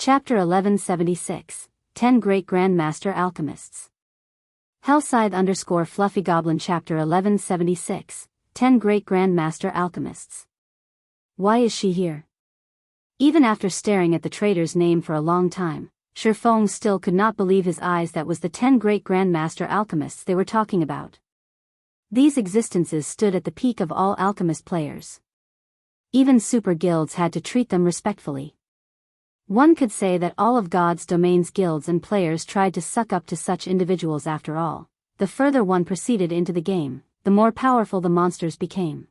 Chapter 1176, 10 Great Grandmaster Alchemists. Hellscythe _ Fluffy Goblin Chapter 1176, 10 Great Grandmaster Alchemists. Why is she here? Even after staring at the trader's name for a long time, Shifeng still could not believe his eyes that was the 10 Great Grandmaster Alchemists they were talking about. These existences stood at the peak of all alchemist players. Even super guilds had to treat them respectfully. One could say that all of God's domain's guilds and players tried to suck up to such individuals after all. The further one proceeded into the game, the more powerful the monsters became.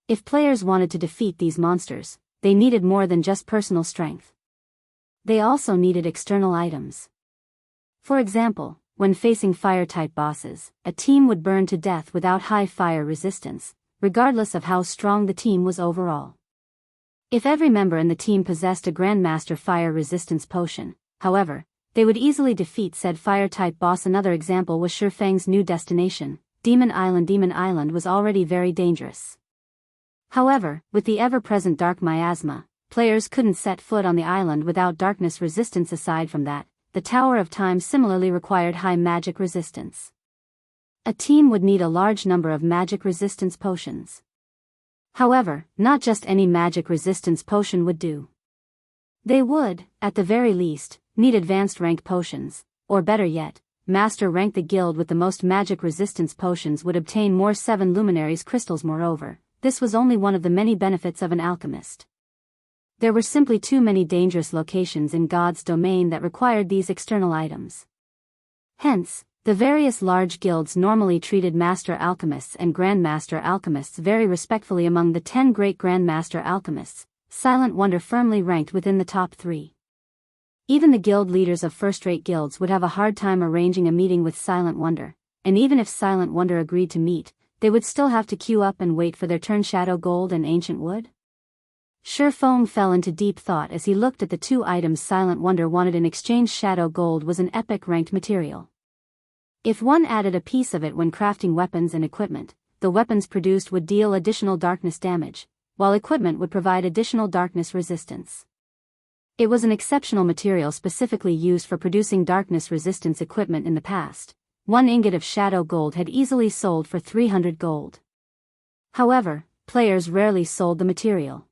If players wanted to defeat these monsters, they needed more than just personal strength. They also needed external items. For example, when facing fire-type bosses, a team would burn to death without high fire resistance, regardless of how strong the team was overall. If every member in the team possessed a Grandmaster fire resistance potion, however, they would easily defeat said fire-type boss. Another example was Shifeng's new destination, Demon Island. Demon Island was already very dangerous. However, with the ever-present dark miasma, players couldn't set foot on the island without darkness resistance. Aside from that, the Tower of Time similarly required high magic resistance. A team would need a large number of magic resistance potions. However, not just any magic resistance potion would do. They would, at the very least, need advanced rank potions, or better yet, master rank. The guild with the most magic resistance potions would obtain more 7 Luminaries crystals. Moreover, this was only one of the many benefits of an alchemist. There were simply too many dangerous locations in God's domain that required these external items. Hence, the various large guilds normally treated Master Alchemists and Grandmaster Alchemists very respectfully. Among the 10 Great Grandmaster Alchemists, Silent Wonder firmly ranked within the top 3. Even the guild leaders of first-rate guilds would have a hard time arranging a meeting with Silent Wonder, and even if Silent Wonder agreed to meet, they would still have to queue up and wait for their turn. Shadow Gold and Ancient Wood? Shifeng fell into deep thought as he looked at the 2 items Silent Wonder wanted in exchange. Shadow Gold was an epic ranked material. If one added a piece of it when crafting weapons and equipment, the weapons produced would deal additional darkness damage, while equipment would provide additional darkness resistance. It was an exceptional material specifically used for producing darkness resistance equipment in the past. 1 ingot of shadow gold had easily sold for 300 gold. However, players rarely sold the material.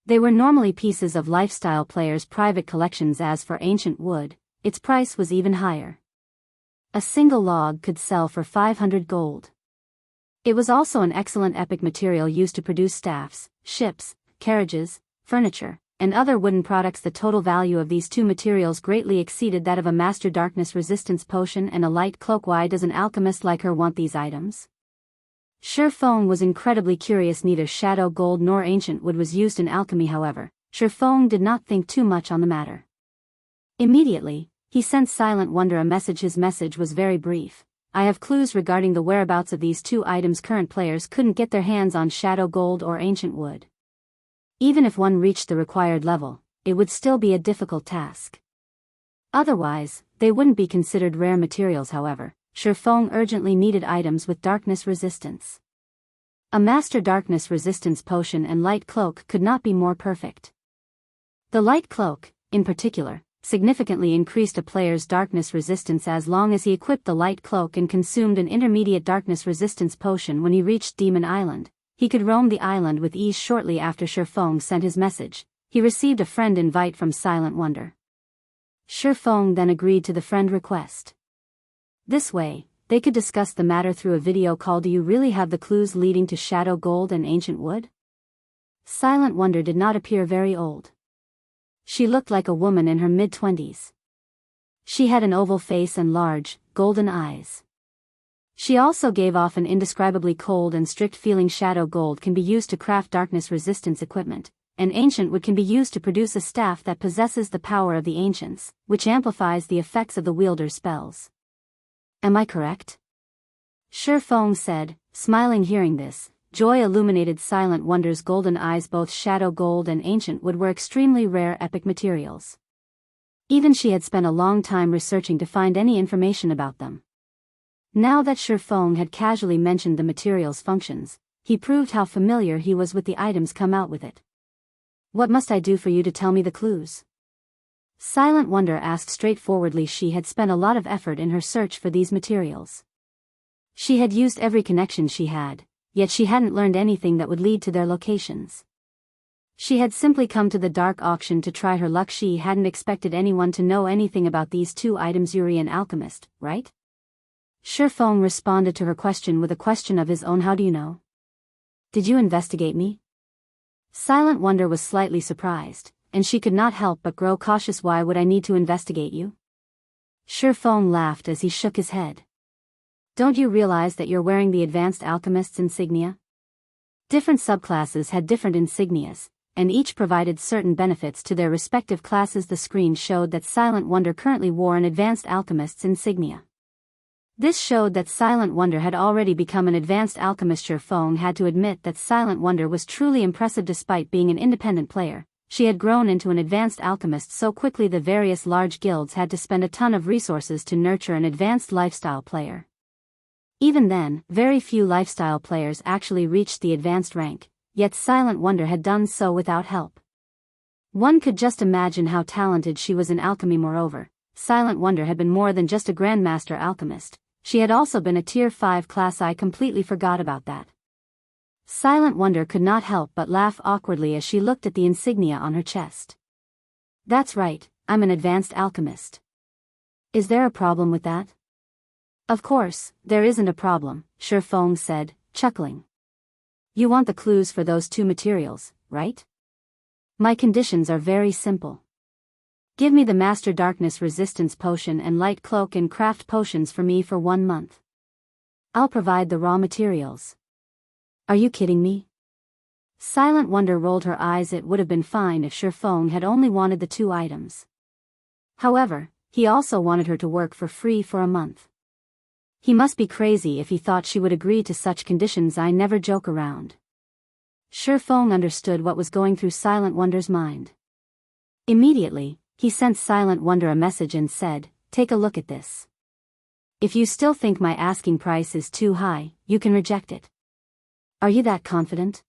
They were normally pieces of lifestyle players' private collections. As for ancient wood, its price was even higher. A single log could sell for 500 gold. It was also an excellent epic material used to produce staffs, ships, carriages, furniture, and other wooden products. The total value of these 2 materials greatly exceeded that of a master darkness resistance potion and a light cloak. Why does an alchemist like her want these items? Shifeng was incredibly curious. Neither shadow gold nor ancient wood was used in alchemy. However, Shifeng did not think too much on the matter. Immediately, he sent Silent Wonder a message. His message was very brief. I have clues regarding the whereabouts of these 2 items. Current players couldn't get their hands on shadow gold or ancient wood. Even if one reached the required level, it would still be a difficult task. Otherwise, they wouldn't be considered rare materials. However, Shifeng urgently needed items with darkness resistance. A master darkness resistance potion and light cloak could not be more perfect. The light cloak, in particular, significantly increased a player's darkness resistance as long as he equipped the light cloak and consumed an intermediate darkness resistance potion. When he reached Demon Island, he could roam the island with ease. Shortly after Shifeng sent his message, he received a friend invite from Silent Wonder. Shifeng then agreed to the friend request. This way, they could discuss the matter through a video call. Do you really have the clues leading to shadow gold and ancient wood? Silent Wonder did not appear very old. She looked like a woman in her mid-20s. She had an oval face and large, golden eyes. She also gave off an indescribably cold and strict feeling. Shadow gold can be used to craft darkness resistance equipment, and ancient wood can be used to produce a staff that possesses the power of the ancients, which amplifies the effects of the wielder's spells. Am I correct? Shifeng said, smiling. Hearing this, joy illuminated Silent Wonder's golden eyes. Both shadow gold and ancient wood were extremely rare epic materials. Even she had spent a long time researching to find any information about them. Now that Shifeng had casually mentioned the material's functions, he proved how familiar he was with the items come out with it. What must I do for you to tell me the clues? Silent Wonder asked straightforwardly. She had spent a lot of effort in her search for these materials. She had used every connection she had, yet she hadn't learned anything that would lead to their locations. She had simply come to the dark auction to try her luck. She hadn't expected anyone to know anything about these two items. You're an alchemist, right? Shifeng responded to her question with a question of his own. How do you know? Did you investigate me? Silent Wonder was slightly surprised, and she could not help but grow cautious. Why would I need to investigate you? Shifeng laughed as he shook his head. Don't you realize that you're wearing the Advanced Alchemist's insignia? Different subclasses had different insignias, and each provided certain benefits to their respective classes. The screen showed that Silent Wonder currently wore an Advanced Alchemist's insignia. This showed that Silent Wonder had already become an Advanced Alchemist. Shifeng had to admit that Silent Wonder was truly impressive. Despite being an independent player, she had grown into an Advanced Alchemist so quickly. The various large guilds had to spend a ton of resources to nurture an advanced lifestyle player. Even then, very few lifestyle players actually reached the advanced rank, yet Silent Wonder had done so without help. One could just imagine how talented she was in alchemy. Moreover, Silent Wonder had been more than just a Grandmaster alchemist. She had also been a Tier 5 class. I completely forgot about that. Silent Wonder could not help but laugh awkwardly as she looked at the insignia on her chest. That's right, I'm an Advanced Alchemist. Is there a problem with that? Of course, there isn't a problem, Shifeng said, chuckling. You want the clues for those two materials, right? My conditions are very simple. Give me the Master Darkness Resistance Potion and Light Cloak and craft potions for me for 1 month. I'll provide the raw materials. Are you kidding me? Silent Wonder rolled her eyes. It would have been fine if Shifeng had only wanted the 2 items. However, he also wanted her to work for free for a month. He must be crazy if he thought she would agree to such conditions. I never joke around. Shifeng understood what was going through Silent Wonder's mind. Immediately, he sent Silent Wonder a message and said, "Take a look at this. If you still think my asking price is too high, you can reject it." Are you that confident?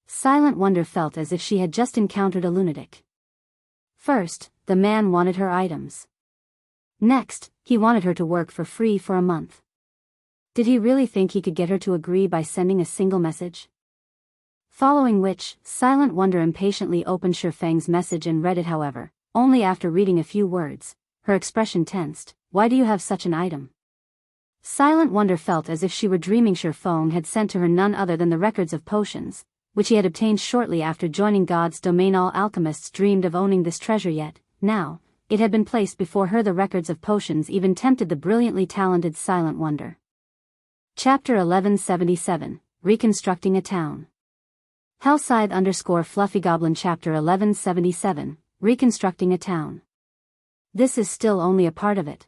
Silent Wonder felt as if she had just encountered a lunatic. First, the man wanted her items. Next, he wanted her to work for free for a month. Did he really think he could get her to agree by sending a single message? Following which, Silent Wonder impatiently opened Shifeng's message and read it. However, only after reading a few words, her expression tensed. Why do you have such an item? Silent Wonder felt as if she were dreaming. Shifeng had sent to her none other than the records of potions, which he had obtained shortly after joining God's domain. All alchemists dreamed of owning this treasure, yet, now, it had been placed before her. The records of potions even tempted the brilliantly talented Silent Wonder. Chapter 1177, Reconstructing a Town. Hellscythe_FluffyGoblin Chapter 1177, Reconstructing a Town. This is still only a part of it.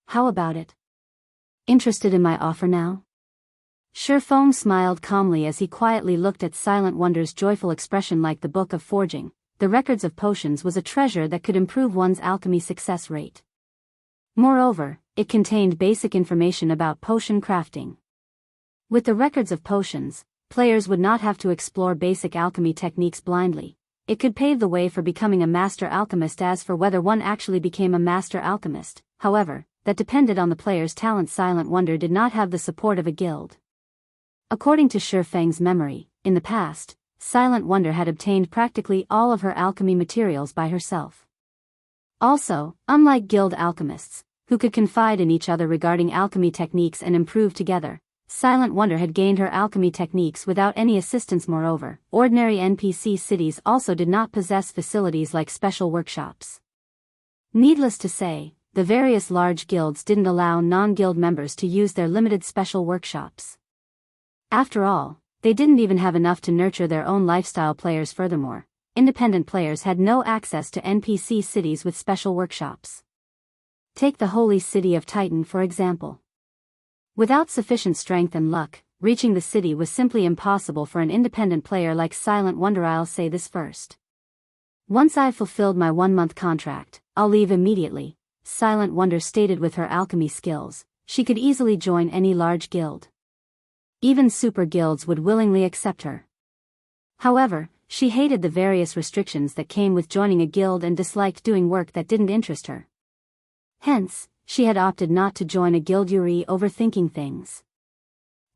How about it? Interested in my offer now? Shifeng smiled calmly as he quietly looked at Silent Wonder's joyful expression. Like the Book of Forging, the records of potions was a treasure that could improve one's alchemy success rate. Moreover, it contained basic information about potion crafting. With the records of potions, players would not have to explore basic alchemy techniques blindly. It could pave the way for becoming a master alchemist. As for whether one actually became a master alchemist, however, that depended on the player's talent. Silent Wonder did not have the support of a guild. According to Shifeng's memory, in the past, Silent Wonder had obtained practically all of her alchemy materials by herself. Also, unlike guild alchemists, who could confide in each other regarding alchemy techniques and improve together, Silent Wonder had gained her alchemy techniques without any assistance. Moreover, ordinary NPC cities also did not possess facilities like special workshops. Needless to say, the various large guilds didn't allow non-guild members to use their limited special workshops. After all, they didn't even have enough to nurture their own lifestyle players. Furthermore, independent players had no access to NPC cities with special workshops. Take the holy city of Titan for example. Without sufficient strength and luck, reaching the city was simply impossible for an independent player like Silent Wonder. I'll say this first. Once I've fulfilled my 1-month contract, I'll leave immediately, Silent Wonder stated. With her alchemy skills, she could easily join any large guild. Even super guilds would willingly accept her. However, she hated the various restrictions that came with joining a guild and disliked doing work that didn't interest her. Hence, she had opted not to join a guild overthinking things.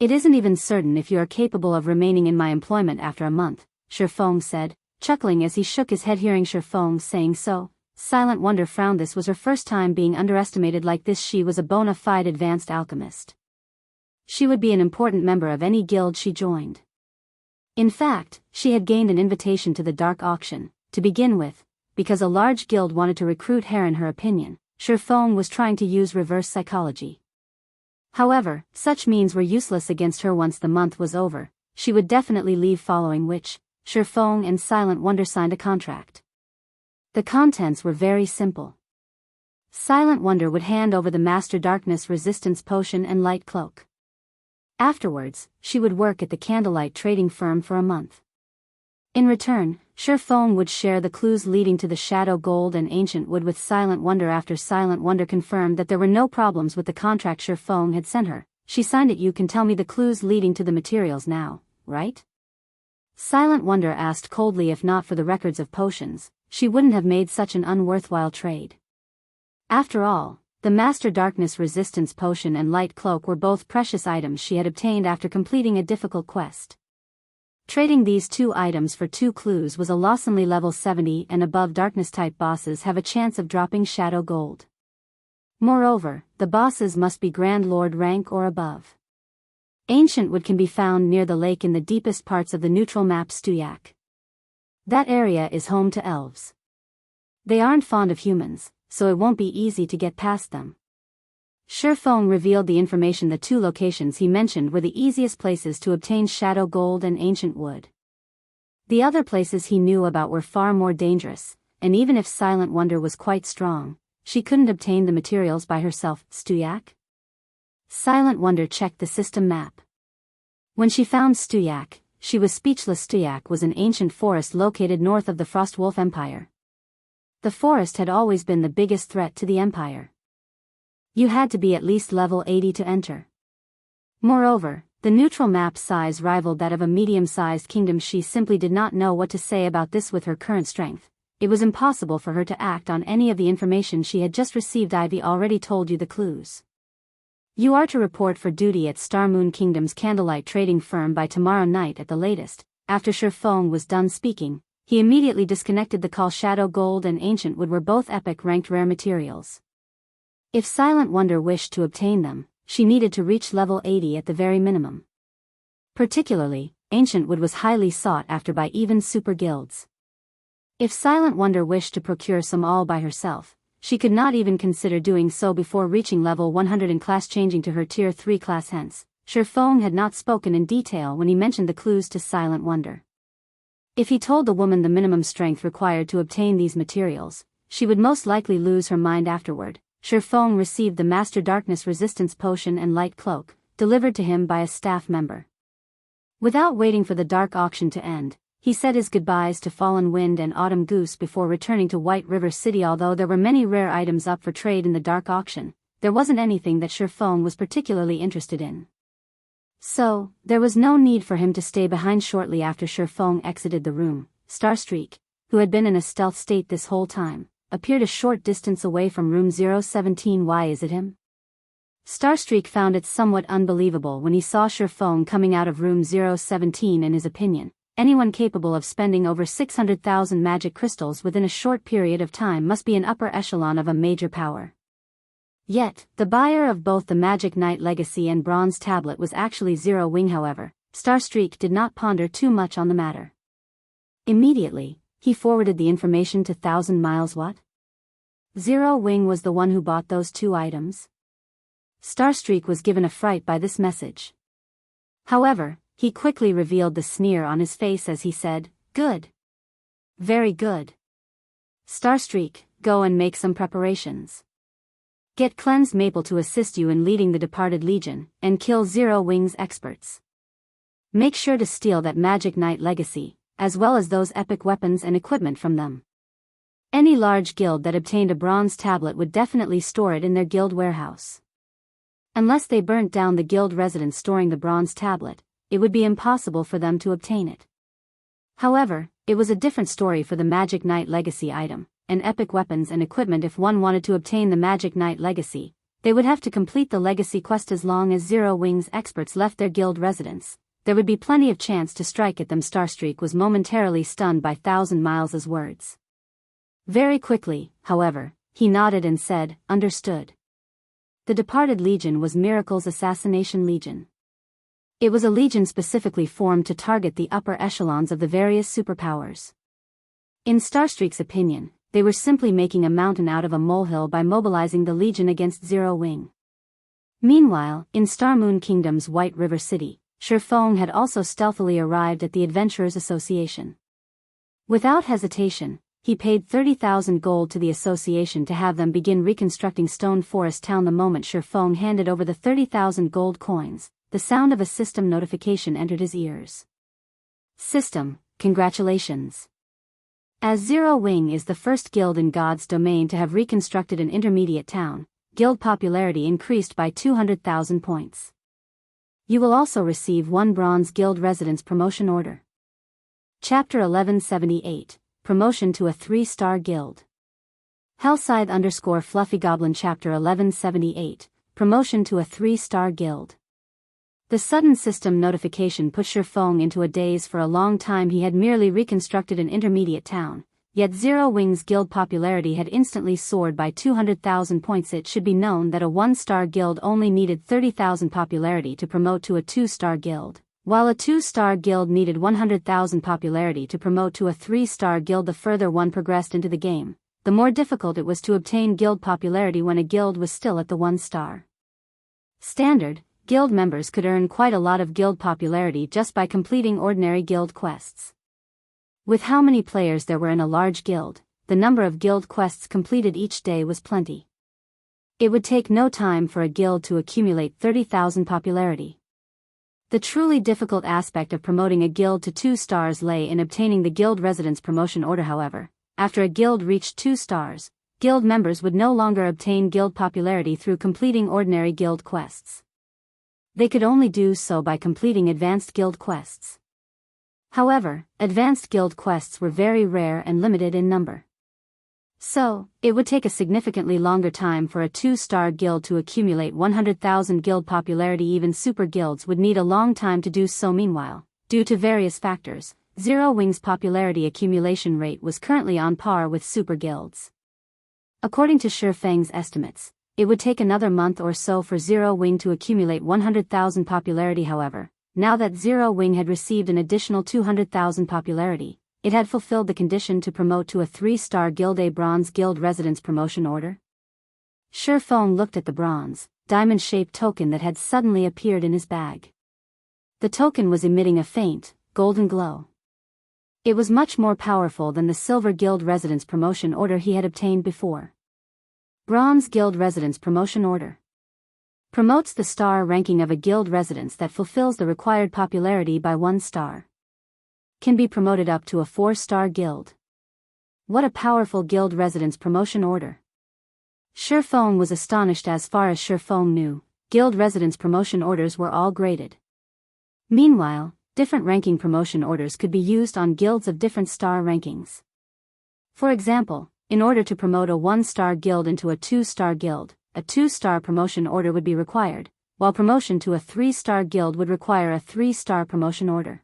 It isn't even certain if you are capable of remaining in my employment after a month, Shifeng said, chuckling as he shook his head hearing Shifeng saying so. Silent Wonder frowned. This was her first time being underestimated like this. She was a bona fide advanced alchemist. She would be an important member of any guild she joined. In fact, she had gained an invitation to the dark auction, to begin with, because a large guild wanted to recruit her. In her opinion, Shifeng was trying to use reverse psychology. However, such means were useless against her. Once the month was over, she would definitely leave, following which, Shifeng and Silent Wonder signed a contract. The contents were very simple. Silent Wonder would hand over the Master Darkness Resistance Potion and Light Cloak. Afterwards, she would work at the candlelight trading firm for a month. In return, Shifeng would share the clues leading to the Shadow Gold and Ancient Wood with Silent Wonder. After Silent Wonder confirmed that there were no problems with the contract Shifeng had sent her, she signed it. You can tell me the clues leading to the materials now, right? Silent Wonder asked coldly. If not for the records of potions, she wouldn't have made such an unworthwhile trade. After all, the Master Darkness Resistance Potion and Light Cloak were both precious items she had obtained after completing a difficult quest. Trading these two items for 2 clues was a loss. Only level 70 and above Darkness-type bosses have a chance of dropping Shadow Gold. Moreover, the bosses must be Grand Lord rank or above. Ancient Wood can be found near the lake in the deepest parts of the neutral map Stuyak. That area is home to elves. They aren't fond of humans, so it won't be easy to get past them. Shifeng revealed the information. The 2 locations he mentioned were the easiest places to obtain Shadow Gold and Ancient Wood. The other places he knew about were far more dangerous, and even if Silent Wonder was quite strong, she couldn't obtain the materials by herself. Stuyak? Silent Wonder checked the system map. When she found Stuyak, she was speechless. Stuyak was an ancient forest located north of the Frostwolf Empire. The forest had always been the biggest threat to the Empire. You had to be at least level 80 to enter. Moreover, the neutral map size rivaled that of a medium-sized kingdom. She simply did not know what to say about this. With her current strength, it was impossible for her to act on any of the information she had just received. Ivy already told you the clues. You are to report for duty at Starmoon Kingdom's candlelight trading firm by tomorrow night at the latest. After Shifeng was done speaking, he immediately disconnected the call. Shadow Gold and Ancient Wood were both epic ranked rare materials. If Silent Wonder wished to obtain them, she needed to reach level 80 at the very minimum. Particularly, Ancient Wood was highly sought after by even super guilds. If Silent Wonder wished to procure some all by herself, she could not even consider doing so before reaching level 100 in class. Changing to her tier 3 class. Hence, Shifeng had not spoken in detail when he mentioned the clues to Silent Wonder. If he told the woman the minimum strength required to obtain these materials, she would most likely lose her mind afterward. Shifeng received the Master Darkness Resistance Potion and Light Cloak, delivered to him by a staff member. Without waiting for the dark auction to end, he said his goodbyes to Fallen Wind and Autumn Goose before returning to White River City. Although there were many rare items up for trade in the dark auction, there wasn't anything that Shifeng was particularly interested in. So, there was no need for him to stay behind. Shortly after Shifeng exited the room, Starstreak, who had been in a stealth state this whole time, appeared a short distance away from room 017. Why is it him? Starstreak found it somewhat unbelievable when he saw Shifeng coming out of room 017. In his opinion, anyone capable of spending over 600,000 magic crystals within a short period of time must be an upper echelon of a major power. Yet, the buyer of both the Magic Knight Legacy and Bronze Tablet was actually Zero Wing. However, Starstreak did not ponder too much on the matter. Immediately, he forwarded the information to 1,000 Miles. What? Zero Wing was the one who bought those 2 items? Starstreak was given a fright by this message. However, he quickly revealed the sneer on his face as he said, "Good. Very good. Starstreak, go and make some preparations. Get Cleansed Maple to assist you in leading the Departed Legion, and kill Zero Wing's experts. Make sure to steal that Magic Knight Legacy, as well as those epic weapons and equipment from them. Any large guild that obtained a bronze tablet would definitely store it in their guild warehouse. Unless they burnt down the guild residence storing the bronze tablet, it would be impossible for them to obtain it. However, it was a different story for the Magic Knight Legacy item, and epic weapons and equipment. If one wanted to obtain the Magic Knight Legacy, they would have to complete the Legacy quest. As long as Zero Wing's experts left their guild residence, there would be plenty of chance to strike at them. Starstreak was momentarily stunned by 1,000 Miles' words. Very quickly, however, he nodded and said, "Understood." The departed legion was Miracle's Assassination Legion. It was a legion specifically formed to target the upper echelons of the various superpowers. In Starstreak's opinion, they were simply making a mountain out of a molehill by mobilizing the legion against Zero Wing. Meanwhile, in Starmoon Kingdom's White River City, Shifeng had also stealthily arrived at the Adventurers Association. Without hesitation, he paid 30,000 gold to the association to have them begin reconstructing Stone Forest Town. The moment Shifeng handed over the 30,000 gold coins, the sound of a system notification entered his ears. "System, congratulations. As Zero Wing is the first guild in God's domain to have reconstructed an intermediate town, guild popularity increased by 200,000 points. You will also receive 1 Bronze Guild Residence Promotion Order." Chapter 1178, Promotion to a 3-Star Guild. Hellscythe_Fluffy Goblin Chapter 1178, Promotion to a 3-Star Guild. The sudden system notification put Shifeng into a daze. For a long time he had merely reconstructed an intermediate town, yet Zero Wing's guild popularity had instantly soared by 200,000 points. It should be known that a 1-star guild only needed 30,000 popularity to promote to a 2-star guild, while a 2-star guild needed 100,000 popularity to promote to a 3-star guild. The further one progressed into the game, the more difficult it was to obtain guild popularity when a guild was still at the 1-star standard. Guild members could earn quite a lot of guild popularity just by completing ordinary guild quests. With how many players there were in a large guild, the number of guild quests completed each day was plenty. It would take no time for a guild to accumulate 30,000 popularity. The truly difficult aspect of promoting a guild to 2 stars lay in obtaining the guild residence promotion order. However, after a guild reached 2 stars, guild members would no longer obtain guild popularity through completing ordinary guild quests. They could only do so by completing advanced guild quests. However, advanced guild quests were very rare and limited in number. So, it would take a significantly longer time for a 2-star guild to accumulate 100,000 guild popularity. Even super guilds would need a long time to do so. Meanwhile, due to various factors, Zero Wing's popularity accumulation rate was currently on par with super guilds. According to Shifeng's estimates, it would take another month or so for Zero Wing to accumulate 100,000 popularity. However, now that Zero Wing had received an additional 200,000 popularity, it had fulfilled the condition to promote to a 3-star guild. A Bronze Guild Residence Promotion Order? Shifeng looked at the bronze, diamond-shaped token that had suddenly appeared in his bag. The token was emitting a faint, golden glow. It was much more powerful than the Silver Guild Residence Promotion Order he had obtained before. Bronze Guild Residence Promotion Order promotes the star ranking of a guild residence that fulfills the required popularity by 1 star. Can be promoted up to a 4-star guild. What a powerful guild residence promotion order. Shifeng was astonished. As far as Shifeng knew, guild residence promotion orders were all graded. Meanwhile, different ranking promotion orders could be used on guilds of different star rankings. For example, in order to promote a 1-star guild into a 2-star guild, a 2-star promotion order would be required, while promotion to a 3-star guild would require a 3-star promotion order.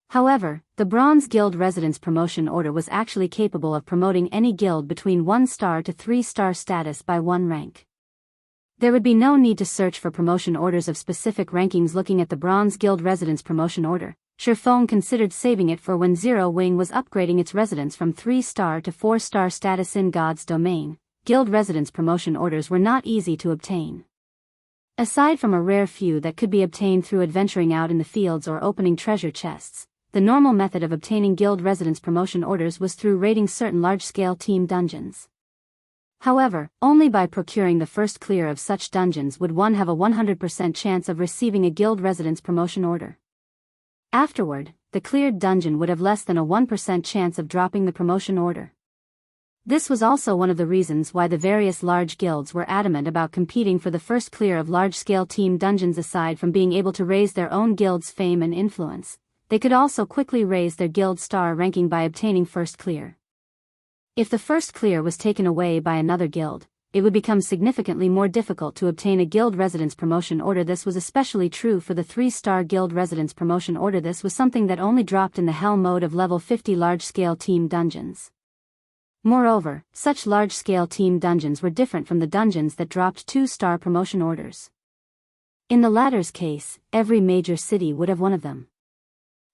However, the Bronze Guild Residence Promotion Order was actually capable of promoting any guild between 1-star to 3-star status by 1 rank. There would be no need to search for promotion orders of specific rankings. Looking at the Bronze Guild Residence Promotion Order, Shifeng considered saving it for when Zero Wing was upgrading its residence from 3-star to 4-star status. In God's domain, guild residence promotion orders were not easy to obtain. Aside from a rare few that could be obtained through adventuring out in the fields or opening treasure chests, the normal method of obtaining guild residence promotion orders was through raiding certain large-scale team dungeons. However, only by procuring the first clear of such dungeons would one have a 100% chance of receiving a guild residence promotion order. Afterward, the cleared dungeon would have less than a 1% chance of dropping the promotion order. This was also one of the reasons why the various large guilds were adamant about competing for the first clear of large-scale team dungeons. Aside from being able to raise their own guild's fame and influence, they could also quickly raise their guild star ranking by obtaining first clear. If the first clear was taken away by another guild, it would become significantly more difficult to obtain a guild residence promotion order. This was especially true for the 3-star guild residence promotion order. This was something that only dropped in the hell mode of level 50 large-scale team dungeons. Moreover, such large-scale team dungeons were different from the dungeons that dropped 2-star promotion orders. In the latter's case, every major city would have one of them.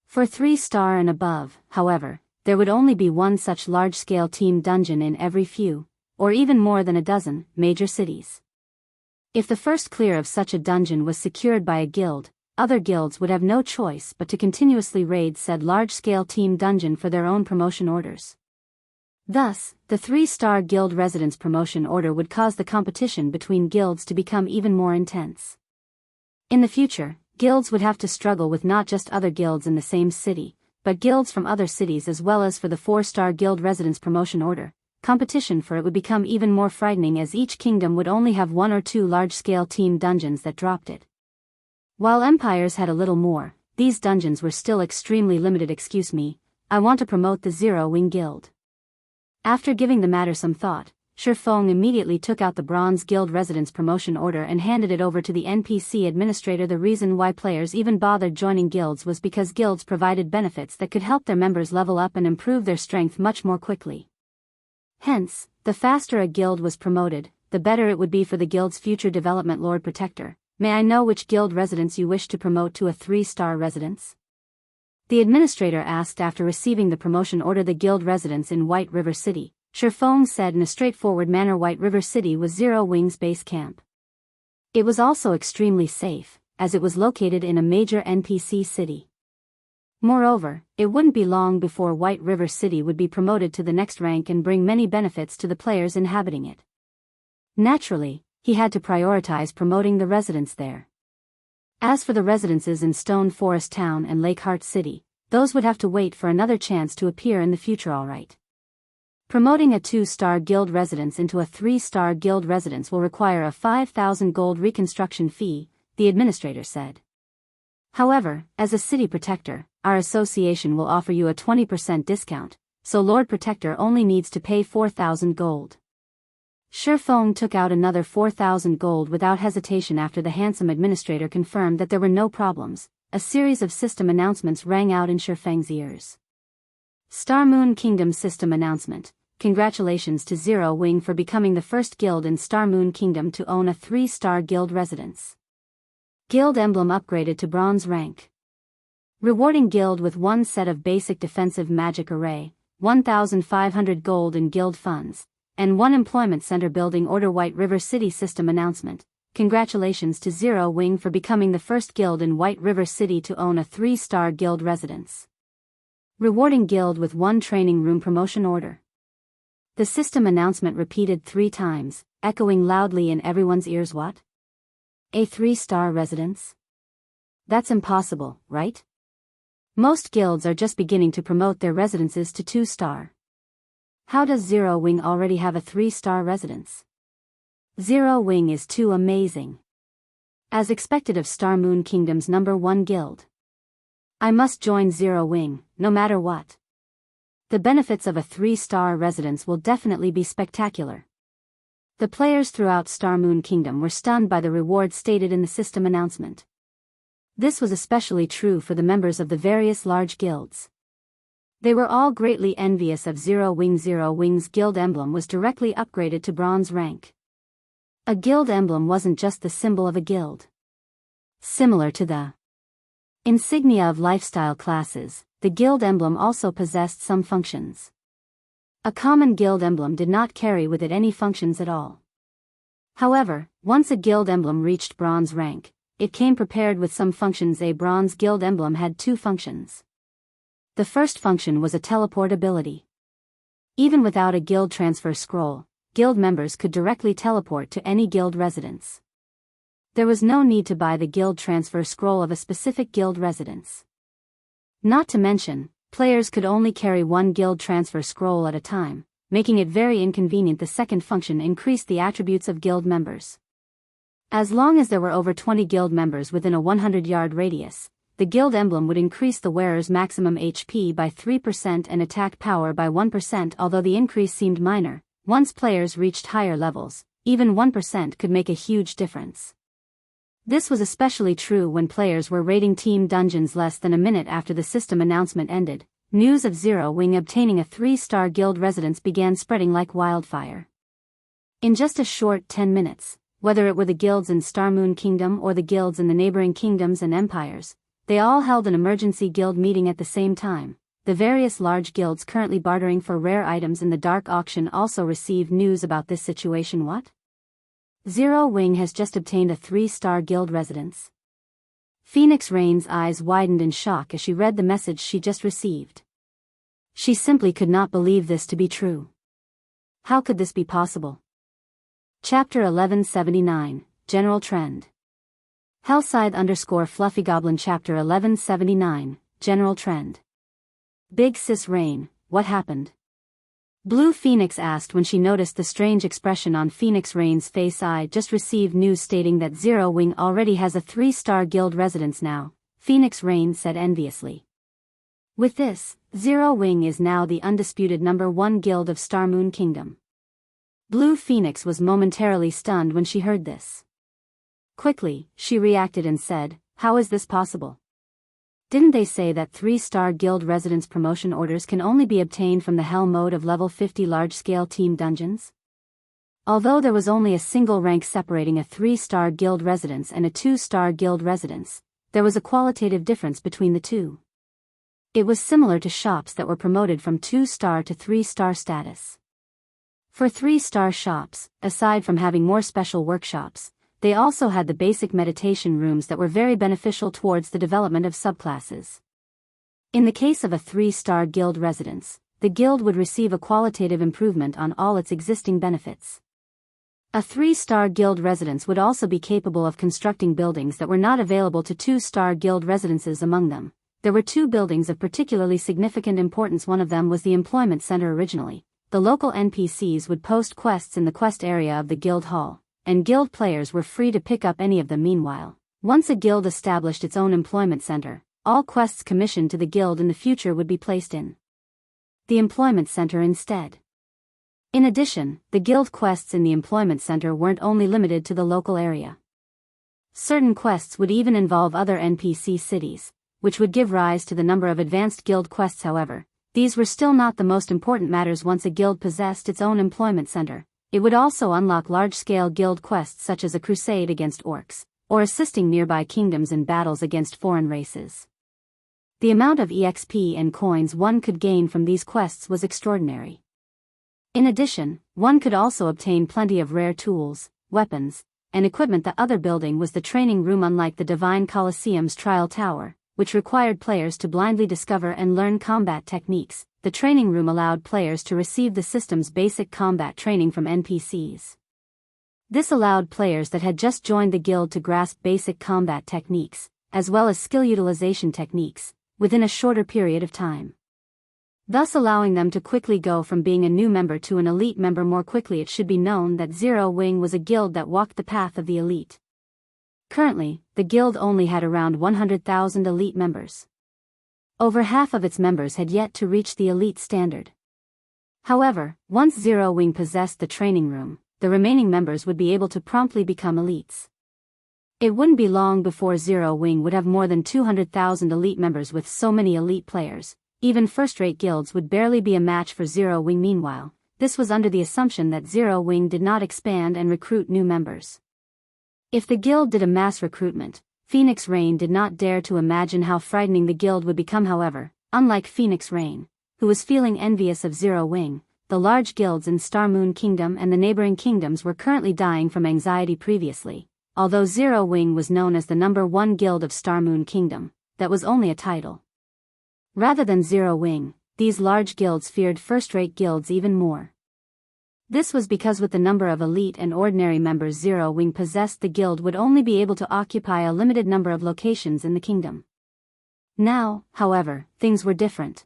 For 3-star and above, however, there would only be one such large-scale team dungeon in every few, or even more than a dozen, major cities. If the first clear of such a dungeon was secured by a guild, other guilds would have no choice but to continuously raid said large-scale team dungeon for their own promotion orders. Thus, the 3-star guild residence promotion order would cause the competition between guilds to become even more intense. In the future, guilds would have to struggle with not just other guilds in the same city, but guilds from other cities as well. As for the 4-star guild residence promotion order, competition for it would become even more frightening, as each kingdom would only have 1 or 2 large-scale team dungeons that dropped it. While empires had a little more, these dungeons were still extremely limited. Excuse me, I want to promote the Zero-Wing Guild. After giving the matter some thought, Shifeng immediately took out the Bronze Guild residence promotion order and handed it over to the NPC administrator. The reason why players even bothered joining guilds was because guilds provided benefits that could help their members level up and improve their strength much more quickly. Hence, the faster a guild was promoted, the better it would be for the guild's future development. Lord Protector, may I know which guild residence you wish to promote to a 3-star residence? The administrator asked after receiving the promotion order. The guild residence in White River City, Shifeng said in a straightforward manner. White River City was Zero-Wing's base camp. It was also extremely safe, as it was located in a major NPC city. Moreover, it wouldn't be long before White River City would be promoted to the next rank and bring many benefits to the players inhabiting it. Naturally, he had to prioritize promoting the residents there. As for the residences in Stone Forest Town and Lakeheart City, those would have to wait for another chance to appear in the future. Alright. Promoting a 2-star guild residence into a 3-star guild residence will require a 5,000 gold reconstruction fee, the administrator said. However, as a city protector, our association will offer you a 20% discount, so Lord Protector only needs to pay 4,000 gold. Shifeng took out another 4,000 gold without hesitation after the handsome administrator confirmed that there were no problems. A series of system announcements rang out in Shifeng's ears. Star Moon Kingdom System Announcement. Congratulations to Zero-Wing for becoming the first guild in Star Moon Kingdom to own a 3-star guild residence. Guild emblem upgraded to bronze rank. Rewarding guild with 1 set of basic defensive magic array, 1,500 gold in guild funds, and 1 employment center building order. White River City System Announcement. Congratulations to Zero-Wing for becoming the first guild in White River City to own a 3-star guild residence. Rewarding guild with 1 training room promotion order. The system announcement repeated 3 times, echoing loudly in everyone's ears. What? A 3-star residence? That's impossible, right? Most guilds are just beginning to promote their residences to 2-star. How does Zero-Wing already have a 3-star residence? Zero-Wing is too amazing. As expected of Star Moon Kingdom's #1 guild. I must join Zero-Wing, no matter what. The benefits of a 3-star residence will definitely be spectacular. The players throughout Star Moon Kingdom were stunned by the rewards stated in the system announcement. This was especially true for the members of the various large guilds. They were all greatly envious of Zero-Wing. Zero-Wing's guild emblem was directly upgraded to bronze rank. A guild emblem wasn't just the symbol of a guild. Similar to the insignia of lifestyle classes, the guild emblem also possessed some functions. A common guild emblem did not carry with it any functions at all. However, once a guild emblem reached bronze rank, it came prepared with some functions. A bronze guild emblem had 2 functions. The first function was a teleport ability. Even without a guild transfer scroll, guild members could directly teleport to any guild residence. There was no need to buy the guild transfer scroll of a specific guild residence. Not to mention, players could only carry 1 guild transfer scroll at a time, making it very inconvenient. The second function increased the attributes of guild members. As long as there were over 20 guild members within a 100-yard radius, the guild emblem would increase the wearer's maximum HP by 3% and attack power by 1%. Although the increase seemed minor, once players reached higher levels, even 1% could make a huge difference. This was especially true when players were raiding team dungeons less than a minute after the system announcement ended. News of Zero Wing obtaining a 3-star guild residence began spreading like wildfire. In just a short 10 minutes, whether it were the guilds in Starmoon Kingdom or the guilds in the neighboring kingdoms and empires, they all held an emergency guild meeting at the same time. The various large guilds currently bartering for rare items in the dark auction also received news about this situation. What? Zero Wing has just obtained a 3-star guild residence. Phoenix Rain's eyes widened in shock as she read the message she just received. She simply could not believe this to be true. How could this be possible? Chapter 1179, General Trend. Hellscythe _Fluffy Chapter 1179, General Trend. Big Sis Rain, what happened? Blue Phoenix asked when she noticed the strange expression on Phoenix Rain's face. I just received news stating that Zero Wing already has a 3-star guild residence now, Phoenix Rain said enviously. With this, Zero Wing is now the undisputed #1 guild of Starmoon Kingdom. Blue Phoenix was momentarily stunned when she heard this. Quickly, she reacted and said, "How is this possible? Didn't they say that 3-star guild residence promotion orders can only be obtained from the hell mode of level 50 large-scale team dungeons?" Although there was only a single rank separating a 3-star guild residence and a 2-star guild residence, there was a qualitative difference between the two. It was similar to shops that were promoted from 2-star to 3-star status. For 3-star shops, aside from having more special workshops, they also had the basic meditation rooms that were very beneficial towards the development of subclasses. In the case of a 3-star guild residence, the guild would receive a qualitative improvement on all its existing benefits. A 3-star guild residence would also be capable of constructing buildings that were not available to 2-star guild residences. Among them, there were 2 buildings of particularly significant importance. One of them was the employment center. Originally, the local NPCs would post quests in the quest area of the guild hall, and guild players were free to pick up any of them. Meanwhile, once a guild established its own employment center, all quests commissioned to the guild in the future would be placed in the employment center instead. In addition, the guild quests in the employment center weren't only limited to the local area. Certain quests would even involve other NPC cities, which would give rise to the number of advanced guild quests. However, these were still not the most important matters. Once a guild possessed its own employment center, it would also unlock large-scale guild quests such as a crusade against orcs, or assisting nearby kingdoms in battles against foreign races. The amount of EXP and coins one could gain from these quests was extraordinary. In addition, one could also obtain plenty of rare tools, weapons, and equipment. The other building was the training room. Unlike the Divine Colosseum's Trial Tower, which required players to blindly discover and learn combat techniques, the training room allowed players to receive the system's basic combat training from NPCs. This allowed players that had just joined the guild to grasp basic combat techniques, as well as skill utilization techniques, within a shorter period of time, thus allowing them to quickly go from being a new member to an elite member more quickly. It should be known that Zero Wing was a guild that walked the path of the elite. Currently, the guild only had around 100,000 elite members. Over half of its members had yet to reach the elite standard. However, once Zero Wing possessed the training room, the remaining members would be able to promptly become elites. It wouldn't be long before Zero Wing would have more than 200,000 elite members. With so many elite players, even first-rate guilds would barely be a match for Zero Wing. Meanwhile, this was under the assumption that Zero Wing did not expand and recruit new members. If the guild did a mass recruitment, Phoenix Rain did not dare to imagine how frightening the guild would become. However, unlike Phoenix Rain, who was feeling envious of Zero Wing, the large guilds in Starmoon Kingdom and the neighboring kingdoms were currently dying from anxiety. Previously, although Zero Wing was known as the #1 guild of Starmoon Kingdom, that was only a title. Rather than Zero Wing, these large guilds feared first-rate guilds even more. This was because with the number of elite and ordinary members Zero Wing possessed, the guild would only be able to occupy a limited number of locations in the kingdom. Now, however, things were different.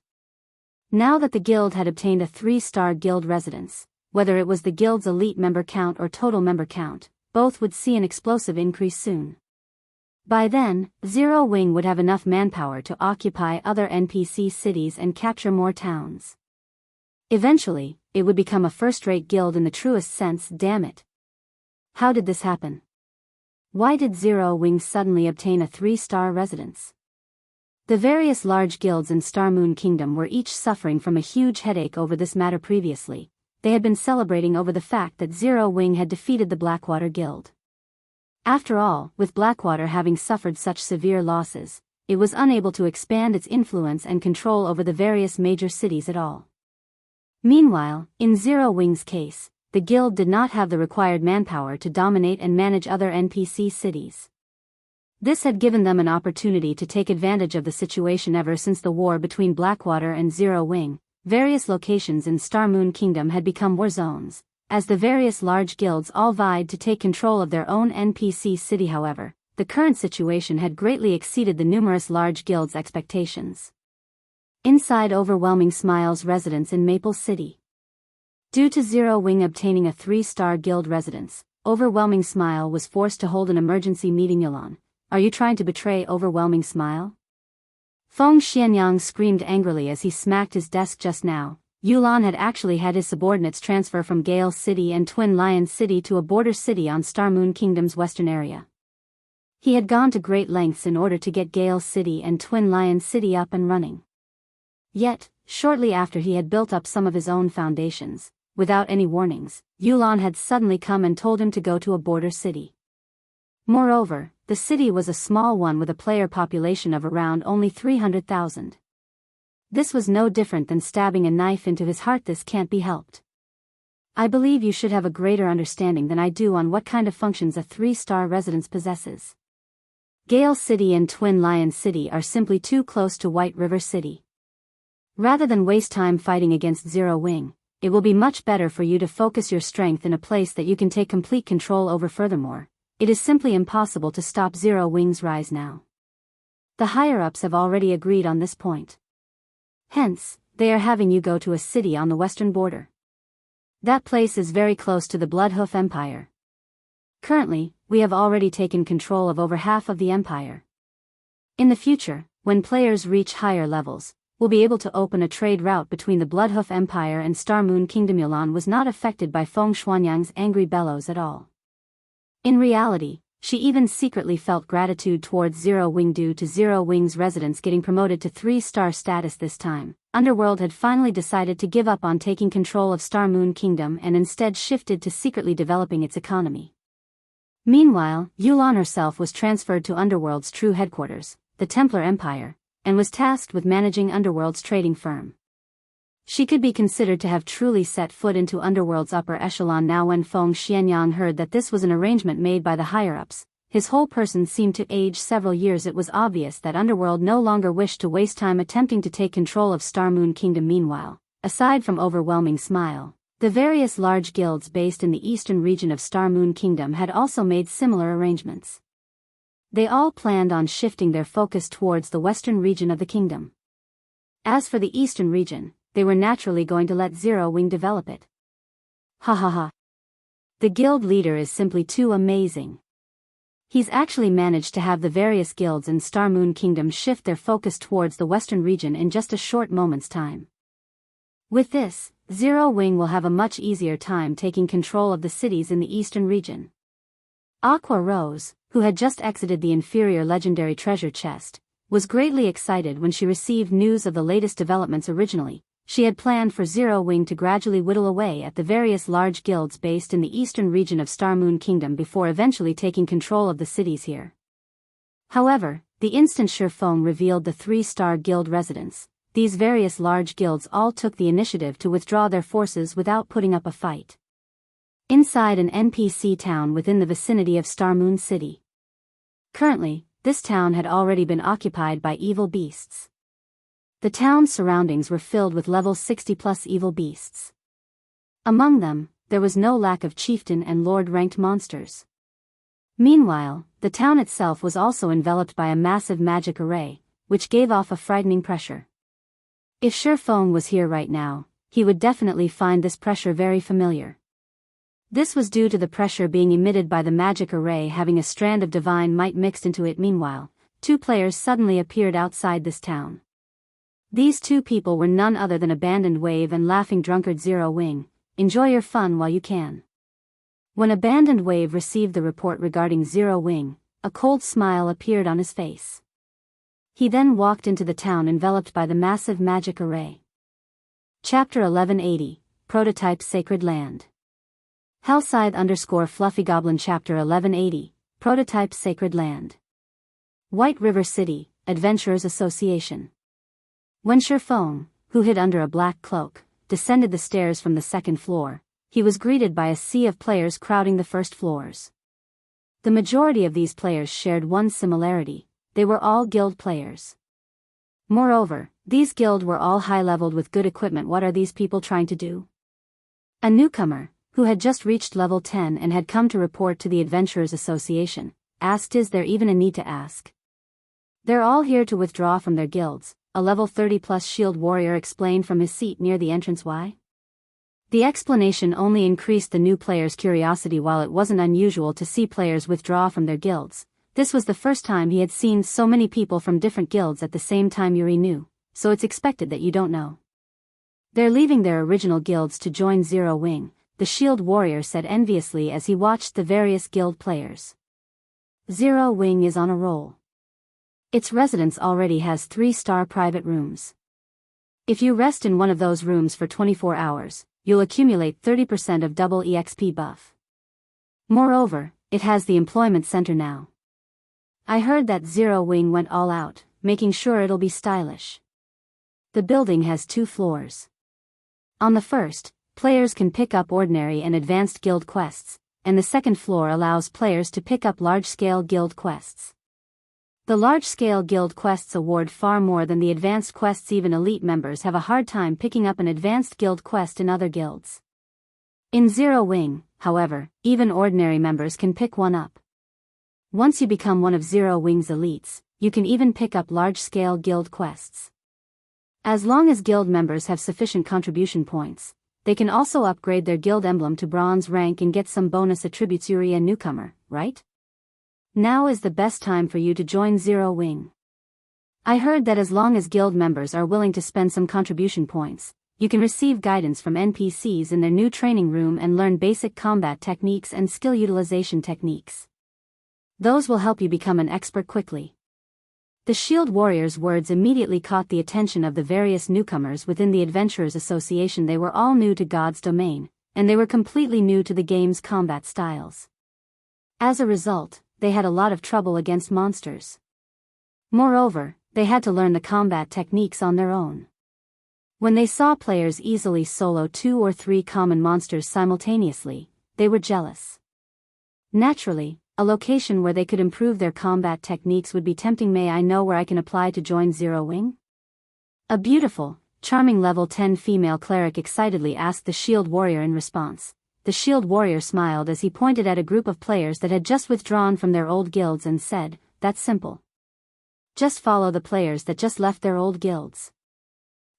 Now that the guild had obtained a 3-star guild residence, whether it was the guild's elite member count or total member count, both would see an explosive increase soon. By then, Zero Wing would have enough manpower to occupy other NPC cities and capture more towns. Eventually, it would become a first-rate guild in the truest sense, damn it. How did this happen? Why did Zero Wing suddenly obtain a 3-star residence? The various large guilds in Star Moon Kingdom were each suffering from a huge headache over this matter previously. They had been celebrating over the fact that Zero Wing had defeated the Blackwater Guild. After all, with Blackwater having suffered such severe losses, it was unable to expand its influence and control over the various major cities at all. Meanwhile, in Zero Wing's case, the guild did not have the required manpower to dominate and manage other NPC cities. This had given them an opportunity to take advantage of the situation. Ever since the war between Blackwater and Zero Wing, various locations in Star Moon Kingdom had become war zones, as the various large guilds all vied to take control of their own NPC city. However, the current situation had greatly exceeded the numerous large guilds' expectations. Inside Overwhelming Smile's residence in Maple City. Due to Zero Wing obtaining a 3-star guild residence, Overwhelming Smile was forced to hold an emergency meeting. Yulan, are you trying to betray Overwhelming Smile? Feng Xianyang screamed angrily as he smacked his desk just now. Yulan had actually had his subordinates transfer from Gale City and Twin Lion City to a border city on Star Moon Kingdom's western area. He had gone to great lengths in order to get Gale City and Twin Lion City up and running. Yet, shortly after he had built up some of his own foundations, without any warnings, Yulan had suddenly come and told him to go to a border city. Moreover, the city was a small one with a player population of around only 300,000. This was no different than stabbing a knife into his heart. This can't be helped. I believe you should have a greater understanding than I do on what kind of functions a 3-star residence possesses. Gale City and Twin Lion City are simply too close to White River City. Rather than waste time fighting against Zero Wing, it will be much better for you to focus your strength in a place that you can take complete control over. Furthermore, it is simply impossible to stop Zero Wing's rise now. The higher-ups have already agreed on this point. Hence, they are having you go to a city on the western border. That place is very close to the Bloodhoof Empire. Currently, we have already taken control of over half of the empire. In the future, when players reach higher levels, we'll be able to open a trade route between the Bloodhoof Empire and Star Moon Kingdom. Yulan was not affected by Feng Xuanyang's angry bellows at all. In reality, she even secretly felt gratitude towards Zero Wing due to Zero Wing's residence getting promoted to 3-star status this time. Underworld had finally decided to give up on taking control of Star Moon Kingdom and instead shifted to secretly developing its economy. Meanwhile, Yulan herself was transferred to Underworld's true headquarters, the Templar Empire, and was tasked with managing Underworld's trading firm. She could be considered to have truly set foot into Underworld's upper echelon now. When Feng Xianyang heard that this was an arrangement made by the higher-ups, his whole person seemed to age several years. It was obvious that Underworld no longer wished to waste time attempting to take control of Star Moon Kingdom. Meanwhile, aside from Overwhelming Smile, the various large guilds based in the eastern region of Star Moon Kingdom had also made similar arrangements. They all planned on shifting their focus towards the western region of the kingdom. As for the eastern region, they were naturally going to let Zero Wing develop it. Ha ha ha. The guild leader is simply too amazing. He's actually managed to have the various guilds in Star Moon Kingdom shift their focus towards the western region in just a short moment's time. With this, Zero Wing will have a much easier time taking control of the cities in the eastern region. Aqua Rose, who had just exited the inferior legendary treasure chest, was greatly excited when she received news of the latest developments. Originally, she had planned for Zero Wing to gradually whittle away at the various large guilds based in the eastern region of Star Moon Kingdom before eventually taking control of the cities here. However, the instant Shifeng revealed the 3-star guild residence, these various large guilds all took the initiative to withdraw their forces without putting up a fight. Inside an NPC town within the vicinity of Star Moon City. Currently, this town had already been occupied by evil beasts. The town's surroundings were filled with level 60+ evil beasts. Among them, there was no lack of chieftain and lord-ranked monsters. Meanwhile, the town itself was also enveloped by a massive magic array, which gave off a frightening pressure. If Shifeng was here right now, he would definitely find this pressure very familiar. This was due to the pressure being emitted by the magic array having a strand of divine might mixed into it. Meanwhile, two players suddenly appeared outside this town. These two people were none other than Abandoned Wave and Laughing Drunkard Zero Wing. Enjoy your fun while you can. When Abandoned Wave received the report regarding Zero Wing, a cold smile appeared on his face. He then walked into the town enveloped by the massive magic array. Chapter 1180, Prototype Sacred Land. Hellscythe _Fluffy Chapter 1180, Prototype Sacred Land. White River City, Adventurers Association. When Shifeng, who hid under a black cloak, descended the stairs from the second floor, he was greeted by a sea of players crowding the first floors. The majority of these players shared one similarity: they were all guild players. Moreover, these guild were all high-leveled with good equipment. What are these people trying to do? A newcomer, who had just reached level 10 and had come to report to the Adventurers Association, asked, "Is there even a need to ask? They're all here to withdraw from their guilds," a level 30+ shield warrior explained from his seat near the entrance. Why? The explanation only increased the new player's curiosity. While it wasn't unusual to see players withdraw from their guilds, this was the first time he had seen so many people from different guilds at the same time. Yuri knew, so it's expected that you don't know. They're leaving their original guilds to join Zero Wing, the shield warrior said enviously as he watched the various guild players. Zero Wing is on a roll. Its residence already has 3-star private rooms. If you rest in one of those rooms for 24 hours, you'll accumulate 30% of double EXP buff. Moreover, it has the employment center now. I heard that Zero Wing went all out, making sure it'll be stylish. The building has 2 floors. On the first, players can pick up ordinary and advanced guild quests, and the second floor allows players to pick up large-scale guild quests. The large-scale guild quests award far more than the advanced quests. Even elite members have a hard time picking up an advanced guild quest in other guilds. In Zero Wing, however, even ordinary members can pick one up. Once you become one of Zero Wing's elites, you can even pick up large-scale guild quests. As long as guild members have sufficient contribution points, they can also upgrade their guild emblem to bronze rank and get some bonus attributes. Yuri, a newcomer, right? Now is the best time for you to join Zero Wing. I heard that as long as guild members are willing to spend some contribution points, you can receive guidance from NPCs in their new training room and learn basic combat techniques and skill utilization techniques. Those will help you become an expert quickly. The shield warrior's words immediately caught the attention of the various newcomers within the Adventurers Association. They were all new to God's domain, and they were completely new to the game's combat styles. As a result, they had a lot of trouble against monsters. Moreover, they had to learn the combat techniques on their own. When they saw players easily solo 2 or 3 common monsters simultaneously, they were jealous. Naturally, a location where they could improve their combat techniques would be tempting. May I know where I can apply to join Zero Wing? A beautiful, charming level 10 female cleric excitedly asked the shield warrior. In response, the shield warrior smiled as he pointed at a group of players that had just withdrawn from their old guilds and said, "That's simple. Just follow the players that just left their old guilds.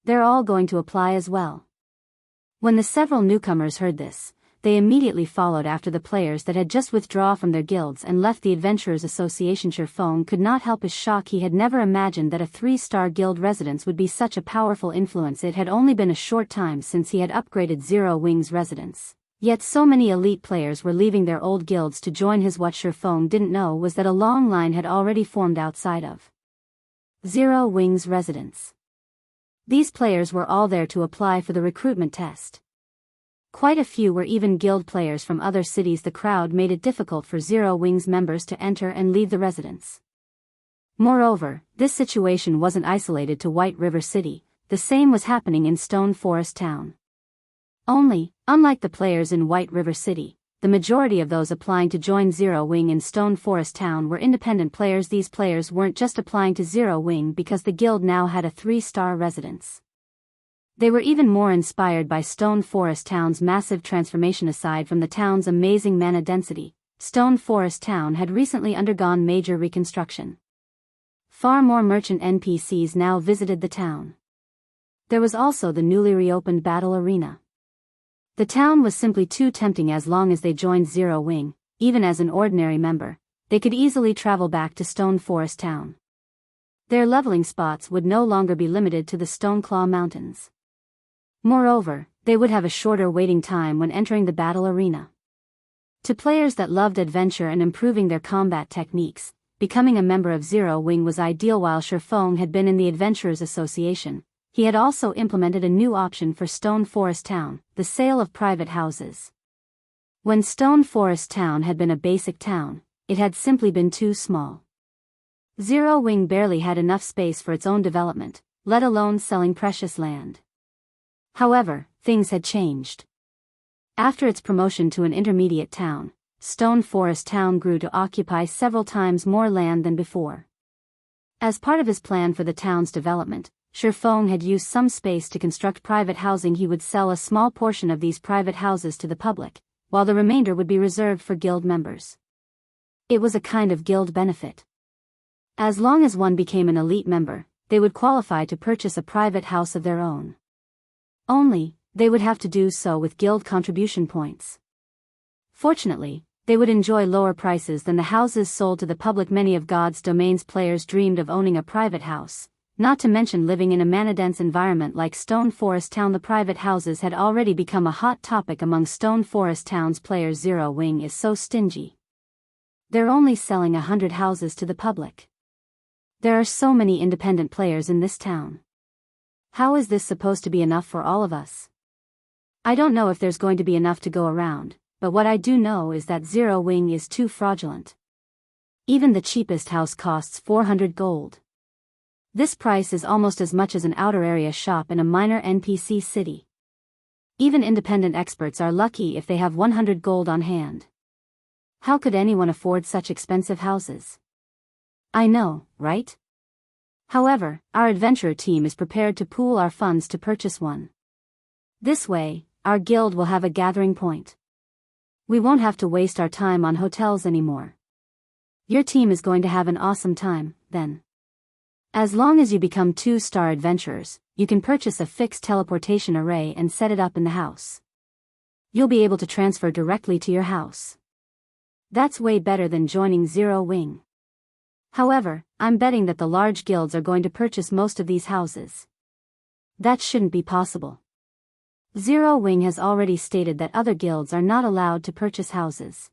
They're all going to apply as well." When the several newcomers heard this, they immediately followed after the players that had just withdrawn from their guilds and left the Adventurers Association. Shifeng could not help his shock. He had never imagined that a 3-star guild residence would be such a powerful influence. It had only been a short time since he had upgraded Zero Wing's residence. Yet so many elite players were leaving their old guilds to join his. What Shifeng didn't know was that a long line had already formed outside of Zero Wing's residence. These players were all there to apply for the recruitment test. Quite a few were even guild players from other cities. The crowd made it difficult for Zero Wing's members to enter and leave the residence. Moreover, this situation wasn't isolated to White River City, the same was happening in Stone Forest Town. Only, unlike the players in White River City, the majority of those applying to join Zero Wing in Stone Forest Town were independent players. These players weren't just applying to Zero Wing because the guild now had a 3-star residence. They were even more inspired by Stone Forest Town's massive transformation. Aside from the town's amazing mana density, Stone Forest Town had recently undergone major reconstruction. Far more merchant NPCs now visited the town. There was also the newly reopened battle arena. The town was simply too tempting. As long as they joined Zero Wing, even as an ordinary member, they could easily travel back to Stone Forest Town. Their leveling spots would no longer be limited to the Stoneclaw Mountains. Moreover, they would have a shorter waiting time when entering the battle arena. To players that loved adventure and improving their combat techniques, becoming a member of Zero Wing was ideal. While Shifeng had been in the Adventurers Association, he had also implemented a new option for Stone Forest Town, the sale of private houses. When Stone Forest Town had been a basic town, it had simply been too small. Zero Wing barely had enough space for its own development, let alone selling precious land. However, things had changed. After its promotion to an intermediate town, Stone Forest Town grew to occupy several times more land than before. As part of his plan for the town's development, Shifeng had used some space to construct private housing. He would sell a small portion of these private houses to the public, while the remainder would be reserved for guild members. It was a kind of guild benefit. As long as one became an elite member, they would qualify to purchase a private house of their own. Only, they would have to do so with guild contribution points. Fortunately, they would enjoy lower prices than the houses sold to the public. Many of God's Domain's players dreamed of owning a private house, not to mention living in a mana-dense environment like Stone Forest Town. The private houses had already become a hot topic among Stone Forest Town's players. Zero Wing is so stingy. They're only selling 100 houses to the public. There are so many independent players in this town. How is this supposed to be enough for all of us? I don't know if there's going to be enough to go around, but what I do know is that Zero Wing is too fraudulent. Even the cheapest house costs 400 gold. This price is almost as much as an outer area shop in a minor NPC city. Even independent experts are lucky if they have 100 gold on hand. How could anyone afford such expensive houses? I know, right? However, our adventurer team is prepared to pool our funds to purchase one. This way, our guild will have a gathering point. We won't have to waste our time on hotels anymore. Your team is going to have an awesome time, then. As long as you become 2-star adventurers, you can purchase a fixed teleportation array and set it up in the house. You'll be able to transfer directly to your house. That's way better than joining Zero Wing. However, I'm betting that the large guilds are going to purchase most of these houses. That shouldn't be possible. Zero Wing has already stated that other guilds are not allowed to purchase houses.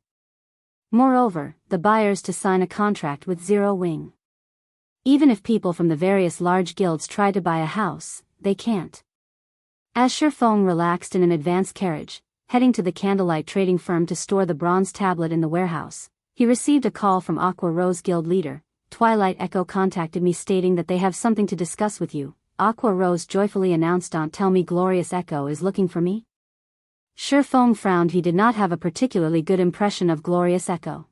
Moreover, the buyers to sign a contract with Zero Wing. Even if people from the various large guilds try to buy a house, they can't. As Shifeng relaxed in an advanced carriage, heading to the candlelight trading firm to store the bronze tablet in the warehouse, he received a call from Aqua Rose guild leader. Twilight Echo contacted me stating that they have something to discuss with you. Aqua Rose joyfully announced. Don't tell me Glorious Echo is looking for me? Shifeng frowned. He did not have a particularly good impression of Glorious Echo.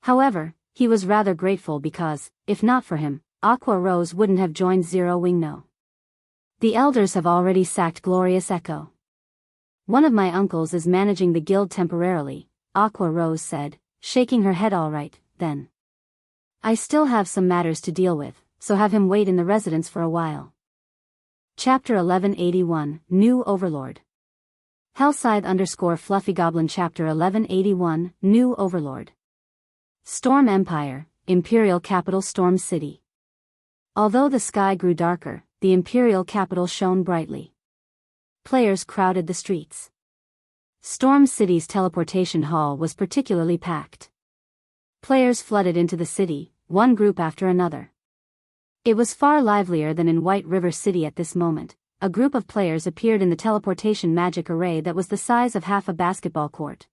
However, he was rather grateful because, if not for him, Aqua Rose wouldn't have joined Zero Wing. No. The elders have already sacked Glorious Echo. One of my uncles is managing the guild temporarily, Aqua Rose said, shaking her head. All right, then. I still have some matters to deal with, so have him wait in the residence for a while. Chapter 1181, New Overlord. Hellscythe_Fluffy Goblin Chapter 1181, New Overlord. Storm Empire, Imperial Capital Storm City. Although the sky grew darker, the Imperial capital shone brightly. Players crowded the streets. Storm City's teleportation hall was particularly packed. Players flooded into the city, one group after another. It was far livelier than in White River City at this moment. A group of players appeared in the teleportation magic array that was the size of half a basketball court.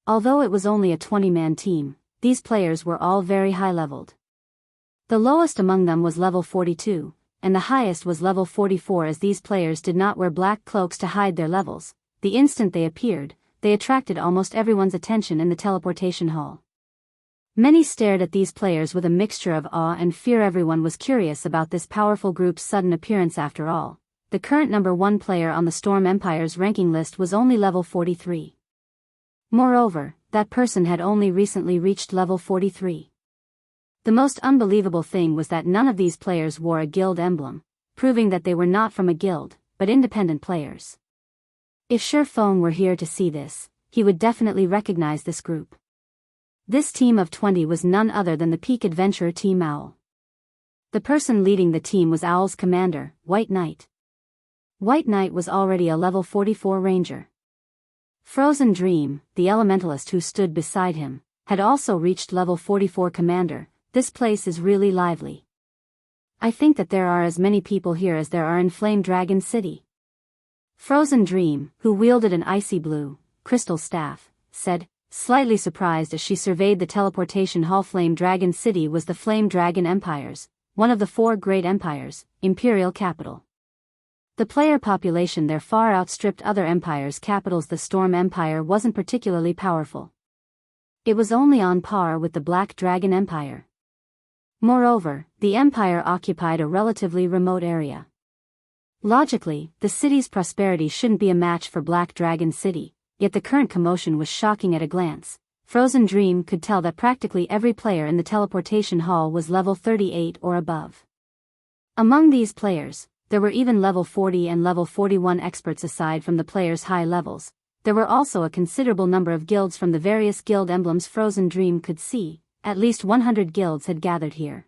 Although it was only a 20-man team, these players were all very high-leveled. The lowest among them was level 42, and the highest was level 44. As these players did not wear black cloaks to hide their levels, the instant they appeared, they attracted almost everyone's attention in the teleportation hall. Many stared at these players with a mixture of awe and fear. Everyone was curious about this powerful group's sudden appearance. After all, the current number 1 player on the Storm Empire's ranking list was only level 43. Moreover, that person had only recently reached level 43. The most unbelievable thing was that none of these players wore a guild emblem, proving that they were not from a guild, but independent players. If Phone were here to see this, he would definitely recognize this group. This team of 20 was none other than the Peak Adventurer Team Owl. The person leading the team was Owl's commander, White Knight. White Knight was already a level 44 ranger. Frozen Dream, the elementalist who stood beside him, had also reached level 44 commander. This place is really lively. I think that there are as many people here as there are in Flame Dragon City. Frozen Dream, who wielded an icy blue, crystal staff, said, slightly surprised as she surveyed the teleportation hall. Flame Dragon City was the Flame Dragon Empires, one of the 4 great empires, imperial capital. The player population there far outstripped other empires' capitals. The Storm Empire wasn't particularly powerful. It was only on par with the Black Dragon Empire. Moreover, the empire occupied a relatively remote area. Logically, the city's prosperity shouldn't be a match for Black Dragon City, yet the current commotion was shocking at a glance. Frozen Dream could tell that practically every player in the teleportation hall was level 38 or above. Among these players, there were even level 40 and level 41 experts. Aside from the players' high levels, there were also a considerable number of guilds from the various guild emblems Frozen Dream could see. At least 100 guilds had gathered here.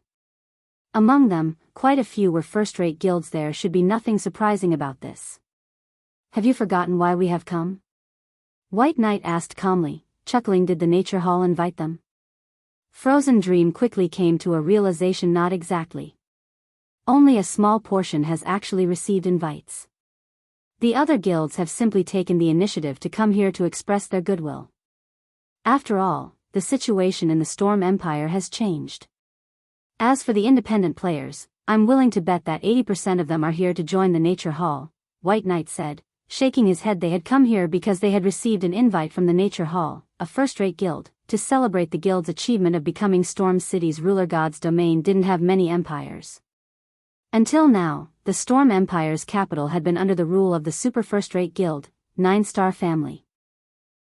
Among them, quite a few were first-rate guilds. There should be nothing surprising about this. Have you forgotten why we have come? White Knight asked calmly, chuckling. Did the Nature Hall invite them? Frozen Dream quickly came to a realization. Not exactly. Only a small portion has actually received invites. The other guilds have simply taken the initiative to come here to express their goodwill. After all, the situation in the Storm Empire has changed. As for the independent players, I'm willing to bet that 80% of them are here to join the Nature Hall, White Knight said, shaking his head. They had come here because they had received an invite from the Nature Hall, a first-rate guild, to celebrate the guild's achievement of becoming Storm City's ruler. God's domain didn't have many empires. Until now, the Storm Empire's capital had been under the rule of the super first-rate guild, 9-Star family.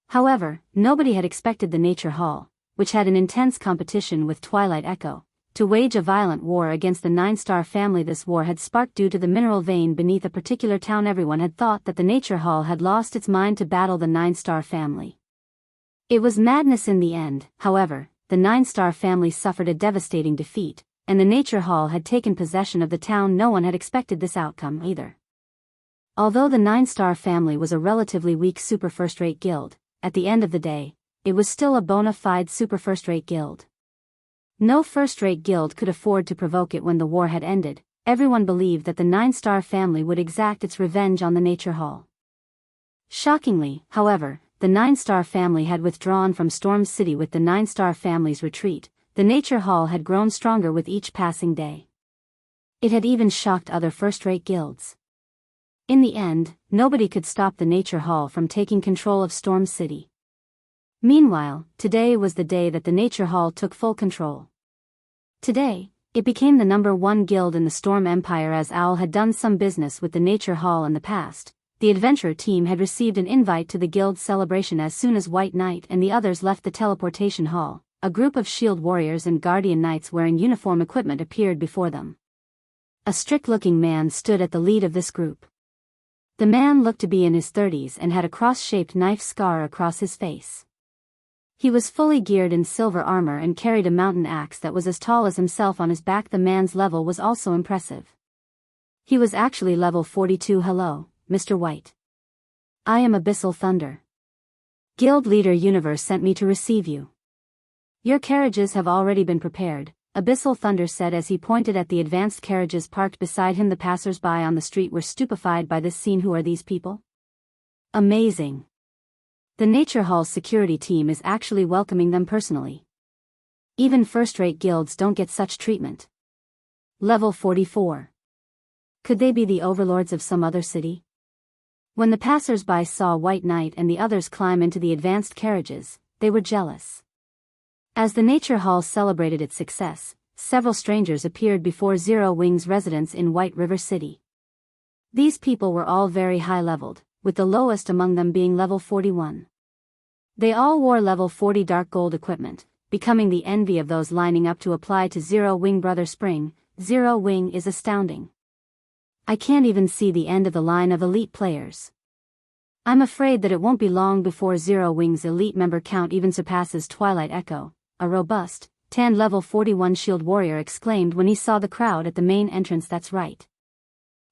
However, nobody had expected the Nature Hall, which had an intense competition with Twilight Echo, to wage a violent war against the 9-Star family. This war had sparked due to the mineral vein beneath a particular town. Everyone had thought that the Nature Hall had lost its mind to battle the 9-Star family. It was madness in the end. However, the 9-Star family suffered a devastating defeat, and the Nature Hall had taken possession of the town. No one had expected this outcome either. Although the 9-Star family was a relatively weak super first-rate guild, at the end of the day, it was still a bona fide super first-rate guild. No first-rate guild could afford to provoke it. When the war had ended, everyone believed that the 9-Star family would exact its revenge on the Nature Hall. Shockingly, however, the 9-Star family had withdrawn from Storm City. With the 9-Star family's retreat, the Nature Hall had grown stronger with each passing day. It had even shocked other first-rate guilds. In the end, nobody could stop the Nature Hall from taking control of Storm City. Meanwhile, today was the day that the Nature Hall took full control. Today, it became the #1 guild in the Storm Empire. As Owl had done some business with the Nature Hall in the past, the adventurer team had received an invite to the guild's celebration. As soon as White Knight and the others left the teleportation hall, a group of shield warriors and guardian knights wearing uniform equipment appeared before them. A strict-looking man stood at the lead of this group. The man looked to be in his 30s and had a cross-shaped knife scar across his face. He was fully geared in silver armor and carried a mountain axe that was as tall as himself on his back. The man's level was also impressive. He was actually level 42. Hello, Mr. White. I am Abyssal Thunder. Guild Leader Universe sent me to receive you. Your carriages have already been prepared, Abyssal Thunder said as he pointed at the advanced carriages parked beside him. The passers-by on the street were stupefied by this scene. Who are these people? Amazing. The Nature Hall's security team is actually welcoming them personally. Even first-rate guilds don't get such treatment. Level 44. Could they be the overlords of some other city? When the passers-by saw White Knight and the others climb into the advanced carriages, they were jealous. As the Nature Hall celebrated its success, several strangers appeared before Zero Wing's residence in White River City. These people were all very high-leveled, with the lowest among them being level 41. They all wore level 40 dark gold equipment, becoming the envy of those lining up to apply to Zero Wing. Brother Spring, Zero Wing is astounding. I can't even see the end of the line of elite players. I'm afraid that it won't be long before Zero Wing's elite member count even surpasses Twilight Echo, a robust, tanned level 41 shield warrior exclaimed when he saw the crowd at the main entrance. That's right.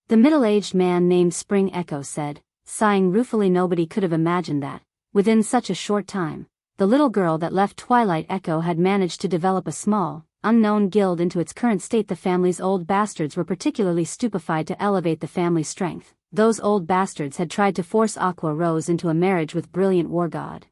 The middle-aged man named Spring Echo said, sighing ruefully. Nobody could have imagined that, within such a short time, the little girl that left Twilight Echo had managed to develop a small, unknown guild into its current state. The family's old bastards were particularly stupefied to elevate the family's strength. Those old bastards had tried to force Aqua Rose into a marriage with brilliant war god.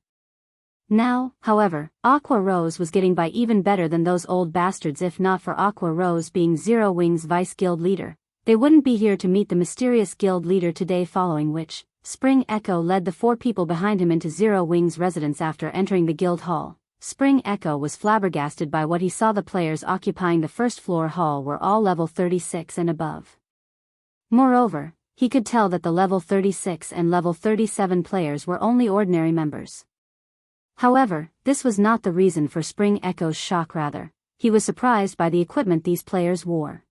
Now, however, Aqua Rose was getting by even better than those old bastards. If not for Aqua Rose being Zero Wing's vice guild leader, they wouldn't be here to meet the mysterious guild leader today. Following which, Spring Echo led the 4 people behind him into Zero Wing's residence. After entering the guild hall, Spring Echo was flabbergasted by what he saw. The players occupying the first floor hall were all level 36 and above. Moreover, he could tell that the level 36 and level 37 players were only ordinary members. However, this was not the reason for Spring Echo's shock. Rather, he was surprised by the equipment these players wore.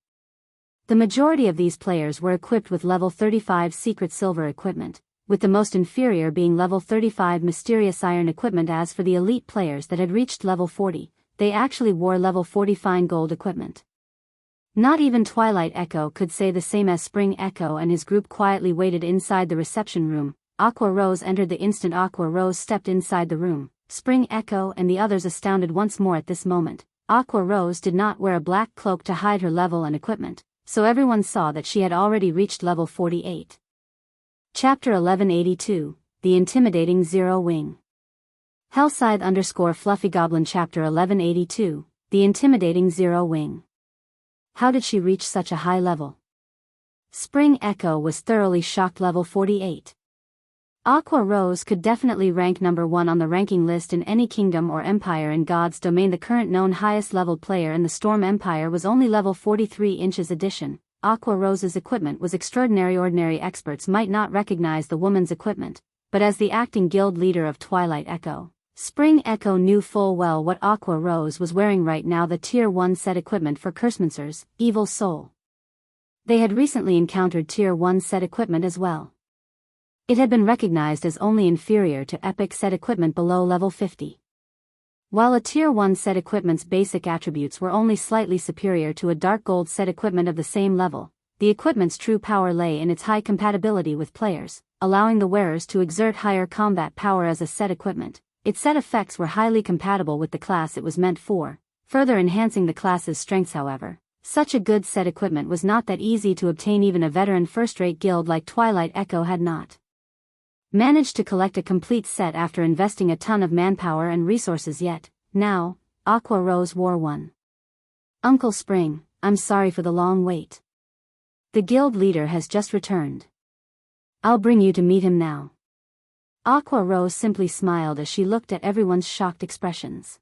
The majority of these players were equipped with level 35 secret silver equipment, with the most inferior being level 35 mysterious iron equipment. As for the elite players that had reached level 40, they actually wore level 40 fine gold equipment. Not even Twilight Echo could say the same. As Spring Echo and his group quietly waited inside the reception room, Aqua Rose entered. The instant Aqua Rose stepped inside the room, Spring Echo and the others astounded once more. At this moment, Aqua Rose did not wear a black cloak to hide her level and equipment, so everyone saw that she had already reached level 48. Chapter 1182, The Intimidating Zero Wing. Hellscythe _ Fluffy Goblin. Chapter 1182, The Intimidating Zero Wing. How did she reach such a high level? Spring Echo was thoroughly shocked. Level 48. Aqua Rose could definitely rank number 1 on the ranking list in any kingdom or empire in God's domain. The current known highest level player in the Storm Empire was only level 43 inches. Addition, Aqua Rose's equipment was extraordinary. Ordinary experts might not recognize the woman's equipment, but as the acting guild leader of Twilight Echo, Spring Echo knew full well what Aqua Rose was wearing right now. The Tier 1 set equipment for Cursemancer's Evil Soul. They had recently encountered Tier 1 set equipment as well. It had been recognized as only inferior to Epic set equipment below level 50. While a Tier 1 set equipment's basic attributes were only slightly superior to a Dark Gold set equipment of the same level, the equipment's true power lay in its high compatibility with players, allowing the wearers to exert higher combat power. As a set equipment, its set effects were highly compatible with the class it was meant for, further enhancing the class's strengths. However, such a good set equipment was not that easy to obtain. Even a veteran first-rate guild like Twilight Echo had not managed to collect a complete set after investing a ton of manpower and resources. Yet, now, Aqua Rose wore one. Uncle Spring, I'm sorry for the long wait. The guild leader has just returned. I'll bring you to meet him now. Aqua Rose simply smiled as she looked at everyone's shocked expressions.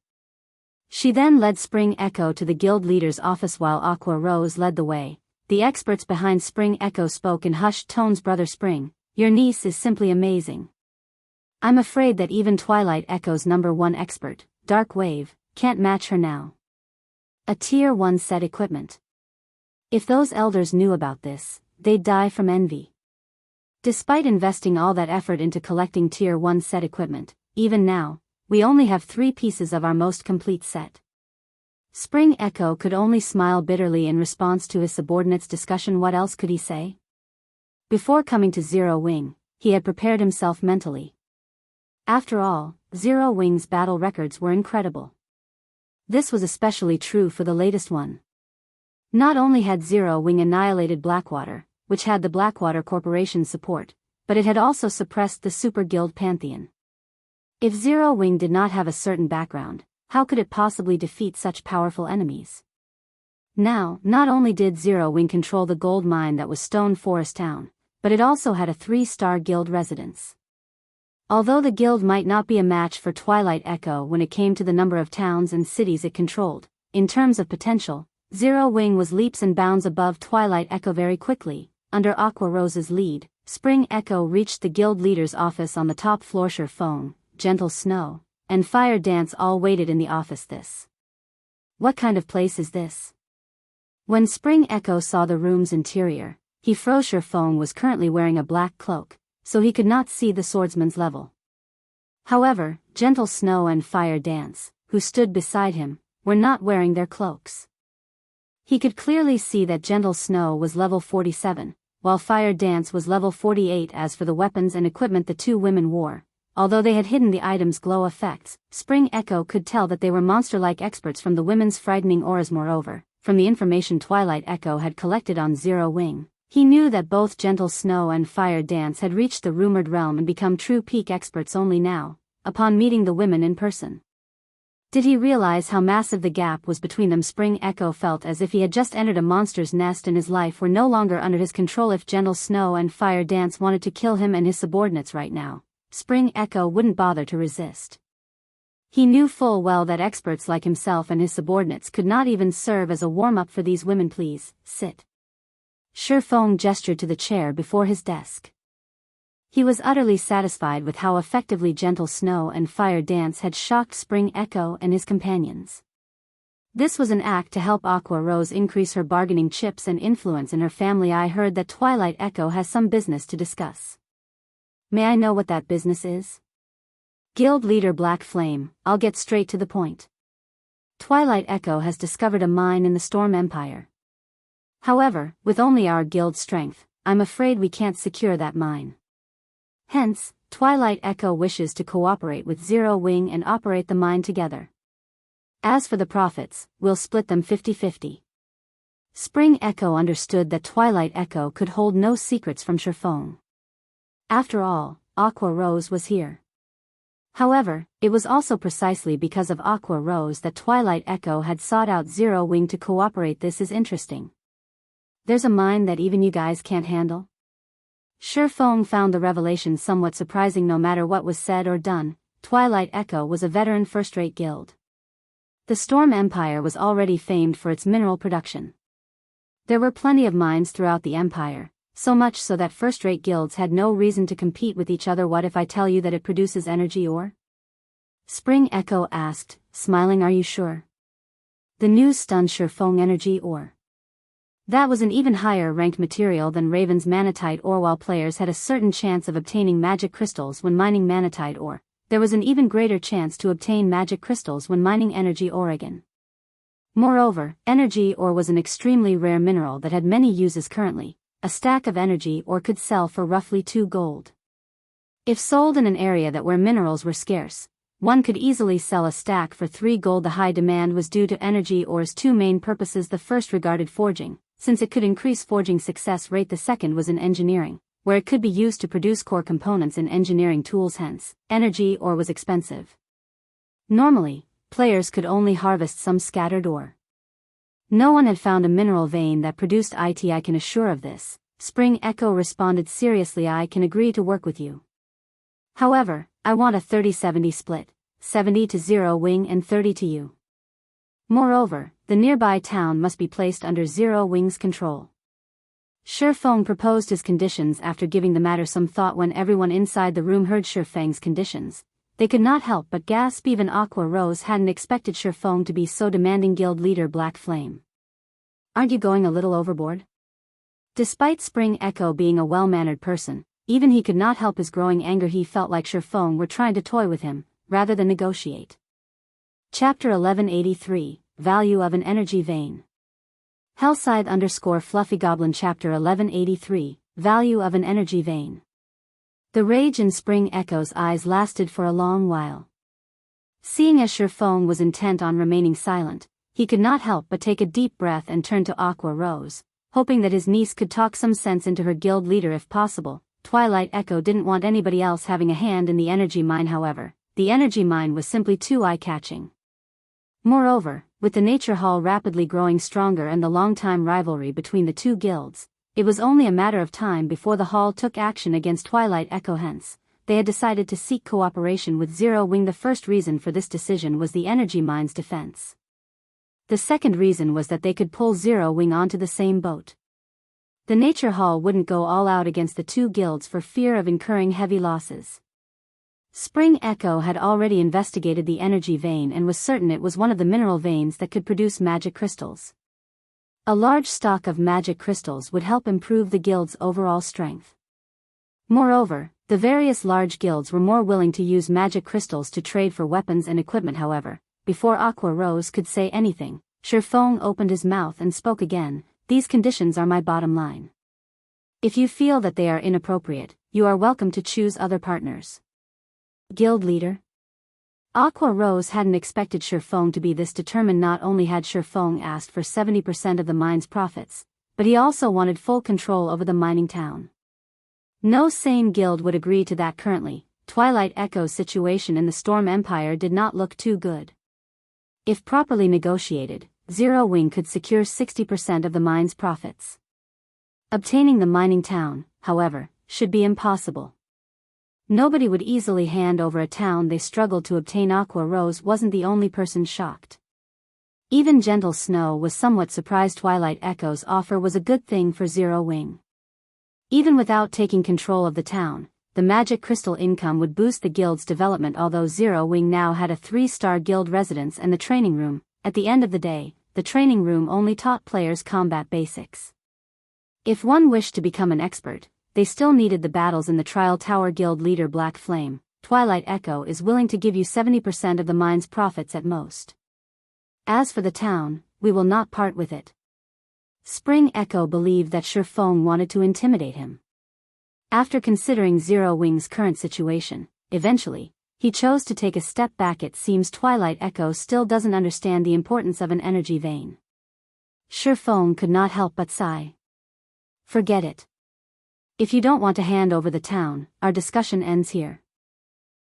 She then led Spring Echo to the guild leader's office. While Aqua Rose led the way, the experts behind Spring Echo spoke in hushed tones. Brother Spring, your niece is simply amazing. I'm afraid that even Twilight Echo's number 1 expert, Dark Wave, can't match her now. A Tier 1 set equipment. If those elders knew about this, they'd die from envy. Despite investing all that effort into collecting Tier 1 set equipment, even now, we only have 3 pieces of our most complete set. Spring Echo could only smile bitterly in response to his subordinate's discussion. What else could he say? Before coming to Zero Wing, he had prepared himself mentally. After all, Zero Wing's battle records were incredible. This was especially true for the latest one. Not only had Zero Wing annihilated Blackwater, which had the Blackwater Corporation's support, but it had also suppressed the Super Guild Pantheon. If Zero Wing did not have a certain background, how could it possibly defeat such powerful enemies? Now, not only did Zero Wing control the gold mine that was Stone Forest Town, but it also had a 3-star guild residence. Although the guild might not be a match for Twilight Echo when it came to the number of towns and cities it controlled, in terms of potential, Zero Wing was leaps and bounds above Twilight Echo. Very quickly, under Aqua Rose's lead, Spring Echo reached the guild leader's office on the top floor. Sure Foam, Gentle Snow, and Fire Dance all waited in the office. What kind of place is this? When Spring Echo saw the room's interior, he froze. Sure Foam was currently wearing a black cloak, so he could not see the swordsman's level. However, Gentle Snow and Fire Dance, who stood beside him, were not wearing their cloaks. He could clearly see that Gentle Snow was level 47, while Fire Dance was level 48. As for the weapons and equipment the two women wore, although they had hidden the items' glow effects, Spring Echo could tell that they were monster-like experts from the women's frightening auras. Moreover, from the information Twilight Echo had collected on Zero Wing, he knew that both Gentle Snow and Fire Dance had reached the rumored realm and become true peak experts only now, upon meeting the women in person. Did he realize how massive the gap was between them? Spring Echo felt as if he had just entered a monster's nest and his life were no longer under his control. If Gentle Snow and Fire Dance wanted to kill him and his subordinates right now, Spring Echo wouldn't bother to resist. He knew full well that experts like himself and his subordinates could not even serve as a warm-up for these women. Please, sit. Shifeng gestured to the chair before his desk. He was utterly satisfied with how effectively Gentle Snow and Fire Dance had shocked Spring Echo and his companions. This was an act to help Aqua Rose increase her bargaining chips and influence in her family. I heard that Twilight Echo has some business to discuss. May I know what that business is? Guild leader Black Flame, I'll get straight to the point. Twilight Echo has discovered a mine in the Storm Empire. However, with only our guild strength, I'm afraid we can't secure that mine. Hence, Twilight Echo wishes to cooperate with Zero Wing and operate the mine together. As for the profits, we'll split them 50-50. Spring Echo understood that Twilight Echo could hold no secrets from Shifeng. After all, Aqua Rose was here. However, it was also precisely because of Aqua Rose that Twilight Echo had sought out Zero Wing to cooperate. This is interesting. There's a mine that even you guys can't handle? Shifeng found the revelation somewhat surprising. No matter what was said or done, Twilight Echo was a veteran first-rate guild. The Storm Empire was already famed for its mineral production. There were plenty of mines throughout the empire, so much so that first-rate guilds had no reason to compete with each other. What if I tell you that it produces energy ore? Spring Echo asked, smiling. Are you sure? The news stunned Shifeng. Energy ore. That was an even higher ranked material than Raven's manatite ore. While players had a certain chance of obtaining magic crystals when mining manatite ore, there was an even greater chance to obtain magic crystals when mining energy ore again. Moreover, energy ore was an extremely rare mineral that had many uses currently. A stack of energy ore could sell for roughly 2 gold. If sold in an area where minerals were scarce, one could easily sell a stack for 3 gold. The high demand was due to energy ore's two main purposes. The first regarded forging, since it could increase forging success rate. The second was in engineering, where it could be used to produce core components in engineering tools. Hence, energy ore was expensive. Normally, players could only harvest some scattered ore. No one had found a mineral vein that produced it. I can assure of this, Spring Echo responded seriously. I can agree to work with you. However, I want a 30-70 split, 70 to Zero Wing and 30 to you. Moreover, the nearby town must be placed under Zero Wing's control. Shifeng proposed his conditions after giving the matter some thought. When everyone inside the room heard Shifeng's conditions, they could not help but gasp. Even Aqua Rose hadn't expected Shifeng to be so demanding. Guild leader Black Flame, aren't you going a little overboard? Despite Spring Echo being a well-mannered person, even he could not help his growing anger. He felt like Shifeng were trying to toy with him, rather than negotiate. Chapter 1183, Value of an Energy Vein. Hellscythe _ Fluffy Goblin. Chapter 1183, Value of an Energy Vein. The rage in Spring Echo's eyes lasted for a long while. Seeing as Shifeng was intent on remaining silent, he could not help but take a deep breath and turn to Aqua Rose, hoping that his niece could talk some sense into her guild leader if possible. Twilight Echo didn't want anybody else having a hand in the energy mine. However, the energy mine was simply too eye-catching. Moreover, with the nature hall rapidly growing stronger and the long-time rivalry between the two guilds, it was only a matter of time before the hall took action against Twilight Echo. Hence, they had decided to seek cooperation with Zero Wing. The first reason for this decision was the energy mine's defense. The second reason was that they could pull Zero Wing onto the same boat. The nature hall wouldn't go all out against the two guilds for fear of incurring heavy losses. Spring Echo had already investigated the energy vein and was certain it was one of the mineral veins that could produce magic crystals. A large stock of magic crystals would help improve the guild's overall strength. Moreover, the various large guilds were more willing to use magic crystals to trade for weapons and equipment. However, before Aqua Rose could say anything, Shifeng opened his mouth and spoke again. These conditions are my bottom line. If you feel that they are inappropriate, you are welcome to choose other partners. Guild leader? Aqua Rose hadn't expected Shifeng to be this determined. Not only had Shifeng asked for 70% of the mine's profits, but he also wanted full control over the mining town. No sane guild would agree to that currently. Twilight Echo's situation in the Storm Empire did not look too good. If properly negotiated, Zero Wing could secure 60% of the mine's profits. Obtaining the mining town, however, should be impossible. Nobody would easily hand over a town they struggled to obtain. Aqua Rose wasn't the only person shocked. Even Gentle Snow was somewhat surprised. Twilight Echo's offer was a good thing for Zero Wing. Even without taking control of the town, the magic crystal income would boost the guild's development. Although Zero Wing now had a 3-star guild residence and the training room, at the end of the day, the training room only taught players combat basics. If one wished to become an expert, they still needed the battles in the Trial Tower. Guild leader Black Flame, Twilight Echo is willing to give you 70% of the mine's profits at most. As for the town, we will not part with it. Spring Echo believed that Shifeng wanted to intimidate him. After considering Zero Wing's current situation, eventually, he chose to take a step back. It seems Twilight Echo still doesn't understand the importance of an energy vein. Shifeng could not help but sigh. Forget it. If you don't want to hand over the town, our discussion ends here.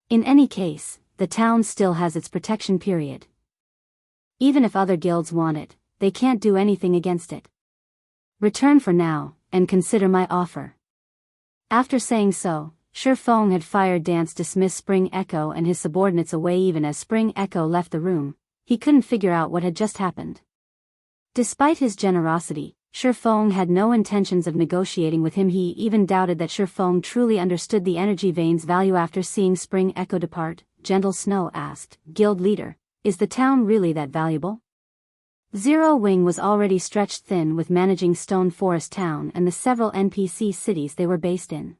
In any case, the town still has its protection period. Even if other guilds want it, they can't do anything against it. Return for now, and consider my offer. After saying so, Shifeng had fired Dance dismissed Spring Echo and his subordinates away. Even as Spring Echo left the room, he couldn't figure out what had just happened. Despite his generosity, Shifeng had no intentions of negotiating with him. He even doubted that Shifeng truly understood the energy vein's value. After seeing Spring Echo depart, Gentle Snow asked, Guild leader, is the town really that valuable? Zero Wing was already stretched thin with managing Stone Forest Town and the several NPC cities they were based in.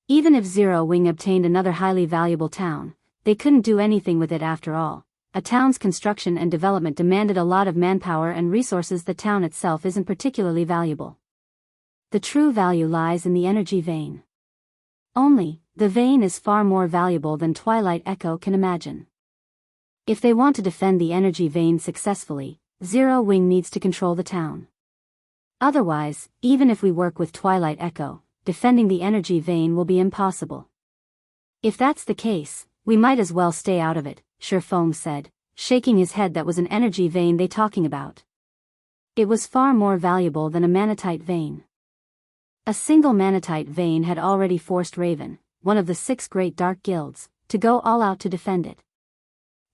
Even if Zero Wing obtained another highly valuable town, they couldn't do anything with it. After all, a town's construction and development demanded a lot of manpower and resources. The town itself isn't particularly valuable. The true value lies in the energy vein. Only, the vein is far more valuable than Twilight Echo can imagine. If they want to defend the energy vein successfully, Zero Wing needs to control the town. Otherwise, even if we work with Twilight Echo, defending the energy vein will be impossible. If that's the case, we might as well stay out of it, Shifeng said, shaking his head. That was an energy vein they talking about. It was far more valuable than a manatite vein. A single manatite vein had already forced Raven, one of the 6 great dark guilds, to go all out to defend it.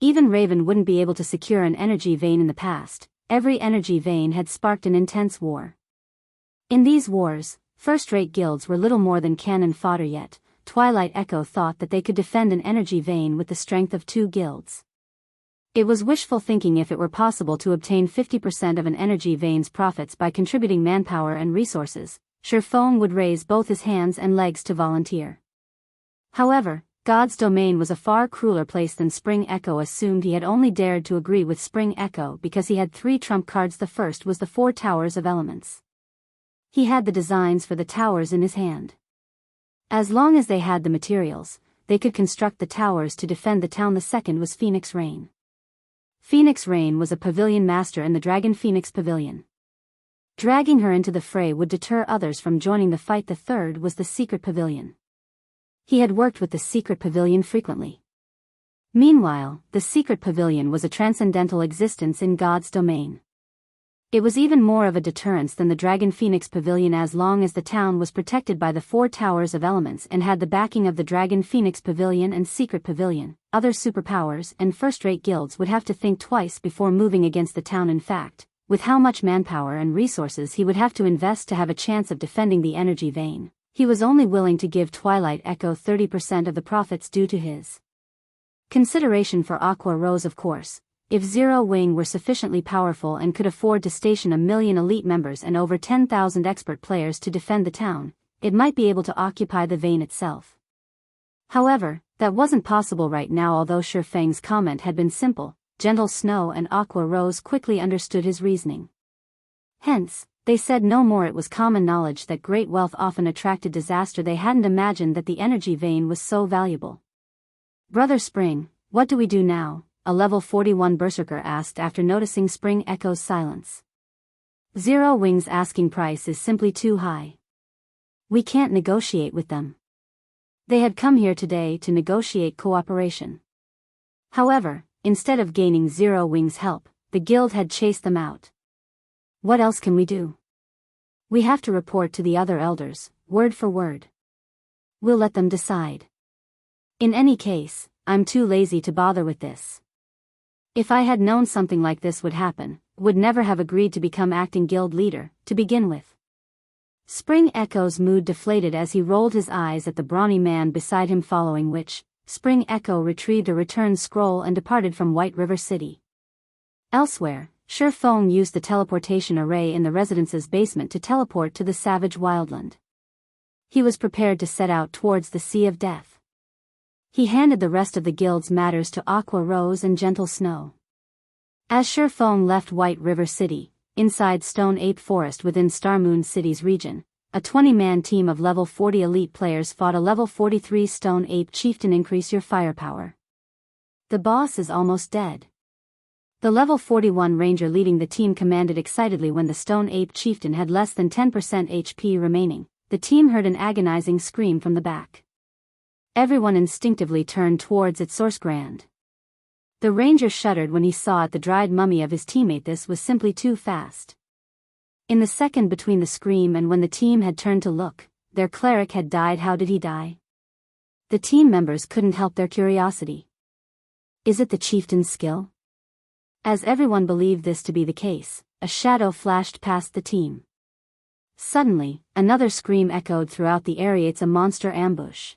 Even Raven wouldn't be able to secure an energy vein in the past. Every energy vein had sparked an intense war. In these wars, first-rate guilds were little more than cannon fodder. Yet Twilight Echo thought that they could defend an energy vein with the strength of 2 guilds. It was wishful thinking. If it were possible to obtain 50% of an energy vein's profits by contributing manpower and resources, Shifeng would raise both his hands and legs to volunteer. However, God's domain was a far crueler place than Spring Echo assumed. He had only dared to agree with Spring Echo because he had 3 trump cards. The first was the 4 Towers of Elements. He had the designs for the towers in his hand. As long as they had the materials, they could construct the towers to defend the town. The second was Phoenix Rain. Phoenix Rain was a pavilion master in the Dragon Phoenix Pavilion. Dragging her into the fray would deter others from joining the fight. The third was the Secret Pavilion. He had worked with the Secret Pavilion frequently. Meanwhile, the Secret Pavilion was a transcendental existence in God's domain. It was even more of a deterrence than the Dragon Phoenix Pavilion. As long as the town was protected by the 4 Towers of Elements and had the backing of the Dragon Phoenix Pavilion and Secret Pavilion, other superpowers and first-rate guilds would have to think twice before moving against the town. In fact, with how much manpower and resources he would have to invest to have a chance of defending the energy vein, he was only willing to give Twilight Echo 30% of the profits due to his consideration for Aqua Rose. Of course, if Zero Wing were sufficiently powerful and could afford to station 1 million elite members and over 10,000 expert players to defend the town, it might be able to occupy the vein itself. However, that wasn't possible right now. Although Shi Feng's comment had been simple, Gentle Snow and Aqua Rose quickly understood his reasoning. Hence, they said no more. It was common knowledge that great wealth often attracted disaster. They hadn't imagined that the energy vein was so valuable. Brother Spring, what do we do now? A level 41 berserker asked after noticing Spring Echo's silence. Zero Wing's asking price is simply too high. We can't negotiate with them. They had come here today to negotiate cooperation. However, instead of gaining Zero Wing's help, the guild had chased them out. What else can we do? We have to report to the other elders, word for word. We'll let them decide. In any case, I'm too lazy to bother with this. If I had known something like this would happen, would never have agreed to become acting guild leader, to begin with. Spring Echo's mood deflated as he rolled his eyes at the brawny man beside him, following which, Spring Echo retrieved a return scroll and departed from White River City. Elsewhere, Shi Feng used the teleportation array in the residence's basement to teleport to the savage wildland. He was prepared to set out towards the Sea of Death. He handed the rest of the guild's matters to Aqua Rose and Gentle Snow. As Shi Feng left White River City, inside Stone Ape Forest within Star Moon City's region, a 20-man team of level 40 elite players fought a level 43 Stone Ape chieftain. Increase your firepower. The boss is almost dead. The level 41 ranger leading the team commanded excitedly. When the Stone Ape chieftain had less than 10% HP remaining, the team heard an agonizing scream from the back. Everyone instinctively turned towards its source. Grand. The ranger shuddered when he saw the dried mummy of his teammate. This was simply too fast. In the second between the scream and when the team had turned to look, their cleric had died. How did he die? The team members couldn't help their curiosity. Is it the chieftain's skill? As everyone believed this to be the case, a shadow flashed past the team. Suddenly, another scream echoed throughout the area. It's a monster ambush.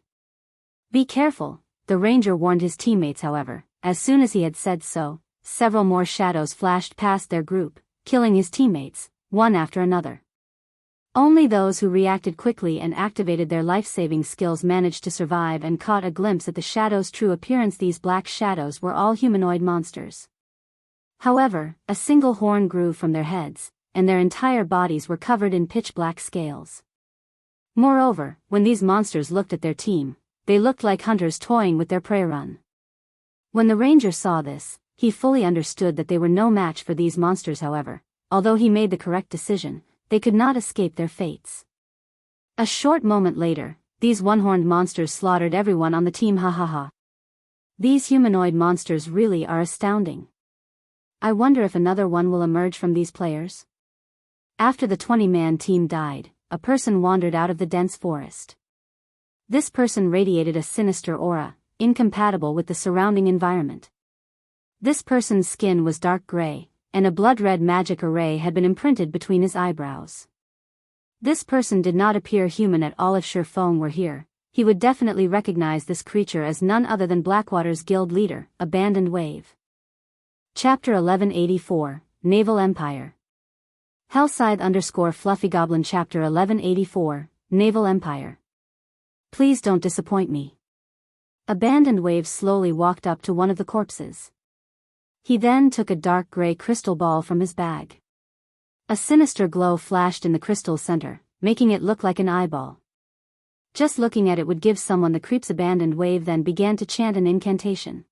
Be careful, the ranger warned his teammates. However, as soon as he had said so, several more shadows flashed past their group, killing his teammates, one after another. Only those who reacted quickly and activated their life-saving skills managed to survive and caught a glimpse at the shadows' true appearance. These black shadows were all humanoid monsters. However, a single horn grew from their heads, and their entire bodies were covered in pitch-black scales. Moreover, when these monsters looked at their team, they looked like hunters toying with their prey. Run. When the ranger saw this, he fully understood that they were no match for these monsters. However, although he made the correct decision, they could not escape their fates. A short moment later, these one-horned monsters slaughtered everyone on the team. Ha ha ha. These humanoid monsters really are astounding. I wonder if another one will emerge from these players. After the 20-man team died, a person wandered out of the dense forest. This person radiated a sinister aura, incompatible with the surrounding environment. This person's skin was dark gray, and a blood-red magic array had been imprinted between his eyebrows. This person did not appear human at all. If Shi Feng were here, he would definitely recognize this creature as none other than Blackwater's guild leader, Abandoned Wave. Chapter 1184, Naval Empire. Hellscythe _Fluffy Chapter 1184, Naval Empire. Please don't disappoint me. Abandoned Wave slowly walked up to one of the corpses. He then took a dark gray crystal ball from his bag. A sinister glow flashed in the crystal's center, making it look like an eyeball. Just looking at it would give someone the creeps. Abandoned Wave then began to chant an incantation.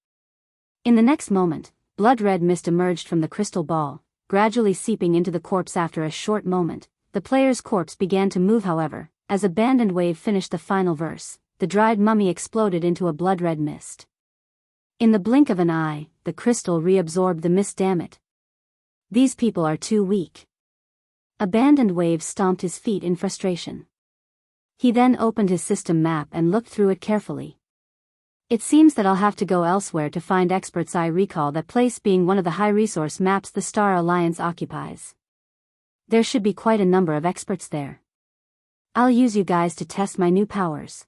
In the next moment, blood-red mist emerged from the crystal ball, gradually seeping into the corpse. After a short moment, the player's corpse began to move. However, as Abandoned Wave finished the final verse, the dried mummy exploded into a blood-red mist. In the blink of an eye, the crystal reabsorbed the mist. Damn it. These people are too weak. Abandoned Wave stomped his feet in frustration. He then opened his system map and looked through it carefully. It seems that I'll have to go elsewhere to find experts. I recall that place being one of the high-resource maps the Star Alliance occupies. There should be quite a number of experts there. I'll use you guys to test my new powers.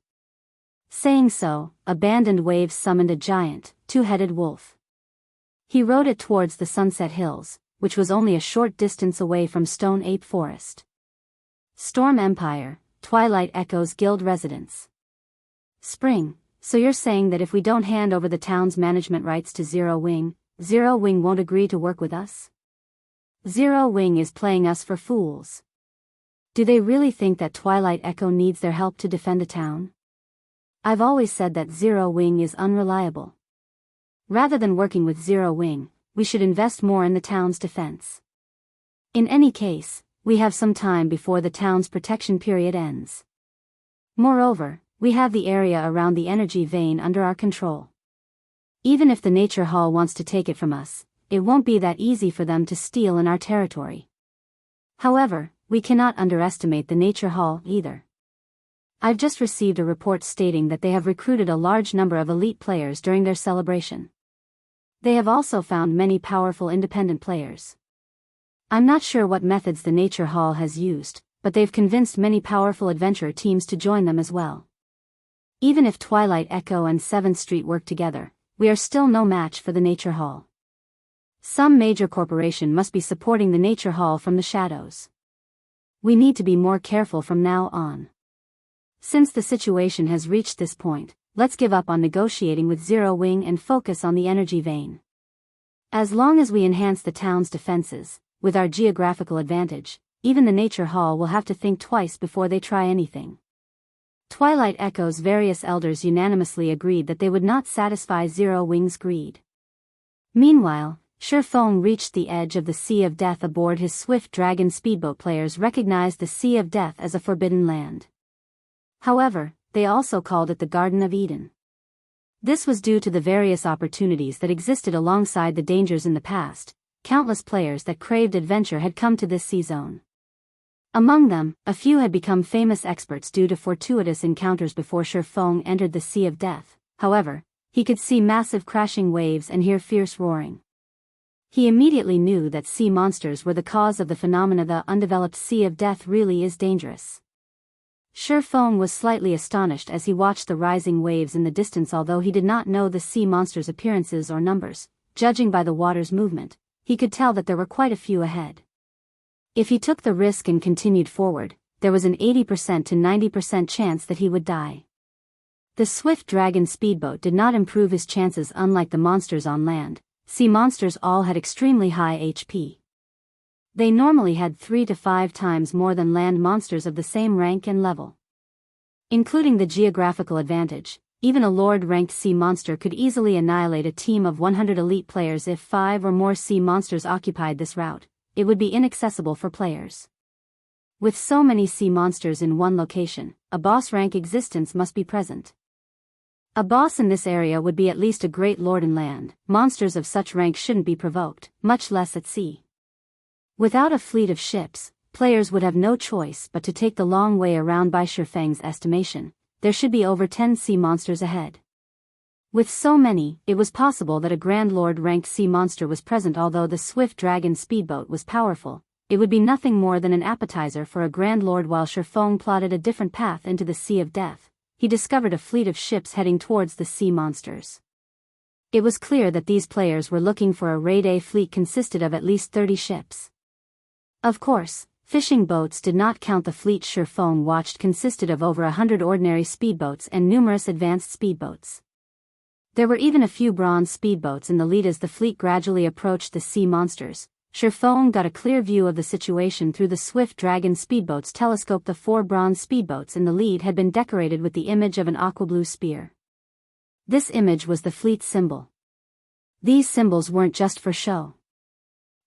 Saying so, Abandoned Wave summoned a giant, two-headed wolf. He rode it towards the Sunset Hills, which was only a short distance away from Stone Ape Forest. Storm Empire, Twilight Echo's guild residence. Spring, so you're saying that if we don't hand over the town's management rights to Zero Wing won't agree to work with us? Zero Wing is playing us for fools. Do they really think that Twilight Echo needs their help to defend a town? I've always said that Zero Wing is unreliable. Rather than working with Zero Wing, we should invest more in the town's defense. In any case, we have some time before the town's protection period ends. Moreover, we have the area around the energy vein under our control. Even if the Nature Hall wants to take it from us, it won't be that easy for them to steal in our territory. However, we cannot underestimate the Nature Hall either. I've just received a report stating that they have recruited a large number of elite players during their celebration. They have also found many powerful independent players. I'm not sure what methods the Nature Hall has used, but they've convinced many powerful adventure teams to join them as well. Even if Twilight Echo and 7th Street work together, we are still no match for the Nature Hall. Some major corporation must be supporting the Nature Hall from the shadows. We need to be more careful from now on. Since the situation has reached this point, let's give up on negotiating with Zero Wing and focus on the energy vein. As long as we enhance the town's defenses, with our geographical advantage, even the Nature Hall will have to think twice before they try anything. Twilight Echo's various elders unanimously agreed that they would not satisfy Zero Wing's greed. Meanwhile, Shifeng reached the edge of the Sea of Death aboard his Swift Dragon speedboat. Players recognized the Sea of Death as a forbidden land. However, they also called it the Garden of Eden. This was due to the various opportunities that existed alongside the dangers in the past. Countless players that craved adventure had come to this sea zone. Among them, a few had become famous experts due to fortuitous encounters before Shifeng entered the Sea of Death. However, he could see massive crashing waves and hear fierce roaring. He immediately knew that sea monsters were the cause of the phenomena. The undeveloped Sea of Death really is dangerous. Shifeng was slightly astonished as he watched the rising waves in the distance. Although he did not know the sea monsters' appearances or numbers, judging by the water's movement, he could tell that there were quite a few ahead. If he took the risk and continued forward, there was an 80% to 90% chance that he would die. The Swift Dragon speedboat did not improve his chances. Unlike the monsters on land, sea monsters all had extremely high HP. They normally had 3 to 5 times more than land monsters of the same rank and level. Including the geographical advantage, even a Lord-ranked sea monster could easily annihilate a team of 100 elite players. If 5 or more sea monsters occupied this route, it would be inaccessible for players. With so many sea monsters in one location, a boss rank existence must be present. A boss in this area would be at least a great lord in land. Monsters of such rank shouldn't be provoked, much less at sea. Without a fleet of ships, players would have no choice but to take the long way around. By Shifeng's estimation, there should be over 10 sea monsters ahead. With so many, it was possible that a Grand Lord-ranked sea monster was present. Although the Swift Dragon speedboat was powerful, it would be nothing more than an appetizer for a Grand Lord. While Shifeng plotted a different path into the Sea of Death, he discovered a fleet of ships heading towards the sea monsters. It was clear that these players were looking for a raid. A fleet consisted of at least 30 ships. Of course, fishing boats did not count. The fleet Shifeng watched consisted of over 100 ordinary speedboats and numerous advanced speedboats. There were even a few bronze speedboats in the lead. As the fleet gradually approached the sea monsters, Shifeng got a clear view of the situation through the Swift Dragon speedboat's telescope. The 4 bronze speedboats in the lead had been decorated with the image of an aqua-blue spear. This image was the fleet's symbol. These symbols weren't just for show.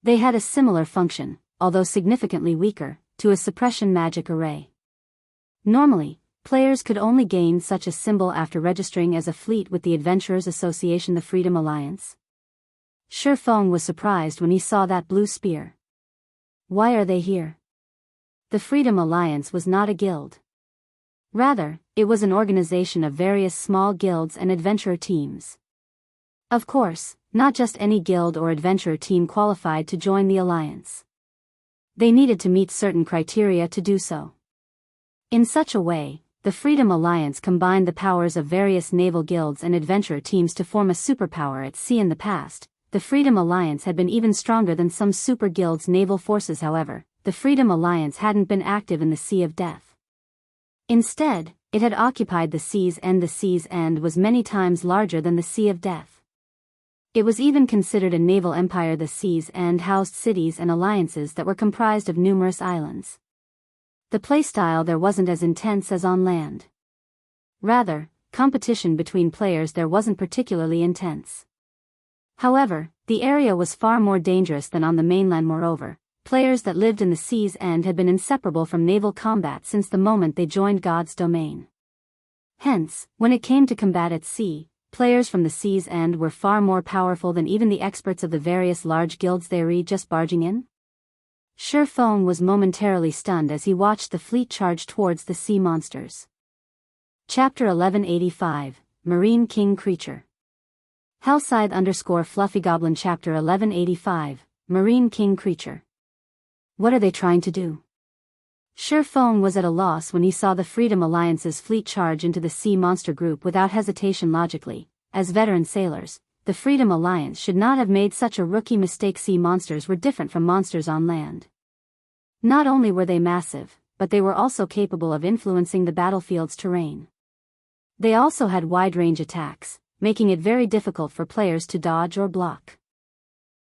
They had a similar function, although significantly weaker, to a suppression magic array. Normally, players could only gain such a symbol after registering as a fleet with the Adventurers Association, the Freedom Alliance. Shifeng was surprised when he saw that blue spear. Why are they here? The Freedom Alliance was not a guild. Rather, it was an organization of various small guilds and adventurer teams. Of course, not just any guild or adventurer team qualified to join the alliance. They needed to meet certain criteria to do so. In such a way, the Freedom Alliance combined the powers of various naval guilds and adventurer teams to form a superpower at sea. In the past, the Freedom Alliance had been even stronger than some super guilds' naval forces. However, the Freedom Alliance hadn't been active in the Sea of Death. Instead, it had occupied the sea's end. The sea's end was many times larger than the Sea of Death. It was even considered a naval empire. The sea's end housed cities and alliances that were comprised of numerous islands. The playstyle there wasn't as intense as on land. Rather, competition between players there wasn't particularly intense. However, the area was far more dangerous than on the mainland. Moreover, players that lived in the sea's end had been inseparable from naval combat since the moment they joined God's domain. Hence, when it came to combat at sea, players from the sea's end were far more powerful than even the experts of the various large guilds they were just barging in. Shi Feng was momentarily stunned as he watched the fleet charge towards the sea monsters. Chapter 1185, Marine King Creature. Hellscythe_Fluffy Goblin Chapter 1185, Marine King Creature. What are they trying to do? Shi Feng was at a loss when he saw the Freedom Alliance's fleet charge into the sea monster group without hesitation. Logically, as veteran sailors, the Freedom Alliance should not have made such a rookie mistake. Sea monsters were different from monsters on land. Not only were they massive, but they were also capable of influencing the battlefield's terrain. They also had wide-range attacks, making it very difficult for players to dodge or block.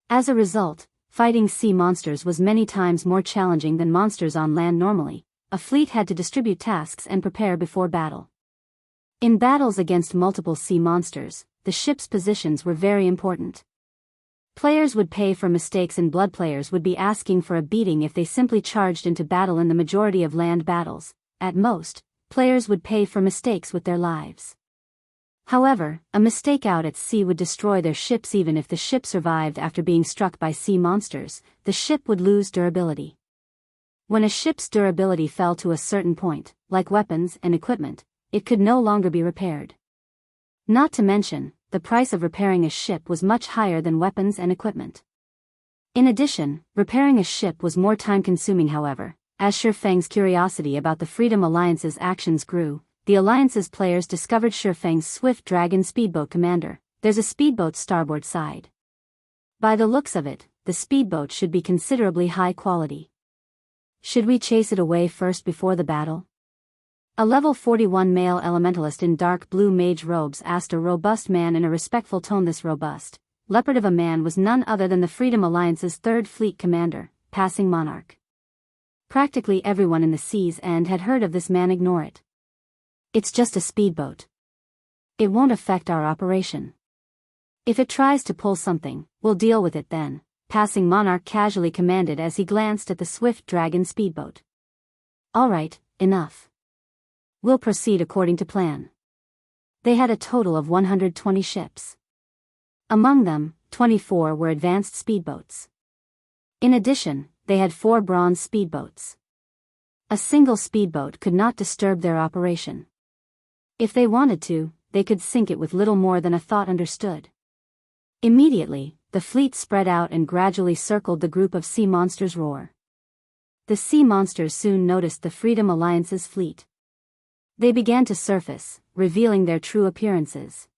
As a result, fighting sea monsters was many times more challenging than monsters on land. Normally, a fleet had to distribute tasks and prepare before battle. In battles against multiple sea monsters, the ship's positions were very important. Players would pay for mistakes and blood. Players would be asking for a beating if they simply charged into battle. In the majority of land battles, at most, players would pay for mistakes with their lives. However, a mistake out at sea would destroy their ships. Even if the ship survived after being struck by sea monsters, the ship would lose durability. When a ship's durability fell to a certain point, like weapons and equipment, it could no longer be repaired. Not to mention, the price of repairing a ship was much higher than weapons and equipment. In addition, repairing a ship was more time-consuming. However, as Shi Feng's curiosity about the Freedom Alliance's actions grew, the Alliance's players discovered Shi Feng's Swift Dragon speedboat commander. There's a speedboat starboard side. By the looks of it, the speedboat should be considerably high quality. Should we chase it away first before the battle? A level 41 male elementalist in dark blue mage robes asked a robust man in a respectful tone. This robust, leopard of a man was none other than the Freedom Alliance's 3rd Fleet commander, Passing Monarch. Practically everyone in the sea's end had heard of this man. Ignore it. It's just a speedboat. It won't affect our operation. If it tries to pull something, we'll deal with it then, Passing Monarch casually commanded as he glanced at the Swift Dragon speedboat. Alright, enough. We'll proceed according to plan. They had a total of 120 ships. Among them, 24 were advanced speedboats. In addition, they had 4 bronze speedboats. A single speedboat could not disturb their operation. If they wanted to, they could sink it with little more than a thought. Understood. Immediately, the fleet spread out and gradually circled the group of sea monsters. Roar. The sea monsters soon noticed the Freedom Alliance's fleet. They began to surface, revealing their true appearances.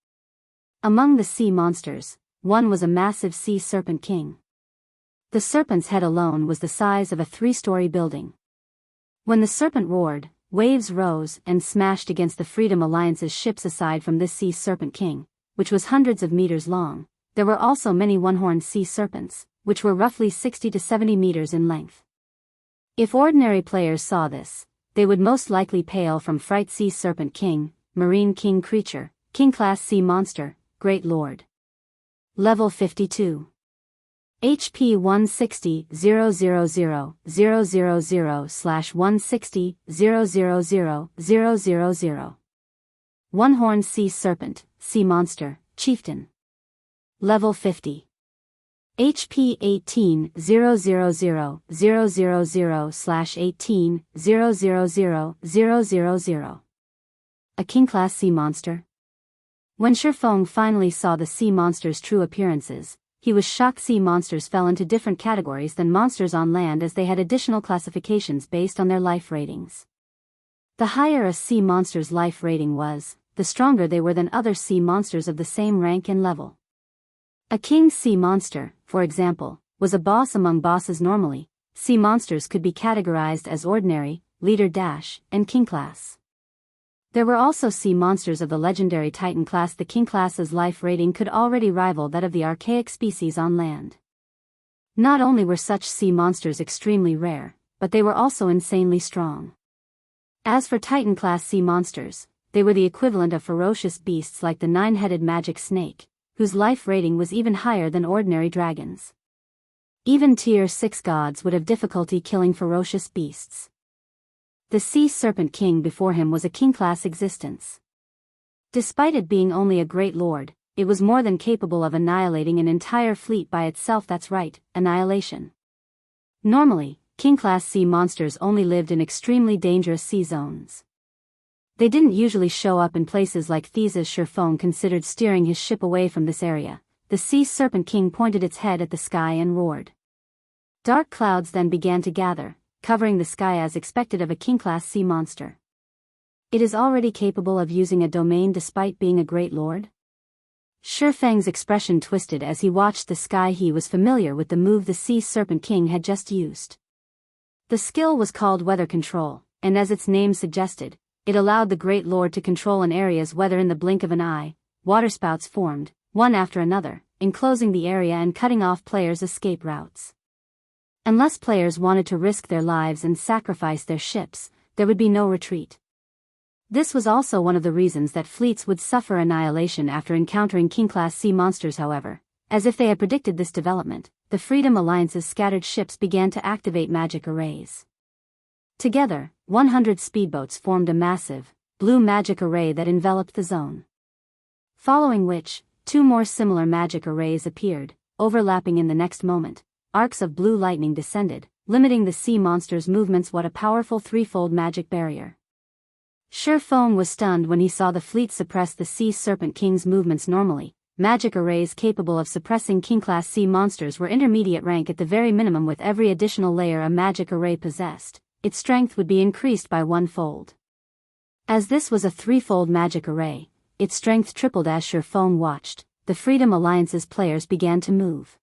Among the sea monsters, one was a massive sea serpent king. The serpent's head alone was the size of a 3-story building. When the serpent roared, waves rose and smashed against the Freedom Alliance's ships. Aside from this sea serpent king, which was hundreds of meters long, there were also many one-horned sea serpents, which were roughly 60 to 70 meters in length. If ordinary players saw this, they would most likely pale from fright. Sea serpent king, marine king creature, king class sea monster, great lord. Level 52. HP 160,000/160,000,000. One-horned sea serpent, sea monster, chieftain. Level 50. HP 18,000/18,000,000. A king-class sea monster? When Shi Feng finally saw the sea monster's true appearances, he was shocked. Sea monsters fell into different categories than monsters on land, as they had additional classifications based on their life ratings. The higher a sea monster's life rating was, the stronger they were than other sea monsters of the same rank and level. A king sea monster, for example, was a boss among bosses. Normally, sea monsters could be categorized as ordinary, leader dash, and king class. There were also sea monsters of the legendary Titan class. The King class's life rating could already rival that of the archaic species on land. Not only were such sea monsters extremely rare, but they were also insanely strong. As for Titan class sea monsters, they were the equivalent of ferocious beasts like the 9-headed magic snake, whose life rating was even higher than ordinary dragons. Even tier 6 gods would have difficulty killing ferocious beasts. The Sea Serpent King before him was a king-class existence. Despite it being only a great lord, it was more than capable of annihilating an entire fleet by itself. That's right, annihilation. Normally, king-class sea monsters only lived in extremely dangerous sea zones. They didn't usually show up in places like Theseus. Sherfone considered steering his ship away from this area. The Sea Serpent King pointed its head at the sky and roared. Dark clouds then began to gather, covering the sky as expected of a king-class sea monster. It is already capable of using a domain despite being a great lord? Shifeng's expression twisted as he watched the sky. He was familiar with the move the Sea Serpent King had just used. The skill was called Weather Control, and as its name suggested, it allowed the Great Lord to control an area's weather in the blink of an eye. Waterspouts formed, one after another, enclosing the area and cutting off players' escape routes. Unless players wanted to risk their lives and sacrifice their ships, there would be no retreat. This was also one of the reasons that fleets would suffer annihilation after encountering king-class sea monsters. However, as if they had predicted this development, the Freedom Alliance's scattered ships began to activate magic arrays. Together, 100 speedboats formed a massive, blue magic array that enveloped the zone. Following which, 2 more similar magic arrays appeared, overlapping in the next moment. Arcs of blue lightning descended, limiting the sea monster's movements. What a powerful threefold magic barrier. Sherfone was stunned when he saw the fleet suppress the Sea Serpent King's movements. Normally, magic arrays capable of suppressing king-class sea monsters were intermediate rank at the very minimum. With every additional layer a magic array possessed, its strength would be increased by 1-fold. As this was a 3-fold magic array, its strength tripled. As Sherfone watched, the Freedom Alliance's players began to move.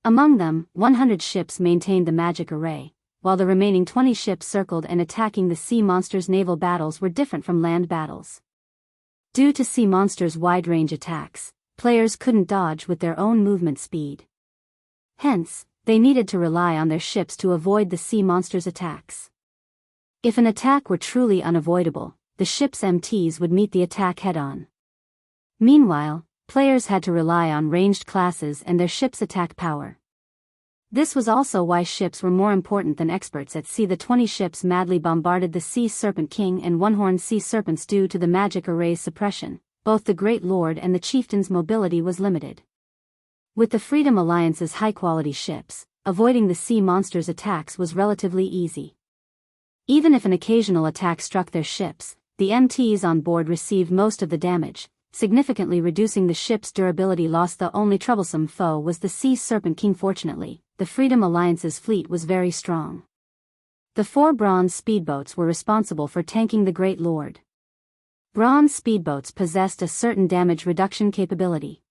Among them, 100 ships maintained the magic array, while the remaining 20 ships circled and attacking the sea monsters. Naval battles were different from land battles. Due to sea monsters' wide-range attacks, players couldn't dodge with their own movement speed. Hence, they needed to rely on their ships to avoid the sea monsters' attacks. If an attack were truly unavoidable, the ship's MTs would meet the attack head-on. Meanwhile, players had to rely on ranged classes and their ship's attack power. This was also why ships were more important than experts at sea. The 20 ships madly bombarded the Sea Serpent King and one-horned sea serpents. Due to the magic array's suppression, both the Great Lord and the chieftain's mobility was limited. With the Freedom Alliance's high-quality ships, avoiding the sea monsters' attacks was relatively easy. Even if an occasional attack struck their ships, the MTs on board received most of the damage, significantly reducing the ship's durability loss. The only troublesome foe was the Sea Serpent King. Fortunately, the Freedom Alliance's fleet was very strong. The 4 bronze speedboats were responsible for tanking the Great Lord. Bronze speedboats possessed a certain damage reduction capability.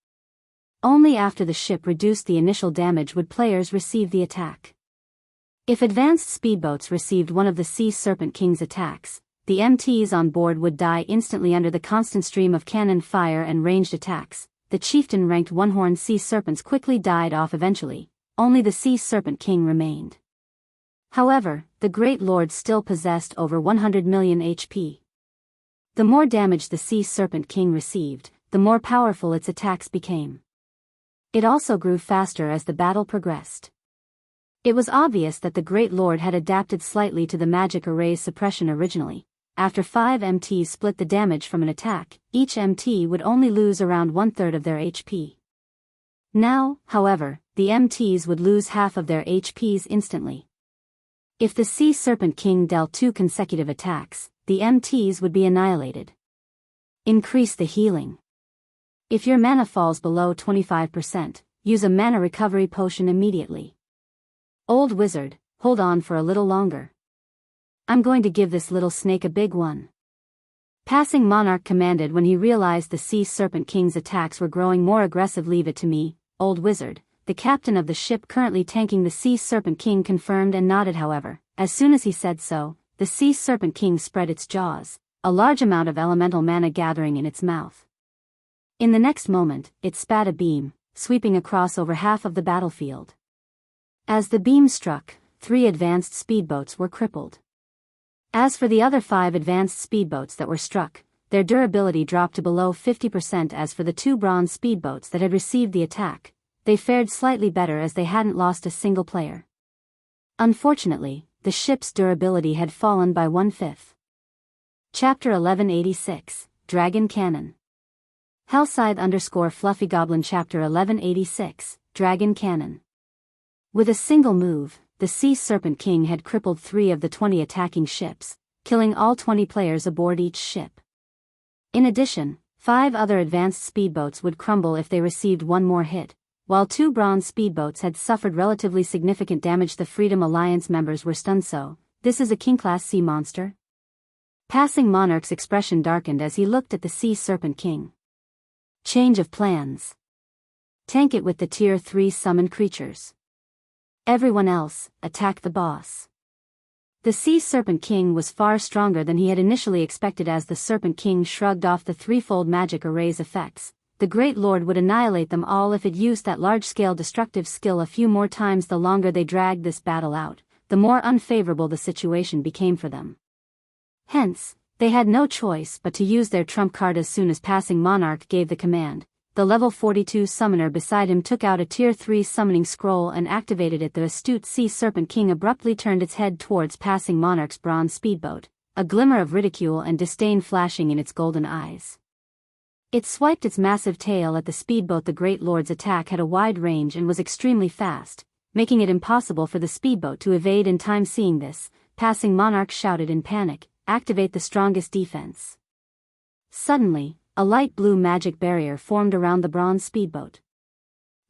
Only after the ship reduced the initial damage would players receive the attack. If advanced speedboats received one of the Sea Serpent King's attacks, the MTs on board would die instantly under the constant stream of cannon fire and ranged attacks. The chieftain-ranked one-horned sea serpents quickly died off eventually. Only the Sea Serpent King remained. However, the Great Lord still possessed over 100 million HP. The more damage the Sea Serpent King received, the more powerful its attacks became. It also grew faster as the battle progressed. It was obvious that the Great Lord had adapted slightly to the magic array's suppression originally. After 5 MTs split the damage from an attack, each MT would only lose around 1/3 of their HP. Now, however, the MTs would lose half of their HPs instantly. If the Sea Serpent King dealt 2 consecutive attacks, the MTs would be annihilated. Increase the healing. If your mana falls below 25%, use a mana recovery potion immediately. Old wizard, hold on for a little longer. I'm going to give this little snake a big one. Passing Monarch commanded when he realized the Sea Serpent King's attacks were growing more aggressive. Leave it to me, old wizard. The captain of the ship currently tanking the Sea Serpent King confirmed and nodded. However, as soon as he said so, the Sea Serpent King spread its jaws, a large amount of elemental mana gathering in its mouth. In the next moment, it spat a beam, sweeping across over half of the battlefield. As the beam struck, 3 advanced speedboats were crippled. As for the other 5 advanced speedboats that were struck, their durability dropped to below 50%. As for the 2 bronze speedboats that had received the attack, they fared slightly better as they hadn't lost a single player. Unfortunately, the ship's durability had fallen by 1/5. Chapter 1186, Dragon Cannon. Hellscythe_Fluffy Goblin Chapter 1186, Dragon Cannon. With a single move, the Sea Serpent King had crippled 3 of the 20 attacking ships, killing all 20 players aboard each ship. In addition, 5 other advanced speedboats would crumble if they received one more hit, while 2 bronze speedboats had suffered relatively significant damage. The Freedom Alliance members were stunned. So, this is a King-class sea monster? Passing Monarch's expression darkened as he looked at the Sea Serpent King. Change of plans. Tank it with the Tier 3 summoned creatures. Everyone else, attack the boss. The Sea Serpent King was far stronger than he had initially expected. As the Serpent King shrugged off the threefold magic array's effects, the Great Lord would annihilate them all if it used that large-scale destructive skill a few more times. The longer they dragged this battle out, the more unfavorable the situation became for them. Hence, they had no choice but to use their trump card. As soon as Passing Monarch gave the command, the level 42 summoner beside him took out a Tier 3 summoning scroll and activated it. The astute Sea Serpent King abruptly turned its head towards Passing Monarch's bronze speedboat, a glimmer of ridicule and disdain flashing in its golden eyes. It swiped its massive tail at the speedboat. The Great Lord's attack had a wide range and was extremely fast, making it impossible for the speedboat to evade in time. Seeing this, Passing Monarch shouted in panic, "Activate the strongest defense." Suddenly, a light blue magic barrier formed around the bronze speedboat.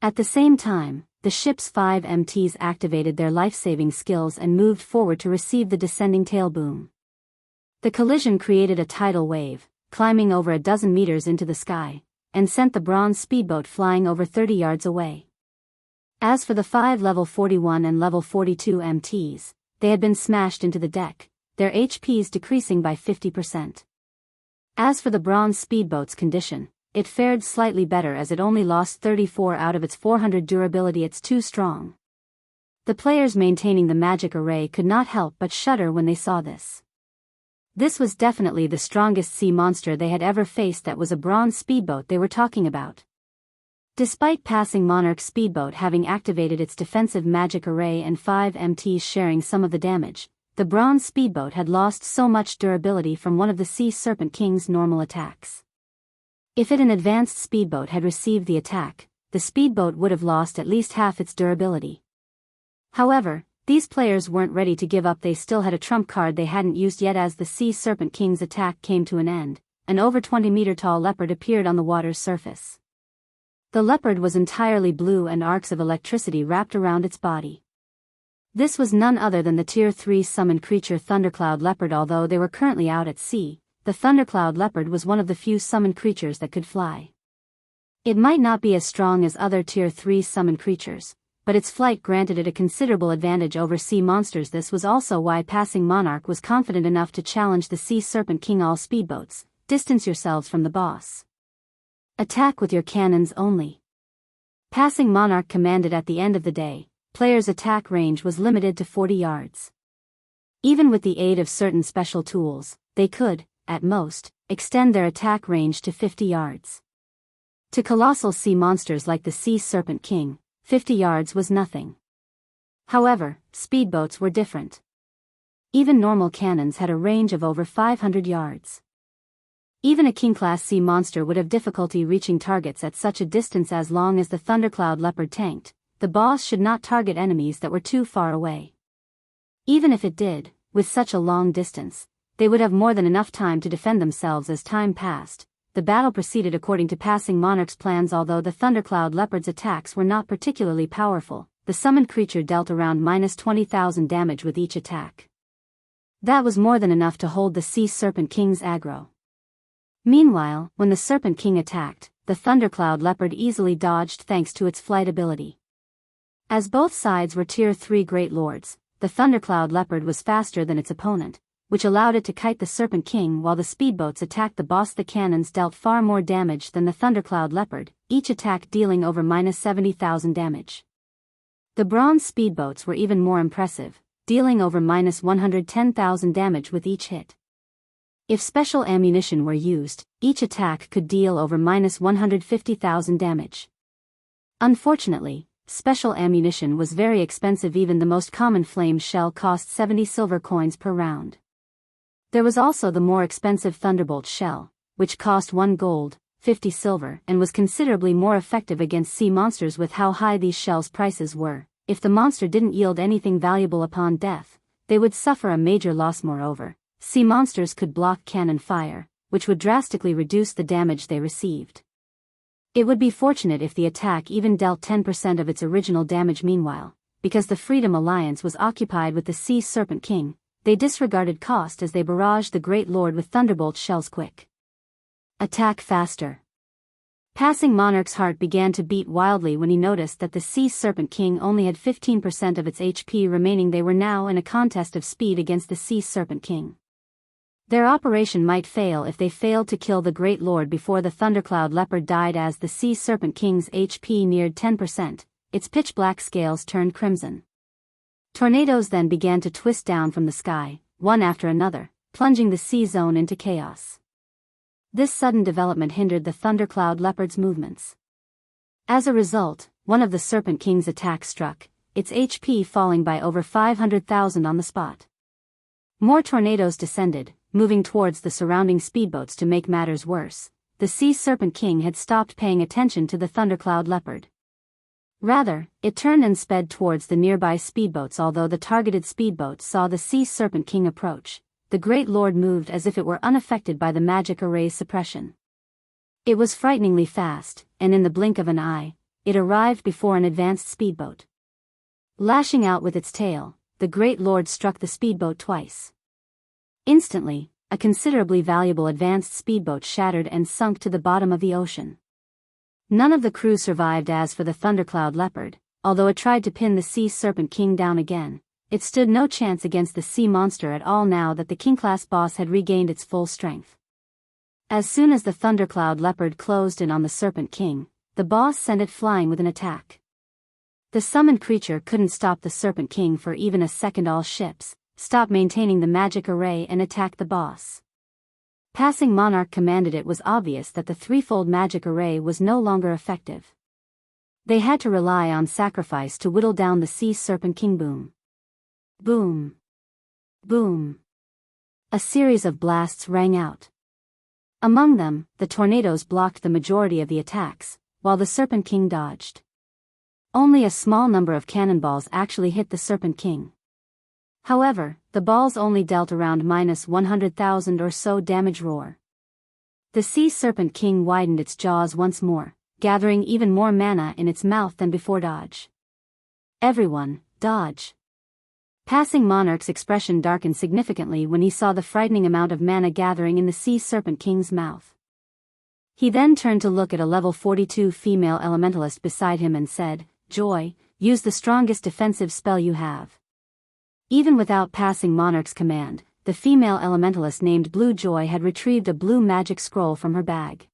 At the same time, the ship's 5 MTs activated their life-saving skills and moved forward to receive the descending tail boom. The collision created a tidal wave, climbing over a dozen meters into the sky, and sent the bronze speedboat flying over 30 yards away. As for the 5 level 41 and level 42 MTs, they had been smashed into the deck, their HPs decreasing by 50%. As for the bronze speedboat's condition, it fared slightly better as it only lost 34 out of its 400 durability. It's too strong. The players maintaining the magic array could not help but shudder when they saw this. This was definitely the strongest sea monster they had ever faced. That was a bronze speedboat they were talking about. Despite Passing Monarch's speedboat having activated its defensive magic array and 5 MTs sharing some of the damage, the bronze speedboat had lost so much durability from one of the Sea Serpent King's normal attacks. If an advanced speedboat had received the attack, the speedboat would have lost at least half its durability. However, these players weren't ready to give up. They still had a trump card they hadn't used yet. As the Sea Serpent King's attack came to an end, an over 20-meter tall leopard appeared on the water's surface. The leopard was entirely blue and arcs of electricity wrapped around its body. This was none other than the Tier 3 summoned creature Thundercloud Leopard. Although they were currently out at sea, the Thundercloud Leopard was one of the few summoned creatures that could fly. It might not be as strong as other Tier 3 summoned creatures, but its flight granted it a considerable advantage over sea monsters. This was also why Passing Monarch was confident enough to challenge the Sea Serpent King. All speedboats, distance yourselves from the boss. Attack with your cannons only. Passing Monarch commanded. At the end of the day, players' attack range was limited to 40 yards. Even with the aid of certain special tools, they could, at most, extend their attack range to 50 yards. To colossal sea monsters like the Sea Serpent King, 50 yards was nothing. However, speedboats were different. Even normal cannons had a range of over 500 yards. Even a king-class sea monster would have difficulty reaching targets at such a distance. As long as the Thundercloud Leopard tanked, the boss should not target enemies that were too far away. Even if it did, with such a long distance, they would have more than enough time to defend themselves. As time passed, the battle proceeded according to Passing Monarch's plans. Although the Thundercloud Leopard's attacks were not particularly powerful, the summoned creature dealt around -20,000 damage with each attack. That was more than enough to hold the Sea Serpent King's aggro. Meanwhile, when the Serpent King attacked, the Thundercloud Leopard easily dodged thanks to its flight ability. As both sides were Tier 3 Great Lords, the Thundercloud Leopard was faster than its opponent, which allowed it to kite the Serpent King while the speedboats attacked the boss. The cannons dealt far more damage than the Thundercloud Leopard, each attack dealing over -70,000 damage. The bronze speedboats were even more impressive, dealing over -110,000 damage with each hit. If special ammunition were used, each attack could deal over -150,000 damage. Unfortunately, special ammunition was very expensive. Even the most common flame shell cost 70 silver coins per round. There was also the more expensive Thunderbolt shell, which cost 1 gold, 50 silver, and was considerably more effective against sea monsters. With how high these shells' prices were, if the monster didn't yield anything valuable upon death, they would suffer a major loss. Moreover, sea monsters could block cannon fire, which would drastically reduce the damage they received. It would be fortunate if the attack even dealt 10% of its original damage. Meanwhile, because the Freedom Alliance was occupied with the Sea Serpent King, they disregarded cost as they barraged the Great Lord with Thunderbolt shells. Quick. Attack faster. Passing Monarch's heart began to beat wildly when he noticed that the Sea Serpent King only had 15% of its HP remaining. They were now in a contest of speed against the Sea Serpent King. Their operation might fail if they failed to kill the Great Lord before the Thundercloud Leopard died. As the Sea Serpent King's HP neared 10%, its pitch-black scales turned crimson. Tornadoes then began to twist down from the sky, one after another, plunging the sea zone into chaos. This sudden development hindered the Thundercloud Leopard's movements. As a result, one of the Serpent King's attacks struck, its HP falling by over 500,000 on the spot. More tornadoes descended, moving towards the surrounding speedboats. To make matters worse, the Sea Serpent King had stopped paying attention to the Thundercloud Leopard. Rather, it turned and sped towards the nearby speedboats. Although the targeted speedboats saw the Sea Serpent King approach, the Great Lord moved as if it were unaffected by the magic array's suppression. It was frighteningly fast, and in the blink of an eye, it arrived before an advanced speedboat. Lashing out with its tail, the Great Lord struck the speedboat twice. Instantly, a considerably valuable advanced speedboat shattered and sunk to the bottom of the ocean. None of the crew survived. As for the Thundercloud Leopard, although it tried to pin the Sea Serpent King down again, it stood no chance against the sea monster at all now that the King-class boss had regained its full strength. As soon as the Thundercloud Leopard closed in on the Serpent King, the boss sent it flying with an attack. The summoned creature couldn't stop the Serpent King for even a second. All ships stopped maintaining the magic array and attacked the boss. Passing Monarch commanded. It was obvious that the threefold magic array was no longer effective. They had to rely on sacrifice to whittle down the Sea Serpent King. Boom. Boom. Boom. A series of blasts rang out. Among them, the tornadoes blocked the majority of the attacks, while the Serpent King dodged. Only a small number of cannonballs actually hit the Serpent King. However, the balls only dealt around -100,000 or so damage. Roar. The Sea Serpent King widened its jaws once more, gathering even more mana in its mouth than before. Dodge. Everyone, dodge. Passing Monarch's expression darkened significantly when he saw the frightening amount of mana gathering in the Sea Serpent King's mouth. He then turned to look at a level 42 female elementalist beside him and said, "Joy, use the strongest defensive spell you have." Even without passing Monarch's command, the female elementalist named Blue Joy had retrieved a blue magic scroll from her bag.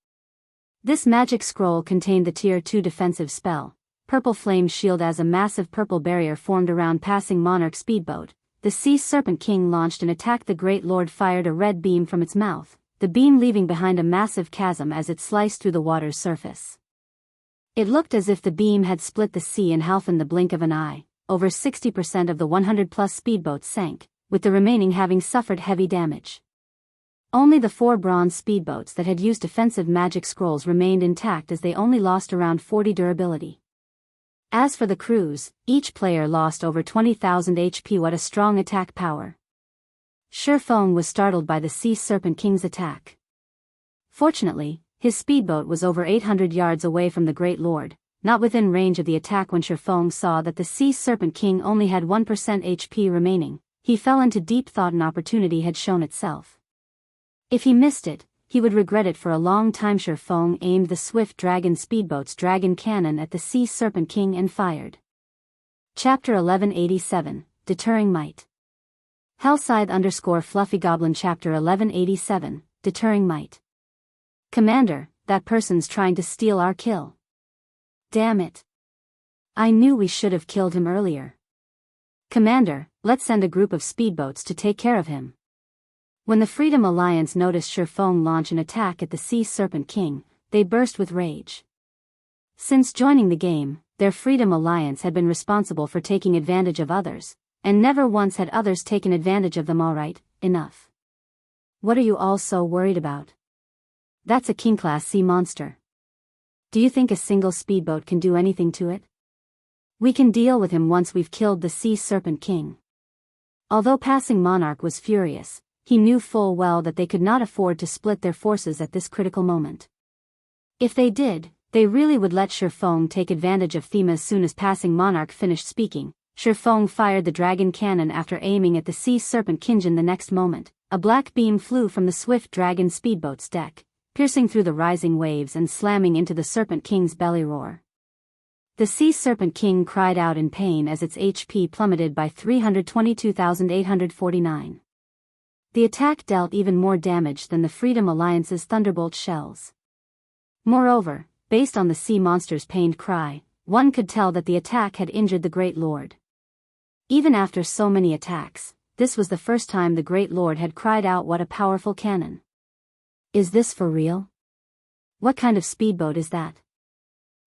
This magic scroll contained the Tier 2 defensive spell, Purple Flame Shield. As a massive purple barrier formed around passing Monarch's speedboat, the Sea Serpent King launched an attack. The Great Lord fired a red beam from its mouth, the beam leaving behind a massive chasm as it sliced through the water's surface. It looked as if the beam had split the sea in half in the blink of an eye. Over 60% of the 100-plus speedboats sank, with the remaining having suffered heavy damage. Only the 4 bronze speedboats that had used defensive magic scrolls remained intact, as they only lost around 40 durability. As for the crews, each player lost over 20,000 HP. What a strong attack power! Shifeng was startled by the Sea Serpent King's attack. Fortunately, his speedboat was over 800 yards away from the Great Lord, not within range of the attack. When Shifeng saw that the Sea Serpent King only had 1% HP remaining, he fell into deep thought. An opportunity had shown itself. If he missed it, he would regret it for a long time. Shifeng aimed the Swift Dragon speedboat's dragon cannon at the Sea Serpent King and fired. Chapter 1187, Deterring Might. Hellscythe_Fluffy Chapter 1187, Deterring Might. Commander, that person's trying to steal our kill. Damn it. I knew we should have killed him earlier. Commander, let's send a group of speedboats to take care of him. When the Freedom Alliance noticed Shifeng launch an attack at the Sea Serpent King, they burst with rage. Since joining the game, their Freedom Alliance had been responsible for taking advantage of others, and never once had others taken advantage of them. Alright, enough. What are you all so worried about? That's a King-class sea monster. Do you think a single speedboat can do anything to it? We can deal with him once we've killed the Sea Serpent King. Although Passing Monarch was furious, he knew full well that they could not afford to split their forces at this critical moment. If they did, they really would let Shifeng take advantage of them. As soon as Passing Monarch finished speaking, Shifeng fired the dragon cannon after aiming at the Sea Serpent King. The next moment, a black beam flew from the swift dragon speedboat's deck, piercing through the rising waves and slamming into the Serpent King's belly roar. The Sea Serpent King cried out in pain as its HP plummeted by 322,849. The attack dealt even more damage than the Freedom Alliance's Thunderbolt shells. Moreover, based on the sea monster's pained cry, one could tell that the attack had injured the Great Lord. Even after so many attacks, this was the first time the Great Lord had cried out. What a powerful cannon. Is this for real? What kind of speedboat is that?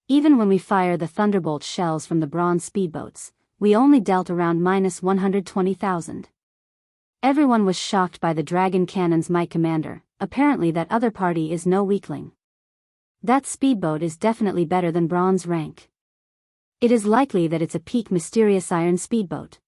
Even when we fire the Thunderbolt shells from the bronze speedboats, we only dealt around -120,000. Everyone was shocked by the dragon cannon's might. Commander, apparently that other party is no weakling. That speedboat is definitely better than bronze rank. It is likely that it's a peak mysterious iron speedboat.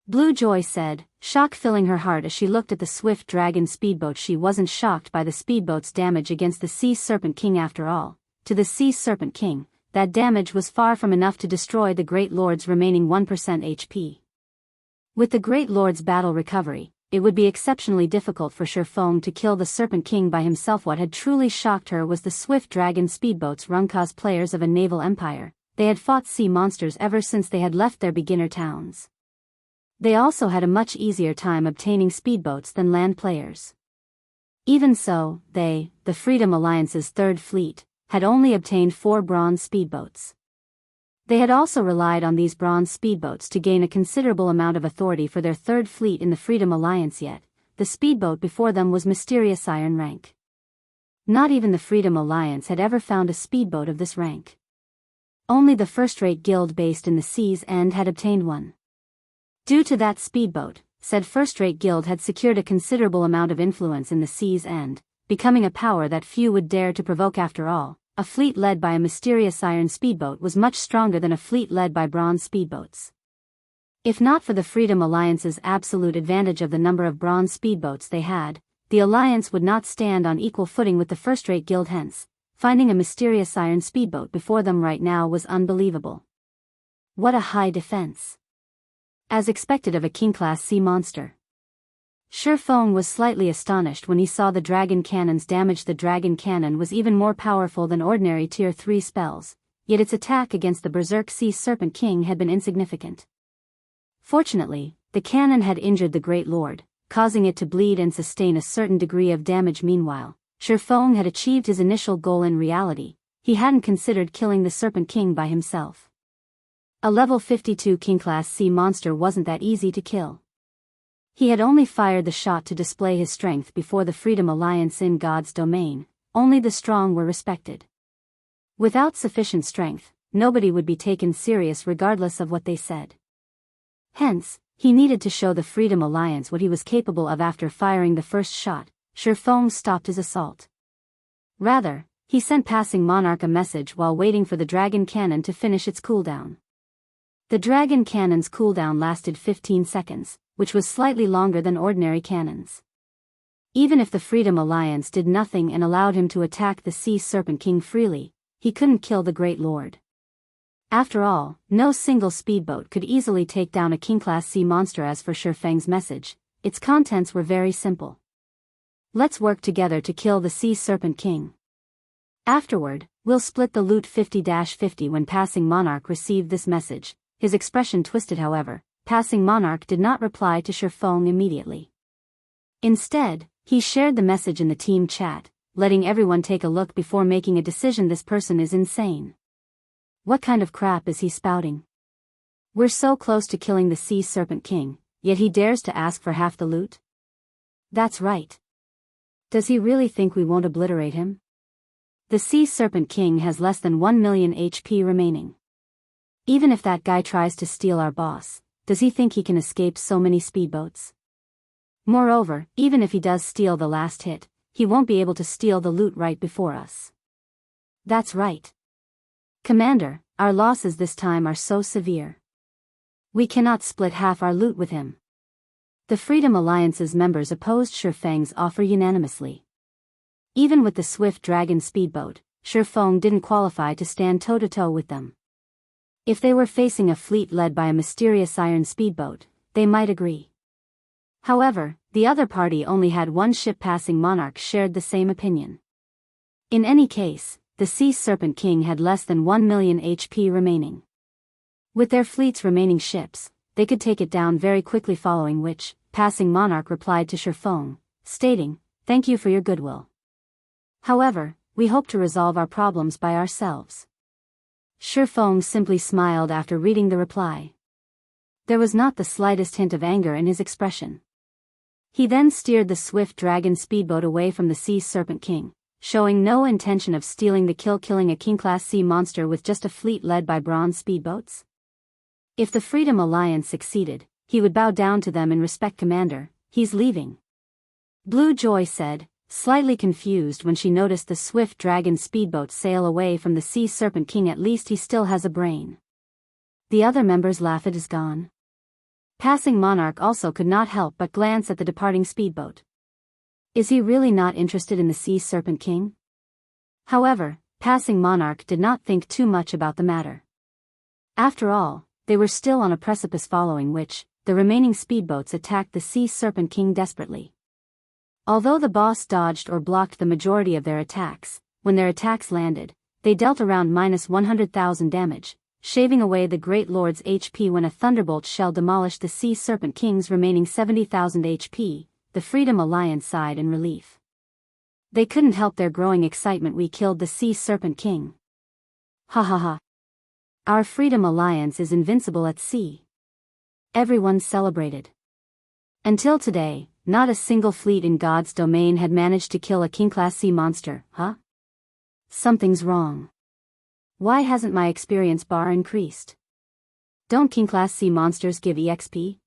Blue Joy said, shock filling her heart as she looked at the swift dragon speedboat. She wasn't shocked by the speedboat's damage against the Sea Serpent King after all. To the Sea Serpent King, that damage was far from enough to destroy the Great Lord's remaining 1% HP. With the Great Lord's battle recovery, it would be exceptionally difficult for Shifeng to kill the Serpent King by himself. What had truly shocked her was the swift dragon speedboats run cosplayers of a naval empire. They had fought sea monsters ever since they had left their beginner towns. They also had a much easier time obtaining speedboats than land players. Even so, they, the Freedom Alliance's Third Fleet, had only obtained 4 bronze speedboats. They had also relied on these bronze speedboats to gain a considerable amount of authority for their Third Fleet in the Freedom Alliance. Yet, the speedboat before them was mysterious iron rank. Not even the Freedom Alliance had ever found a speedboat of this rank. Only the first-rate guild based in the Sea's End had obtained one. Due to that speedboat, said first-rate guild had secured a considerable amount of influence in the Sea's End, becoming a power that few would dare to provoke. After all, a fleet led by a mysterious iron speedboat was much stronger than a fleet led by bronze speedboats. If not for the Freedom Alliance's absolute advantage of the number of bronze speedboats they had, the alliance would not stand on equal footing with the first-rate guild. Hence, finding a mysterious iron speedboat before them right now was unbelievable. What a high defense. As expected of a king-class sea monster. Shifeng was slightly astonished when he saw the dragon cannon's damage. The dragon cannon was even more powerful than ordinary tier 3 spells, yet its attack against the Berserk Sea Serpent King had been insignificant. Fortunately, the cannon had injured the Great Lord, causing it to bleed and sustain a certain degree of damage. Meanwhile, Shifeng had achieved his initial goal. In reality, he hadn't considered killing the Serpent King by himself. A level 52 king-class sea monster wasn't that easy to kill. He had only fired the shot to display his strength before the Freedom Alliance. In God's domain, only the strong were respected. Without sufficient strength, nobody would be taken serious regardless of what they said. Hence, he needed to show the Freedom Alliance what he was capable of. After firing the first shot, Shifeng stopped his assault. Rather, he sent Passing Monarch a message while waiting for the dragon cannon to finish its cooldown. The dragon cannon's cooldown lasted 15 seconds, which was slightly longer than ordinary cannons. Even if the Freedom Alliance did nothing and allowed him to attack the Sea Serpent King freely, he couldn't kill the Great Lord. After all, no single speedboat could easily take down a king-class sea monster. As for Shifeng's message, its contents were very simple. Let's work together to kill the Sea Serpent King. Afterward, we'll split the loot 50-50. When Passing Monarch received this message, his expression twisted. However, Passing Monarch did not reply to Shifeng immediately. Instead, he shared the message in the team chat, letting everyone take a look before making a decision. This person is insane. What kind of crap is he spouting? We're so close to killing the Sea Serpent King, yet he dares to ask for half the loot? That's right. Does he really think we won't obliterate him? The Sea Serpent King has less than 1 million HP remaining. Even if that guy tries to steal our boss, does he think he can escape so many speedboats? Moreover, even if he does steal the last hit, he won't be able to steal the loot right before us. That's right. Commander, our losses this time are so severe. We cannot split half our loot with him. The Freedom Alliance's members opposed Shifeng's offer unanimously. Even with the Swift Dragon speedboat, Shifeng didn't qualify to stand toe-to-toe with them. If they were facing a fleet led by a mysterious iron speedboat, they might agree. However, the other party only had one ship. Passing Monarch shared the same opinion. In any case, the Sea Serpent King had less than 1 million HP remaining. With their fleet's remaining ships, they could take it down very quickly, following which, Passing Monarch replied to Shifeng, stating, "Thank you for your goodwill. However, we hope to resolve our problems by ourselves." Shifeng simply smiled after reading the reply. There was not the slightest hint of anger in his expression. He then steered the Swift Dragon speedboat away from the Sea Serpent King, showing no intention of stealing the kill, killing a King-class sea monster with just a fleet led by bronze speedboats. If the Freedom Alliance succeeded, he would bow down to them in respect. "Commander, he's leaving," Blue Joy said, slightly confused when she noticed the Swift Dragon speedboat sail away from the Sea Serpent King. "At least he still has a brain." The other members laughed. "It is gone." Passing Monarch also could not help but glance at the departing speedboat. Is he really not interested in the Sea Serpent King? However, Passing Monarch did not think too much about the matter. After all, they were still on a precipice, following which, the remaining speedboats attacked the Sea Serpent King desperately. Although the boss dodged or blocked the majority of their attacks, when their attacks landed, they dealt around -100,000 damage, shaving away the Great Lord's HP. When a thunderbolt shell demolished the Sea Serpent King's remaining 70,000 HP, the Freedom Alliance sighed in relief. They couldn't help their growing excitement. "We killed the Sea Serpent King. Ha ha ha. Our Freedom Alliance is invincible at sea." Everyone celebrated. Until today, not a single fleet in God's domain had managed to kill a King-class sea monster, huh? Something's wrong. Why hasn't my experience bar increased? Don't King-class sea monsters give EXP?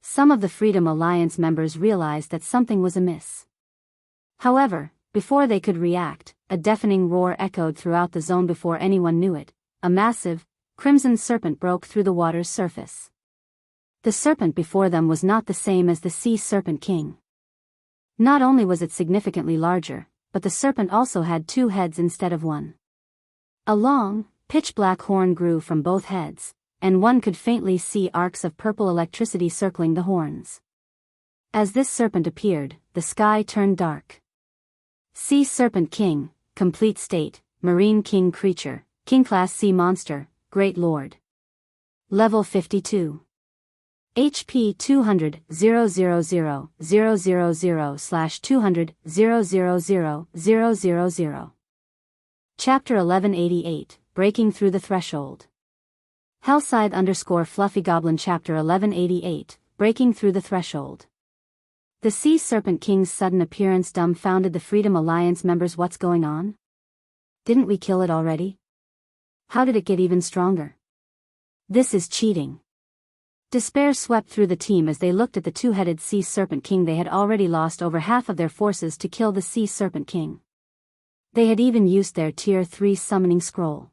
Some of the Freedom Alliance members realized that something was amiss. However, before they could react, a deafening roar echoed throughout the zone. Before anyone knew it, a massive, crimson serpent broke through the water's surface. The serpent before them was not the same as the Sea Serpent King. Not only was it significantly larger, but the serpent also had 2 heads instead of 1. A long, pitch-black horn grew from both heads, and one could faintly see arcs of purple electricity circling the horns. As this serpent appeared, the sky turned dark. Sea Serpent King, complete state, Marine King creature, King-class sea monster, Great Lord. Level 52. HP 200 000/200 000. Chapter 1188, Breaking Through the Threshold. Hellscythe_Fluffy Goblin Chapter 1188, Breaking Through the Threshold. The Sea Serpent King's sudden appearance dumbfounded the Freedom Alliance members. What's going on? Didn't we kill it already? How did it get even stronger? This is cheating. Despair swept through the team as they looked at the 2-headed Sea Serpent King. They had already lost over half of their forces to kill the Sea Serpent King. They had even used their Tier 3 summoning scroll.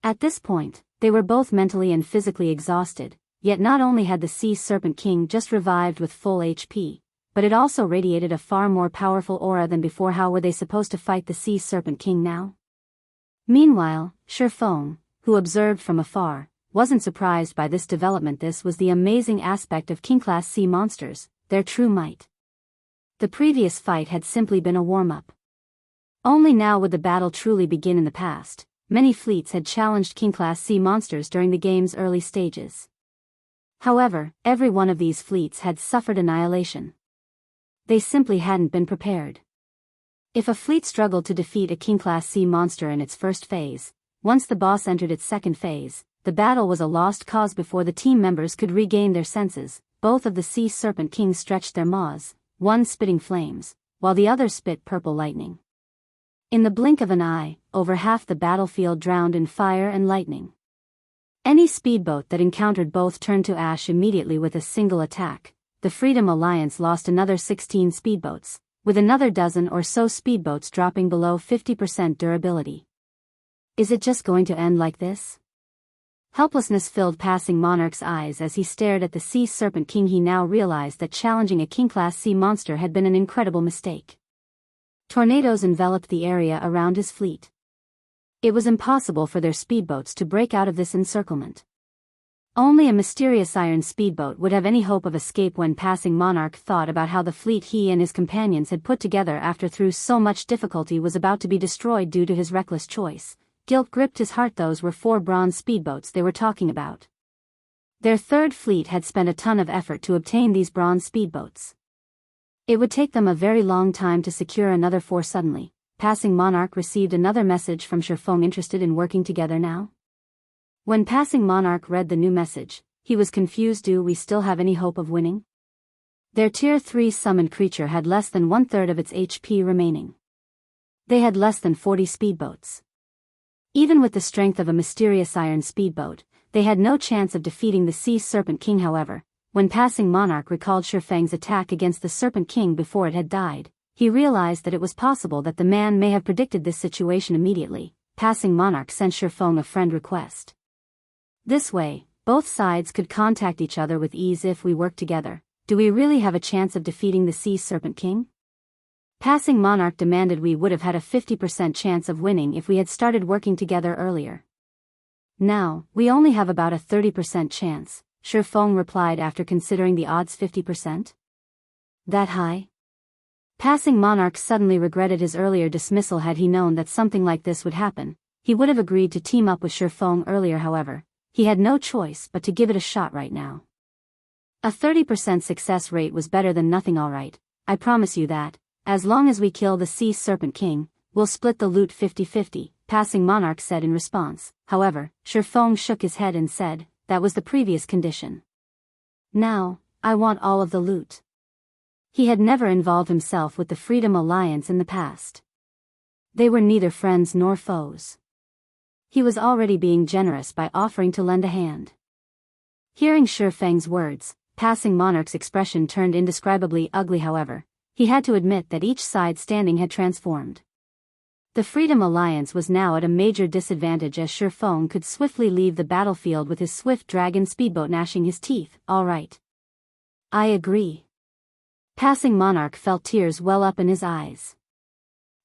At this point, they were both mentally and physically exhausted, yet not only had the Sea Serpent King just revived with full HP, but it also radiated a far more powerful aura than before. How were they supposed to fight the Sea Serpent King now? Meanwhile, Shifeng, who observed from afar, wasn't surprised by this development. This was the amazing aspect of King-class sea monsters, their true might. The previous fight had simply been a warm-up. Only now would the battle truly begin. In the past, many fleets had challenged King-class sea monsters during the game's early stages. However, every one of these fleets had suffered annihilation. They simply hadn't been prepared. If a fleet struggled to defeat a King-class sea monster in its first phase, once the boss entered its second phase, the battle was a lost cause before the team members could regain their senses. Both of the Sea Serpent Kings stretched their maws, one spitting flames, while the other spit purple lightning. In the blink of an eye, over half the battlefield drowned in fire and lightning. Any speedboat that encountered both turned to ash immediately with a single attack. The Freedom Alliance lost another 16 speedboats, with another dozen or so speedboats dropping below 50% durability. Is it just going to end like this? Helplessness filled Passing Monarch's eyes as he stared at the Sea Serpent King. He now realized that challenging a King-class sea monster had been an incredible mistake. Tornadoes enveloped the area around his fleet. It was impossible for their speedboats to break out of this encirclement. Only a mysterious iron speedboat would have any hope of escape. When Passing Monarch thought about how the fleet he and his companions had put together after through so much difficulty was about to be destroyed due to his reckless choice, guilt gripped his heart. Those were 4 bronze speedboats they were talking about. Their third fleet had spent a ton of effort to obtain these bronze speedboats. It would take them a very long time to secure another 4. Suddenly, Passing Monarch received another message from Shifeng. Interested in working together now? When Passing Monarch read the new message, he was confused. Do we still have any hope of winning? Their Tier 3 summoned creature had less than 1/3 of its HP remaining. They had less than 40 speedboats. Even with the strength of a mysterious iron speedboat, they had no chance of defeating the Sea Serpent King. However, when Passing Monarch recalled Shifeng's attack against the Serpent King before it had died, he realized that it was possible that the man may have predicted this situation immediately. Passing Monarch sent Shifeng a friend request. This way, both sides could contact each other with ease. If we work together, do we really have a chance of defeating the Sea Serpent King? Passing Monarch demanded. We would have had a 50% chance of winning if we had started working together earlier. Now, we only have about a 30% chance, Shifeng replied after considering the odds. 50%? That high? Passing Monarch suddenly regretted his earlier dismissal. Had he known that something like this would happen, he would have agreed to team up with Shifeng earlier. However, he had no choice but to give it a shot right now. A 30% success rate was better than nothing. All right, I promise you that, as long as we kill the Sea Serpent King, we'll split the loot 50-50, Passing Monarch said in response. However, Shifeng shook his head and said, that was the previous condition. Now, I want all of the loot. He had never involved himself with the Freedom Alliance in the past. They were neither friends nor foes. He was already being generous by offering to lend a hand. Hearing Shifeng's words, Passing Monarch's expression turned indescribably ugly. However, he had to admit that each side standing had transformed. The Freedom Alliance was now at a major disadvantage as Shifeng could swiftly leave the battlefield with his swift dragon speedboat gnashing his teeth. All right. I agree. Passing Monarch felt tears well up in his eyes.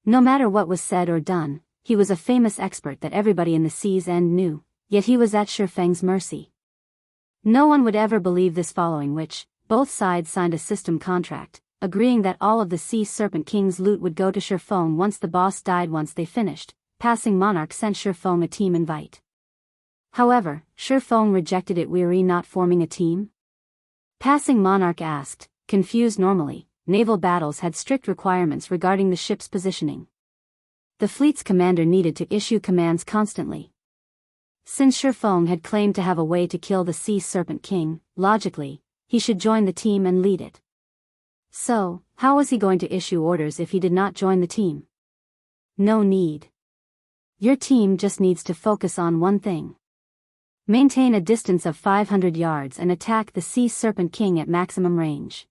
No matter what was said or done, he was a famous expert that everybody in the Sea's End knew, yet he was at Shifeng's mercy. No one would ever believe this, following which, both sides signed a system contract, agreeing that all of the Sea Serpent King's loot would go to Shifeng once the boss died. Once they finished, Passing Monarch sent Shifeng a team invite. However, Shifeng rejected it. Weary not forming a team? Passing Monarch asked, confused. Normally, naval battles had strict requirements regarding the ship's positioning. The fleet's commander needed to issue commands constantly. Since Shifeng had claimed to have a way to kill the Sea Serpent King, logically, he should join the team and lead it. So, how was he going to issue orders if he did not join the team? No need. Your team just needs to focus on one thing. Maintain a distance of 500 yards and attack the Sea Serpent King at maximum range.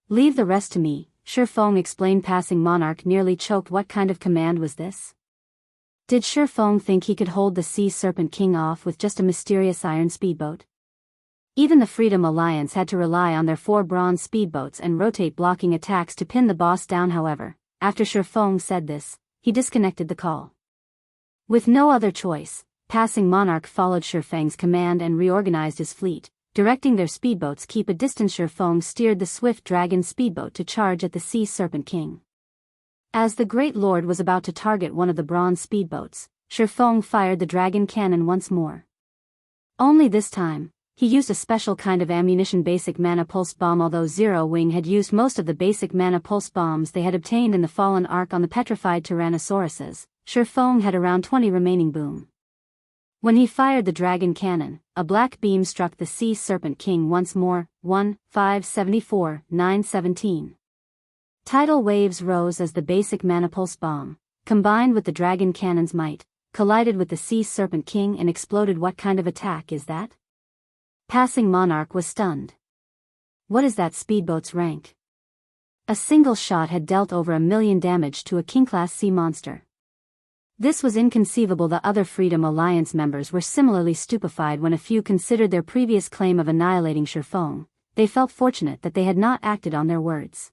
Leave the rest to me, Shifeng explained. Passing Monarch nearly choked. What kind of command was this? Did Shifeng think he could hold the Sea Serpent King off with just a mysterious iron speedboat? Even the Freedom Alliance had to rely on their 4 bronze speedboats and rotate blocking attacks to pin the boss down. However, after Shifeng said this, he disconnected the call. With no other choice, Passing Monarch followed Shifeng's command and reorganized his fleet, directing their speedboats keep a distance. Shifeng steered the swift dragon speedboat to charge at the Sea Serpent King. As the Great Lord was about to target one of the bronze speedboats, Shifeng fired the dragon cannon once more. Only this time, he used a special kind of ammunition basic mana pulse bomb. Although Zero Wing had used most of the basic mana pulse bombs they had obtained in the Fallen Arc on the petrified Tyrannosauruses, Shifeng had around 20 remaining. Boom. When he fired the dragon cannon, a black beam struck the Sea Serpent King once more. 574, 917. Tidal waves rose as the basic mana pulse bomb, combined with the dragon cannon's might, collided with the Sea Serpent King and exploded. What kind of attack is that? Passing Monarch was stunned. What is that speedboat's rank? A single shot had dealt over 1 million damage to a King-class sea monster. This was inconceivable. The other Freedom Alliance members were similarly stupefied when a few considered their previous claim of annihilating Shifeng. They felt fortunate that they had not acted on their words.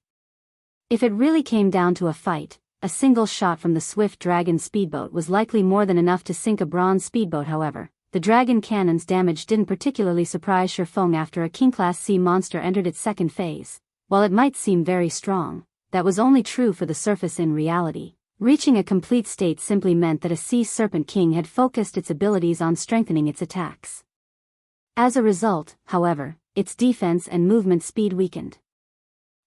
If it really came down to a fight, a single shot from the swift dragon speedboat was likely more than enough to sink a bronze speedboat. However, the dragon cannon's damage didn't particularly surprise Shifeng after a King-class sea monster entered its second phase. While it might seem very strong, that was only true for the surface. In reality, reaching a complete state simply meant that a Sea Serpent King had focused its abilities on strengthening its attacks. As a result, however, its defense and movement speed weakened.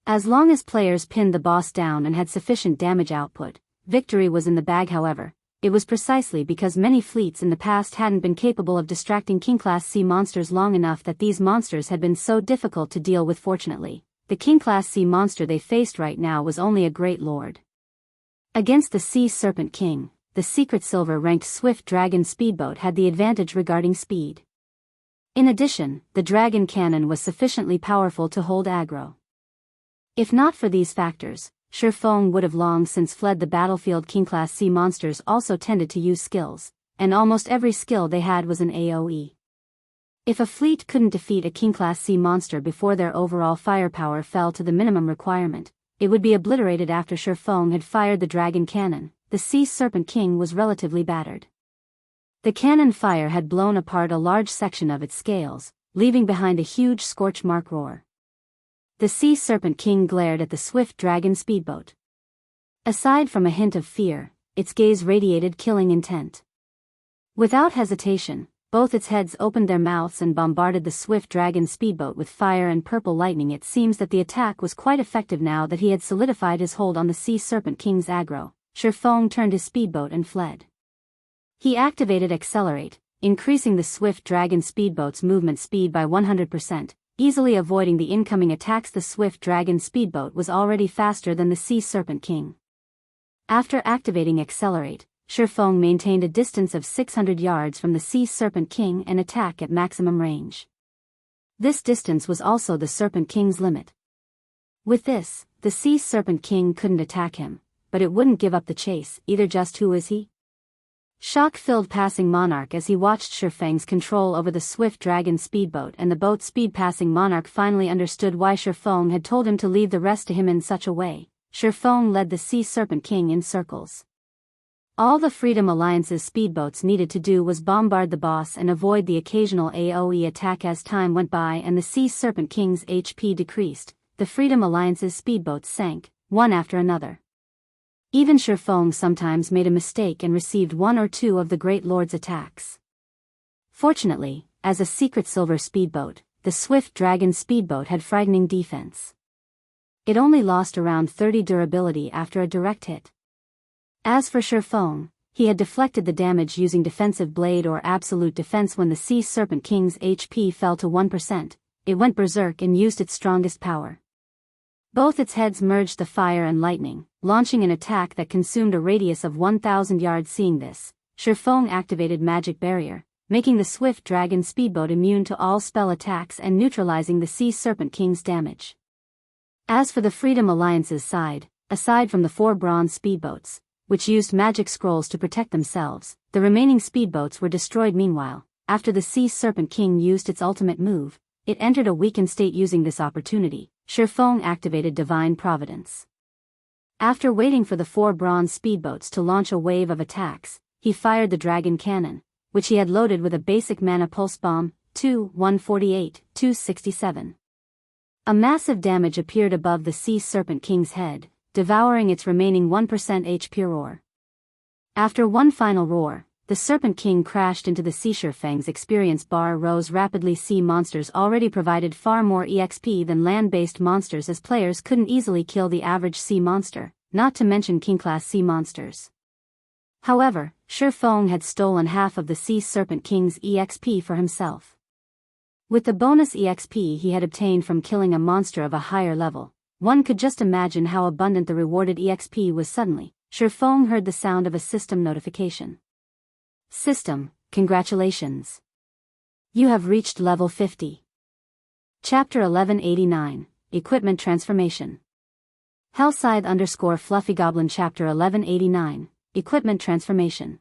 As long as players pinned the boss down and had sufficient damage output, victory was in the bag. However, it was precisely because many fleets in the past hadn't been capable of distracting King-class sea monsters long enough that these monsters had been so difficult to deal with. Fortunately, the King-class sea monster they faced right now was only a Great Lord. Against the Sea Serpent King, the secret silver-ranked Swift Dragon speedboat had the advantage regarding speed. In addition, the dragon cannon was sufficiently powerful to hold aggro. If not for these factors, Shifeng would have long since fled the battlefield. King-class sea monsters also tended to use skills, and almost every skill they had was an AoE. If a fleet couldn't defeat a King-class sea monster before their overall firepower fell to the minimum requirement, it would be obliterated. After Shifeng had fired the dragon cannon, the Sea Serpent King was relatively battered. The cannon fire had blown apart a large section of its scales, leaving behind a huge scorch mark roar. The Sea Serpent King glared at the swift dragon speedboat. Aside from a hint of fear, its gaze radiated killing intent. Without hesitation, both its heads opened their mouths and bombarded the swift dragon speedboat with fire and purple lightning. It seems that the attack was quite effective now that he had solidified his hold on the Sea Serpent King's aggro. Shifeng turned his speedboat and fled. He activated Accelerate, increasing the swift dragon speedboat's movement speed by 100%. Easily avoiding the incoming attacks. The swift dragon speedboat was already faster than the Sea Serpent King. After activating Accelerate, Shifeng maintained a distance of 600 yards from the Sea Serpent King and attack at maximum range. This distance was also the Serpent King's limit. With this, the Sea Serpent King couldn't attack him, but it wouldn't give up the chase either. Just who is he? Shock filled Passing Monarch as he watched Shifeng's control over the swift dragon speedboat and the boat speed. Passing Monarch finally understood why Shifeng had told him to leave the rest to him in such a way. Shifeng led the Sea Serpent King in circles. All the Freedom Alliance's speedboats needed to do was bombard the boss and avoid the occasional AoE attack. As time went by and the Sea Serpent King's HP decreased, the Freedom Alliance's speedboats sank, one after another. Even Shifeng sometimes made a mistake and received one or two of the Great Lord's attacks. Fortunately, as a secret silver speedboat, the Swift Dragon speedboat had frightening defense. It only lost around 30 durability after a direct hit. As for Shifeng, he had deflected the damage using Defensive Blade or Absolute Defense. When the Sea Serpent King's HP fell to 1%, it went berserk and used its strongest power. Both its heads merged the fire and lightning, launching an attack that consumed a radius of 1,000 yards. Seeing this, Shifeng activated Magic Barrier, making the Swift Dragon speedboat immune to all spell attacks and neutralizing the Sea Serpent King's damage. As for the Freedom Alliance's side, aside from the 4 bronze speedboats, which used magic scrolls to protect themselves, the remaining speedboats were destroyed. Meanwhile, after the Sea Serpent King used its ultimate move, it entered a weakened state. Using this opportunity, Shifeng activated Divine Providence. After waiting for the 4 bronze speedboats to launch a wave of attacks, he fired the dragon cannon, which he had loaded with a basic mana pulse bomb, 148, 267. A massive damage appeared above the Sea Serpent King's head, devouring its remaining 1% HP roar. After one final roar, the Serpent King crashed into the sea. Fang's experience bar rose rapidly. Sea monsters already provided far more EXP than land-based monsters, as players couldn't easily kill the average sea monster, not to mention king-class sea monsters. However, Feng had stolen half of the Sea Serpent King's EXP for himself. With the bonus EXP he had obtained from killing a monster of a higher level, one could just imagine how abundant the rewarded EXP was. Suddenly, Feng heard the sound of a system notification. System, congratulations. You have reached level 50. Chapter 1189, Equipment Transformation. Hellscythe_FluffyGoblin Chapter 1189, Equipment Transformation.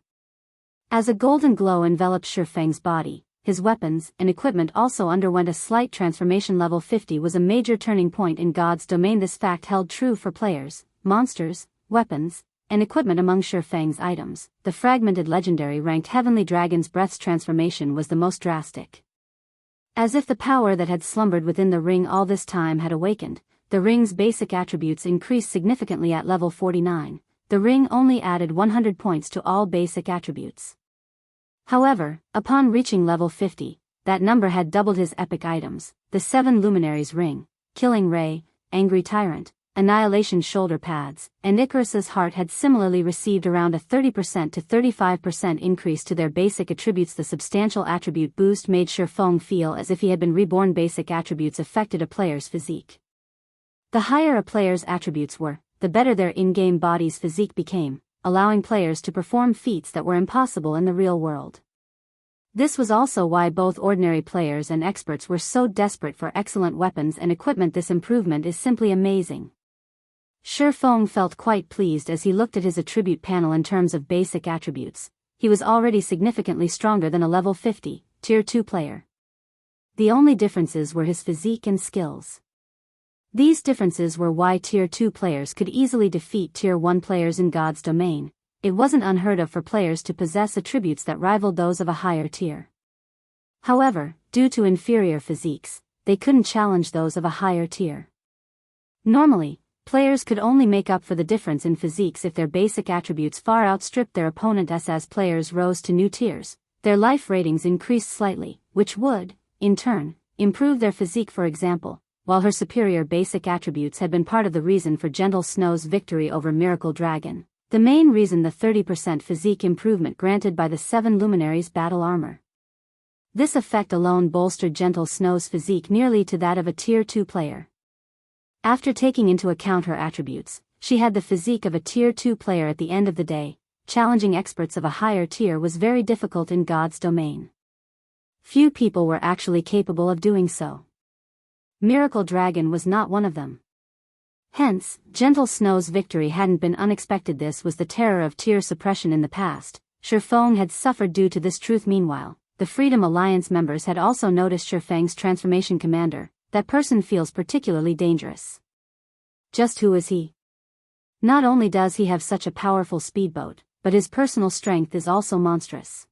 As a golden glow enveloped Feng's body, his weapons and equipment also underwent a slight transformation. Level 50 was a major turning point in God's domain. This fact held true for players, monsters, weapons, and equipment. Among Feng's items, the fragmented legendary ranked Heavenly Dragon's Breath's transformation was the most drastic. As if the power that had slumbered within the ring all this time had awakened, the ring's basic attributes increased significantly. At level 49, the ring only added 100 points to all basic attributes. However, upon reaching level 50, that number had doubled. His epic items, the 7 Luminaries ring, Killing Ray, Angry Tyrant, Annihilation shoulder pads, and Icarus's heart had similarly received around a 30% to 35% increase to their basic attributes. The substantial attribute boost made Feng feel as if he had been reborn. Basic attributes affected a player's physique. The higher a player's attributes were, the better their in-game body's physique became, allowing players to perform feats that were impossible in the real world. This was also why both ordinary players and experts were so desperate for excellent weapons and equipment. This improvement is simply amazing. Feng felt quite pleased as he looked at his attribute panel. In terms of basic attributes, he was already significantly stronger than a level 50, Tier 2 player. The only differences were his physique and skills. These differences were why Tier 2 players could easily defeat Tier 1 players in God's domain. It wasn't unheard of for players to possess attributes that rivaled those of a higher tier. However, due to inferior physiques, they couldn't challenge those of a higher tier. Normally, players could only make up for the difference in physiques if their basic attributes far outstripped their opponents. As players rose to new tiers, their life ratings increased slightly, which would, in turn, improve their physique. For example, while her superior basic attributes had been part of the reason for Gentle Snow's victory over Miracle Dragon, the main reason the 30% physique improvement granted by the 7 Luminaries battle armor. This effect alone bolstered Gentle Snow's physique nearly to that of a Tier 2 player. After taking into account her attributes, she had the physique of a Tier 2 player. At the end of the day, challenging experts of a higher tier was very difficult in God's domain. Few people were actually capable of doing so. Miracle Dragon was not one of them. Hence, Gentle Snow's victory hadn't been unexpected. This was the terror of tier suppression in the past. Feng had suffered due to this truth. Meanwhile, the Freedom Alliance members had also noticed Feng's transformation. Commander, that person feels particularly dangerous. Just who is he? Not only does he have such a powerful speedboat, but his personal strength is also monstrous.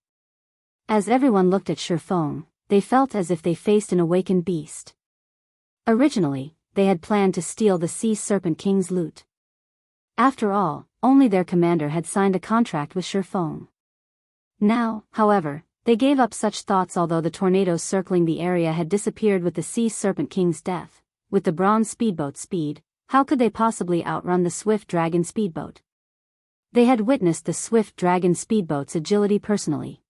As everyone looked at Feng, they felt as if they faced an awakened beast. Originally, they had planned to steal the Sea Serpent King's loot. After all, only their commander had signed a contract with Feng. Now, however, they gave up such thoughts. Although the tornadoes circling the area had disappeared with the Sea Serpent King's death, with the bronze speedboat's speed, how could they possibly outrun the Swift Dragon speedboat? They had witnessed the Swift Dragon speedboat's agility personally.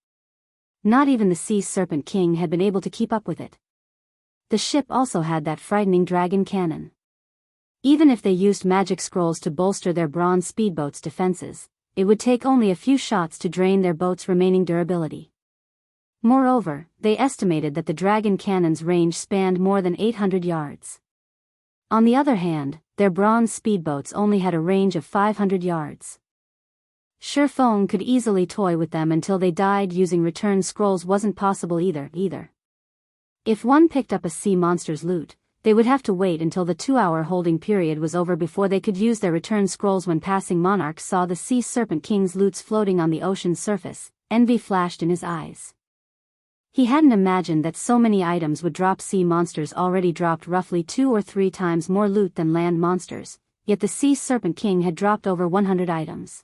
Not even the Sea Serpent King had been able to keep up with it. The ship also had that frightening dragon cannon. Even if they used magic scrolls to bolster their bronze speedboat's defenses, it would take only a few shots to drain their boat's remaining durability. Moreover, they estimated that the dragon cannon's range spanned more than 800 yards. On the other hand, their bronze speedboats only had a range of 500 yards. Feng could easily toy with them until they died. Using return scrolls wasn't possible either. If one picked up a sea monster's loot, they would have to wait until the 2-hour holding period was over before they could use their return scrolls. When passing monarchs saw the Sea Serpent King's loots floating on the ocean's surface, envy flashed in his eyes. He hadn't imagined that so many items would drop. Sea monsters already dropped roughly 2 or 3 times more loot than land monsters, yet the Sea Serpent King had dropped over 100 items.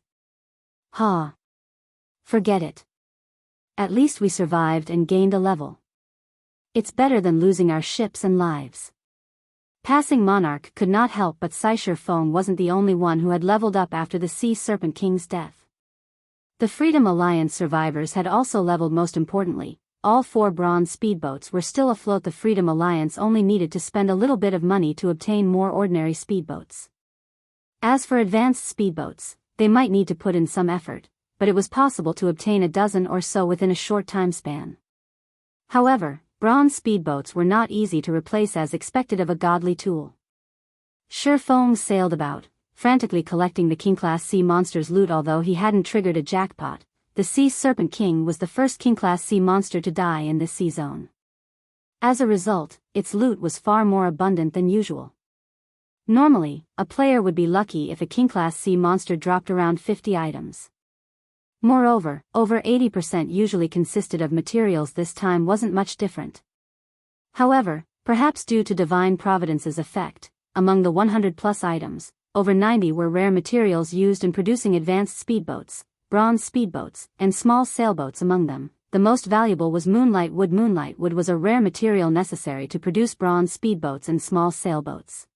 Forget it. At least we survived and gained a level. It's better than losing our ships and lives. Passing Monarch could not help but sigh. Shifeng wasn't the only one who had leveled up after the Sea Serpent King's death. The Freedom Alliance survivors had also leveled. Most importantly, all 4 bronze speedboats were still afloat. The Freedom Alliance only needed to spend a little bit of money to obtain more ordinary speedboats. As for advanced speedboats, they might need to put in some effort, but it was possible to obtain a dozen or so within a short time span. However, bronze speedboats were not easy to replace as expected of a godly tool. Shifeng sailed about, frantically collecting the King-class sea monster's loot. Although he hadn't triggered a jackpot, the Sea Serpent King was the first King-class sea monster to die in this sea zone. As a result, its loot was far more abundant than usual. Normally, a player would be lucky if a King-class sea monster dropped around 50 items. Moreover, over 80% usually consisted of materials. This time wasn't much different. However, perhaps due to Divine Providence's effect, among the 100+ items, over 90 were rare materials used in producing advanced speedboats, bronze speedboats, and small sailboats. Among them, the most valuable was moonlight wood. Moonlight wood was a rare material necessary to produce bronze speedboats and small sailboats.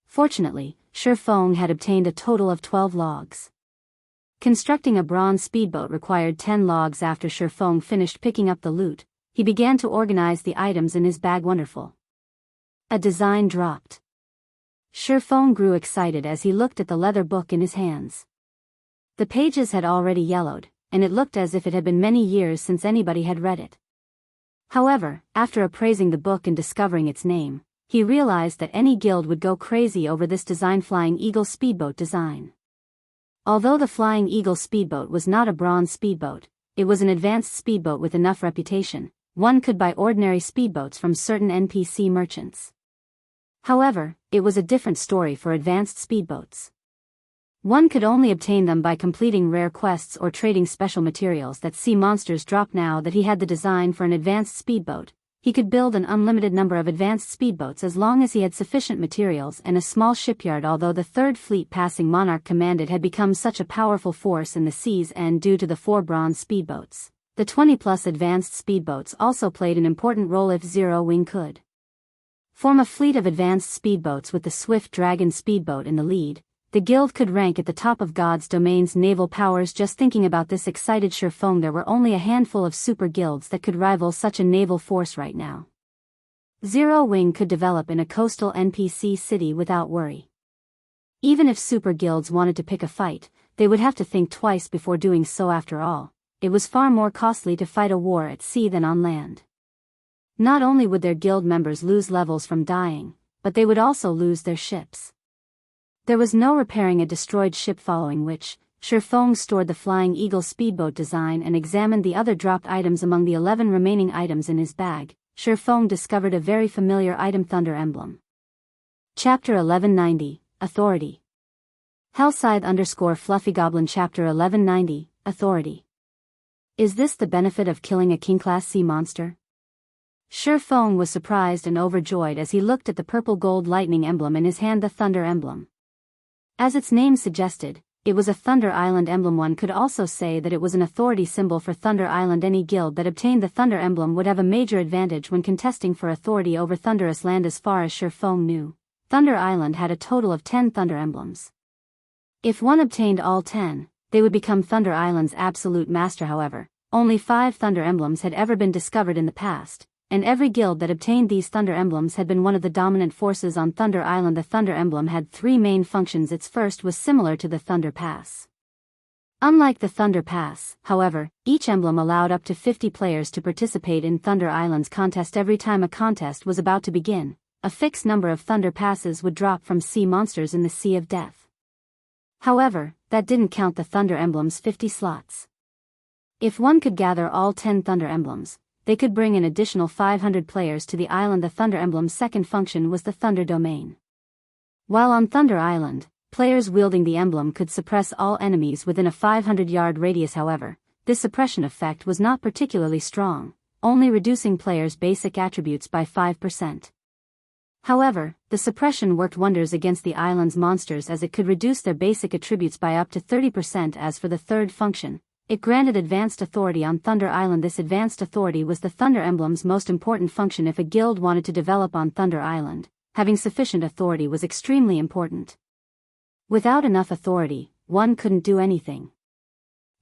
Fortunately, Shifeng had obtained a total of 12 logs. Constructing a bronze speedboat required 10 logs. After Shifeng finished picking up the loot, he began to organize the items in his bag. Wonderful. A design dropped. Shifeng grew excited as he looked at the leather book in his hands. The pages had already yellowed, and it looked as if it had been many years since anybody had read it. However, after appraising the book and discovering its name, he realized that any guild would go crazy over this design. Flying Eagle Speedboat design. Although the Flying Eagle Speedboat was not a bronze speedboat, it was an advanced speedboat with enough reputation. One could buy ordinary speedboats from certain NPC merchants. However, it was a different story for advanced speedboats. One could only obtain them by completing rare quests or trading special materials that sea monsters drop. Now that he had the design for an advanced speedboat, he could build an unlimited number of advanced speedboats as long as he had sufficient materials and a small shipyard. Although the Third Fleet Passing Monarch commanded had become such a powerful force in the seas, and due to the 4 bronze speedboats, the 20+ advanced speedboats also played an important role. If Zero Wing could form a fleet of advanced speedboats with the Swift Dragon speedboat in the lead, the guild could rank at the top of God's domain's naval powers. Just thinking about this excited Shifeng, there were only a handful of super guilds that could rival such a naval force right now. Zero Wing could develop in a coastal NPC city without worry. Even if super guilds wanted to pick a fight, they would have to think twice before doing so. After all, it was far more costly to fight a war at sea than on land. Not only would their guild members lose levels from dying, but they would also lose their ships. There was no repairing a destroyed ship, following which, Shifeng stored the Flying Eagle speedboat design and examined the other dropped items. Among the 11 remaining items in his bag, Shifeng discovered a very familiar item: Thunder Emblem. Chapter 1190, Authority. Hellscythe_Fluffy Goblin. Chapter 1190, Authority. Is this the benefit of killing a King-class sea monster? Shifeng was surprised and overjoyed as he looked at the purple gold lightning emblem in his hand, the Thunder Emblem. As its name suggested, it was a Thunder Island emblem. One could also say that it was an authority symbol for Thunder Island. Any guild that obtained the Thunder Emblem would have a major advantage when contesting for authority over Thunderous Land. As far as Shifeng knew, Thunder Island had a total of 10 Thunder Emblems. If one obtained all 10, they would become Thunder Island's absolute master. However, only 5 Thunder Emblems had ever been discovered in the past, and every guild that obtained these Thunder Emblems had been one of the dominant forces on Thunder Island. The Thunder Emblem had 3 main functions. Its first was similar to the Thunder Pass. Unlike the Thunder Pass, however, each emblem allowed up to 50 players to participate in Thunder Island's contest. Every time a contest was about to begin, a fixed number of Thunder Passes would drop from sea monsters in the Sea of Death. However, that didn't count the Thunder Emblem's 50 slots. If one could gather all 10 Thunder Emblems, they could bring an additional 500 players to the island. The Thunder Emblem's second function was the Thunder Domain. While on Thunder Island, players wielding the emblem could suppress all enemies within a 500-yard radius. However, this suppression effect was not particularly strong, only reducing players' basic attributes by 5%. However, the suppression worked wonders against the island's monsters, as it could reduce their basic attributes by up to 30%. As for the third function, It granted advanced authority on Thunder Island. This advanced authority was the Thunder Emblem's most important function if a guild wanted to develop on Thunder Island. Having sufficient authority was extremely important. Without enough authority, one couldn't do anything.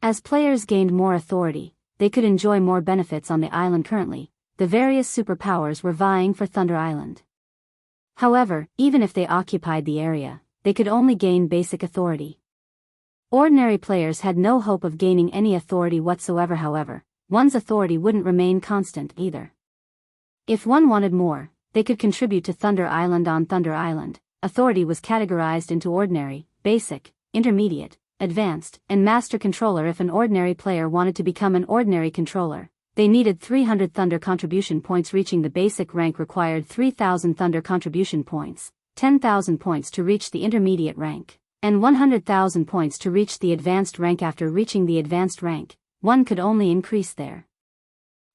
As players gained more authority, they could enjoy more benefits on the island. Currently, the various superpowers were vying for Thunder Island. However, even if they occupied the area, they could only gain basic authority. Ordinary players had no hope of gaining any authority whatsoever. However, one's authority wouldn't remain constant either. If one wanted more, they could contribute to Thunder Island. On Thunder Island, authority was categorized into ordinary, basic, intermediate, advanced, and master controller. If an ordinary player wanted to become an ordinary controller, they needed 300 Thunder contribution points. Reaching the basic rank required 3,000 Thunder contribution points, 10,000 points to reach the intermediate rank, and 100,000 points to reach the advanced rank. After reaching the advanced rank, one could only increase their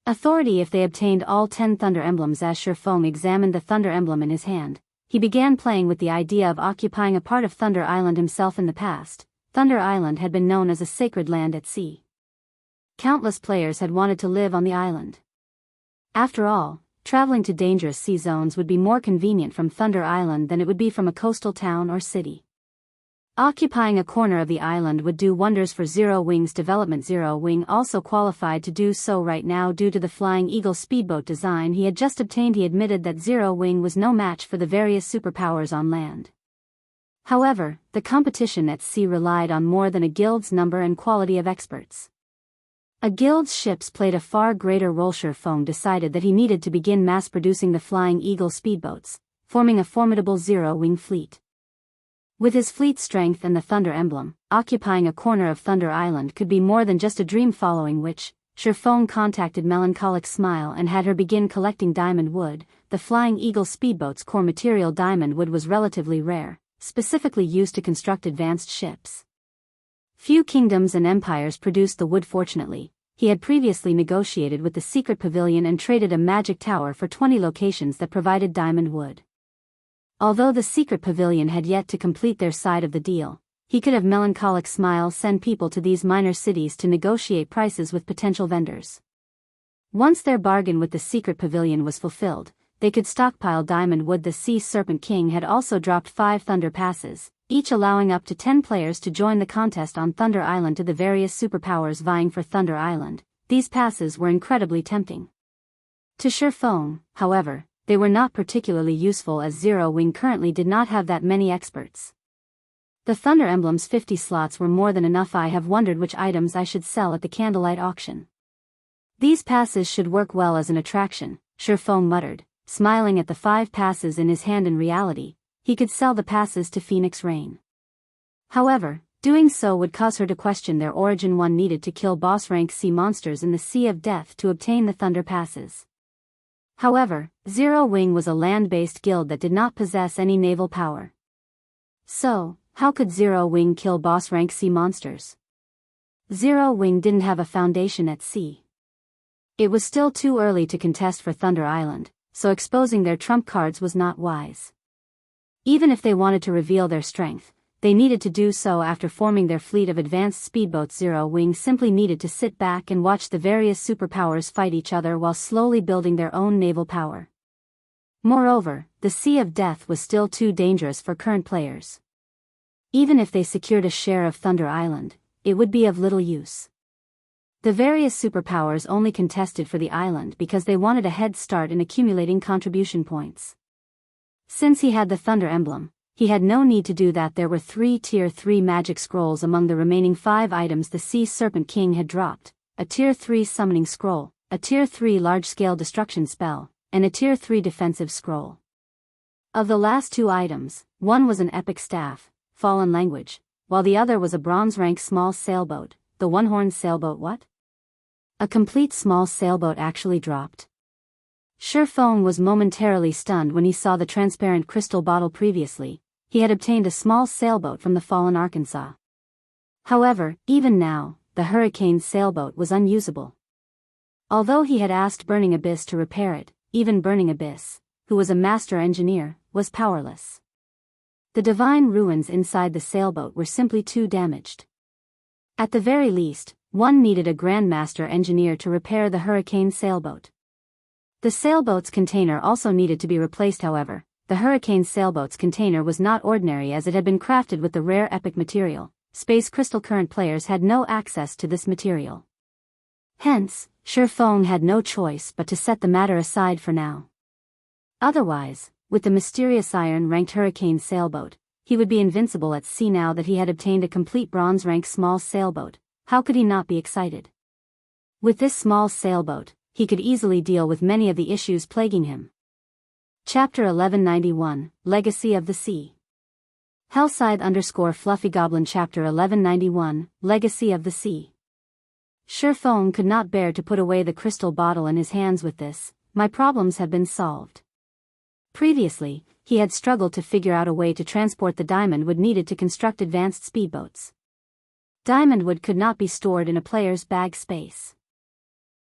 authority if they obtained all 10 Thunder Emblems. As Shifeng examined the Thunder Emblem in his hand, he began playing with the idea of occupying a part of Thunder Island himself. In the past, Thunder Island had been known as a sacred land at sea. Countless players had wanted to live on the island. After all, traveling to dangerous sea zones would be more convenient from Thunder Island than it would be from a coastal town or city. Occupying a corner of the island would do wonders for Zero Wing's development. Zero Wing also qualified to do so right now due to the Flying Eagle speedboat design he had just obtained. He admitted that Zero Wing was no match for the various superpowers on land. However, the competition at sea relied on more than a guild's number and quality of experts. A guild's ships played a far greater role. Shifeng decided that he needed to begin mass-producing the Flying Eagle speedboats, forming a formidable Zero-Wing fleet. With his fleet strength and the Thunder Emblem, occupying a corner of Thunder Island could be more than just a dream. Following which, Shifeng contacted Melancholic Smile and had her begin collecting diamond wood. The Flying Eagle speedboat's core material diamond wood was relatively rare, specifically used to construct advanced ships. Few kingdoms and empires produced the wood. Fortunately, he had previously negotiated with the Secret Pavilion and traded a magic tower for 20 locations that provided diamond wood. Although the Secret Pavilion had yet to complete their side of the deal, he could have Melancholic Smile send people to these minor cities to negotiate prices with potential vendors. Once their bargain with the Secret Pavilion was fulfilled, they could stockpile diamond wood. The Sea Serpent King had also dropped 5 Thunder Passes, each allowing up to 10 players to join the contest on Thunder Island. To the various superpowers vying for Thunder Island, these passes were incredibly tempting. To Shifeng, however, they were not particularly useful as Zero Wing currently did not have that many experts. The Thunder Emblem's 50 slots were more than enough. I have wondered which items I should sell at the candlelight auction. These passes should work well as an attraction, Shifeng muttered, smiling at the 5 passes in his hand. In reality, he could sell the passes to Phoenix Rain. However, doing so would cause her to question their origin. One needed to kill boss-rank sea monsters in the Sea of Death to obtain the Thunder Passes. However, Zero Wing was a land-based guild that did not possess any naval power. So, how could Zero Wing kill boss-rank sea monsters? Zero Wing didn't have a foundation at sea. It was still too early to contest for Thunder Island, so exposing their trump cards was not wise. Even if they wanted to reveal their strength, they needed to do so after forming their fleet of advanced speedboats. Zero Wing simply needed to sit back and watch the various superpowers fight each other while slowly building their own naval power. Moreover, the Sea of Death was still too dangerous for current players. Even if they secured a share of Thunder Island, it would be of little use. The various superpowers only contested for the island because they wanted a head start in accumulating contribution points. Since he had the Thunder Emblem, he had no need to do that. There were 3 Tier 3 magic scrolls among the remaining 5 items the Sea Serpent King had dropped: a Tier 3 summoning scroll, a Tier 3 large-scale destruction spell, and a Tier 3 defensive scroll. Of the last 2 items, one was an epic staff, Fallen Language, while the other was a bronze-rank small sailboat, the one-horned sailboat. What? A complete small sailboat actually dropped? Shifeng was momentarily stunned when he saw the transparent crystal bottle. Previously, he had obtained a small sailboat from the fallen Arkansas. However, even now, the Hurricane sailboat was unusable. Although he had asked Burning Abyss to repair it, even Burning Abyss, who was a master engineer, was powerless. The divine ruins inside the sailboat were simply too damaged. At the very least, One needed a Grandmaster engineer to repair the Hurricane sailboat. The sailboat's container also needed to be replaced. However, the Hurricane sailboat's container was not ordinary, as it had been crafted with the rare epic material. Space crystal. Current players had no access to this material. Hence, Shifeng had no choice but to set the matter aside for now. Otherwise, with the mysterious iron-ranked Hurricane sailboat, he would be invincible at sea. Now that he had obtained a complete bronze-rank small sailboat, how could he not be excited? With this small sailboat, he could easily deal with many of the issues plaguing him. Chapter 1191, Legacy of the Sea. Hellscythe_Fluffy Goblin. Chapter 1191, Legacy of the Sea. Shifeng could not bear to put away the crystal bottle in his hands. With this, my problems have been solved. Previously, he had struggled to figure out a way to transport the diamond wood needed to construct advanced speedboats. Diamond wood could not be stored in a player's bag space.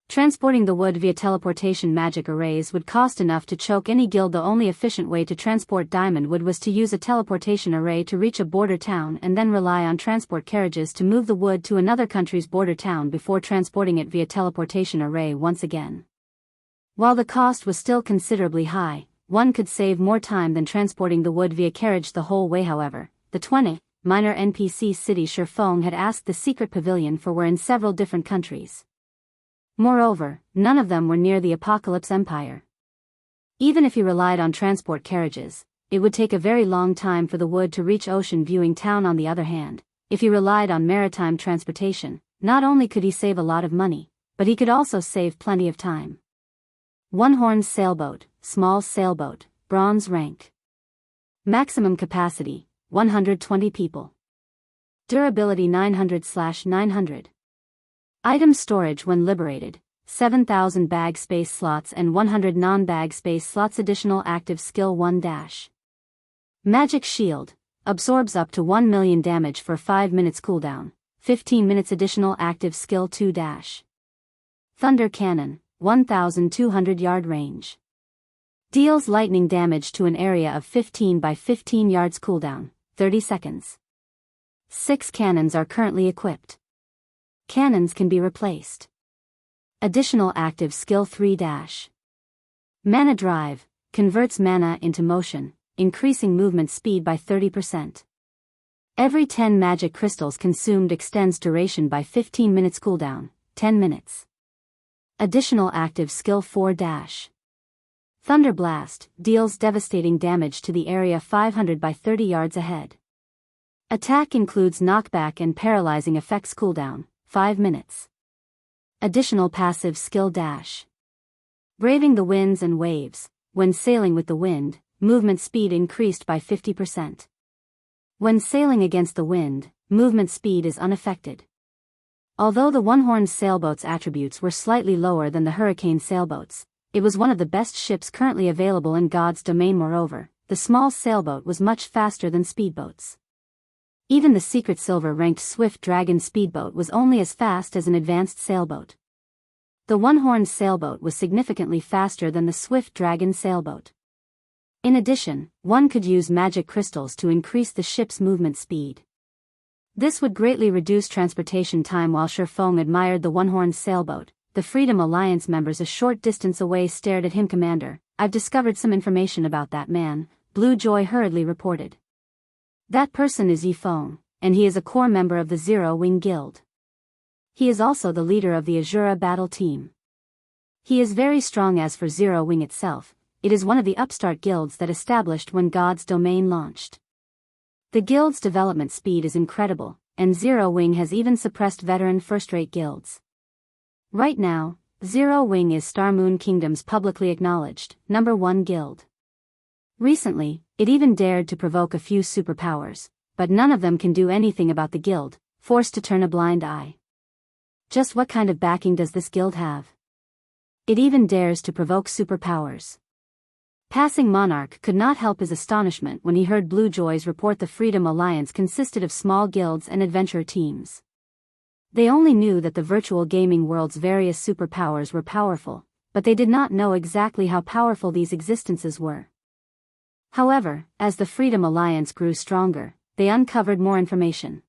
Transporting the wood via teleportation magic arrays would cost enough to choke any guild. The only efficient way to transport diamond wood was to use a teleportation array to reach a border town and then rely on transport carriages to move the wood to another country's border town before transporting it via teleportation array once again. While the cost was still considerably high, one could save more time than transporting the wood via carriage the whole way. However, the 20 minor NPC city Shifeng had asked the secret pavilion for were in several different countries. Moreover, none of them were near the Apocalypse Empire. Even if he relied on transport carriages, it would take a very long time for the wood to reach Ocean Viewing Town. On the other hand, if he relied on maritime transportation, not only could he save a lot of money, but he could also save plenty of time. One-horned sailboat, small sailboat, bronze rank. Maximum capacity, 120 people. Durability 900/900. Item storage when liberated, 7,000 bag space slots and 100 non-bag space slots. Additional active skill 1-. Magic shield, absorbs up to 1 million damage for 5 minutes cooldown, 15 minutes. Additional active skill 2-. Thunder cannon, 1,200 yard range. Deals lightning damage to an area of 15 by 15 yards. Cooldown, 30 seconds. 6 cannons are currently equipped. Cannons can be replaced. Additional active skill 3-. Mana drive, converts mana into motion, increasing movement speed by 30%. Every 10 magic crystals consumed extends duration by 15 minutes. Cooldown, 10 minutes. Additional active skill 4-. Thunder blast, deals devastating damage to the area 500 by 30 yards ahead. Attack includes knockback and paralyzing effects. Cooldown, 5 minutes. Additional passive skill -. Braving the winds and waves, when sailing with the wind, movement speed increased by 50%. When sailing against the wind, movement speed is unaffected. Although the one-horned sailboat's attributes were slightly lower than the Hurricane sailboats, it was one of the best ships currently available in God's domain. Moreover, the small sailboat was much faster than speedboats. Even the secret silver-ranked Swift Dragon speedboat was only as fast as an advanced sailboat. The one-horned sailboat was significantly faster than the Swift Dragon sailboat. In addition, one could use magic crystals to increase the ship's movement speed. This would greatly reduce transportation time. While Shifeng admired the one-horned sailboat, the Freedom Alliance members a short distance away stared at him. "Commander, I've discovered some information about that man," Blue Joy hurriedly reported. "That person is Yifeng, and he is a core member of the Zero Wing Guild. He is also the leader of the Azura battle team. He is very strong. As for Zero Wing itself, it is one of the upstart guilds that established when God's Domain launched. The guild's development speed is incredible, and Zero Wing has even suppressed veteran first-rate guilds. Right now, Zero Wing is Star Moon Kingdom's publicly acknowledged #1 guild. Recently, it even dared to provoke a few superpowers, but none of them can do anything about the guild, forced to turn a blind eye. Just what kind of backing does this guild have? It even dares to provoke superpowers." Passing Monarch could not help his astonishment when he heard Blue Joy's report. The Freedom Alliance consisted of small guilds and adventure teams. They only knew that the virtual gaming world's various superpowers were powerful, but they did not know exactly how powerful these existences were. However, as the Freedom Alliance grew stronger, they uncovered more information.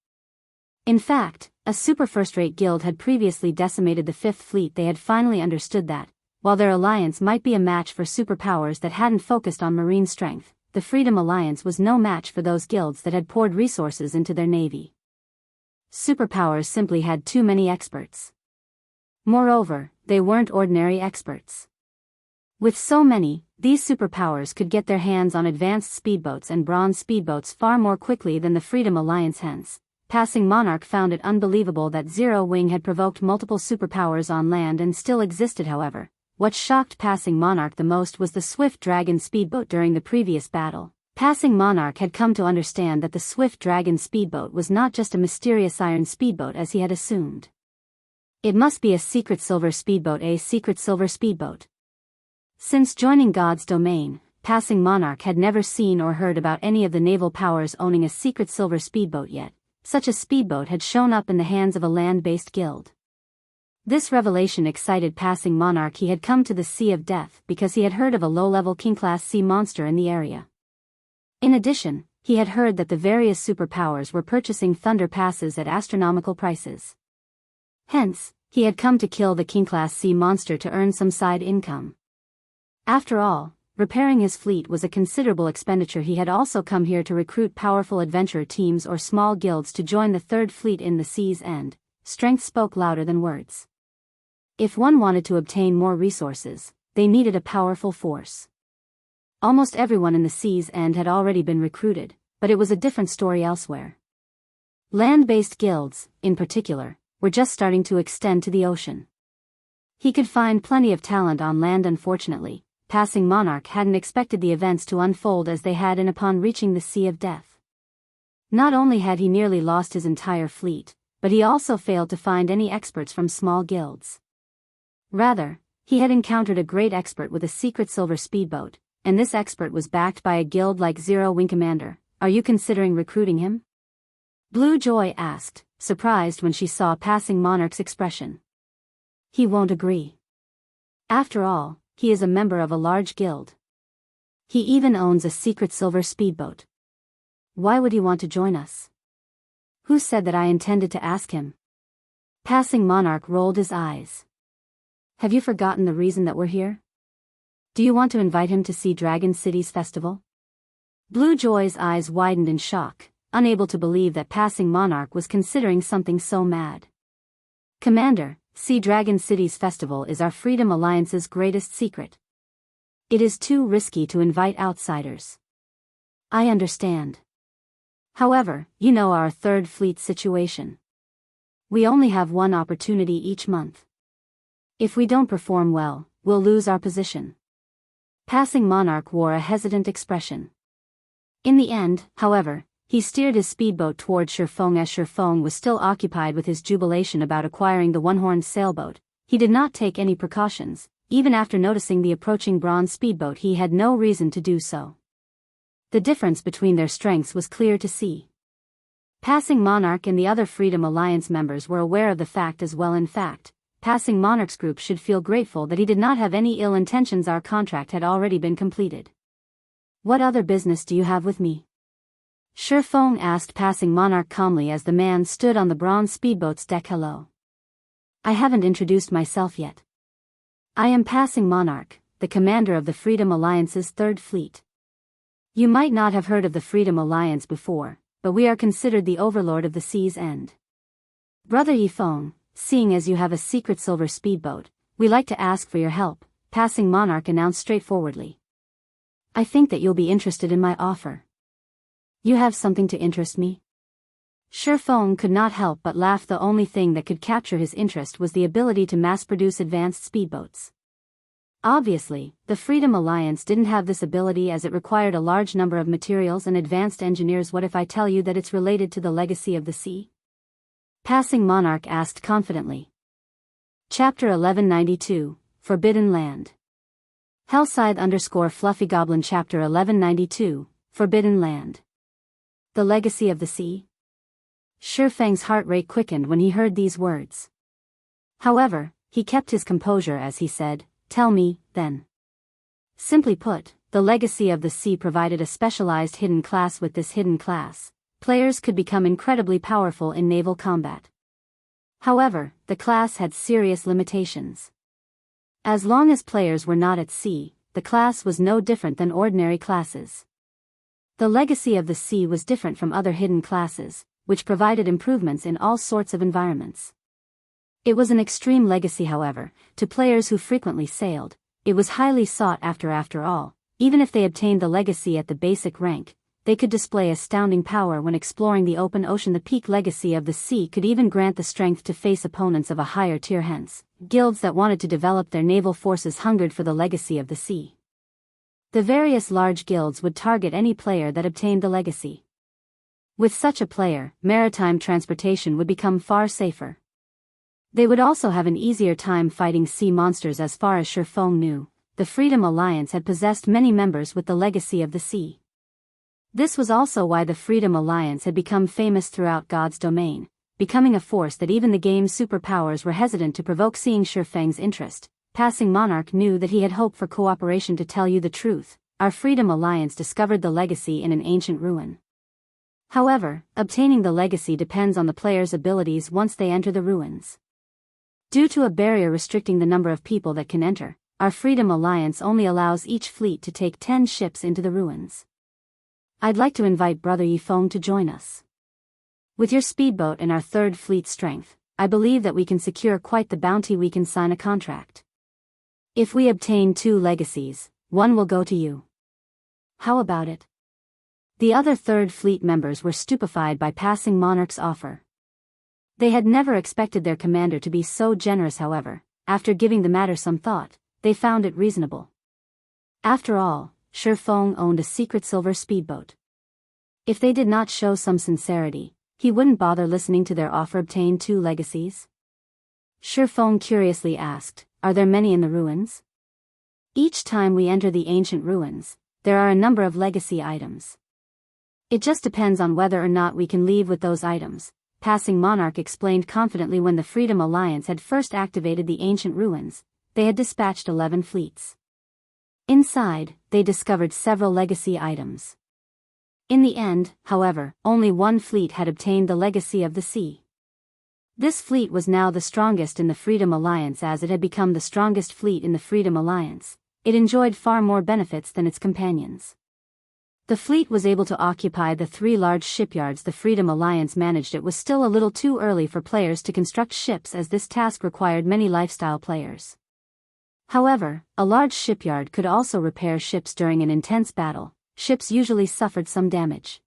In fact, A super first-rate guild had previously decimated the Fifth Fleet. They had finally understood that, while their alliance might be a match for superpowers that hadn't focused on marine strength, the Freedom Alliance was no match for those guilds that had poured resources into their navy. Superpowers simply had too many experts. Moreover, they weren't ordinary experts. With so many, these superpowers could get their hands on advanced speedboats and bronze speedboats far more quickly than the Freedom Alliance. Hence, Passing Monarch found it unbelievable that Zero Wing had provoked multiple superpowers on land and still existed. However, what shocked Passing Monarch the most was the Swift Dragon speedboat. During the previous battle, Passing Monarch had come to understand that the Swift Dragon speedboat was not just a mysterious iron speedboat as he had assumed. It must be a secret silver speedboat. A secret silver speedboat. Since joining God's domain, Passing Monarch had never seen or heard about any of the naval powers owning a secret silver speedboat yet. Such a speedboat had shown up in the hands of a land-based guild. This revelation excited Passing Monarch. He had come to the Sea of Death because he had heard of a low-level king-class sea monster in the area. In addition, he had heard that the various superpowers were purchasing thunder passes at astronomical prices. Hence, he had come to kill the king-class sea monster to earn some side income. After all, repairing his fleet was a considerable expenditure. He had also come here to recruit powerful adventurer teams or small guilds to join the Third Fleet in the Sea's End. Strength spoke louder than words. If one wanted to obtain more resources, they needed a powerful force. Almost everyone in the Sea's End had already been recruited, but it was a different story elsewhere. Land-based guilds, in particular, were just starting to extend to the ocean. He could find plenty of talent on land. Unfortunately, Passing Monarch hadn't expected the events to unfold as they had, and upon reaching the Sea of Death. Not only had he nearly lost his entire fleet, but he also failed to find any experts from small guilds. Rather, he had encountered a great expert with a secret silver speedboat, and this expert was backed by a guild like Zero Wing. Commander, are you considering recruiting him? Blue Joy asked, surprised when she saw Passing Monarch's expression. He won't agree. After all, he is a member of a large guild. He even owns a secret silver speedboat. Why would he want to join us? Who said that I intended to ask him? Passing Monarch rolled his eyes. Have you forgotten the reason that we're here? Do you want to invite him to see Dragon City's festival? Blue Joy's eyes widened in shock, unable to believe that Passing Monarch was considering something so mad. Commander, Sea Dragon City's festival is our Freedom Alliance's greatest secret. It is too risky to invite outsiders. I understand. However, you know our Third Fleet situation. We only have one opportunity each month. If we don't perform well, we'll lose our position. Passing Monarch wore a hesitant expression. In the end, however, he steered his speedboat toward Shifeng. As Shifeng was still occupied with his jubilation about acquiring the one-horned sailboat, he did not take any precautions. Even after noticing the approaching bronze speedboat, he had no reason to do so. The difference between their strengths was clear to see. Passing Monarch and the other Freedom Alliance members were aware of the fact as well. In fact, Passing Monarch's group should feel grateful that he did not have any ill intentions. Our contract had already been completed. What other business do you have with me? Shifeng asked Passing Monarch calmly as the man stood on the bronze speedboat's deck. Hello. I haven't introduced myself yet. I am Passing Monarch, the commander of the Freedom Alliance's Third Fleet. You might not have heard of the Freedom Alliance before, but we are considered the Overlord of the Sea's End. Brother Yifeng, seeing as you have a secret silver speedboat, we like to ask for your help, Passing Monarch announced straightforwardly. I think that you'll be interested in my offer. You have something to interest me? Shifeng could not help but laugh. The only thing that could capture his interest was the ability to mass-produce advanced speedboats. Obviously, the Freedom Alliance didn't have this ability as it required a large number of materials and advanced engineers. What if I tell you that it's related to the legacy of the sea? Passing Monarch asked confidently. Chapter 1192, Forbidden Land. Hellscythe_Fluffy Goblin Chapter 1192, Forbidden Land. The legacy of the sea? Shifeng's heart rate quickened when he heard these words. However, he kept his composure as he said, Tell me, then. Simply put, the legacy of the sea provided a specialized hidden class. With this hidden class, players could become incredibly powerful in naval combat. However, the class had serious limitations. As long as players were not at sea, the class was no different than ordinary classes. The legacy of the sea was different from other hidden classes, which provided improvements in all sorts of environments. It was an extreme legacy, however, to players who frequently sailed. It was highly sought after all. Even if they obtained the legacy at the basic rank, they could display astounding power when exploring the open ocean. The peak legacy of the sea could even grant the strength to face opponents of a higher tier. Hence, guilds that wanted to develop their naval forces hungered for the legacy of the sea. The various large guilds would target any player that obtained the legacy. With such a player, maritime transportation would become far safer. They would also have an easier time fighting sea monsters. As far as Shifeng knew, the Freedom Alliance had possessed many members with the legacy of the sea. This was also why the Freedom Alliance had become famous throughout God's domain, becoming a force that even the game's superpowers were hesitant to provoke. Seeing Shifeng's interest, Passing Monarch knew that he had hoped for cooperation. To tell you the truth, our Freedom Alliance discovered the legacy in an ancient ruin. However, obtaining the legacy depends on the player's abilities once they enter the ruins. Due to a barrier restricting the number of people that can enter, our Freedom Alliance only allows each fleet to take 10 ships into the ruins. I'd like to invite Brother Yifeng to join us. With your speedboat and our third fleet strength, I believe that we can secure quite the bounty. We can sign a contract. If we obtain 2 legacies, one will go to you. How about it? The other third fleet members were stupefied by Passing Monarch's offer. They had never expected their commander to be so generous. However, after giving the matter some thought, they found it reasonable. After all, Shifeng owned a secret silver speedboat. If they did not show some sincerity, he wouldn't bother listening to their offer. Obtain 2 legacies? Shifeng curiously asked, are there many in the ruins? Each time we enter the ancient ruins, there are a number of legacy items. It just depends on whether or not we can leave with those items, Passing Monarch explained confidently. When the Freedom Alliance had first activated the ancient ruins, they had dispatched 11 fleets. Inside, they discovered several legacy items. In the end, however, only one fleet had obtained the legacy of the sea. This fleet was now the strongest in the Freedom Alliance. As it had become the strongest fleet in the Freedom Alliance, it enjoyed far more benefits than its companions. The fleet was able to occupy the 3 large shipyards the Freedom Alliance managed. It was still a little too early for players to construct ships, as this task required many lifestyle players. However, a large shipyard could also repair ships during an intense battle. Ships usually suffered some damage.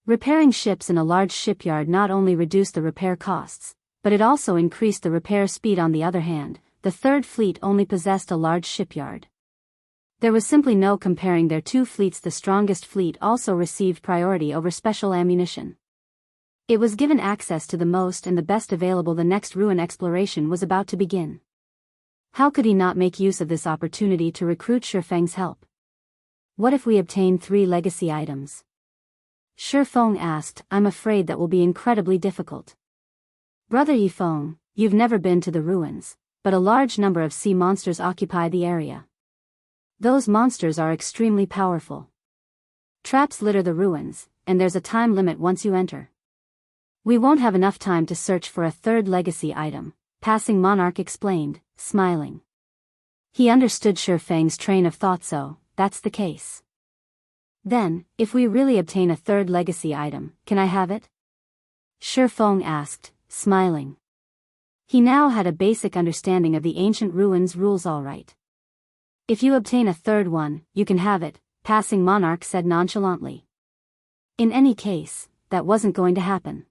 Repairing ships in a large shipyard not only reduced the repair costs, but it also increased the repair speed. On the other hand, the third fleet only possessed a large shipyard. There was simply no comparing their 2 fleets. The strongest fleet also received priority over special ammunition. It was given access to the most and the best available. The next ruin exploration was about to begin. How could he not make use of this opportunity to recruit Shifeng's help? What if we obtain 3 legacy items? Shifeng asked. I'm afraid that will be incredibly difficult. Brother Yifeng, you've never been to the ruins, but a large number of sea monsters occupy the area. Those monsters are extremely powerful. Traps litter the ruins, and there's a time limit once you enter. We won't have enough time to search for a 3rd legacy item, Passing Monarch explained, smiling. He understood Shifeng's train of thought. So, that's the case. Then, if we really obtain a 3rd legacy item, can I have it? Shifeng asked, smiling. He now had a basic understanding of the ancient ruins rules. All right. If you obtain a 3rd one, you can have it, Passing Monarch said nonchalantly. In any case, that wasn't going to happen.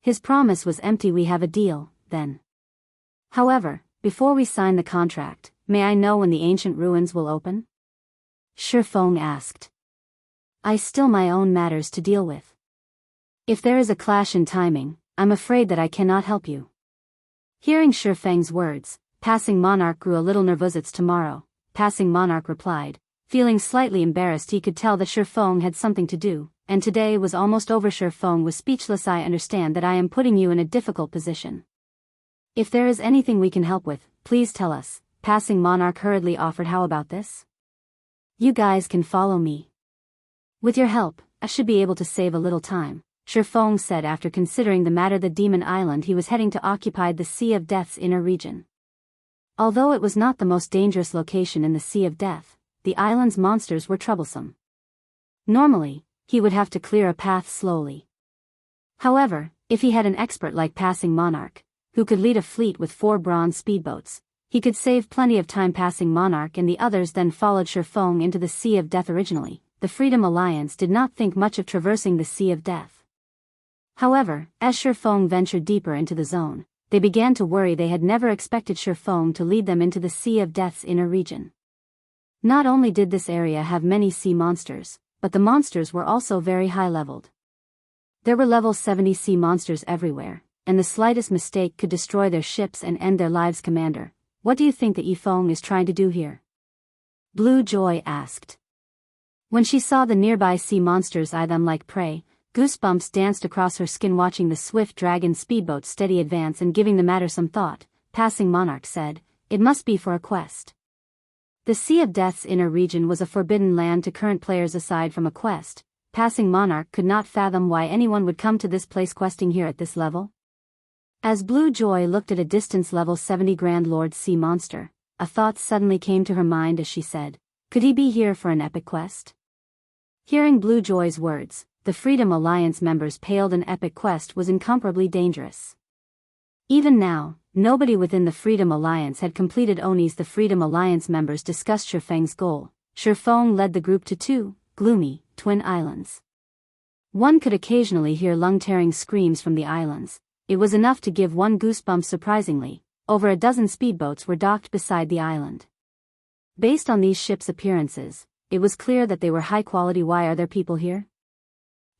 His promise was empty. We have a deal, then. However, before we sign the contract, may I know when the ancient ruins will open? Shifeng asked. I still my own matters to deal with. If there is a clash in timing, I'm afraid that I cannot help you. Hearing Shifeng's words, Passing Monarch grew a little nervous. It's tomorrow, Passing Monarch replied, feeling slightly embarrassed. He could tell that Shifeng had something to do, and today was almost over. Shifeng was speechless. I understand that I am putting you in a difficult position. If there is anything we can help with, please tell us, Passing Monarch hurriedly offered. How about this? You guys can follow me. With your help, I should be able to save a little time, Shifeng said after considering the matter. The demon island he was heading to occupied the Sea of Death's inner region. Although it was not the most dangerous location in the Sea of Death, the island's monsters were troublesome. Normally, he would have to clear a path slowly. However, if he had an expert like Passing Monarch, who could lead a fleet with 4 bronze speedboats, he could save plenty of time. Passing Monarch and the others then followed Shifeng into the Sea of Death. Originally, the Freedom Alliance did not think much of traversing the Sea of Death. However, as Shifeng ventured deeper into the zone, they began to worry. They had never expected Shifeng to lead them into the Sea of Death's inner region. Not only did this area have many sea monsters, but the monsters were also very high-leveled. There were level 70 sea monsters everywhere, and the slightest mistake could destroy their ships and end their lives. Commander, what do you think that Yifeng is trying to do here? Blue Joy asked. When she saw the nearby sea monsters eye them like prey, goosebumps danced across her skin. Watching the swift dragon speedboat steady advance and giving the matter some thought, Passing Monarch said, "It must be for a quest." The Sea of Death's inner region was a forbidden land to current players. Aside from a quest, Passing Monarch could not fathom why anyone would come to this place questing here at this level. As Blue Joy looked at a distance level 70 Grand Lord sea monster, a thought suddenly came to her mind as she said, "Could he be here for an epic quest?" Hearing Blue Joy's words, the Freedom Alliance members paled. An epic quest was incomparably dangerous. Even now, nobody within the Freedom Alliance had completed Oni's. The Freedom Alliance members discussed Shifeng's goal. Shifeng led the group to 2 gloomy, twin islands. One could occasionally hear lung-tearing screams from the islands. It was enough to give one goosebump. Surprisingly, over a dozen speedboats were docked beside the island. Based on these ships' appearances, it was clear that they were high quality. Why are there people here?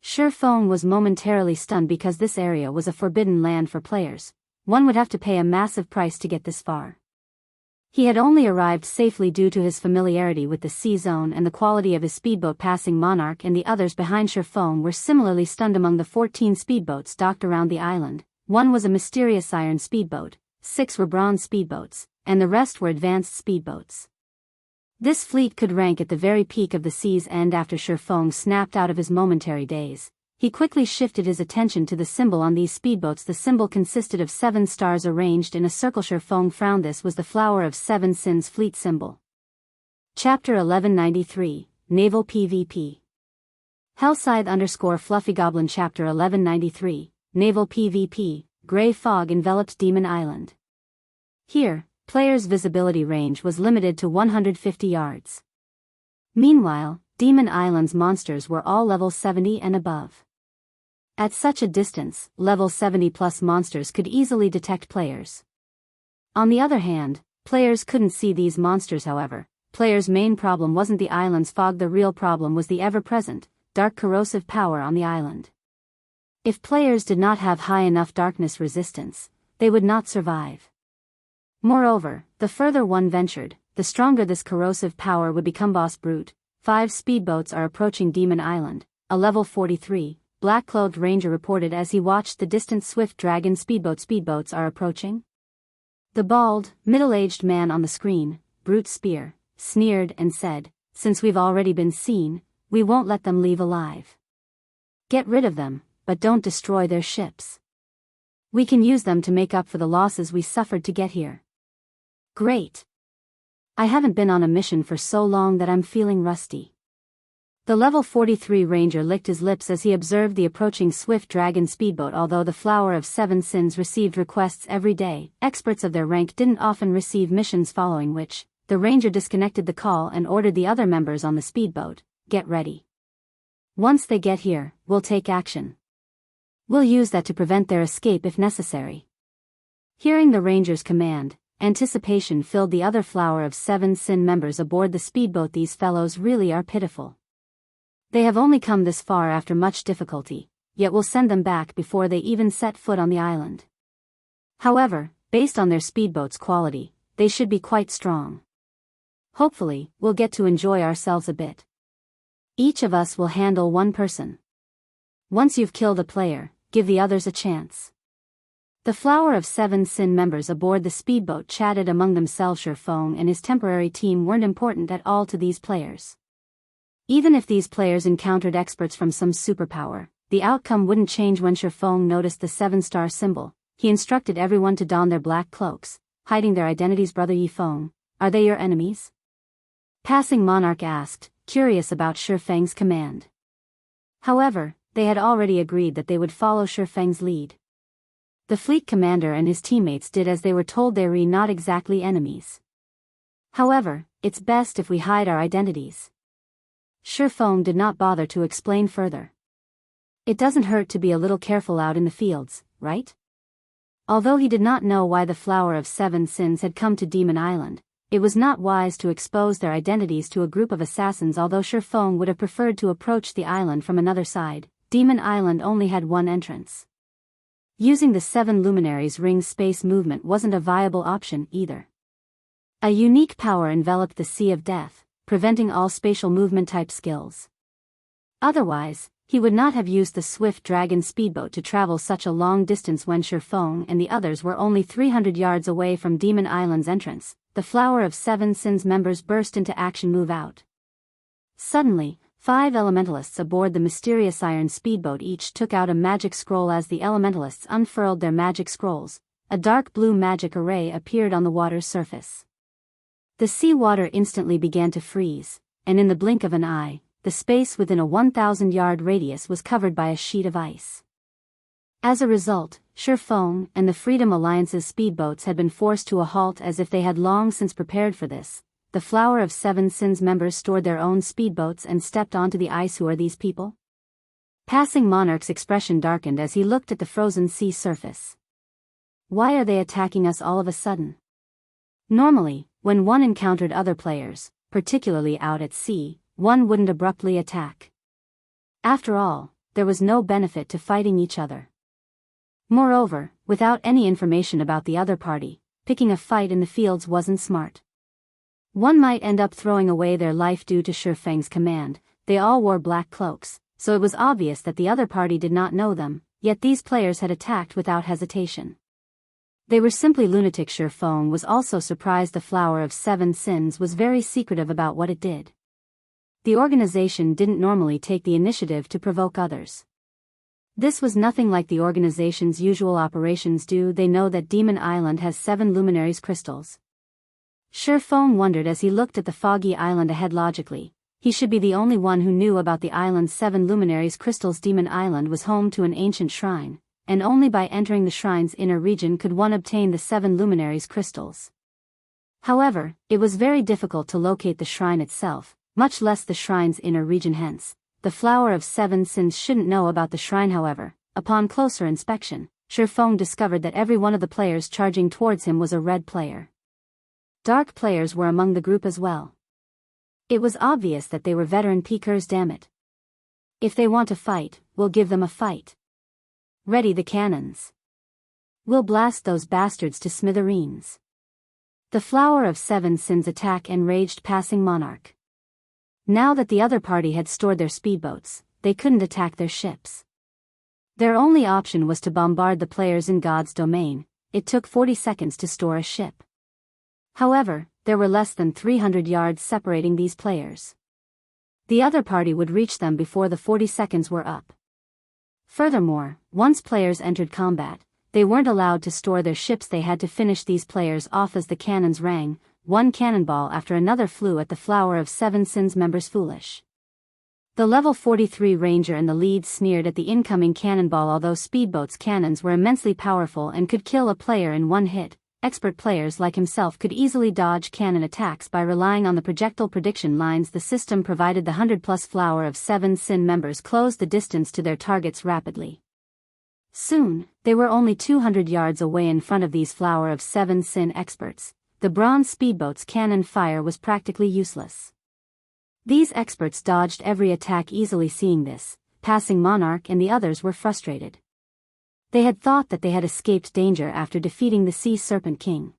Shifeng was momentarily stunned because this area was a forbidden land for players. One would have to pay a massive price to get this far. He had only arrived safely due to his familiarity with the sea zone and the quality of his speedboat. Passing Monarch and the others behind Shifeng were similarly stunned. Among the 14 speedboats docked around the island, 1 was a mysterious iron speedboat, 6 were bronze speedboats, and the rest were advanced speedboats. This fleet could rank at the very peak of the sea's end. After Shifeng snapped out of his momentary daze, he quickly shifted his attention to the symbol on these speedboats. The symbol consisted of 7 stars arranged in a circle. Shifeng frowned. This was the Flower of 7 Sins fleet symbol. Chapter 1193, Naval PvP. Hellscythe_Fluffy Goblin. Chapter 1193, Naval PvP. Grey fog enveloped Demon Island. Here, players' visibility range was limited to 150 yards. Meanwhile, Demon Island's monsters were all level 70 and above. At such a distance, level 70+ monsters could easily detect players. On the other hand, players couldn't see these monsters. However, players' main problem wasn't the island's fog. The real problem was the ever-present, dark corrosive power on the island. If players did not have high enough darkness resistance, they would not survive. Moreover, the further one ventured, the stronger this corrosive power would become. Boss Brute, 5 speedboats are approaching Demon Island, a level 43, black-clothed ranger reported as he watched the distant swift dragon speedboat. Speedboats are approaching? The bald, middle-aged man on the screen, Brute Spear, sneered and said, "Since we've already been seen, we won't let them leave alive. Get rid of them, but don't destroy their ships. We can use them to make up for the losses we suffered to get here." Great. I haven't been on a mission for so long that I'm feeling rusty. The level 43 ranger licked his lips as he observed the approaching swift dragon speedboat. Although the Flower of 7 Sins received requests every day, experts of their rank didn't often receive missions, following which, the ranger disconnected the call and ordered the other members on the speedboat, "Get ready. Once they get here, we'll take action. We'll use that to prevent their escape if necessary." Hearing the ranger's command, anticipation filled the other Flower of 7 Sin members aboard the speedboat. These fellows really are pitiful. They have only come this far after much difficulty, yet we'll send them back before they even set foot on the island. However, based on their speedboat's quality, they should be quite strong. Hopefully, we'll get to enjoy ourselves a bit. Each of us will handle one person. Once you've killed a player, give the others a chance. The Flower of 7 Sin members aboard the speedboat chatted among themselves. Shifeng and his temporary team weren't important at all to these players. Even if these players encountered experts from some superpower, the outcome wouldn't change when Shifeng noticed the 7-star symbol. He instructed everyone to don their black cloaks, hiding their identities. Brother Yifeng, are they your enemies? Passing Monarch asked, curious about Shifeng's command. However, they had already agreed that they would follow Shifeng's lead. The fleet commander and his teammates did as they were told. They were not exactly enemies. However, it's best if we hide our identities. Shifeng did not bother to explain further. It doesn't hurt to be a little careful out in the fields, right? Although he did not know why the Flower of Seven Sins had come to Demon Island, it was not wise to expose their identities to a group of assassins. Although Shifeng would have preferred to approach the island from another side, Demon Island only had one entrance. Using the 7 Luminaries ring's space movement wasn't a viable option either. A unique power enveloped the Sea of Death, preventing all spatial movement type skills. Otherwise, he would not have used the swift dragon speedboat to travel such a long distance. When Shifeng and the others were only 300 yards away from Demon Island's entrance, the Flower of Seven Sins members burst into action. Move out. Suddenly, 5 elementalists aboard the mysterious iron speedboat each took out a magic scroll. As the elementalists unfurled their magic scrolls, a dark blue magic array appeared on the water's surface. The sea water instantly began to freeze, and in the blink of an eye, the space within a 1,000-yard radius was covered by a sheet of ice. As a result, Shifeng and the Freedom Alliance's speedboats had been forced to a halt as if they had long since prepared for this. The Flower of Seven Sins members stored their own speedboats and stepped onto the ice. Who are these people? Passing Monarch's expression darkened as he looked at the frozen sea surface. Why are they attacking us all of a sudden? Normally, when one encountered other players, particularly out at sea, one wouldn't abruptly attack. After all, there was no benefit to fighting each other. Moreover, without any information about the other party, picking a fight in the fields wasn't smart. One might end up throwing away their life due to Shifeng's command. They all wore black cloaks, so it was obvious that the other party did not know them, yet these players had attacked without hesitation. They were simply lunatic. Shifeng was also surprised the Flower of Seven Sins was very secretive about what it did. The organization didn't normally take the initiative to provoke others. This was nothing like the organization's usual operations. Do they know that Demon Island has 7 Luminaries crystals? Shifeng wondered as he looked at the foggy island ahead. Logically, he should be the only one who knew about the island's 7 Luminaries crystals. Demon Island was home to an ancient shrine, and only by entering the shrine's inner region could one obtain the 7 Luminaries crystals. However, it was very difficult to locate the shrine itself, much less the shrine's inner region. Hence, the Flower of Seven Sins shouldn't know about the shrine. However, upon closer inspection, Shifeng discovered that every one of the players charging towards him was a red player. Dark players were among the group as well. It was obvious that they were veteran peekers. Damn it. If they want to fight, we'll give them a fight. Ready the cannons. We'll blast those bastards to smithereens. The Flower of Seven Sins attack enraged Passing Monarch. Now that the other party had stored their speedboats, they couldn't attack their ships. Their only option was to bombard the players in God's domain. It took 40 seconds to store a ship. However, there were less than 300 yards separating these players. The other party would reach them before the 40 seconds were up. Furthermore, once players entered combat, they weren't allowed to store their ships. They had to finish these players off. As the cannons rang, one cannonball after another flew at the Flower of Seven Sins members. Foolish. The level 43 ranger in the lead sneered at the incoming cannonball. Although speedboats' cannons were immensely powerful and could kill a player in one hit, expert players like himself could easily dodge cannon attacks by relying on the projectile prediction lines the system provided. The 100-plus Flower of Seven Sin members closed the distance to their targets rapidly. Soon, they were only 200 yards away. In front of these Flower of Seven Sin experts, the bronze speedboat's cannon fire was practically useless. These experts dodged every attack easily. Seeing this, Passing Monarch and the others were frustrated. They had thought that they had escaped danger after defeating the Sea Serpent King.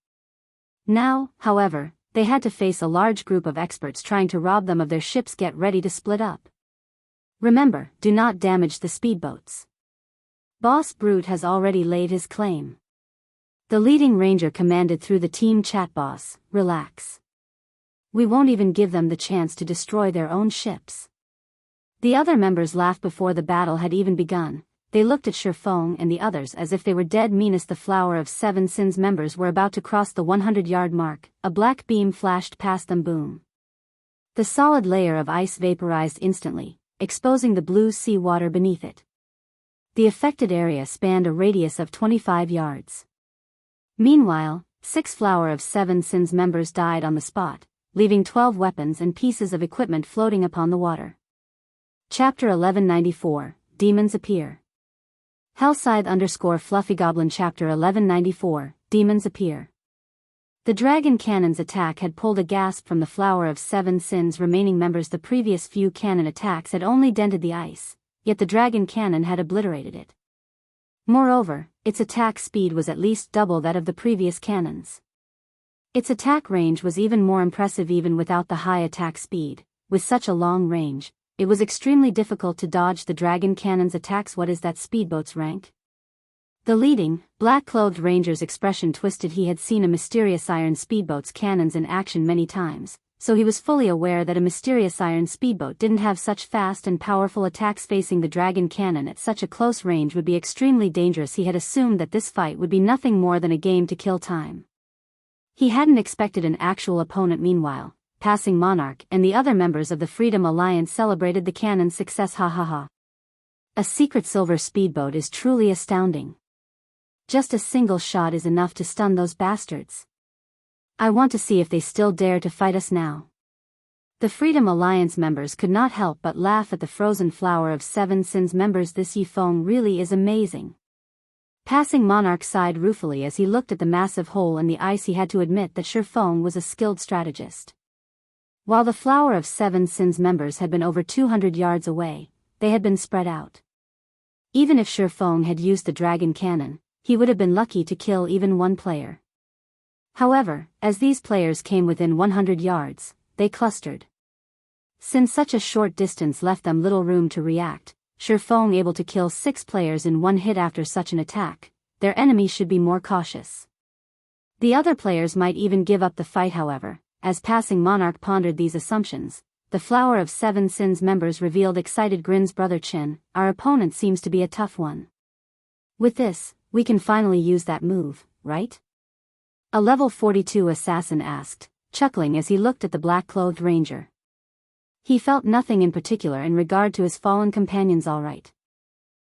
Now, however, they had to face a large group of experts trying to rob them of their ships. Get ready to split up. Remember, do not damage the speedboats. Boss Brute has already laid his claim. The leading ranger commanded through the team chat. Boss, relax. We won't even give them the chance to destroy their own ships. The other members laughed before the battle had even begun. They looked at Shifeng and the others as if they were dead meanest. The Flower of Seven Sins members were about to cross the 100-yard mark. A black beam flashed past them. Boom. The solid layer of ice vaporized instantly, exposing the blue sea water beneath it. The affected area spanned a radius of 25 yards. Meanwhile, 6 Flower of Seven Sins members died on the spot, leaving 12 weapons and pieces of equipment floating upon the water. Chapter 1194, Demons Appear. Hellscythe_Fluffy Goblin Chapter 1194, Demons Appear. The dragon cannon's attack had pulled a gasp from the Flower of Seven Sins remaining members. The previous few cannon attacks had only dented the ice, yet the dragon cannon had obliterated it. Moreover, its attack speed was at least double that of the previous cannons. Its attack range was even more impressive even without the high attack speed. With such a long range, it was extremely difficult to dodge the dragon cannon's attacks. What is that speedboat's rank? The leading, black-clothed ranger's expression twisted. He had seen a mysterious iron speedboat's cannons in action many times, so he was fully aware that a mysterious iron speedboat didn't have such fast and powerful attacks. Facing the dragon cannon at such a close range would be extremely dangerous. He had assumed that this fight would be nothing more than a game to kill time. He hadn't expected an actual opponent. Meanwhile, Passing Monarch and the other members of the Freedom Alliance celebrated the cannon's success. Ha ha ha. A secret silver speedboat is truly astounding. Just a single shot is enough to stun those bastards. I want to see if they still dare to fight us now. The Freedom Alliance members could not help but laugh at the frozen Flower of Seven Sins members. This Yifeng really is amazing. Passing Monarch sighed ruefully as he looked at the massive hole in the ice. He had to admit that Shifeng was a skilled strategist. While the Flower of Seven Sins members had been over 200 yards away, they had been spread out. Even if Shifeng had used the dragon cannon, he would have been lucky to kill even one player. However, as these players came within 100 yards, they clustered. Since such a short distance left them little room to react, Shifeng able to kill 6 players in one hit after such an attack, their enemies should be more cautious. The other players might even give up the fight. However, as Passing Monarch pondered these assumptions, the Flower of Seven Sins members revealed excited grins. Brother Chin, our opponent seems to be a tough one. With this, we can finally use that move, right? A level 42 assassin asked, chuckling as he looked at the black-clothed ranger. He felt nothing in particular in regard to his fallen companions. All right.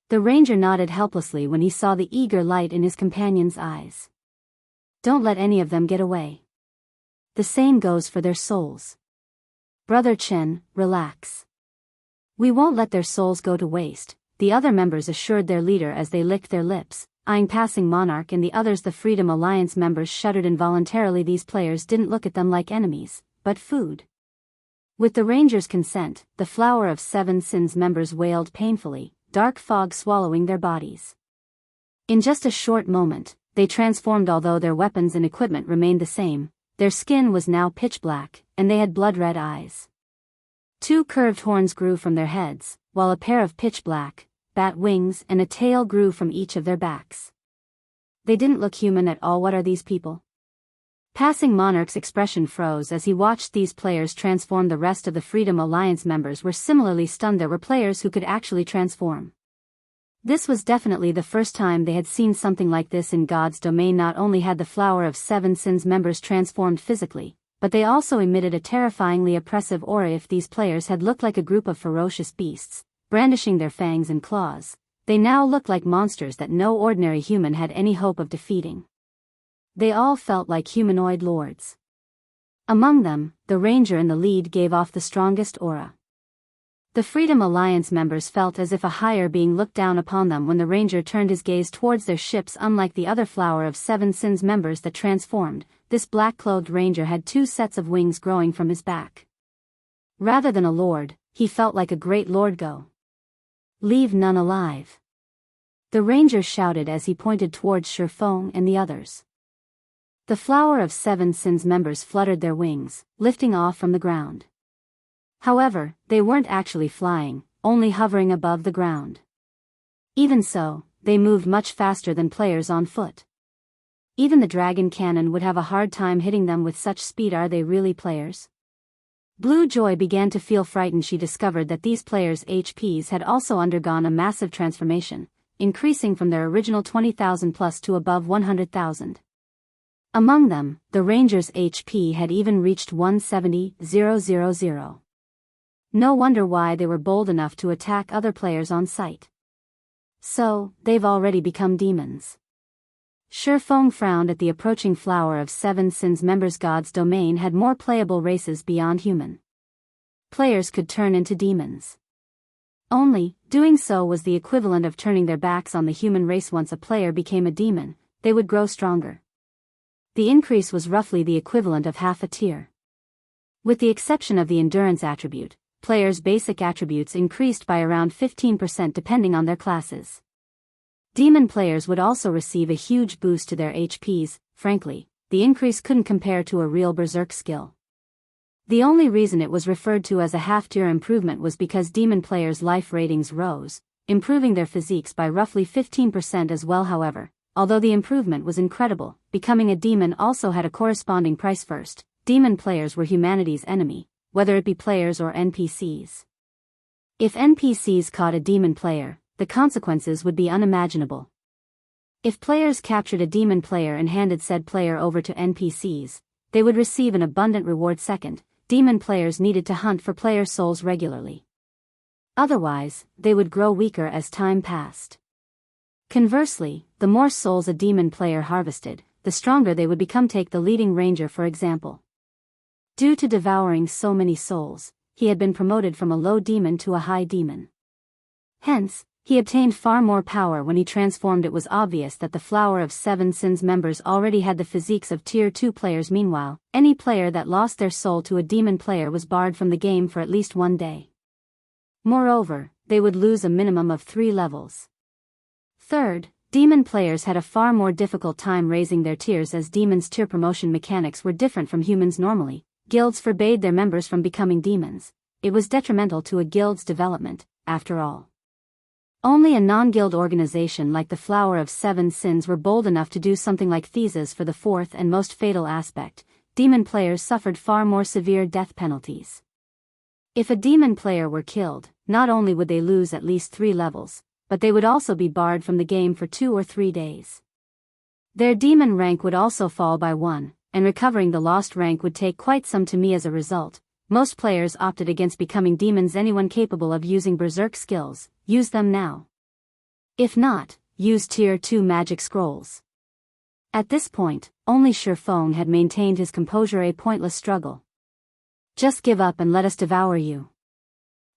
The ranger nodded helplessly when he saw the eager light in his companion's eyes. Don't let any of them get away. The same goes for their souls. Brother Chen, relax. We won't let their souls go to waste, the other members assured their leader as they licked their lips, eyeing Passing Monarch and the others. The Freedom Alliance members shuddered involuntarily. These players didn't look at them like enemies, but food. With the ranger's consent, the Flower of Seven Sins members wailed painfully, dark fog swallowing their bodies. In just a short moment, they transformed. Although their weapons and equipment remained the same, their skin was now pitch black, and they had blood-red eyes. 2 curved horns grew from their heads, while a pair of pitch black, bat wings and a tail grew from each of their backs. They didn't look human at all. What are these people? Passing Monarch's expression froze as he watched these players transform. The rest of the Freedom Alliance members were similarly stunned. There were players who could actually transform. This was definitely the first time they had seen something like this in God's domain. Not only had the Flower of Seven Sins members transformed physically, but they also emitted a terrifyingly oppressive aura. If these players had looked like a group of ferocious beasts, brandishing their fangs and claws, they now looked like monsters that no ordinary human had any hope of defeating. They all felt like humanoid lords. Among them, the ranger in the lead gave off the strongest aura. The Freedom Alliance members felt as if a higher being looked down upon them when the ranger turned his gaze towards their ships. Unlike the other Flower of Seven Sins members that transformed, this black-clothed ranger had 2 sets of wings growing from his back. Rather than a lord, he felt like a great lord. Go. Leave none alive. The ranger shouted as he pointed towards Shifeng and the others. The Flower of Seven Sins members fluttered their wings, lifting off from the ground. However, they weren't actually flying, only hovering above the ground. Even so, they moved much faster than players on foot. Even the dragon cannon would have a hard time hitting them with such speed. Are they really players? Blue Joy began to feel frightened. She discovered that these players' HPs had also undergone a massive transformation, increasing from their original 20,000 plus to above 100,000. Among them, the Rangers' HP had even reached 170,000. No wonder why they were bold enough to attack other players on sight. So, they've already become demons. Shifeng frowned at the approaching Flower of Seven Sins members. God's domain had more playable races beyond human. Players could turn into demons. Only, doing so was the equivalent of turning their backs on the human race. Once a player became a demon, they would grow stronger. The increase was roughly the equivalent of half a tier. With the exception of the endurance attribute, players' basic attributes increased by around 15% depending on their classes. Demon players would also receive a huge boost to their HPs. Frankly, the increase couldn't compare to a real berserk skill. The only reason it was referred to as a half-tier improvement was because demon players' life ratings rose, improving their physiques by roughly 15% as well. However, although the improvement was incredible, becoming a demon also had a corresponding price. First, demon players were humanity's enemy, whether it be players or NPCs. If NPCs caught a demon player, the consequences would be unimaginable. If players captured a demon player and handed said player over to NPCs, they would receive an abundant reward. Second, demon players needed to hunt for player souls regularly. Otherwise, they would grow weaker as time passed. Conversely, the more souls a demon player harvested, the stronger they would become. Take the leading ranger for example. Due to devouring so many souls, he had been promoted from a low demon to a high demon. Hence, he obtained far more power when he transformed. It was obvious that the Flower of Seven Sins members already had the physiques of Tier 2 players. Meanwhile, any player that lost their soul to a demon player was barred from the game for at least one day. Moreover, they would lose a minimum of 3 levels. Third, demon players had a far more difficult time raising their tiers as demons' tier promotion mechanics were different from humans. Normally, guilds forbade their members from becoming demons. It was detrimental to a guild's development, after all. Only a non-guild organization like the Flower of Seven Sins were bold enough to do something like Thesis. For the fourth and most fatal aspect, demon players suffered far more severe death penalties. If a demon player were killed, not only would they lose at least 3 levels, but they would also be barred from the game for 2 or 3 days. Their demon rank would also fall by 1, and recovering the lost rank would take quite some time. As a result, most players opted against becoming demons. Anyone capable of using berserk skills, use them now. If not, use Tier 2 magic scrolls. At this point, only Shifeng had maintained his composure. A pointless struggle. Just give up and let us devour you.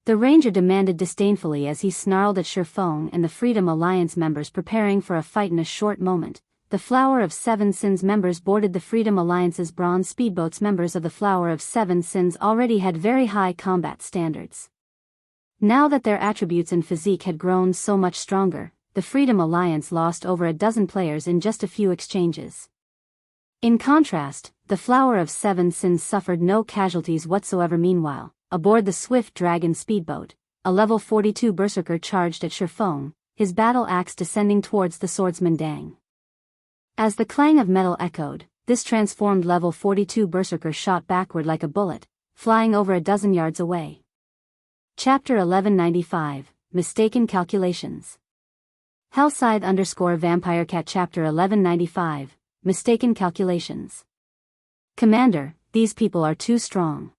The ranger demanded disdainfully as he snarled at Shifeng and the Freedom Alliance members preparing for a fight. In a short moment, the Flower of Seven Sins members boarded the Freedom Alliance's bronze speedboats. Members of the Flower of Seven Sins already had very high combat standards. Now that their attributes and physique had grown so much stronger, the Freedom Alliance lost over a dozen players in just a few exchanges. In contrast, the Flower of Seven Sins suffered no casualties whatsoever. Meanwhile, aboard the Swift Dragon speedboat, a level 42 berserker charged at Shifeng, his battle axe descending towards the swordsman Dang. As the clang of metal echoed, this transformed level 42 berserker shot backward like a bullet, flying over a dozen yards away. Chapter 1195, Mistaken Calculations. Hellscythe_VampireCat Chapter 1195, Mistaken Calculations. Commander, these people are too strong.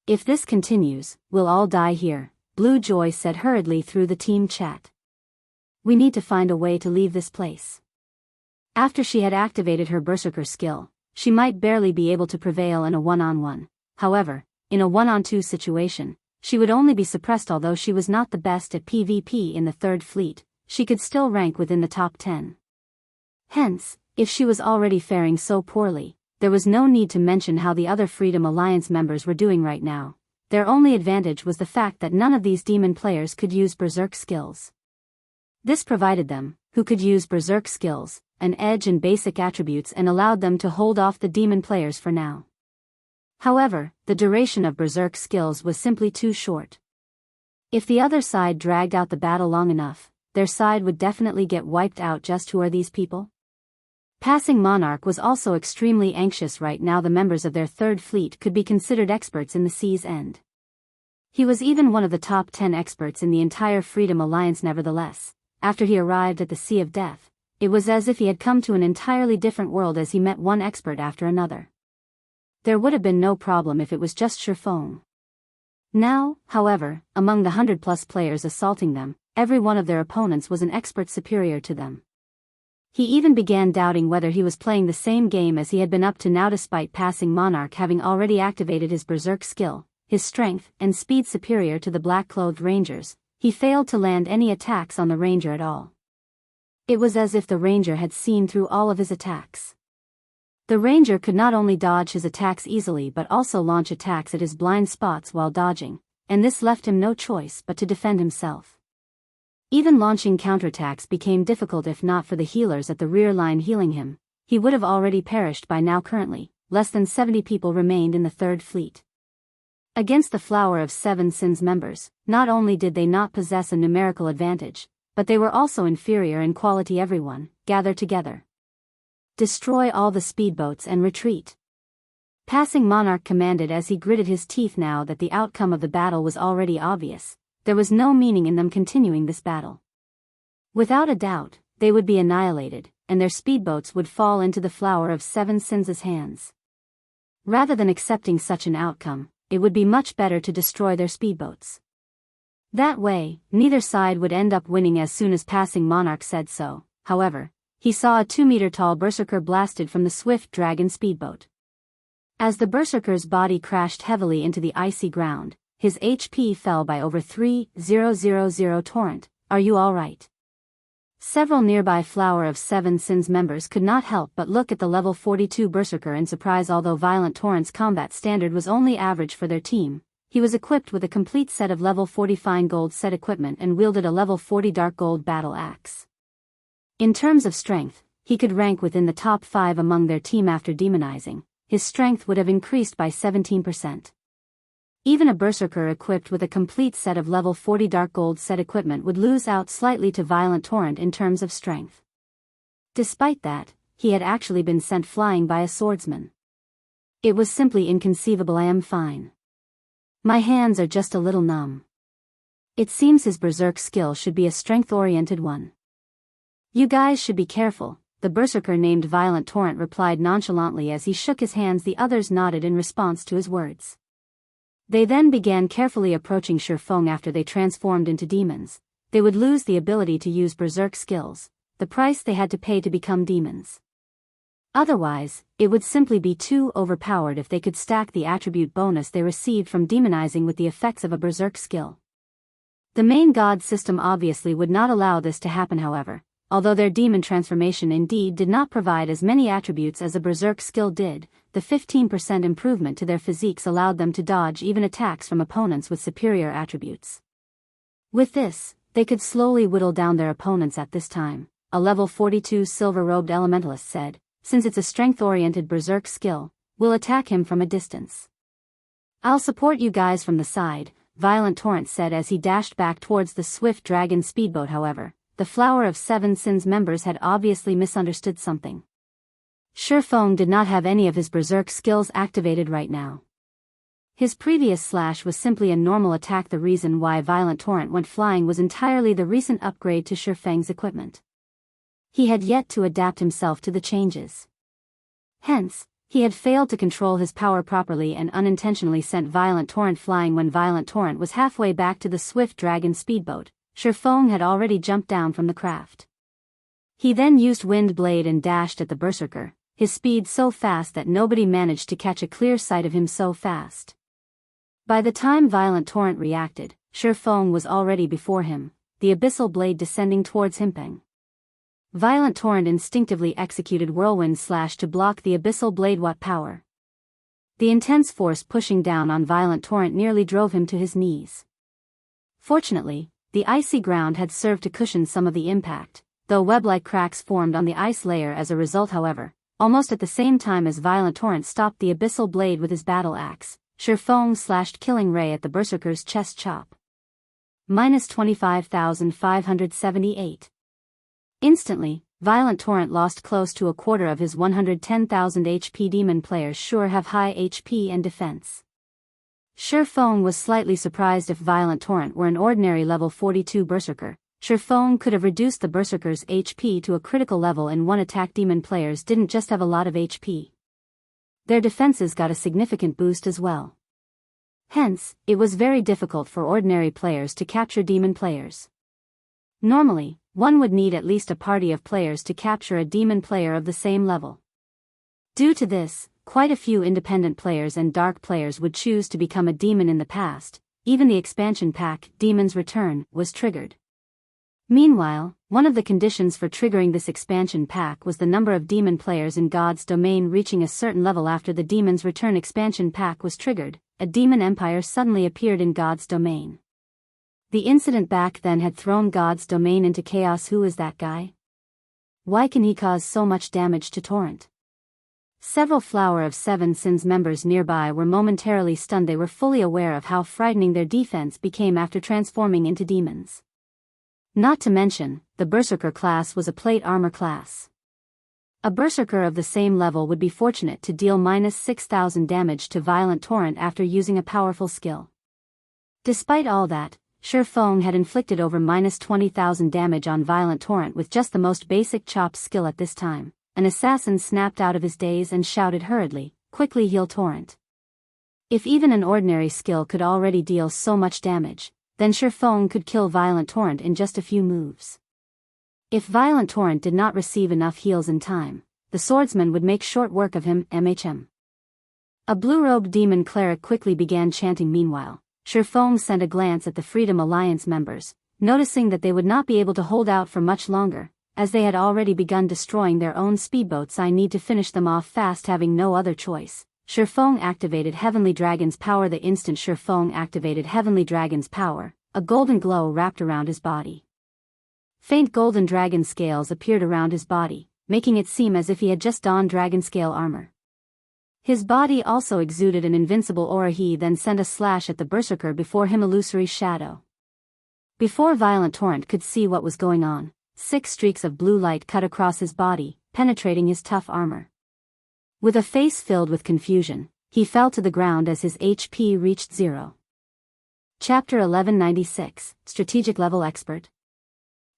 If this continues, we'll all die here, Blue Joy said hurriedly through the team chat. We need to find a way to leave this place. After she had activated her berserker skill, she might barely be able to prevail in a one-on-one. However, in a one-on-two situation, she would only be suppressed. Although she was not the best at PvP in the Third Fleet, she could still rank within the top 10. Hence, if she was already faring so poorly, there was no need to mention how the other Freedom Alliance members were doing right now. Their only advantage was the fact that none of these demon players could use berserk skills. This provided them, who could use berserk skills, an edge in basic attributes and allowed them to hold off the demon players for now. However, the duration of berserk skills was simply too short. If the other side dragged out the battle long enough, their side would definitely get wiped out. Just who are these people? Passing Monarch was also extremely anxious right now. The members of their third fleet could be considered experts in the sea's end. He was even one of the top 10 experts in the entire Freedom Alliance. Nevertheless, after he arrived at the Sea of Death, it was as if he had come to an entirely different world as he met one expert after another. There would have been no problem if it was just Shifeng. Now, however, among the 100+ players assaulting them, every one of their opponents was an expert superior to them. He even began doubting whether he was playing the same game as he had been up to now. Despite Passing Monarch having already activated his berserk skill, his strength and speed superior to the black-clothed rangers, he failed to land any attacks on the ranger at all. It was as if the ranger had seen through all of his attacks. The ranger could not only dodge his attacks easily but also launch attacks at his blind spots while dodging, and this left him no choice but to defend himself. Even launching counterattacks became difficult. If not for the healers at the rear line healing him, he would have already perished by now. Currently, less than 70 people remained in the third fleet. Against the Flower of Seven Sins members, not only did they not possess a numerical advantage, but they were also inferior in quality. Everyone, gather together. Destroy all the speedboats and retreat. Passing Monarch commanded as he gritted his teeth. Now that the outcome of the battle was already obvious, there was no meaning in them continuing this battle. Without a doubt, they would be annihilated, and their speedboats would fall into the Flower of Seven Sins' hands. Rather than accepting such an outcome, it would be much better to destroy their speedboats. That way, neither side would end up winning. As soon as Passing Monarch said so, however, he saw a 2-meter-tall berserker blasted from the swift dragon speedboat. As the berserker's body crashed heavily into the icy ground, his HP fell by over 3,000. Torrent, are you alright? Several nearby Flower of Seven Sins members could not help but look at the level 42 berserker in surprise. Although Violent Torrent's combat standard was only average for their team, he was equipped with a complete set of level 40 fine gold set equipment and wielded a level 40 dark gold battle axe. In terms of strength, he could rank within the top 5 among their team. After demonizing, his strength would have increased by 17%. Even a berserker equipped with a complete set of level 40 dark gold set equipment would lose out slightly to Violent Torrent in terms of strength. Despite that, he had actually been sent flying by a swordsman. It was simply inconceivable. I am fine. My hands are just a little numb. It seems his berserk skill should be a strength-oriented one. You guys should be careful, the berserker named Violent Torrent replied nonchalantly as he shook his hands. The others nodded in response to his words. They then began carefully approaching Shifeng. After they transformed into demons, they would lose the ability to use berserk skills, the price they had to pay to become demons. Otherwise, it would simply be too overpowered if they could stack the attribute bonus they received from demonizing with the effects of a berserk skill. The main god system obviously would not allow this to happen. However, although their demon transformation indeed did not provide as many attributes as a berserk skill did, the 15% improvement to their physiques allowed them to dodge even attacks from opponents with superior attributes. With this, they could slowly whittle down their opponents. At this time, a level 42 silver-robed elementalist said, since it's a strength-oriented berserk skill, we'll attack him from a distance. I'll support you guys from the side, Violent Torrent said as he dashed back towards the swift dragon speedboat. However, the Flower of Seven Sins members had obviously misunderstood something. Shifeng did not have any of his berserk skills activated right now. His previous slash was simply a normal attack. The reason why Violent Torrent went flying was entirely the recent upgrade to Shifeng's equipment. He had yet to adapt himself to the changes. Hence, he had failed to control his power properly and unintentionally sent Violent Torrent flying. When Violent Torrent was halfway back to the swift dragon speedboat, Shifeng had already jumped down from the craft. He then used Wind Blade and dashed at the berserker, his speed so fast that nobody managed to catch a clear sight of him so fast. By the time Violent Torrent reacted, Shifeng was already before him, the abyssal blade descending towards him. Violent Torrent instinctively executed Whirlwind Slash to block the abyssal blade. What power! The intense force pushing down on Violent Torrent nearly drove him to his knees. Fortunately, the icy ground had served to cushion some of the impact, though web-like cracks formed on the ice layer as a result. However, almost at the same time as Violent Torrent stopped the abyssal blade with his battle axe, Shifeng slashed Killing Ray at the berserker's chest chop. -25,578. Instantly, Violent Torrent lost close to a quarter of his 110,000 HP. Demon players sure have high HP and defense. Shifeng was slightly surprised if Violent Torrent were an ordinary level 42 Berserker. Shifeng could have reduced the Berserker's HP to a critical level in one attack. Demon players didn't just have a lot of HP. Their defenses got a significant boost as well. Hence, it was very difficult for ordinary players to capture demon players. Normally, one would need at least a party of players to capture a demon player of the same level. Due to this, quite a few independent players and dark players would choose to become a demon in the past. Even the expansion pack, Demon's Return, was triggered. Meanwhile, one of the conditions for triggering this expansion pack was the number of demon players in God's domain reaching a certain level. After the Demon's Return expansion pack was triggered, a demon empire suddenly appeared in God's domain. The incident back then had thrown God's domain into chaos. Who is that guy? Why can he cause so much damage to Torrent? Several Flower of Seven Sins members nearby were momentarily stunned. They were fully aware of how frightening their defense became after transforming into demons. Not to mention, the Berserker class was a plate armor class. A Berserker of the same level would be fortunate to deal minus 6,000 damage to Violent Torrent after using a powerful skill. Despite all that, Shifeng had inflicted over minus 20,000 damage on Violent Torrent with just the most basic chop skill at this time. An assassin snapped out of his daze and shouted hurriedly, "Quickly heal Torrent." If even an ordinary skill could already deal so much damage, then Shifeng could kill Violent Torrent in just a few moves. If Violent Torrent did not receive enough heals in time, the swordsman would make short work of him. A blue-robed demon cleric quickly began chanting. Meanwhile, Shifeng sent a glance at the Freedom Alliance members, noticing that they would not be able to hold out for much longer, as they had already begun destroying their own speedboats. I need to finish them off fast. Having no other choice, Shifeng activated Heavenly Dragon's power. The instant Shifeng activated Heavenly Dragon's power, a golden glow wrapped around his body. Faint golden dragon scales appeared around his body, making it seem as if he had just donned dragon scale armor. His body also exuded an invincible aura. He then sent a slash at the Berserker before him, illusory shadow. Before Violent Torrent could see what was going on, 6 streaks of blue light cut across his body, penetrating his tough armor. With a face filled with confusion, he fell to the ground as his HP reached 0. Chapter 1196, Strategic Level Expert.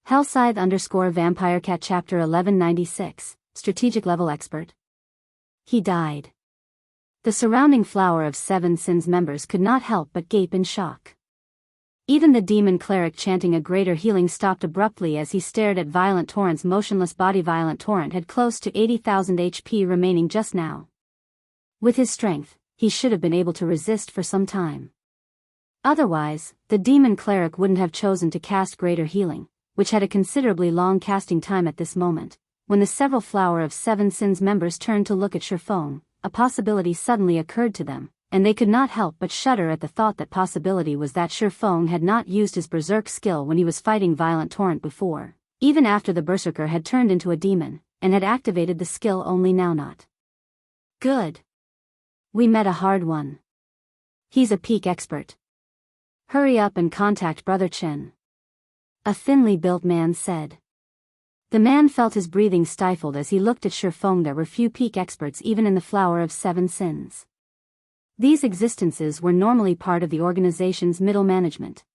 Hellscythe _VampireCat. Chapter 1196, Strategic Level Expert. He died. The surrounding Flower of Seven Sins members could not help but gape in shock. Even the demon cleric chanting a greater healing stopped abruptly as he stared at Violent Torrent's motionless body. Violent Torrent had close to 80,000 HP remaining just now. With his strength, he should have been able to resist for some time. Otherwise, the demon cleric wouldn't have chosen to cast greater healing, which had a considerably long casting time at this moment. When the several Flower of Seven Sins members turned to look at Shifeng, a possibility suddenly occurred to them, and they could not help but shudder at the thought. That possibility was that Shifeng had not used his berserk skill when he was fighting Violent Torrent before, even after the Berserker had turned into a demon, and had activated the skill only now. Not good. We met a hard one. He's a peak expert. Hurry up and contact Brother Chen, a thinly built man said. The man felt his breathing stifled as he looked at Shifeng. There were few peak experts even in the Flower of Seven Sins. These existences were normally part of the organization's middle management.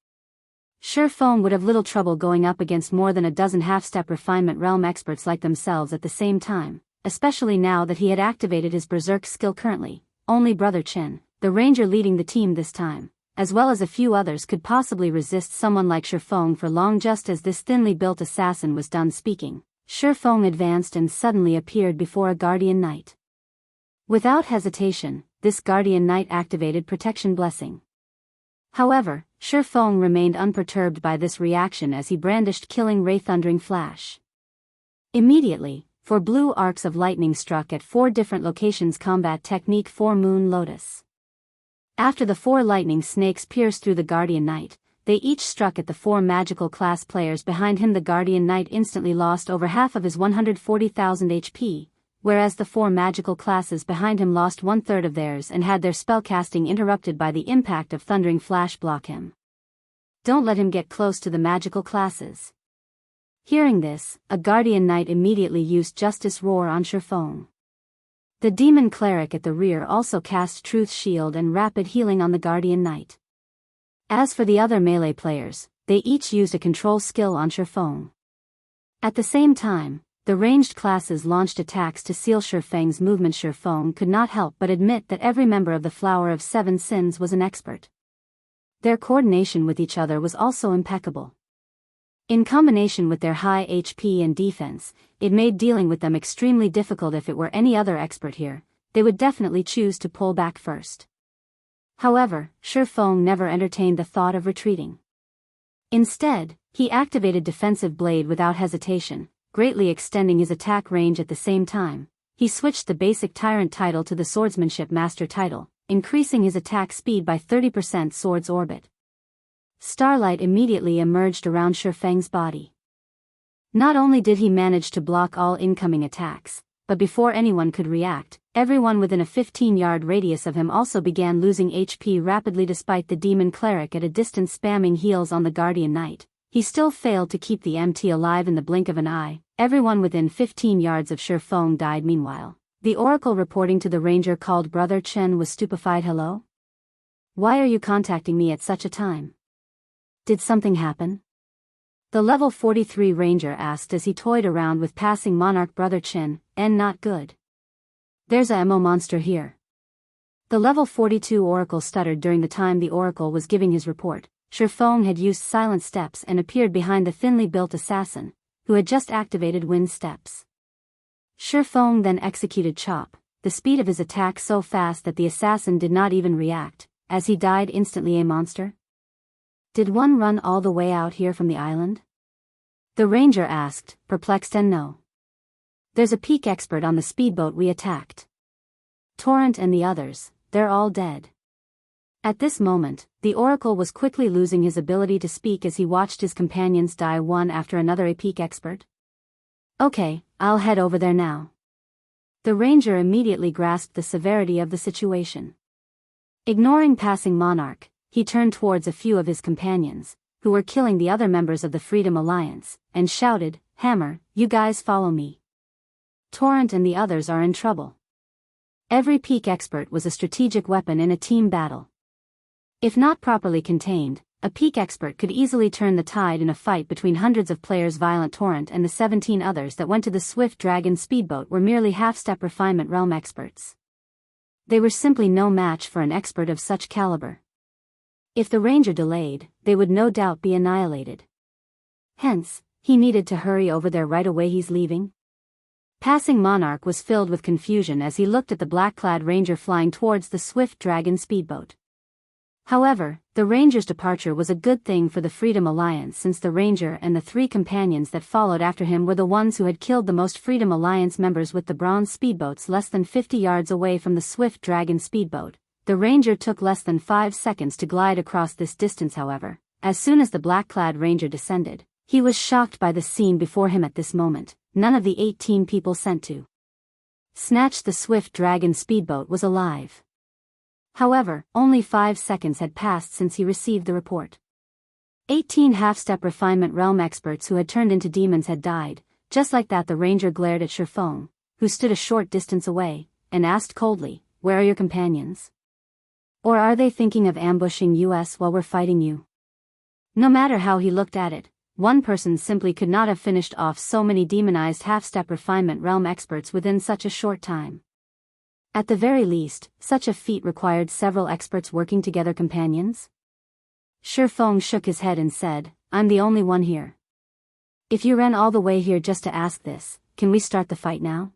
Shifeng would have little trouble going up against more than a dozen half-step refinement realm experts like themselves at the same time, especially now that he had activated his berserk skill. Currently, only Brother Chen, the ranger leading the team this time, as well as a few others, could possibly resist someone like Shifeng for long. Just as this thinly built assassin was done speaking, Shifeng advanced and suddenly appeared before a guardian knight. Without hesitation, this guardian knight activated Protection Blessing. However, Shifeng remained unperturbed by this reaction as he brandished Killing Ray Thundering Flash. Immediately, 4 blue arcs of lightning struck at 4 different locations. Combat Technique 4 Moon Lotus. After the 4 lightning snakes pierced through the guardian knight, they each struck at the 4 magical class players behind him. The guardian knight instantly lost over half of his 140,000 HP, whereas the 4 magical classes behind him lost 1/3 of theirs and had their spellcasting interrupted by the impact of Thundering Flash. Block him. Don't let him get close to the magical classes. Hearing this, a guardian knight immediately used Justice Roar on Shifeng. The demon cleric at the rear also cast Truth Shield and Rapid Healing on the guardian knight. As for the other melee players, they each used a control skill on Shifeng. At the same time, the ranged classes launched attacks to seal Shifeng's movement. Shifeng could not help but admit that every member of the Flower of Seven Sins was an expert. Their coordination with each other was also impeccable. In combination with their high HP and defense, it made dealing with them extremely difficult. If it were any other expert here, they would definitely choose to pull back first. However, Shifeng never entertained the thought of retreating. Instead, he activated Defensive Blade without hesitation, greatly extending his attack range. At the same time, he switched the basic Tyrant title to the Swordsmanship Master title, increasing his attack speed by 30%. Sword's Orbit. Starlight immediately emerged around Shifeng's body. Not only did he manage to block all incoming attacks, but before anyone could react, everyone within a 15-yard radius of him also began losing HP rapidly. Despite the demon cleric at a distance spamming heals on the guardian knight, he still failed to keep the MT alive in the blink of an eye. Everyone within 15 yards of Shifeng died. Meanwhile, the oracle reporting to the ranger called Brother Chen was stupefied. Hello? Why are you contacting me at such a time? Did something happen? The level 43 ranger asked as he toyed around with passing monarch Brother Chen. Not good. There's a MO monster here. The level 42 oracle stuttered. During the time the oracle was giving his report, Shifeng had used silent steps and appeared behind the thinly built assassin, who had just activated wind steps. Shifeng then executed Chop, the speed of his attack so fast that the assassin did not even react, as he died instantly. A monster? Did one run all the way out here from the island? The ranger asked, perplexed. No. There's a peak expert on the speedboat we attacked. Torrent and the others, they're all dead. At this moment, the oracle was quickly losing his ability to speak as he watched his companions die one after another. A peak expert? Okay, I'll head over there now. The ranger immediately grasped the severity of the situation. Ignoring passing monarch, he turned towards a few of his companions, who were killing the other members of the Freedom Alliance, and shouted, Hammer, you guys follow me. Torrent and the others are in trouble. Every peak expert was a strategic weapon in a team battle. If not properly contained, a peak expert could easily turn the tide in a fight between hundreds of players. Violent Torrent and the 17 others that went to the Swift Dragon speedboat were merely half-step refinement realm experts. They were simply no match for an expert of such caliber. If the ranger delayed, they would no doubt be annihilated. Hence, he needed to hurry over there right away. He's leaving? Passing monarch was filled with confusion as he looked at the black-clad ranger flying towards the Swift Dragon speedboat. However, the ranger's departure was a good thing for the Freedom Alliance, since the ranger and the 3 companions that followed after him were the ones who had killed the most Freedom Alliance members with the bronze speedboats less than 50 yards away from the Swift Dragon speedboat. The ranger took less than 5 seconds to glide across this distance. However, as soon as the black-clad ranger descended, he was shocked by the scene before him. At this moment, none of the 18 people sent to snatch the Swift Dragon speedboat was alive. However, only 5 seconds had passed since he received the report. 18 half-step refinement realm experts who had turned into demons had died. Just like that, the ranger glared at Shifeng, who stood a short distance away, and asked coldly, where are your companions? Or are they thinking of ambushing us while we're fighting you? No matter how he looked at it, one person simply could not have finished off so many demonized half-step refinement realm experts within such a short time. At the very least, such a feat required several experts working together. Companions? Shifeng shook his head and said, I'm the only one here. If you ran all the way here just to ask this, can we start the fight now?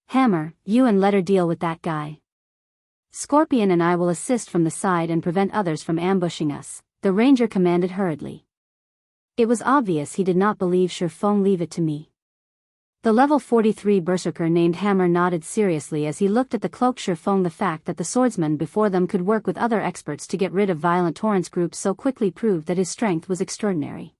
Hammer, you and let her deal with that guy. Scorpion and I will assist from the side and prevent others from ambushing us, the ranger commanded hurriedly. It was obvious he did not believe Shifeng. Leave it to me. The level 43 berserker named Hammer nodded seriously as he looked at the cloaked Shifeng. The fact that the swordsman before them could work with other experts to get rid of Violent Torrent's group so quickly proved that his strength was extraordinary.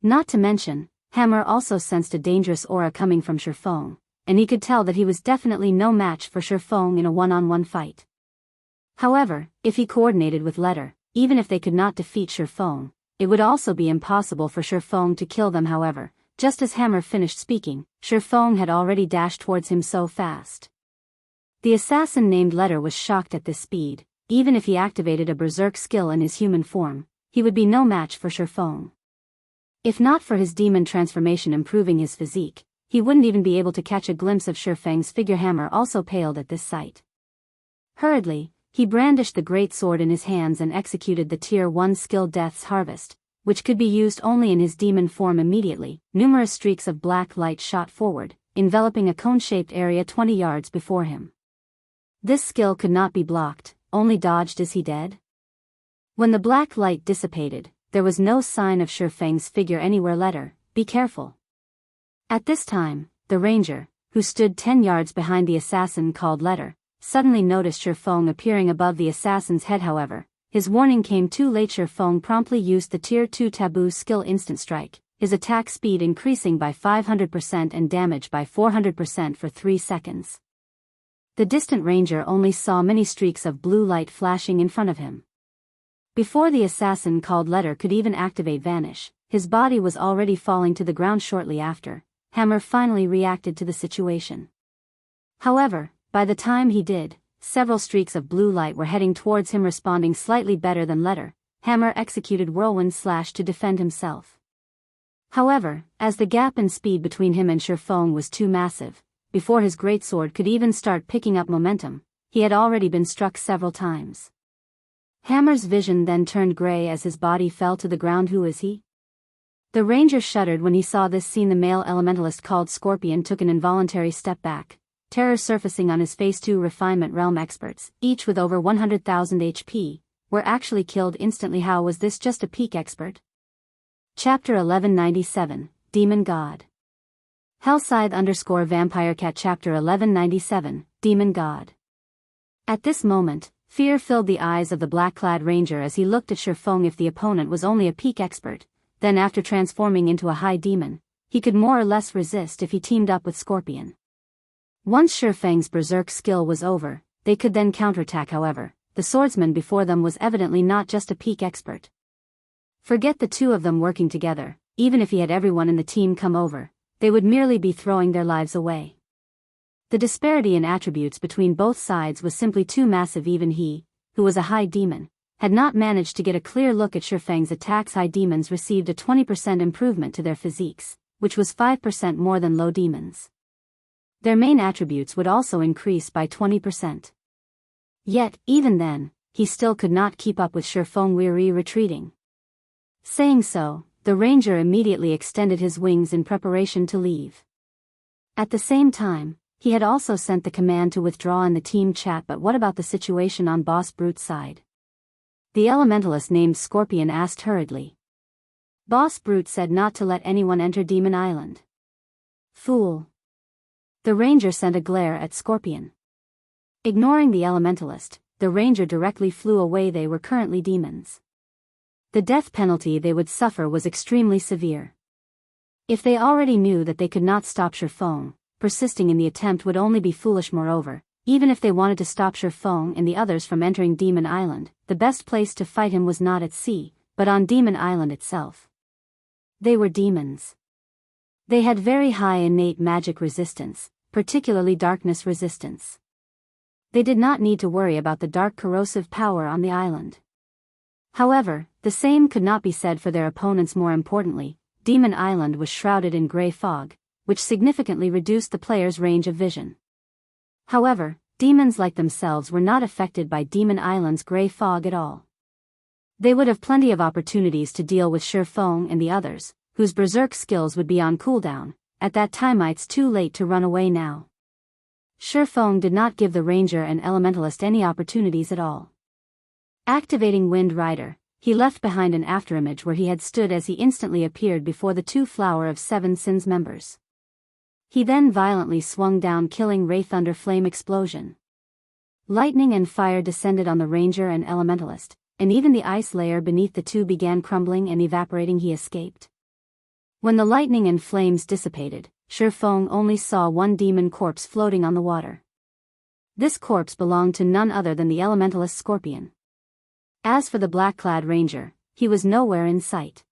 Not to mention, Hammer also sensed a dangerous aura coming from Shifeng, and he could tell that he was definitely no match for Shifeng in a one-on-one fight. However, if he coordinated with Letter, even if they could not defeat Shifeng, It would also be impossible for Shifeng to kill them. However, just as Hammer finished speaking, Shifeng had already dashed towards him so fast. The assassin named Letter was shocked at this speed. Even if he activated a berserk skill in his human form, he would be no match for Shifeng. If not for his demon transformation improving his physique, he wouldn't even be able to catch a glimpse of Shifeng's figure. Hammer also paled at this sight. Hurriedly, he brandished the great sword in his hands and executed the Tier 1 skill Death's Harvest, which could be used only in his demon form. Immediately, numerous streaks of black light shot forward, enveloping a cone-shaped area 20 yards before him. This skill could not be blocked, only dodged. Is he dead? When the black light dissipated, there was no sign of Shifeng's figure anywhere. Letter, be careful. At this time, the ranger, who stood 10 yards behind the assassin called Letter, suddenly noticed Shifeng appearing above the assassin's head. However, his warning came too late. Shifeng promptly used the Tier 2 taboo skill Instant Strike, his attack speed increasing by 500% and damage by 400% for 3 seconds. The distant ranger only saw many streaks of blue light flashing in front of him. Before the assassin called Letter could even activate Vanish, his body was already falling to the ground. Shortly after, Hammer finally reacted to the situation. However, by the time he did, several streaks of blue light were heading towards him. Responding slightly better than Letter, Hammer executed Whirlwind Slash to defend himself. However, as the gap in speed between him and Shifeng was too massive, before his greatsword could even start picking up momentum, he had already been struck several times. Hammer's vision then turned gray as his body fell to the ground. Who is he? The ranger shuddered when he saw this scene. The male elementalist called Scorpion took an involuntary step back, terror surfacing on his face. 2 refinement realm experts, each with over 100,000 HP, were actually killed instantly. How was this just a peak expert? Chapter 1197, Demon God. Hellscythe_VampireCat. Chapter 1197, Demon God. At this moment, fear filled the eyes of the black-clad ranger as he looked at Shifeng. If the opponent was only a peak expert, then after transforming into a high demon, he could more or less resist if he teamed up with Scorpion. Once Shifeng's berserk skill was over, they could then counterattack. However, the swordsman before them was evidently not just a peak expert. Forget the two of them working together. Even if he had everyone in the team come over, they would merely be throwing their lives away. The disparity in attributes between both sides was simply too massive. Even he, who was a high demon, had not managed to get a clear look at Shifeng's attacks. High demons received a 20% improvement to their physiques, which was 5% more than low demons. Their main attributes would also increase by 20%. Yet, even then, he still could not keep up with Shifeng. Weary retreating. Saying so, the ranger immediately extended his wings in preparation to leave. At the same time, he had also sent the command to withdraw in the team chat. But what about the situation on Boss Brute's side? The elementalist named Scorpion asked hurriedly. Boss Brute said not to let anyone enter Demon Island. Fool. The ranger sent a glare at Scorpion. Ignoring the elementalist, the ranger directly flew away. They were currently demons. The death penalty they would suffer was extremely severe. If they already knew that they could not stop Shifeng, persisting in the attempt would only be foolish. Moreover, even if they wanted to stop Shifeng and the others from entering Demon Island, the best place to fight him was not at sea, but on Demon Island itself. They were demons. They had very high innate magic resistance, particularly darkness resistance. They did not need to worry about the dark corrosive power on the island. However, the same could not be said for their opponents. More importantly, Demon Island was shrouded in gray fog, which significantly reduced the player's range of vision. However, demons like themselves were not affected by Demon Island's gray fog at all. They would have plenty of opportunities to deal with Shifeng and the others, whose berserk skills would be on cooldown. At that time it's too late to run away now. Shifeng did not give the ranger and elementalist any opportunities at all. Activating Wind Rider, he left behind an afterimage where he had stood as he instantly appeared before the 2 Flower of Seven Sins members. He then violently swung down, killing Ray. Thunder Flame Explosion. Lightning and fire descended on the ranger and elementalist, and even the ice layer beneath the two began crumbling and evaporating. He escaped. When the lightning and flames dissipated, Shifeng only saw one demon corpse floating on the water. This corpse belonged to none other than the elementalist Scorpion. As for the black-clad ranger, he was nowhere in sight.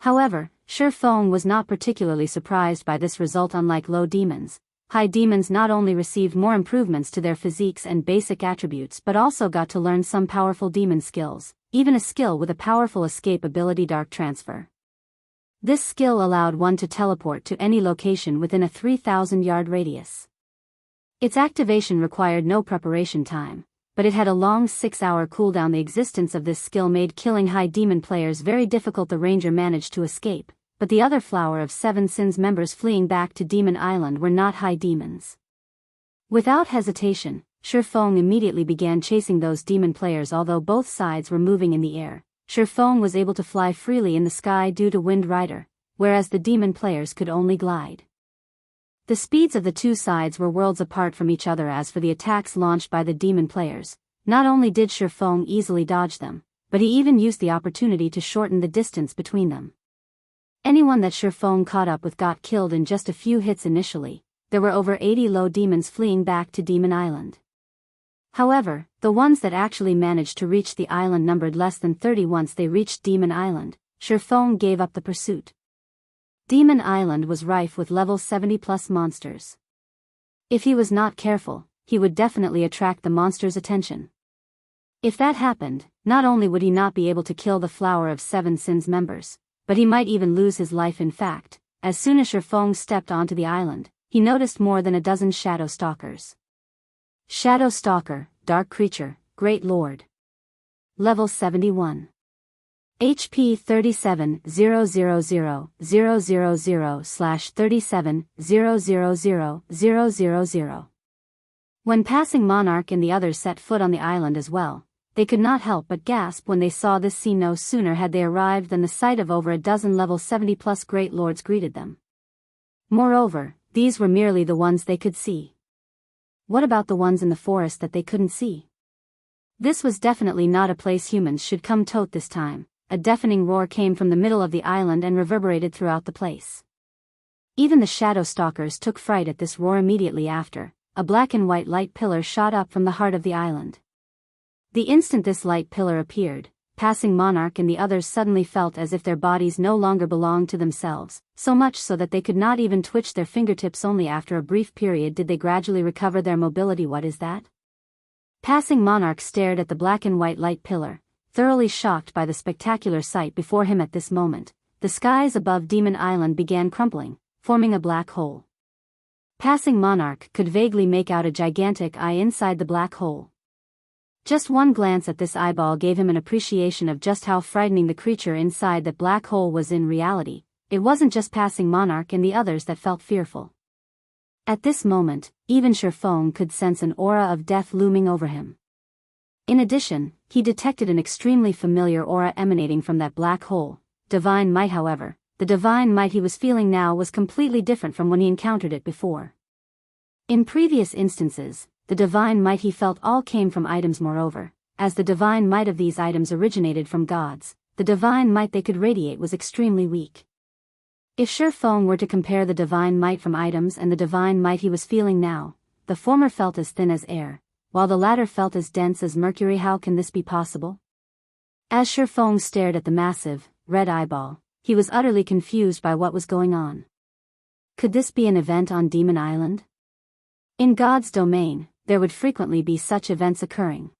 However, Shifeng was not particularly surprised by this result. Unlike low demons, high demons not only received more improvements to their physiques and basic attributes but also got to learn some powerful demon skills, even a skill with a powerful escape ability, Dark Transfer. This skill allowed one to teleport to any location within a 3,000-yard radius. Its activation required no preparation time, but it had a long 6-hour cooldown. The existence of this skill made killing high demon players very difficult. The ranger managed to escape, but the other Flower of Seven Sins members fleeing back to Demon Island were not high demons. Without hesitation, Shifeng immediately began chasing those demon players. Although both sides were moving in the air, Shifeng was able to fly freely in the sky due to Wind Rider, whereas the demon players could only glide. The speeds of the two sides were worlds apart from each other. As for the attacks launched by the demon players, not only did Shifeng easily dodge them, but he even used the opportunity to shorten the distance between them. Anyone that Shifeng caught up with got killed in just a few hits initially. There were over 80 low demons fleeing back to Demon Island. However, the ones that actually managed to reach the island numbered less than 30. Once they reached Demon Island, Shifeng gave up the pursuit. Demon Island was rife with level 70+ monsters. If he was not careful, he would definitely attract the monsters' attention. If that happened, not only would he not be able to kill the Flower of Seven Sins members, but he might even lose his life. In fact, as soon as Shifeng stepped onto the island, he noticed more than a dozen Shadow Stalkers. Shadow Stalker, Dark Creature, Great Lord. Level 71. HP 37,000/37,000,000. When passing Monarch and the others set foot on the island as well, they could not help but gasp when they saw this scene. No sooner had they arrived than the sight of over a dozen level 70+ Great Lords greeted them. Moreover, these were merely the ones they could see. What about the ones in the forest that they couldn't see? This was definitely not a place humans should come to this time. A deafening roar came from the middle of the island and reverberated throughout the place. Even the Shadow Stalkers took fright at this roar. Immediately after, a black and white light pillar shot up from the heart of the island. The instant this light pillar appeared, passing Monarch and the others suddenly felt as if their bodies no longer belonged to themselves, so much so that they could not even twitch their fingertips. Only after a brief period did they gradually recover their mobility. What is that? Passing Monarch stared at the black and white light pillar, thoroughly shocked by the spectacular sight before him. At this moment, the skies above Demon Island began crumpling, forming a black hole. Passing Monarch could vaguely make out a gigantic eye inside the black hole. Just one glance at this eyeball gave him an appreciation of just how frightening the creature inside that black hole was. In reality, it wasn't just passing Monarch and the others that felt fearful. At this moment, even Shifeng could sense an aura of death looming over him. In addition, he detected an extremely familiar aura emanating from that black hole, divine might. However, the divine might he was feeling now was completely different from when he encountered it before. In previous instances, the divine might he felt all came from items. Moreover, as the divine might of these items originated from gods, the divine might they could radiate was extremely weak. If Shifeng were to compare the divine might from items and the divine might he was feeling now, the former felt as thin as air, while the latter felt as dense as mercury. How can this be possible? As Shifeng stared at the massive, red eyeball, he was utterly confused by what was going on. Could this be an event on Demon Island? In God's domain, there would frequently be such events occurring.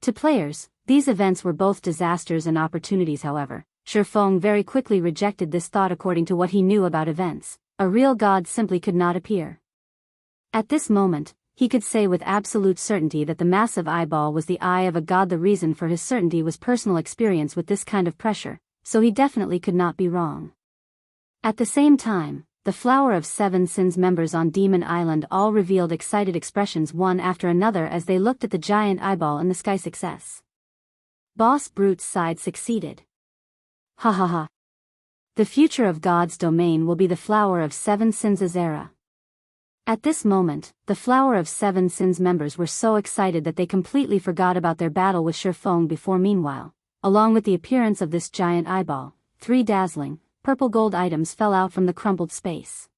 To players, these events were both disasters and opportunities. However, Shifeng very quickly rejected this thought. According to what he knew about events, a real god simply could not appear. At this moment, he could say with absolute certainty that the massive eyeball was the eye of a god. The reason for his certainty was personal experience with this kind of pressure, so he definitely could not be wrong. At the same time, the Flower of Seven Sins members on Demon Island all revealed excited expressions one after another as they looked at the giant eyeball in the sky. Success. Boss Brute's side succeeded. Ha ha ha. The future of God's domain will be the Flower of Seven Sins' era. At this moment, the Flower of Seven Sins members were so excited that they completely forgot about their battle with Shifeng before. Meanwhile, along with the appearance of this giant eyeball, 3 dazzling, purple gold items fell out from the crumpled space.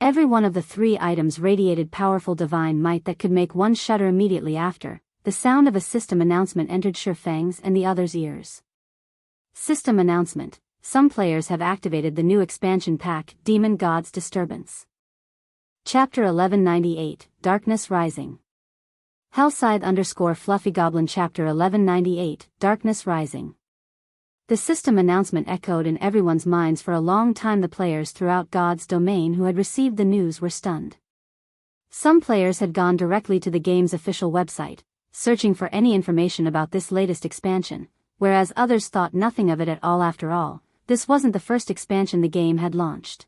Every one of the 3 items radiated powerful divine might that could make one shudder. Immediately after, the sound of a system announcement entered Shifeng's and the others' ears. System announcement. Some players have activated the new expansion pack, Demon Gods Disturbance. Chapter 1198, Darkness Rising. Hellscythe _ Fluffy Goblin Chapter 1198, Darkness Rising. The system announcement echoed in everyone's minds for a long time. The players throughout God's domain who had received the news were stunned. Some players had gone directly to the game's official website, searching for any information about this latest expansion, whereas others thought nothing of it at all. After all, this wasn't the first expansion the game had launched.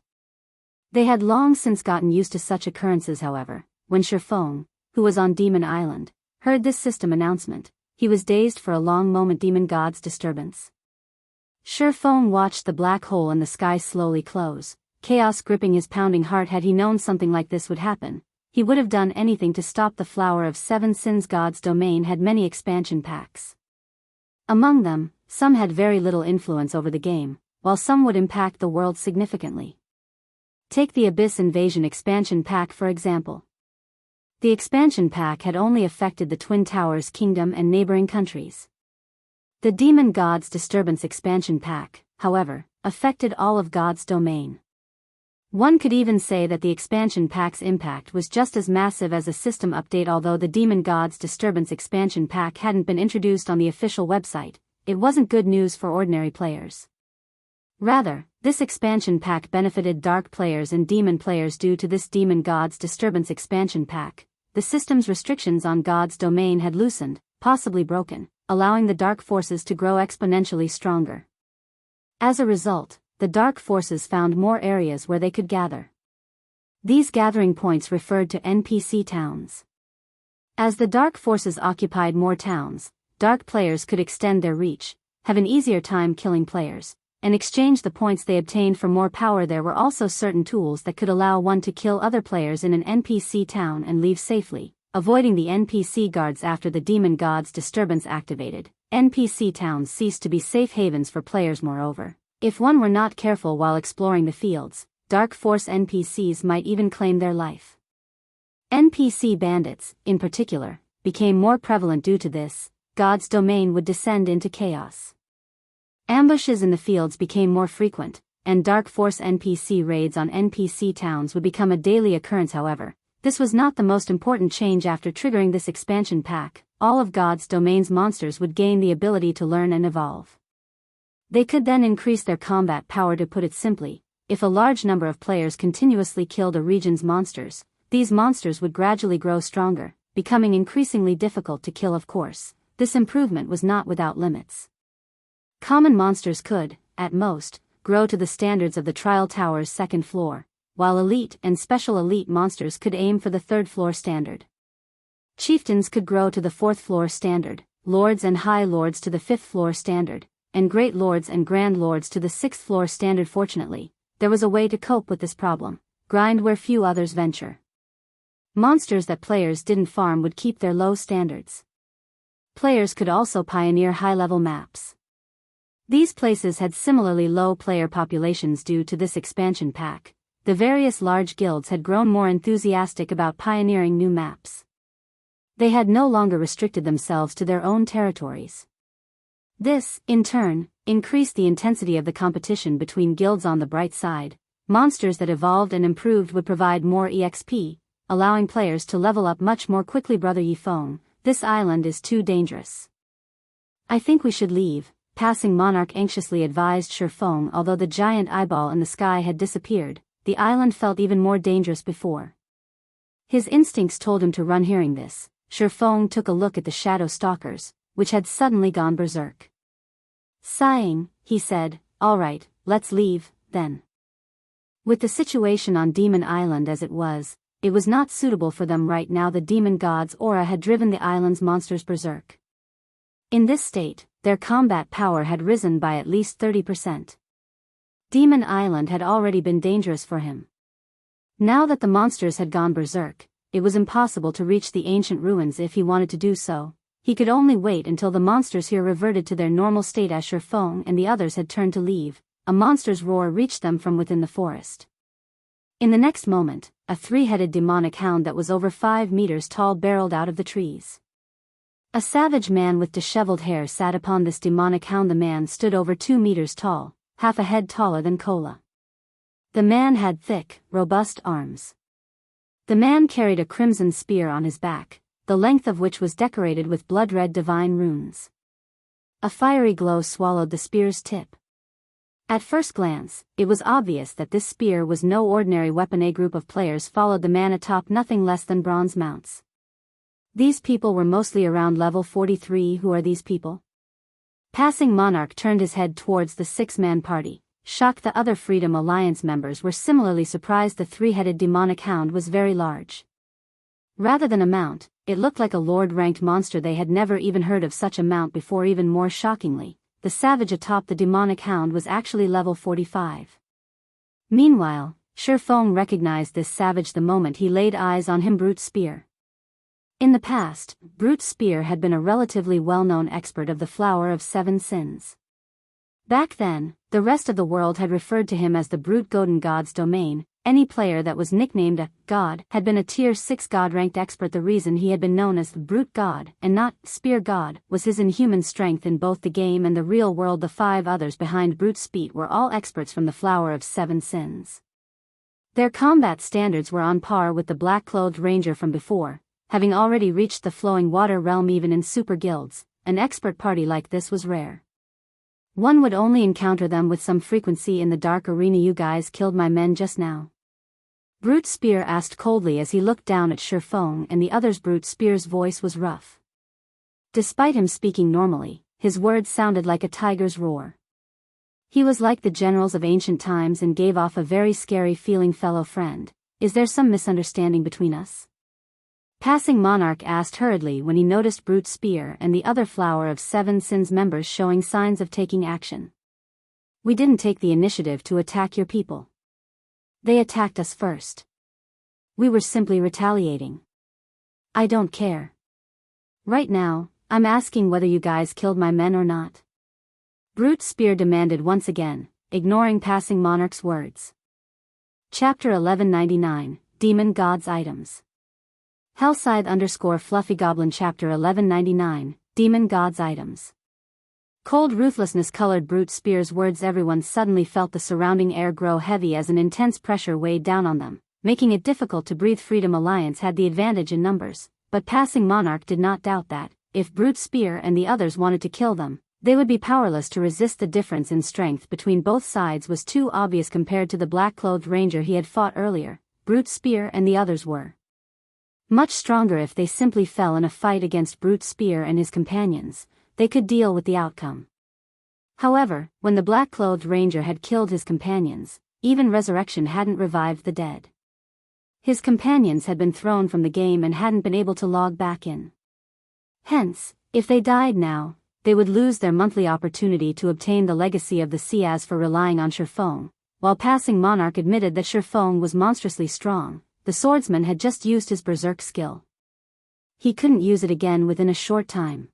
They had long since gotten used to such occurrences. However, when Shifeng, who was on Demon Island, heard this system announcement, he was dazed for a long moment. Demon Gods Disturbance. Shifeng watched the black hole in the sky slowly close, chaos gripping his pounding heart. Had he known something like this would happen, he would have done anything to stop the Flower of Seven Sins. God's domain had many expansion packs. Among them, some had very little influence over the game, while some would impact the world significantly. Take the Abyss Invasion expansion pack for example. The expansion pack had only affected the Twin Towers Kingdom and neighboring countries. The Demon Gods Disturbance expansion pack, however, affected all of God's domain. One could even say that the expansion pack's impact was just as massive as a system update. Although the Demon Gods Disturbance expansion pack hadn't been introduced on the official website, it wasn't good news for ordinary players. Rather, this expansion pack benefited dark players and demon players. Due to this Demon Gods Disturbance expansion pack, the system's restrictions on God's domain had loosened, possibly broken, allowing the dark forces to grow exponentially stronger. As a result, the dark forces found more areas where they could gather. These gathering points referred to NPC towns. As the dark forces occupied more towns, dark players could extend their reach, have an easier time killing players, and exchange the points they obtained for more power. There were also certain tools that could allow one to kill other players in an NPC town and leave safely, avoiding the NPC guards. After the Demon Gods Disturbance activated, NPC towns ceased to be safe havens for players. Moreover, if one were not careful while exploring the fields, Dark Force NPCs might even claim their life. NPC bandits, in particular, became more prevalent. Due to this, God's domain would descend into chaos. Ambushes in the fields became more frequent, and Dark Force NPC raids on NPC towns would become a daily occurrence. However, this was not the most important change. After triggering this expansion pack, all of God's domain's monsters would gain the ability to learn and evolve. They could then increase their combat power. To put it simply, if a large number of players continuously killed a region's monsters, these monsters would gradually grow stronger, becoming increasingly difficult to kill. Of course, this improvement was not without limits. Common monsters could, at most, grow to the standards of the Trial Tower's second floor, while elite and special elite monsters could aim for the third floor standard. Chieftains could grow to the fourth floor standard, lords and high lords to the fifth floor standard, and great lords and grand lords to the sixth floor standard. Fortunately, there was a way to cope with this problem: grind where few others venture. Monsters that players didn't farm would keep their low standards. Players could also pioneer high-level maps. These places had similarly low player populations. Due to this expansion pack, the various large guilds had grown more enthusiastic about pioneering new maps. They had no longer restricted themselves to their own territories. This, in turn, increased the intensity of the competition between guilds. On the bright side, monsters that evolved and improved would provide more EXP, allowing players to level up much more quickly. Brother Yifeng, this island is too dangerous. I think we should leave, Passing Monarch anxiously advised Shifeng. Although the giant eyeball in the sky had disappeared, the island felt even more dangerous before. His instincts told him to run. Hearing this, Shifeng took a look at the shadow stalkers, which had suddenly gone berserk. Sighing, he said, "All right, let's leave, then." With the situation on Demon Island as it was not suitable for them right now. The demon god's aura had driven the island's monsters berserk. In this state, their combat power had risen by at least 30%. Demon Island had already been dangerous for him. Now that the monsters had gone berserk, it was impossible to reach the ancient ruins. If he wanted to do so, he could only wait until the monsters here reverted to their normal state. As Shifeng and the others had turned to leave, a monster's roar reached them from within the forest. In the next moment, a three-headed demonic hound that was over 5 meters tall barreled out of the trees. A savage man with disheveled hair sat upon this demonic hound. The man stood over 2 meters tall, half a head taller than Kola. The man had thick, robust arms. The man carried a crimson spear on his back, the length of which was decorated with blood-red divine runes. A fiery glow swallowed the spear's tip. At first glance, it was obvious that this spear was no ordinary weapon. A group of players followed the man atop nothing less than bronze mounts. These people were mostly around level 43. Who are these people? Passing Monarch turned his head towards the 6-man party, shocked. The other Freedom Alliance members were similarly surprised. The 3-headed demonic hound was very large. Rather than a mount, it looked like a lord-ranked monster. They had never even heard of such a mount before. Even more shockingly, the savage atop the demonic hound was actually level 45. Meanwhile, Shifeng recognized this savage the moment he laid eyes on him. Brute Spear. In the past, Brute Spear had been a relatively well-known expert of the Flower of Seven Sins. Back then, the rest of the world had referred to him as the Brute Golden God's domain. Any player that was nicknamed a God had been a tier 6 God-ranked expert. The reason he had been known as the Brute God and not Spear God was his inhuman strength in both the game and the real world. The 5 others behind Brute Spear were all experts from the Flower of Seven Sins. Their combat standards were on par with the black-clothed ranger from before, having already reached the flowing water realm. Even in super guilds, an expert party like this was rare. One would only encounter them with some frequency in the dark arena. You guys killed my men just now? Brute Spear asked coldly as he looked down at Shifeng and the others. Brute Spear's voice was rough. Despite him speaking normally, his words sounded like a tiger's roar. He was like the generals of ancient times and gave off a very scary feeling. Fellow friend, is there some misunderstanding between us? Passing Monarch asked hurriedly when he noticed Brute Spear and the other Flower of Seven Sins members showing signs of taking action. We didn't take the initiative to attack your people. They attacked us first. We were simply retaliating. I don't care. Right now, I'm asking whether you guys killed my men or not. Brute Spear demanded once again, ignoring Passing Monarch's words. Chapter 1199, Demon God's Items. Hellscythe_Fluffy Goblin Chapter 1199, Demon God's Items. Cold ruthlessness colored Brute Spear's words. Everyone suddenly felt the surrounding air grow heavy as an intense pressure weighed down on them, making it difficult to breathe. Freedom Alliance had the advantage in numbers, but Passing Monarch did not doubt that, if Brute Spear and the others wanted to kill them, they would be powerless to resist. The difference in strength between both sides was too obvious compared to the black-clothed ranger he had fought earlier. Brute Spear and the others were much stronger. If they simply fell in a fight against Brute Spear and his companions, they could deal with the outcome. However, when the black-clothed ranger had killed his companions, even resurrection hadn't revived the dead. His companions had been thrown from the game and hadn't been able to log back in. Hence, if they died now, they would lose their monthly opportunity to obtain the legacy of the sea. As for relying on Shifeng, while Passing Monarch admitted that Shifeng was monstrously strong, the swordsman had just used his berserk skill. He couldn't use it again within a short time.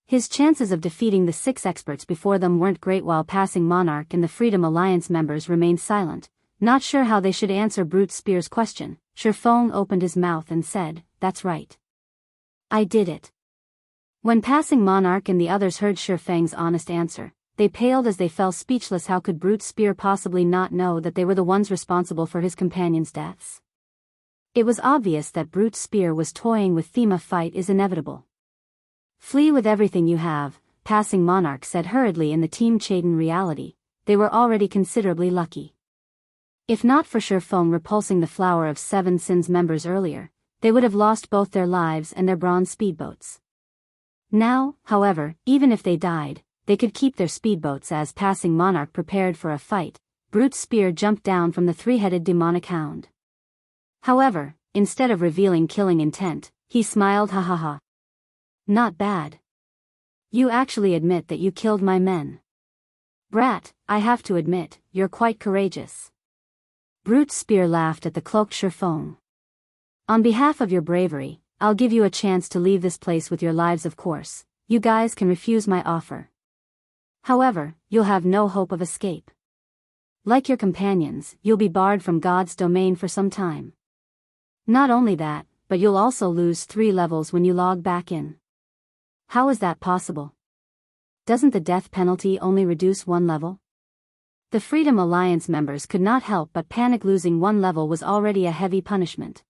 His chances of defeating the 6 experts before them weren't great. While Passing Monarch and the Freedom Alliance members remained silent, not sure how they should answer Brute Spear's question, Shifeng opened his mouth and said, "That's right. I did it." When Passing Monarch and the others heard Shifeng's honest answer, they paled as they fell speechless. How could Brute Spear possibly not know that they were the ones responsible for his companions' deaths? It was obvious that Brute Spear was toying with them. A fight is inevitable. Flee with everything you have, Passing Monarch said hurriedly. In the Team chat. In reality, they were already considerably lucky. If not for Shifeng repulsing the Flower of Seven Sins members earlier, they would have lost both their lives and their bronze speedboats. Now, however, even if they died, they could keep their speedboats. As Passing Monarch prepared for a fight, Brute Spear jumped down from the 3-headed demonic hound. However, instead of revealing killing intent, he smiled. Ha ha ha. Not bad. You actually admit that you killed my men. Brat, I have to admit, you're quite courageous. Brute Spear laughed at the cloaked Shifeng. On behalf of your bravery, I'll give you a chance to leave this place with your lives. Of course, you guys can refuse my offer. However, you'll have no hope of escape. Like your companions, you'll be barred from God's domain for some time. Not only that, but you'll also lose 3 levels when you log back in. How is that possible? Doesn't the death penalty only reduce one level? The Freedom Alliance members could not help but panic. Losing one level was already a heavy punishment.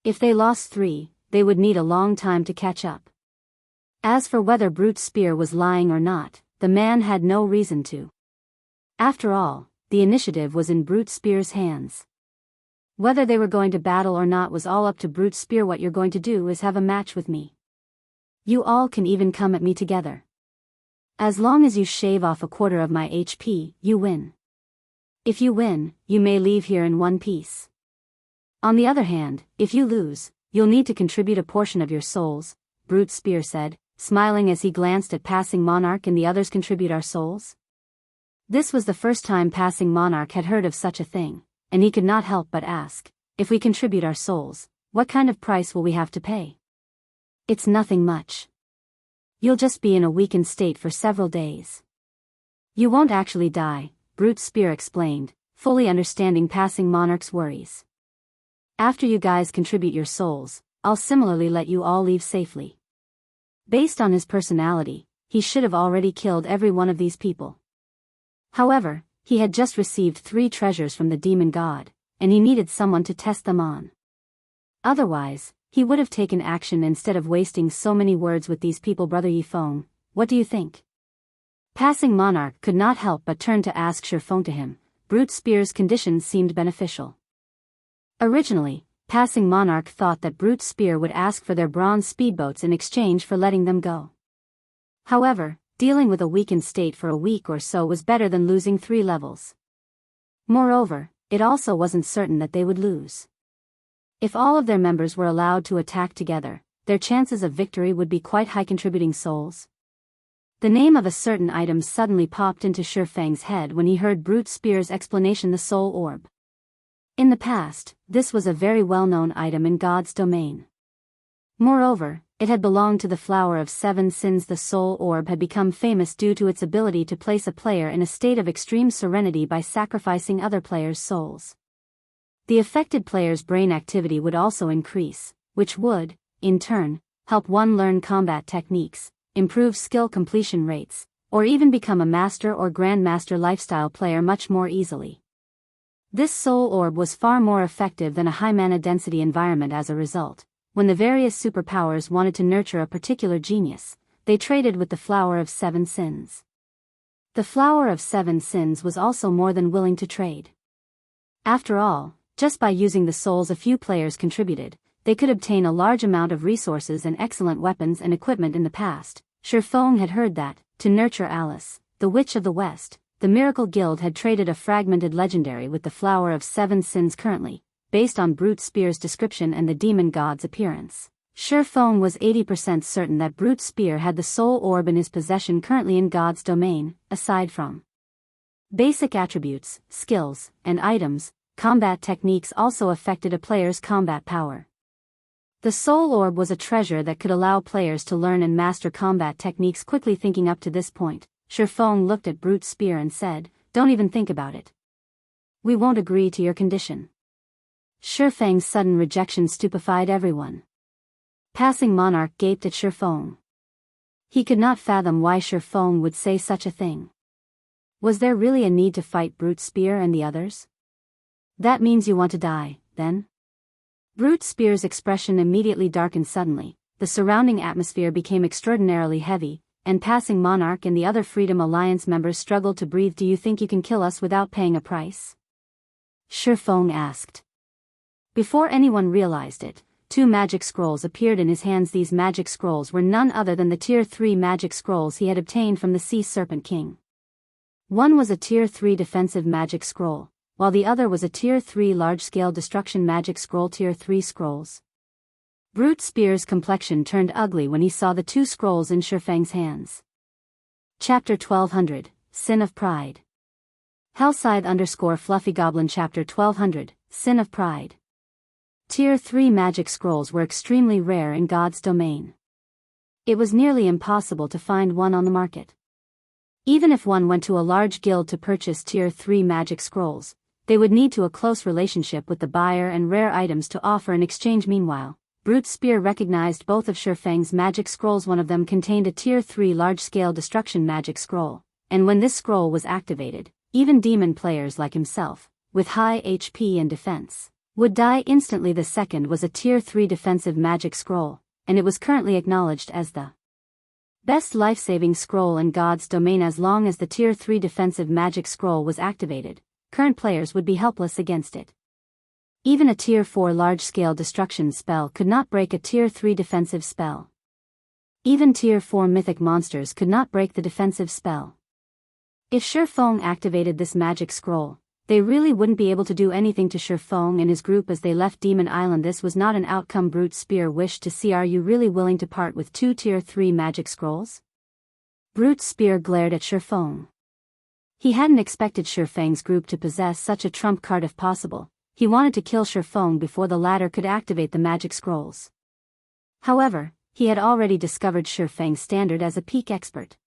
If they lost 3, they would need a long time to catch up. As for whether Brute Spear was lying or not, the man had no reason to. After all, the initiative was in Brute Spear's hands. Whether they were going to battle or not was all up to Brute Spear. What you're going to do is have a match with me. You all can even come at me together. As long as you shave off a quarter of my HP, you win. If you win, you may leave here in one piece. On the other hand, if you lose, you'll need to contribute a portion of your souls, Brute Spear said, smiling as he glanced at Passing Monarch and the others. Contribute our souls? This was the first time Passing Monarch had heard of such a thing, and he could not help but ask, if we contribute our souls, what kind of price will we have to pay? It's nothing much. You'll just be in a weakened state for several days. You won't actually die, Brute Spear explained, fully understanding Passing Monarch's worries. After you guys contribute your souls, I'll similarly let you all leave safely. Based on his personality, he should have already killed every one of these people. However, he had just received 3 treasures from the demon god, and he needed someone to test them on. Otherwise, he would have taken action instead of wasting so many words with these people. Brother Yifeng, what do you think? Passing Monarch could not help but turn to ask Shifeng to him. Brute Spear's conditions seemed beneficial. Originally, Passing Monarch thought that Brute Spear would ask for their bronze speedboats in exchange for letting them go. However, dealing with a weakened state for a week or so was better than losing 3 levels. Moreover, it also wasn't certain that they would lose. If all of their members were allowed to attack together, their chances of victory would be quite high. Contributing souls? The name of a certain item suddenly popped into Shifeng's head when he heard Brute Spear's explanation: the Soul Orb. In the past, this was a very well-known item in God's domain. Moreover, it had belonged to the Flower of 7 Sins. The Soul Orb had become famous due to its ability to place a player in a state of extreme serenity by sacrificing other players' souls. The affected player's brain activity would also increase, which would, in turn, help one learn combat techniques, improve skill completion rates, or even become a master or grandmaster lifestyle player much more easily. This soul orb was far more effective than a high mana density environment. As a result, when the various superpowers wanted to nurture a particular genius, they traded with the Flower of 7 Sins. The Flower of 7 Sins was also more than willing to trade. After all, just by using the souls a few players contributed, they could obtain a large amount of resources and excellent weapons and equipment. In the past, Shifeng had heard that, to nurture Alice, the Witch of the West, the Miracle Guild had traded a fragmented legendary with the Flower of 7 Sins. Currently, based on Brute Spear's description and the demon god's appearance, Shifeng was 80% certain that Brute Spear had the soul orb in his possession. Currently in God's domain, aside from basic attributes, skills, and items, combat techniques also affected a player's combat power. The Soul Orb was a treasure that could allow players to learn and master combat techniques quickly. Thinking up to this point, Shifeng looked at Brute Spear and said, "Don't even think about it. We won't agree to your condition." Shifeng's sudden rejection stupefied everyone. Passing Monarch gaped at Shifeng. He could not fathom why Shifeng would say such a thing. Was there really a need to fight Brute Spear and the others? That means you want to die, then? Brute Spear's expression immediately darkened. Suddenly, the surrounding atmosphere became extraordinarily heavy, and Passing Monarch and the other Freedom Alliance members struggled to breathe. "Do you think you can kill us without paying a price?" Shifeng asked. Before anyone realized it, 2 magic scrolls appeared in his hands. These magic scrolls were none other than the Tier 3 magic scrolls he had obtained from the Sea Serpent King. One was a Tier 3 defensive magic scroll, while the other was a Tier 3 large-scale destruction magic scroll. Tier 3 scrolls. Brute Spear's complexion turned ugly when he saw the 2 scrolls in Shifeng's hands. Chapter 1200, Sin of Pride. Hellscythe_Fluffy Goblin. Chapter 1200, Sin of Pride. Tier 3 magic scrolls were extremely rare in God's domain. It was nearly impossible to find one on the market. Even if one went to a large guild to purchase Tier 3 magic scrolls, they would need to a close relationship with the buyer and rare items to offer in exchange. Meanwhile, Brute Spear recognized both of Shifeng's magic scrolls. One of them contained a Tier 3 large-scale destruction magic scroll, and when this scroll was activated, even demon players like himself, with high HP and defense, would die instantly. The second was a Tier 3 defensive magic scroll, and it was currently acknowledged as the best life-saving scroll in God's domain. As long as the Tier 3 defensive magic scroll was activated, current players would be helpless against it. Even a Tier 4 large-scale destruction spell could not break a Tier 3 defensive spell. Even Tier 4 mythic monsters could not break the defensive spell. If Shifeng activated this magic scroll, they really wouldn't be able to do anything to Shifeng and his group as they left Demon Island. This was not an outcome Brute Spear wished to see. Are you really willing to part with 2 Tier 3 magic scrolls? Brute Spear glared at Shifeng. He hadn't expected Shifeng's group to possess such a trump card. If possible, he wanted to kill Shifeng before the latter could activate the magic scrolls. However, he had already discovered Shifeng's standard as a peak expert.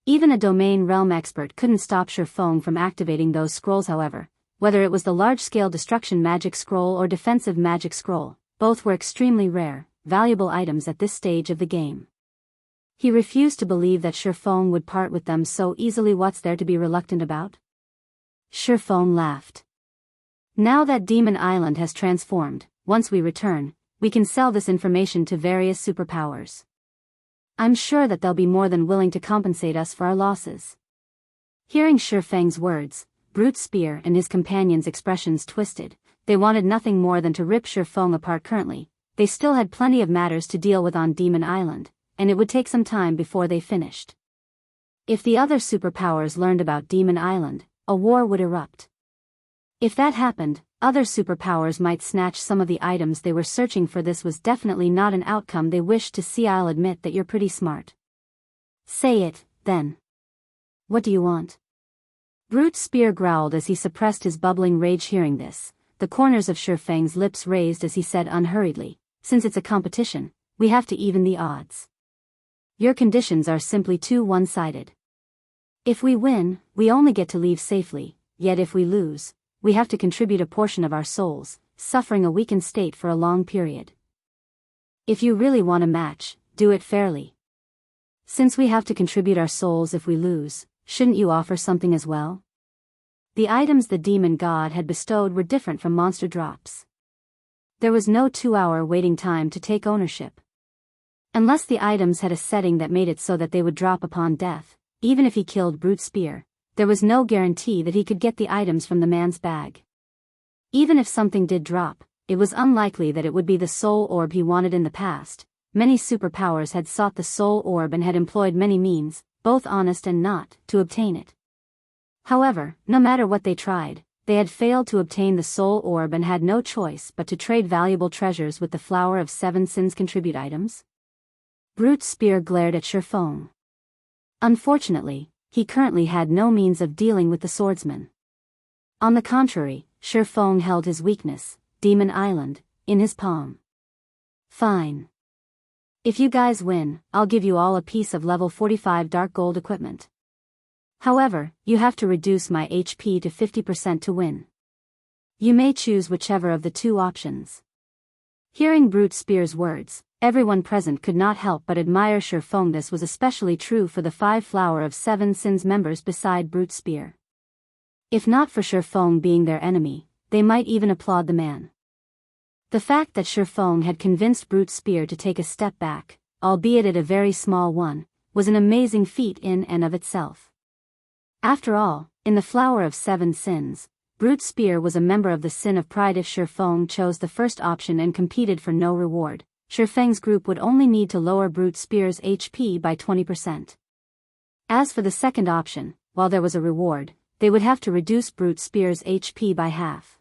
Even a domain realm expert couldn't stop Shifeng from activating those scrolls. However, whether it was the large-scale destruction magic scroll or defensive magic scroll, both were extremely rare, valuable items at this stage of the game. He refused to believe that Shifeng would part with them so easily. What's there to be reluctant about? Shifeng laughed. Now that Demon Island has transformed, once we return, we can sell this information to various superpowers. I'm sure that they'll be more than willing to compensate us for our losses. Hearing Shifeng's words, Brute Spear and his companions' expressions twisted. They wanted nothing more than to rip Shifeng apart. Currently, they still had plenty of matters to deal with on Demon Island, and it would take some time before they finished. If the other superpowers learned about Demon Island, a war would erupt. If that happened, other superpowers might snatch some of the items they were searching for. This was definitely not an outcome they wished to see. I'll admit that you're pretty smart. Say it, then. What do you want? Brute Spear growled as he suppressed his bubbling rage. Hearing this, the corners of Shifeng's lips raised as he said unhurriedly, since it's a competition, we have to even the odds. Your conditions are simply too one-sided. If we win, we only get to leave safely, yet if we lose, we have to contribute a portion of our souls, suffering a weakened state for a long period. If you really want a match, do it fairly. Since we have to contribute our souls if we lose, shouldn't you offer something as well? The items the demon god had bestowed were different from monster drops. There was no 2-hour waiting time to take ownership. Unless the items had a setting that made it so that they would drop upon death, even if he killed Brute Spear, there was no guarantee that he could get the items from the man's bag. Even if something did drop, it was unlikely that it would be the soul orb he wanted. In the past, many superpowers had sought the soul orb and had employed many means, both honest and not, to obtain it. However, no matter what they tried, they had failed to obtain the soul orb and had no choice but to trade valuable treasures with the Flower of 7 Sins. Contribute items? Brute Spear glared at Shifeng. Unfortunately, he currently had no means of dealing with the swordsman. On the contrary, Shifeng held his weakness, Demon Island, in his palm. Fine. If you guys win, I'll give you all a piece of level 45 dark gold equipment. However, you have to reduce my HP to 50% to win. You may choose whichever of the 2 options. Hearing Brute Spear's words, everyone present could not help but admire Shifeng. This was especially true for the 5 Flower of 7 Sins members beside Brute Spear. If not for Shifeng being their enemy, they might even applaud the man. The fact that Shifeng had convinced Brute Spear to take a step back, albeit at a very small one, was an amazing feat in and of itself. After all, in the Flower of 7 Sins, Brute Spear was a member of the Sin of Pride. If Shifeng chose the first option and competed for no reward, Shifeng's group would only need to lower Brute Spear's HP by 20%. As for the second option, while there was a reward, they would have to reduce Brute Spear's HP by half.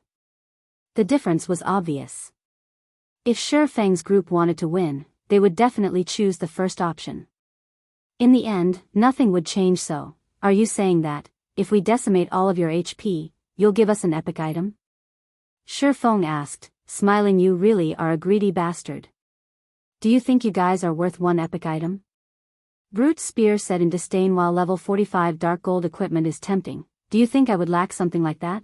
The difference was obvious. If Shifeng's group wanted to win, they would definitely choose the first option. In the end, nothing would change. So, are you saying that, if we decimate all of your HP, you'll give us an epic item? Shifeng asked, smiling. You really are a greedy bastard. Do you think you guys are worth 1 epic item? Brute Spear said in disdain. While level 45 dark gold equipment is tempting, do you think I would lack something like that?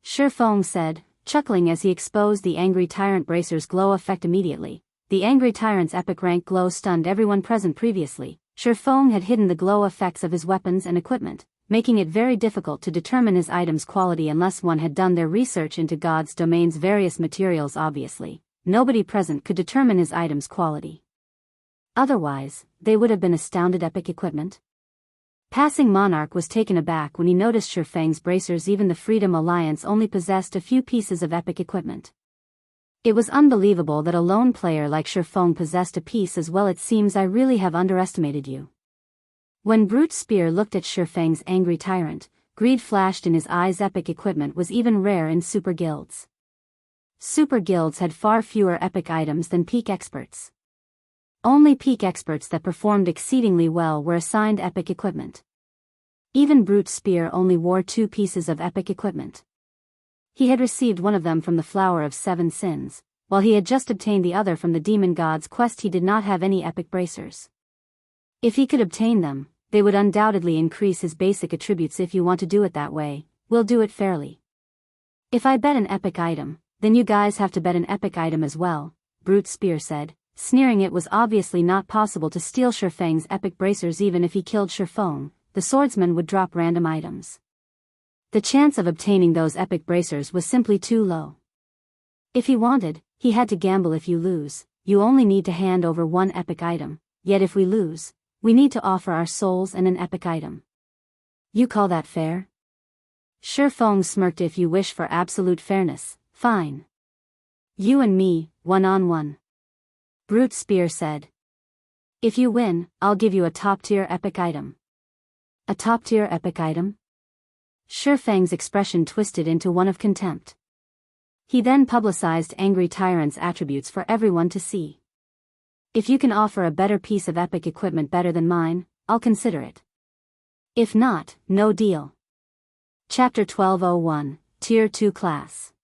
Shifeng said, chuckling as he exposed the Angry Tyrant Bracer's glow effect immediately. The Angry Tyrant's epic rank glow stunned everyone present previously. Shifeng had hidden the glow effects of his weapons and equipment, making it very difficult to determine his item's quality unless one had done their research into God's domain's various materials. Obviously, nobody present could determine his item's quality. Otherwise, they would have been astounded. Epic equipment? Passing Monarch was taken aback when he noticed Shifeng's bracers. Even the Freedom Alliance only possessed a few pieces of epic equipment. It was unbelievable that a lone player like Shifeng possessed a piece as well. It seems I really have underestimated you. When Brute Spear looked at Shifeng's Angry Tyrant, greed flashed in his eyes. Epic equipment was even rare in super guilds. Super guilds had far fewer epic items than peak experts. Only peak experts that performed exceedingly well were assigned epic equipment. Even Brute Spear only wore 2 pieces of epic equipment. He had received one of them from the Flower of Seven Sins, while he had just obtained the other from the Demon God's quest. He did not have any epic bracers. If he could obtain them, they would undoubtedly increase his basic attributes. If you want to do it that way, we'll do it fairly. If I bet an epic item, then you guys have to bet an epic item as well, Brute Spear said, sneering. It was obviously not possible to steal Shifeng's epic bracers. Even if he killed Shifeng, the swordsman would drop random items. The chance of obtaining those epic bracers was simply too low. If he wanted, he had to gamble. If you lose, you only need to hand over 1 epic item, yet if we lose, we need to offer our souls and an epic item. You call that fair? Shifeng smirked. If you wish for absolute fairness, fine. You and me, 1-on-1. Brute Spear said. If you win, I'll give you a top-tier epic item. A top-tier epic item? Shifeng's expression twisted into one of contempt. He then publicized Angry Tyrant's attributes for everyone to see. If you can offer a better piece of epic equipment better than mine, I'll consider it. If not, no deal. Chapter 1201, Tier 2 Class.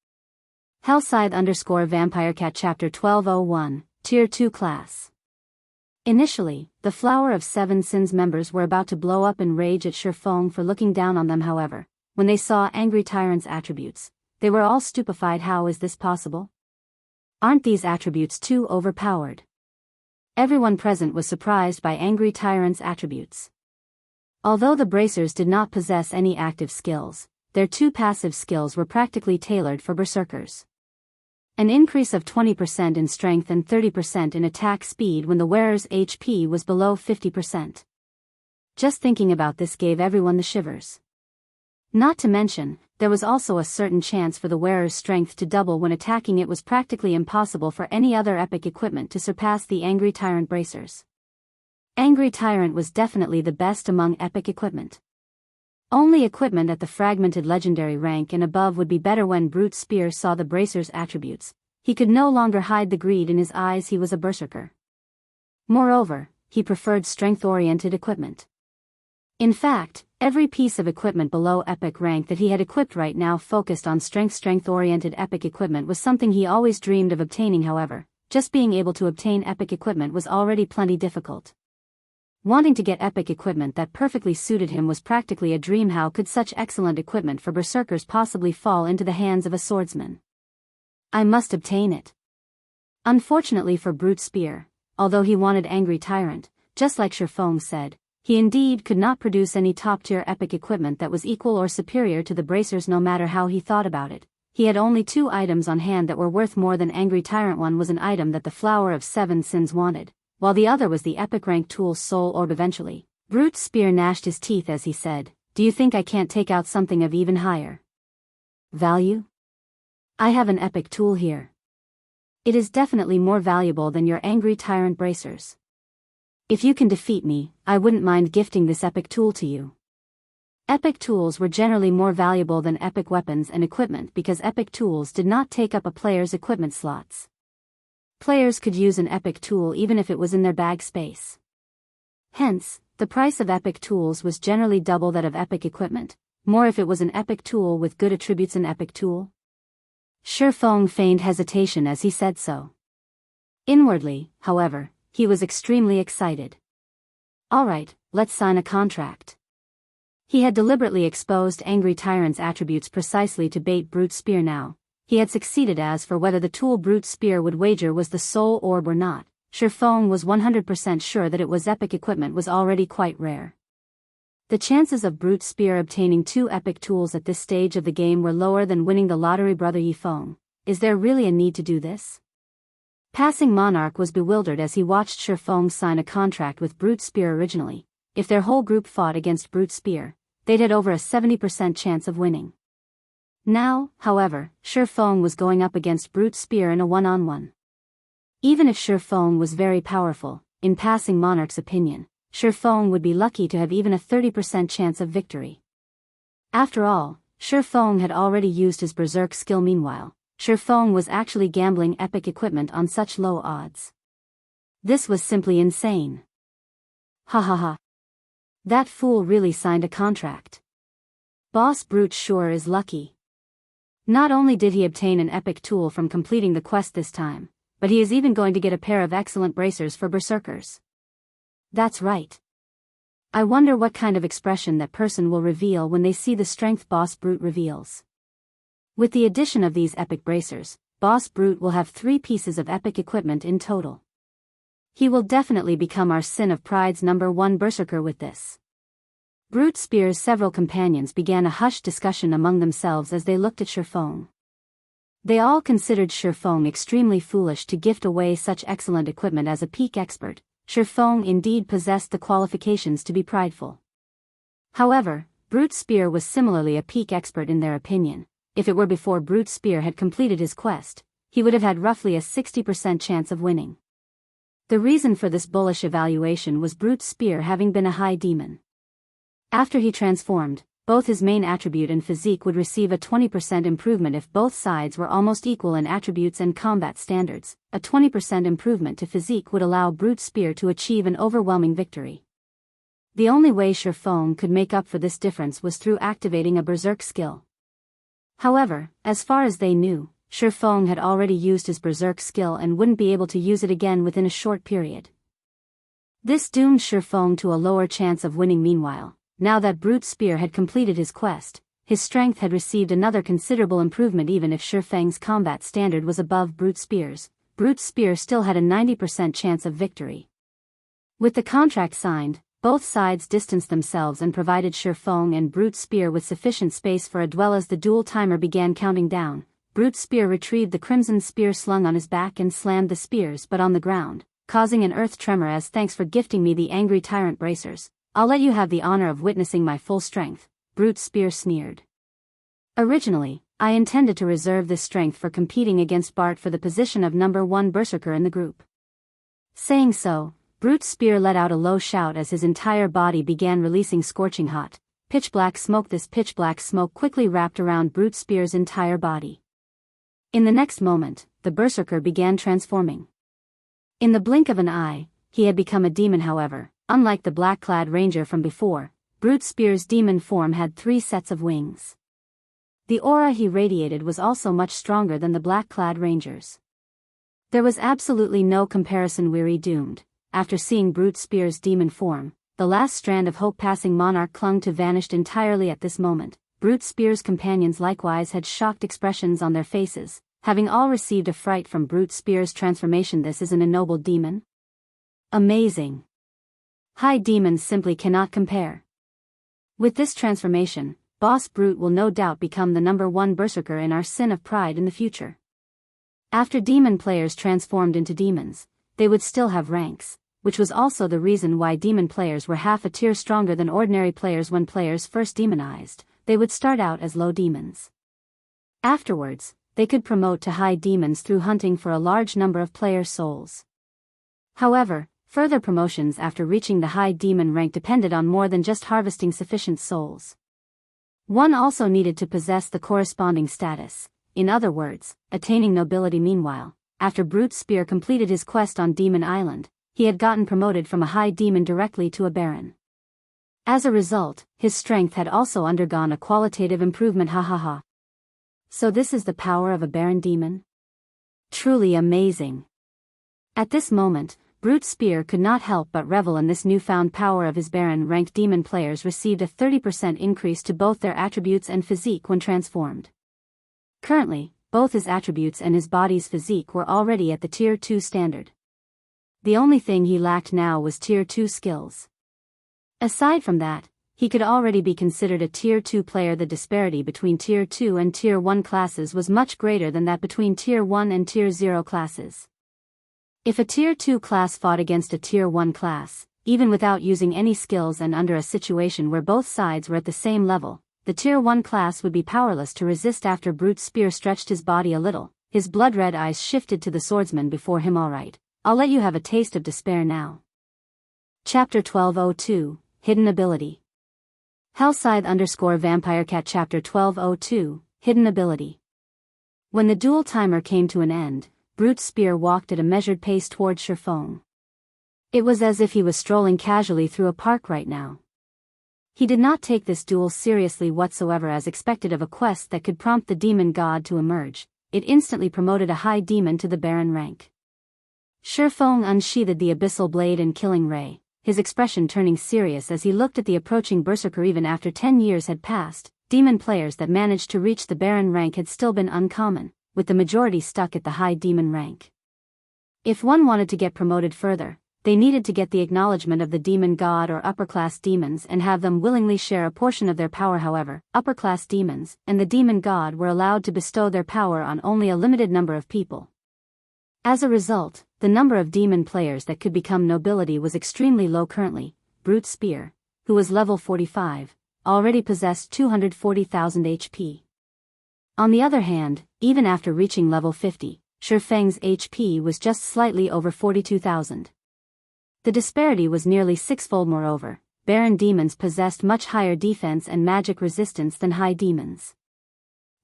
Hellscythe_Vampirecat Chapter 1201, Tier 2 Class. Initially, the Flower of Seven Sins members were about to blow up in rage at Shifeng for looking down on them. However, when they saw Angry Tyrant's attributes, they were all stupefied. How is this possible? Aren't these attributes too overpowered? Everyone present was surprised by Angry Tyrant's attributes. Although the bracers did not possess any active skills, their 2 passive skills were practically tailored for berserkers. An increase of 20% in strength and 30% in attack speed when the wearer's HP was below 50%. Just thinking about this gave everyone the shivers. Not to mention, there was also a certain chance for the wearer's strength to double when attacking. It was practically impossible for any other epic equipment to surpass the Angry Tyrant bracers. Angry Tyrant was definitely the best among epic equipment. Only equipment at the fragmented legendary rank and above would be better. When Brute Spear saw the bracer's attributes, he could no longer hide the greed in his eyes. He was a berserker. Moreover, he preferred strength-oriented equipment. In fact, every piece of equipment below epic rank that he had equipped right now focused on strength-oriented epic equipment was something he always dreamed of obtaining. However, just being able to obtain epic equipment was already plenty difficult. Wanting to get epic equipment that perfectly suited him was practically a dream. How could such excellent equipment for berserkers possibly fall into the hands of a swordsman? I must obtain it. Unfortunately for Brute Spear, although he wanted Angry Tyrant, just like Shifeng said, he indeed could not produce any top-tier epic equipment that was equal or superior to the bracers. No matter how he thought about it, he had only 2 items on hand that were worth more than Angry Tyrant. One was an item that the Flower of Seven Sins wanted, while the other was the epic rank tool Soul Orb. Eventually, Brute Spear gnashed his teeth as he said, "Do you think I can't take out something of even higher value? I have an epic tool here. It is definitely more valuable than your Angry Tyrant bracers. If you can defeat me, I wouldn't mind gifting this epic tool to you." Epic tools were generally more valuable than epic weapons and equipment because epic tools did not take up a player's equipment slots. Players could use an epic tool even if it was in their bag space. Hence, the price of epic tools was generally double that of epic equipment, more if it was an epic tool with good attributes. An epic tool? Shifeng feigned hesitation as he said so. Inwardly, however, he was extremely excited. Alright, let's sign a contract. He had deliberately exposed Angry Tyrant's attributes precisely to bait Brute Spear now. he had succeeded. As for whether the tool Brute Spear would wager was the soul orb or not, Shifeng was 100% sure that it was. Epic equipment was already quite rare. The chances of Brute Spear obtaining 2 epic tools at this stage of the game were lower than winning the lottery. Brother Yifeng, is there really a need to do this? Passing Monarch was bewildered as he watched Shifeng sign a contract with Brute Spear. Originally, if their whole group fought against Brute Spear, they'd had over a 70% chance of winning. Now, however, Shifeng was going up against Brute Spear in a one-on-one. Even if Shifeng was very powerful, in Passing Monarch's opinion, Shifeng would be lucky to have even a 30% chance of victory. After all, Shifeng had already used his berserk skill. Meanwhile, Shifeng was actually gambling epic equipment on such low odds. This was simply insane. Ha ha ha. That fool really signed a contract. Boss Brute sure is lucky. Not only did he obtain an epic tool from completing the quest this time, but he is even going to get a pair of excellent bracers for berserkers. That's right. I wonder what kind of expression that person will reveal when they see the strength Boss Brute reveals. With the addition of these epic bracers, Boss Brute will have 3 pieces of epic equipment in total. He will definitely become our Sin of Pride's #1 berserker with this. Brute Spear's several companions began a hushed discussion among themselves as they looked at Shifeng. They all considered Shifeng extremely foolish to gift away such excellent equipment as a peak expert. Shifeng indeed possessed the qualifications to be prideful. However, Brute Spear was similarly a peak expert in their opinion. If it were before Brute Spear had completed his quest, he would have had roughly a 60% chance of winning. The reason for this bullish evaluation was Brute Spear having been a high demon. After he transformed, both his main attribute and physique would receive a 20% improvement if both sides were almost equal in attributes and combat standards. A 20% improvement to physique would allow Brute Spear to achieve an overwhelming victory. The only way Shifeng could make up for this difference was through activating a berserk skill. However, as far as they knew, Shifeng had already used his berserk skill and wouldn't be able to use it again within a short period. This doomed Shifeng to a lower chance of winning. Meanwhile, now that Brute Spear had completed his quest, his strength had received another considerable improvement. Even if Shifeng's combat standard was above Brute Spear's, Brute Spear still had a 90% chance of victory. With the contract signed, both sides distanced themselves and provided Shifeng and Brute Spear with sufficient space for a duel. As the duel timer began counting down, Brute Spear retrieved the crimson spear slung on his back and slammed the spears but on the ground, causing an earth tremor. As thanks for gifting me the angry tyrant bracers, I'll let you have the honor of witnessing my full strength, Brute Spear sneered. Originally, I intended to reserve this strength for competing against Bart for the position of #1 berserker in the group. Saying so, Brute Spear let out a low shout as his entire body began releasing scorching hot, pitch-black smoke. This pitch-black smoke quickly wrapped around Brute Spear's entire body. In the next moment, the berserker began transforming. In the blink of an eye, he had become a demon. However, unlike the black-clad ranger from before, Brute Spear's demon form had 3 sets of wings. The aura he radiated was also much stronger than the black-clad ranger's. There was absolutely no comparison. Weary doomed. After seeing Brute Spear's demon form, the last strand of hope Passing Monarch clung to vanished entirely. At this moment, Brute Spear's companions likewise had shocked expressions on their faces, having all received a fright from Brute Spear's transformation. This is an ennobled demon? Amazing. High demons simply cannot compare. With this transformation, Boss Brute will no doubt become the #1 berserker in our Sin of Pride in the future. After demon players transformed into demons, they would still have ranks, which was also the reason why demon players were half a tier stronger than ordinary players. When players first demonized, they would start out as low demons. Afterwards, they could promote to high demons through hunting for a large number of player souls. However, further promotions after reaching the high demon rank depended on more than just harvesting sufficient souls. One also needed to possess the corresponding status, in other words, attaining nobility. Meanwhile, after Brute Spear completed his quest on Demon Island, he had gotten promoted from a high demon directly to a baron. As a result, his strength had also undergone a qualitative improvement. Ha ha ha. So this is the power of a baron demon? Truly amazing. At this moment, Brute Spear could not help but revel in this newfound power of his baron-ranked demon players received a 30% increase to both their attributes and physique when transformed. Currently, both his attributes and his body's physique were already at the Tier 2 standard. The only thing he lacked now was Tier 2 skills. Aside from that, he could already be considered a Tier 2 player. The disparity between Tier 2 and Tier 1 classes was much greater than that between Tier 1 and Tier 0 classes. If a Tier 2 class fought against a Tier 1 class, even without using any skills and under a situation where both sides were at the same level, the Tier 1 class would be powerless to resist. After Brute Spear stretched his body a little, his blood-red eyes shifted to the swordsman before him. Alright, I'll let you have a taste of despair now. Chapter 1202, Hidden Ability. Hellscythe_VampireCat Chapter 1202, Hidden Ability. When the duel timer came to an end, Brute Spear walked at a measured pace toward Shifeng. It was as if he was strolling casually through a park right now. He did not take this duel seriously whatsoever, as expected of a quest that could prompt the demon god to emerge. It instantly promoted a high demon to the Baron rank. Shifeng unsheathed the abyssal blade and killing ray, his expression turning serious as he looked at the approaching berserker. Even after 10 years had passed, demon players that managed to reach the Baron rank had still been uncommon, with the majority stuck at the high demon rank. If one wanted to get promoted further, they needed to get the acknowledgement of the demon god or upper-class demons and have them willingly share a portion of their power. However, upper-class demons and the demon god were allowed to bestow their power on only a limited number of people. As a result, the number of demon players that could become nobility was extremely low. Currently, Brute Spear, who was level 45, already possessed 240,000 HP. On the other hand, even after reaching level 50, Shifeng's HP was just slightly over 42,000. The disparity was nearly sixfold. Moreover, Baron demons possessed much higher defense and magic resistance than high demons.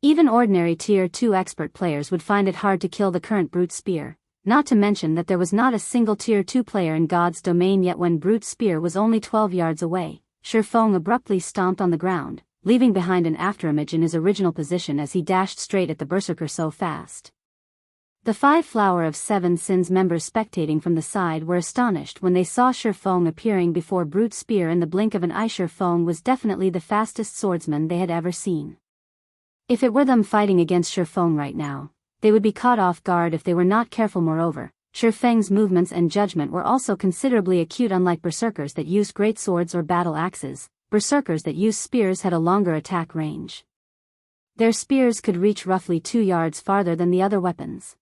Even ordinary Tier 2 expert players would find it hard to kill the current Brute Spear, not to mention that there was not a single Tier 2 player in God's domain yet. When Brute Spear was only 12 yards away, Shifeng abruptly stomped on the ground, leaving behind an afterimage in his original position as he dashed straight at the berserker so fast. The 5 Flower of 7 Sins members spectating from the side were astonished when they saw Shifeng appearing before Brute Spear in the blink of an eye. Shifeng was definitely the fastest swordsman they had ever seen. If it were them fighting against Shifeng right now, they would be caught off guard if they were not careful. Moreover, Shifeng's movements and judgment were also considerably acute. Unlike berserkers that used great swords or battle axes, berserkers that used spears had a longer attack range. Their spears could reach roughly 2 yards farther than the other weapons.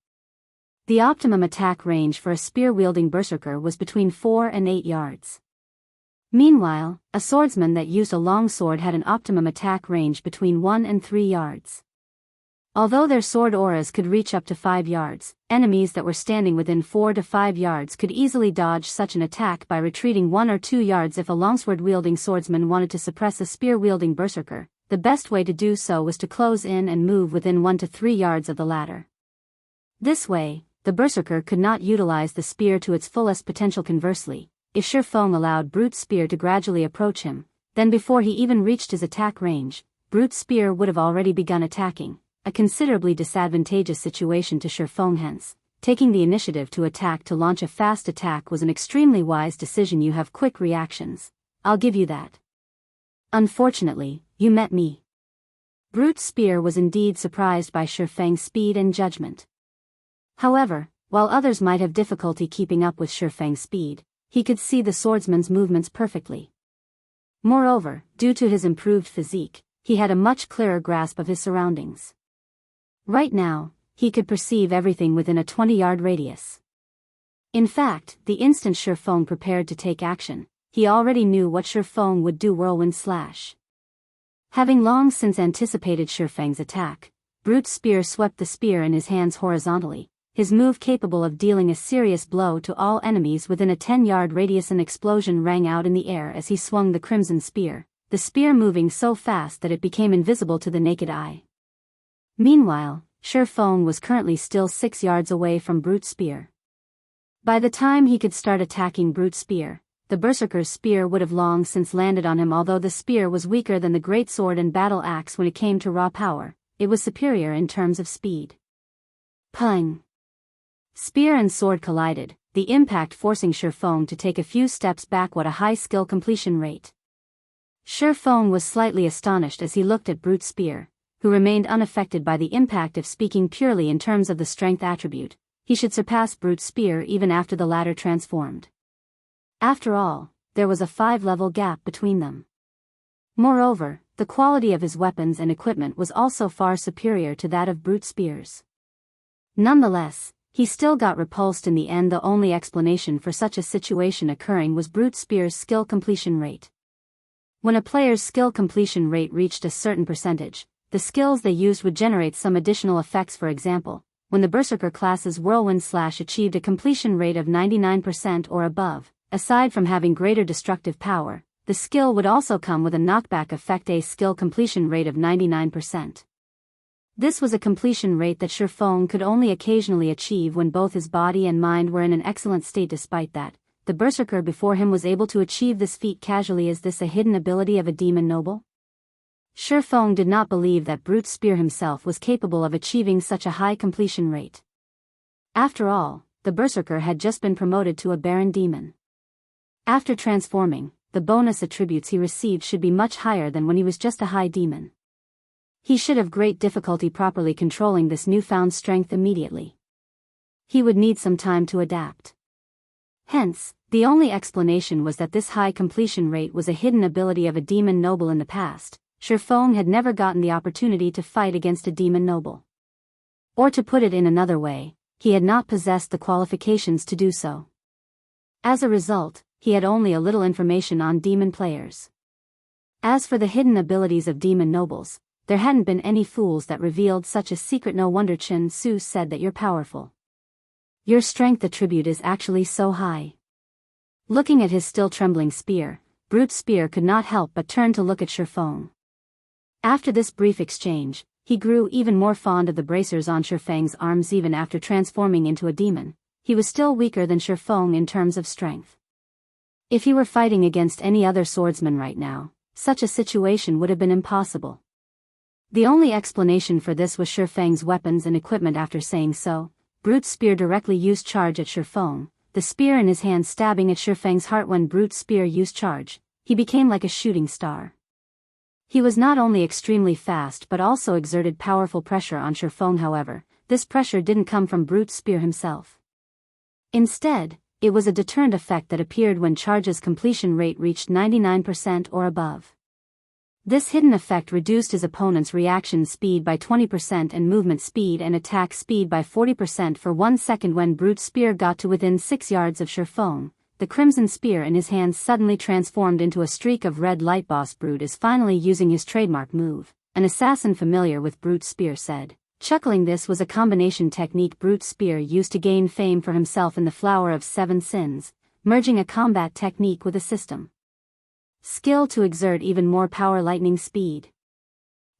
The optimum attack range for a spear-wielding berserker was between 4 and 8 yards. Meanwhile, a swordsman that used a long sword had an optimum attack range between 1 and 3 yards. Although their sword auras could reach up to 5 yards, enemies that were standing within 4 to 5 yards could easily dodge such an attack by retreating 1 or 2 yards. If a longsword-wielding swordsman wanted to suppress a spear-wielding berserker, the best way to do so was to close in and move within 1 to 3 yards of the latter. This way, the berserker could not utilize the spear to its fullest potential. Conversely, if Shifeng allowed Brute Spear to gradually approach him, then before he even reached his attack range, Brute Spear would have already begun attacking, a considerably disadvantageous situation to Shifeng. Hence, taking the initiative to attack to launch a fast attack was an extremely wise decision. You have quick reactions, I'll give you that. Unfortunately, you met me. Brute Spear was indeed surprised by Shifeng's speed and judgment. However, while others might have difficulty keeping up with Shifeng's speed, he could see the swordsman's movements perfectly. Moreover, due to his improved physique, he had a much clearer grasp of his surroundings. Right now, he could perceive everything within a 20-yard radius. In fact, the instant Shifeng prepared to take action, he already knew what Shifeng would do. Whirlwind Slash. Having long since anticipated Shifeng's attack, Brute Spear swept the spear in his hands horizontally, his move capable of dealing a serious blow to all enemies within a 10-yard radius. An explosion rang out in the air as he swung the crimson spear, the spear moving so fast that it became invisible to the naked eye. Meanwhile, Shifeng was currently still 6 yards away from Brute Spear. By the time he could start attacking Brute Spear, the berserker's spear would have long since landed on him. Although the spear was weaker than the greatsword and battle axe when it came to raw power, it was superior in terms of speed. Pung! Spear and sword collided, the impact forcing Shifeng to take a few steps back. What a high skill completion rate. Shifeng was slightly astonished as he looked at Brute Spear, who remained unaffected by the impact. If speaking purely in terms of the strength attribute, he should surpass Brute Spear even after the latter transformed. After all, there was a 5-level gap between them. Moreover, the quality of his weapons and equipment was also far superior to that of Brute Spear's. Nonetheless, he still got repulsed in the end. The only explanation for such a situation occurring was Brute Spear's skill completion rate. When a player's skill completion rate reached a certain percentage, the skills they used would generate some additional effects. For example, when the Berserker class's Whirlwind Slash achieved a completion rate of 99% or above, aside from having greater destructive power, the skill would also come with a knockback effect, a skill completion rate of 99%. This was a completion rate that Shifeng could only occasionally achieve when both his body and mind were in an excellent state. Despite that, the Berserker before him was able to achieve this feat casually. Is this a hidden ability of a demon noble? Shifeng did not believe that Brute Spear himself was capable of achieving such a high completion rate. After all, the Berserker had just been promoted to a Baron Demon. After transforming, the bonus attributes he received should be much higher than when he was just a high demon. He should have great difficulty properly controlling this newfound strength immediately. He would need some time to adapt. Hence, the only explanation was that this high completion rate was a hidden ability of a demon noble. In the past, Shifeng had never gotten the opportunity to fight against a demon noble. Or to put it in another way, he had not possessed the qualifications to do so. As a result, he had only a little information on demon players. As for the hidden abilities of demon nobles, there hadn't been any fools that revealed such a secret. No wonder Chen Su said that you're powerful. Your strength attribute is actually so high. Looking at his still trembling spear, Brute Spear could not help but turn to look at Shifeng. After this brief exchange, he grew even more fond of the bracers on Shifeng's arms. Even after transforming into a demon, he was still weaker than Shifeng in terms of strength. If he were fighting against any other swordsman right now, such a situation would have been impossible. The only explanation for this was Shifeng's weapons and equipment. After saying so, Brute Spear directly used charge at Shifeng, the spear in his hand stabbing at Shifeng's heart. When Brute Spear used charge, he became like a shooting star. He was not only extremely fast but also exerted powerful pressure on Shifeng. However, this pressure didn't come from Brute Spear himself. Instead, it was a deterrent effect that appeared when charge's completion rate reached 99% or above. This hidden effect reduced his opponent's reaction speed by 20% and movement speed and attack speed by 40% for 1 second. When Brute Spear got to within 6 yards of Shifeng, the crimson spear in his hands suddenly transformed into a streak of red light. Boss Brute is finally using his trademark move, an assassin familiar with Brute Spear said, chuckling. This was a combination technique Brute Spear used to gain fame for himself in the Flower of Seven Sins, merging a combat technique with a system skill to exert even more power. Lightning speed.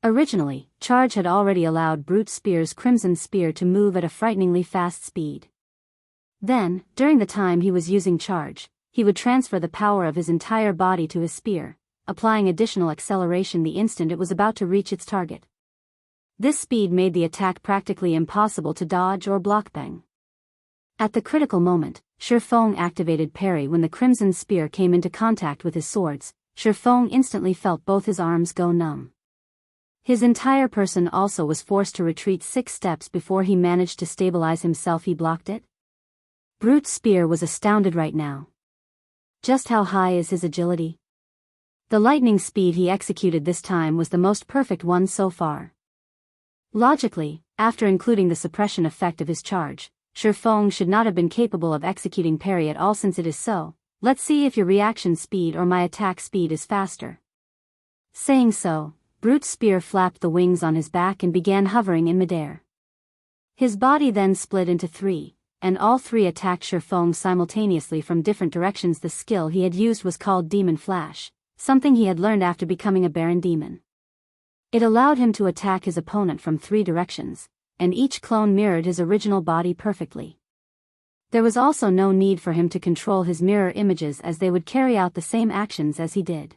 Originally, charge had already allowed Brute Spear's crimson spear to move at a frighteningly fast speed. Then, during the time he was using charge, he would transfer the power of his entire body to his spear, applying additional acceleration the instant it was about to reach its target. This speed made the attack practically impossible to dodge or block. Bang. At the critical moment, Shifeng activated parry. When the crimson spear came into contact with his swords, Shifeng instantly felt both his arms go numb. His entire person also was forced to retreat 6 steps before he managed to stabilize himself. He blocked it? Brute Spear was astounded right now. Just how high is his agility? The lightning speed he executed this time was the most perfect one so far. Logically, after including the suppression effect of his charge, Shifeng should not have been capable of executing parry at all. Since it is so, let's see if your reaction speed or my attack speed is faster. Saying so, Brute Spear flapped the wings on his back and began hovering in midair. His body then split into 3, and all 3 attacked Shifeng simultaneously from different directions. The skill he had used was called Demon Flash, something he had learned after becoming a Baron Demon. It allowed him to attack his opponent from 3 directions, and each clone mirrored his original body perfectly. There was also no need for him to control his mirror images, as they would carry out the same actions as he did.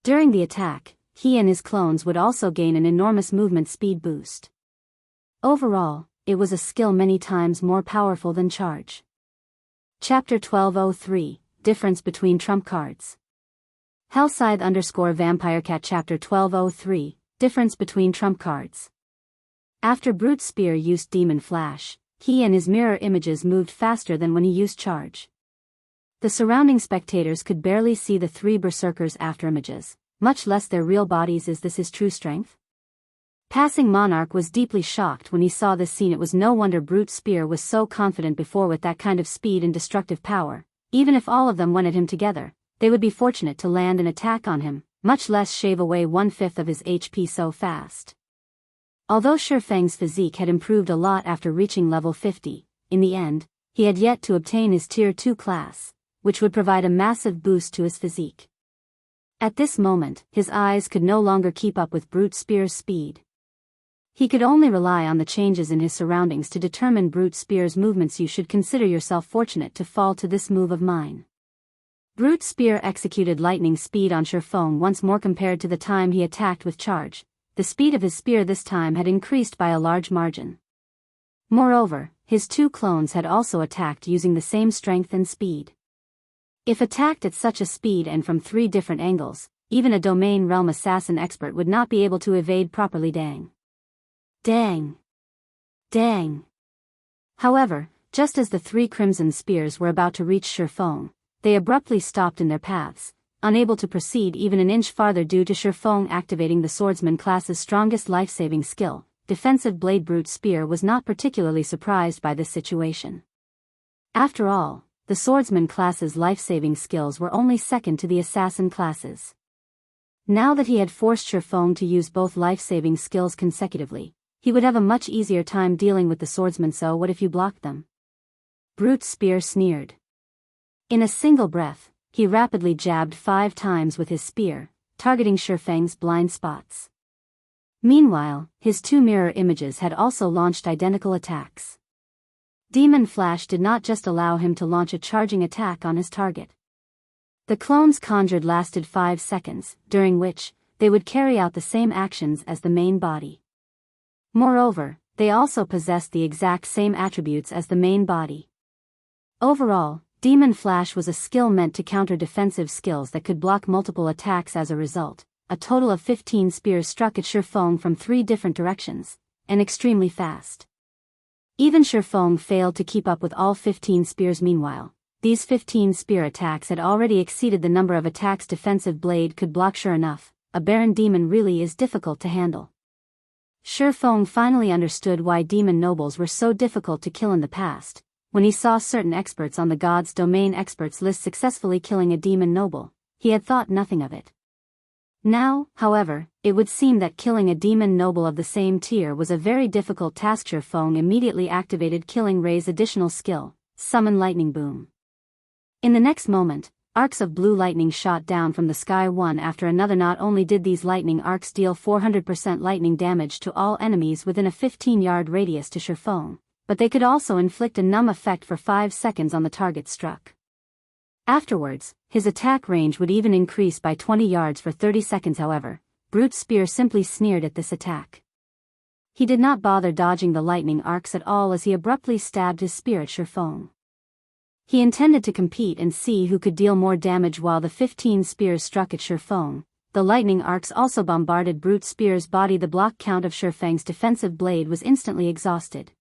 During the attack, he and his clones would also gain an enormous movement speed boost. Overall, it was a skill many times more powerful than charge. Chapter 1203, Difference Between Trump Cards. Hellscythe _Vampirecat Chapter 1203, Difference between trump cards. After Brute Spear used Demon Flash, he and his mirror images moved faster than when he used Charge. The surrounding spectators could barely see the three berserkers' afterimages, much less their real bodies. Is this his true strength? Passing Monarch was deeply shocked when he saw this scene. It was no wonder Brute Spear was so confident before. With that kind of speed and destructive power, even if all of them went at him together, they would be fortunate to land an attack on him, much less shave away 1/5 of his HP so fast. Although Shifeng's physique had improved a lot after reaching level 50, in the end, he had yet to obtain his Tier 2 class, which would provide a massive boost to his physique. At this moment, his eyes could no longer keep up with Brute Spear's speed. He could only rely on the changes in his surroundings to determine Brute Spear's movements. You should consider yourself fortunate to fall to this move of mine. Brute Spear executed lightning speed on Shifeng once more. Compared to the time he attacked with Charge, the speed of his spear this time had increased by a large margin. Moreover, his two clones had also attacked using the same strength and speed. If attacked at such a speed and from 3 different angles, even a Domain Realm Assassin expert would not be able to evade properly. Dang. Dang. Dang. However, just as the 3 Crimson Spears were about to reach Shifeng, they abruptly stopped in their paths, unable to proceed even an inch farther due to Shifeng activating the swordsman class's strongest life-saving skill, Defensive Blade. Brute Spear was not particularly surprised by this situation. After all, the swordsman class's life-saving skills were only second to the assassin classes. Now that he had forced Shifeng to use both life-saving skills consecutively, he would have a much easier time dealing with the swordsman. So what if you blocked them? Brute Spear sneered. In a single breath, he rapidly jabbed 5 times with his spear, targeting Shifeng's blind spots. Meanwhile, his 2 mirror images had also launched identical attacks. Demon Flash did not just allow him to launch a charging attack on his target. The clones conjured lasted 5 seconds, during which, they would carry out the same actions as the main body. Moreover, they also possessed the exact same attributes as the main body. Overall, Demon Flash was a skill meant to counter defensive skills that could block multiple attacks. As a result, a total of 15 spears struck at Shifeng from 3 different directions, and extremely fast. Even Shifeng failed to keep up with all 15 spears. Meanwhile, these 15 spear attacks had already exceeded the number of attacks Defensive Blade could block. Sure enough, a Baron Demon really is difficult to handle. Shifeng finally understood why demon nobles were so difficult to kill in the past, when he saw certain experts on the God's Domain experts list successfully killing a demon noble. He had thought nothing of it. Now, however, it would seem that killing a demon noble of the same tier was a very difficult task. Shifeng immediately activated Killing Ray's additional skill, Summon Lightning Boom. In the next moment, arcs of blue lightning shot down from the sky one after another. Not only did these lightning arcs deal 400% lightning damage to all enemies within a 15-yard radius to Shifeng, but they could also inflict a numb effect for 5 seconds on the target struck. Afterwards, his attack range would even increase by 20 yards for 30 seconds. However, Brute Spear simply sneered at this attack. He did not bother dodging the lightning arcs at all as he abruptly stabbed his spear at Shifeng. He intended to compete and see who could deal more damage. While the 15 spears struck at Shifeng, the lightning arcs also bombarded Brute Spear's body. The block count of Shifeng's defensive blade was instantly exhausted.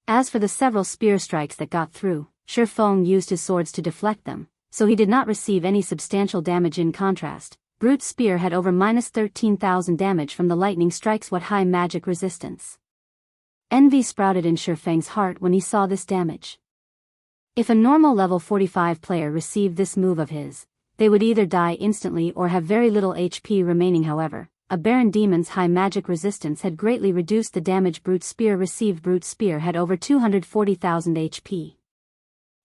As for the several spear strikes that got through, Shifeng used his swords to deflect them, so he did not receive any substantial damage. In contrast, Brute Spear had over -13,000 damage from the lightning strikes. What high magic resistance! Envy sprouted in Shifeng's heart when he saw this damage. If a normal level 45 player received this move of his, they would either die instantly or have very little HP remaining. However, a Baron Demon's high magic resistance had greatly reduced the damage Brute Spear received. Brute Spear had over 240,000 HP.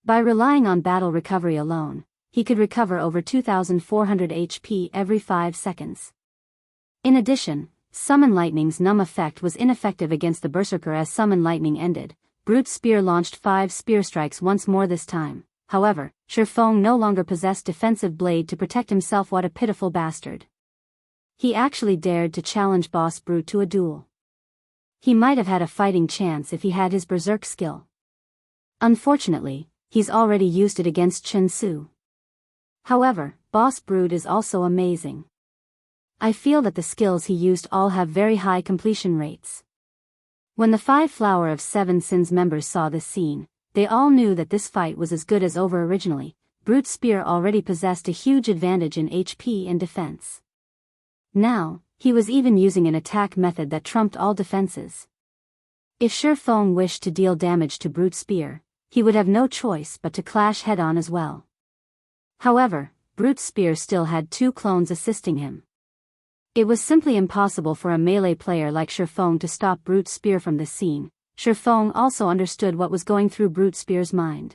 By relying on battle recovery alone, he could recover over 2,400 HP every 5 seconds. In addition, Summon Lightning's numb effect was ineffective against the Berserker. As Summon Lightning ended, Brute Spear launched 5 spear strikes once more. This time, however, Shifeng no longer possessed Defensive Blade to protect himself. What a pitiful bastard. He actually dared to challenge Boss Brute to a duel. He might have had a fighting chance if he had his Berserk skill. Unfortunately, he's already used it against Chen Su. However, Boss Brute is also amazing. I feel that the skills he used all have very high completion rates. When the 5 Flower of 7 Sins members saw this scene, they all knew that this fight was as good as over originally. Brute Spear already possessed a huge advantage in HP and defense. Now, he was even using an attack method that trumped all defenses. If Shifeng wished to deal damage to Brute Spear, he would have no choice but to clash head-on as well. However, Brute Spear still had 2 clones assisting him. It was simply impossible for a melee player like Shifeng to stop Brute Spear from this scene. Shifeng also understood what was going through Brute Spear's mind.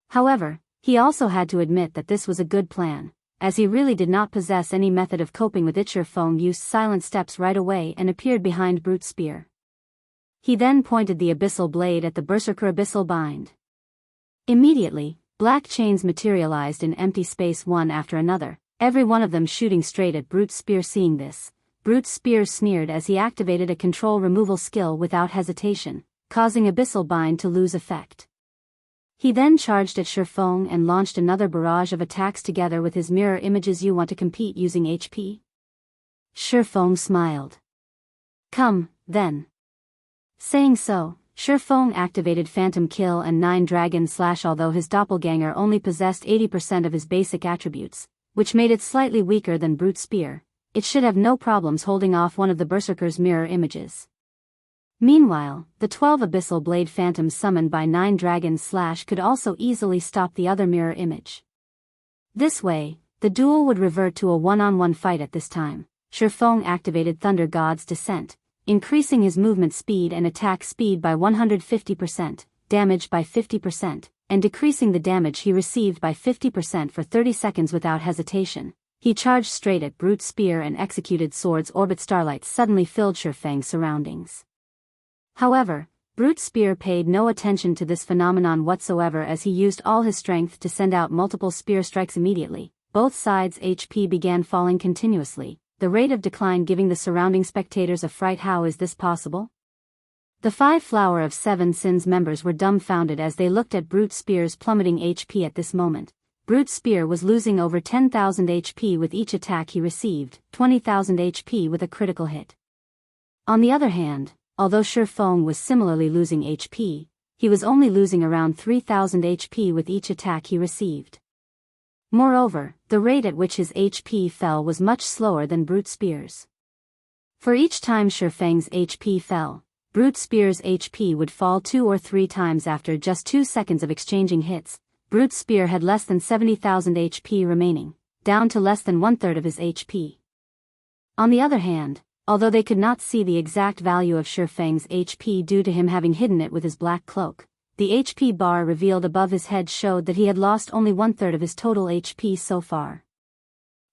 However, he also had to admit that this was a good plan, as he really did not possess any method of coping with it. Shifeng used silent steps right away and appeared behind Brute Spear. He then pointed the abyssal blade at the Berserker abyssal bind. Immediately, black chains materialized in empty space one after another, every one of them shooting straight at Brute Spear. Seeing this, Brute Spear sneered as he activated a control removal skill without hesitation, causing abyssal bind to lose effect. He then charged at Shifeng and launched another barrage of attacks together with his mirror images. You want to compete using HP? Shifeng smiled. Come, then. Saying so, Shifeng activated Phantom Kill and 9 Dragon Slash. Although his doppelganger only possessed 80% of his basic attributes, which made it slightly weaker than Brute Spear, it should have no problems holding off one of the Berserker's mirror images. Meanwhile, the 12 Abyssal Blade Phantoms summoned by 9 Dragon Slash could also easily stop the other mirror image. This way, the duel would revert to a one-on-one fight at this time. Shifeng activated Thunder God's Descent, increasing his movement speed and attack speed by 150%, damage by 50%, and decreasing the damage he received by 50% for 30 seconds without hesitation. He charged straight at Brute Spear and executed Sword's Orbit. Starlight suddenly filled Shifeng's surroundings. However, Brute Spear paid no attention to this phenomenon whatsoever as he used all his strength to send out multiple spear strikes immediately. Both sides' HP began falling continuously, the rate of decline giving the surrounding spectators a fright. How is this possible? The 5 Flower of 7 Sins members were dumbfounded as they looked at Brute Spear's plummeting HP at this moment. Brute Spear was losing over 10,000 HP with each attack he received, 20,000 HP with a critical hit. On the other hand, although Shifeng was similarly losing HP, he was only losing around 3,000 HP with each attack he received. Moreover, the rate at which his HP fell was much slower than Brute Spear's. For each time Shifeng's HP fell, Brute Spear's HP would fall 2 or 3 times. After just 2 seconds of exchanging hits, Brute Spear had less than 70,000 HP remaining, down to less than 1/3 of his HP. On the other hand, although they could not see the exact value of Shifeng's HP due to him having hidden it with his black cloak, the HP bar revealed above his head showed that he had lost only 1/3 of his total HP so far.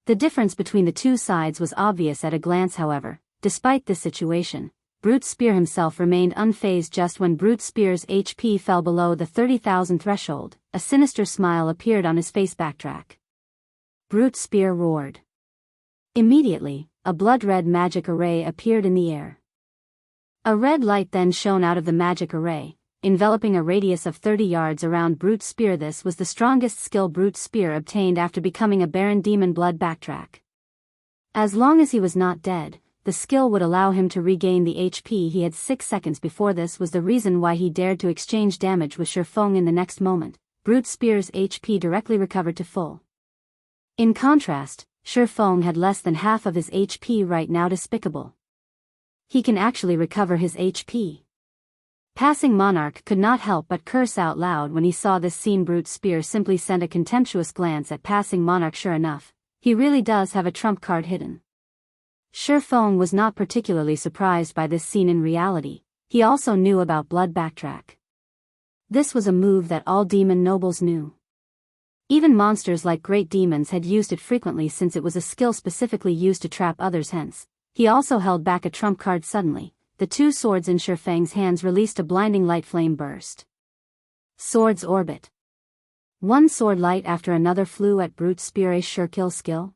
The difference between the two sides was obvious at a glance. However, despite this situation, Brute Spear himself remained unfazed. Just when Brute Spear's HP fell below the 30,000 threshold, a sinister smile appeared on his face. Backtrack. Brute Spear roared. Immediately, a blood-red magic array appeared in the air. A red light then shone out of the magic array, enveloping a radius of 30 yards around Brute Spear. This was the strongest skill Brute Spear obtained after becoming a Baron Demon Blood. Backtrack. As long as he was not dead, the skill would allow him to regain the HP he had 6 seconds before. This was the reason why he dared to exchange damage with Shifeng. In the next moment, Brute Spear's HP directly recovered to full. In contrast, Shifeng had less than half of his HP right now. Despicable. He can actually recover his HP. Passing Monarch could not help but curse out loud when he saw this scene. Brute Spear simply sent a contemptuous glance at Passing Monarch. Sure enough, he really does have a trump card hidden. Shifeng was not particularly surprised by this scene. In reality, he also knew about Blood. Backtrack. This was a move that all demon nobles knew. Even monsters like great demons had used it frequently since it was a skill specifically used to trap others. Hence, he also held back a trump card. Suddenly, the 2 swords in Shifeng's hands released a blinding light flame burst. Sword's Orbit. One sword light after another flew at Brute Spear's sure kill skill.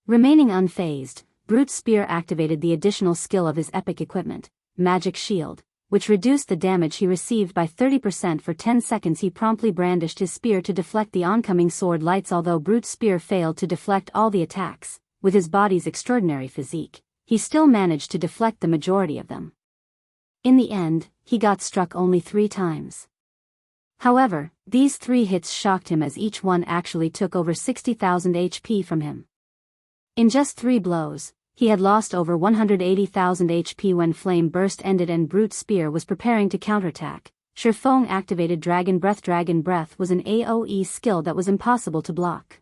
Remaining unfazed, Brute Spear activated the additional skill of his epic equipment, Magic Shield, which reduced the damage he received by 30% for 10 seconds. He promptly brandished his spear to deflect the oncoming sword lights. Although Brute Spear failed to deflect all the attacks, with his body's extraordinary physique, he still managed to deflect the majority of them. In the end, he got struck only 3 times. However, these 3 hits shocked him as each one actually took over 60,000 HP from him. In just 3 blows, he had lost over 180,000 HP when Flame Burst ended and Brute Spear was preparing to counterattack. Shifeng activated Dragon Breath. Dragon Breath was an AoE skill that was impossible to block.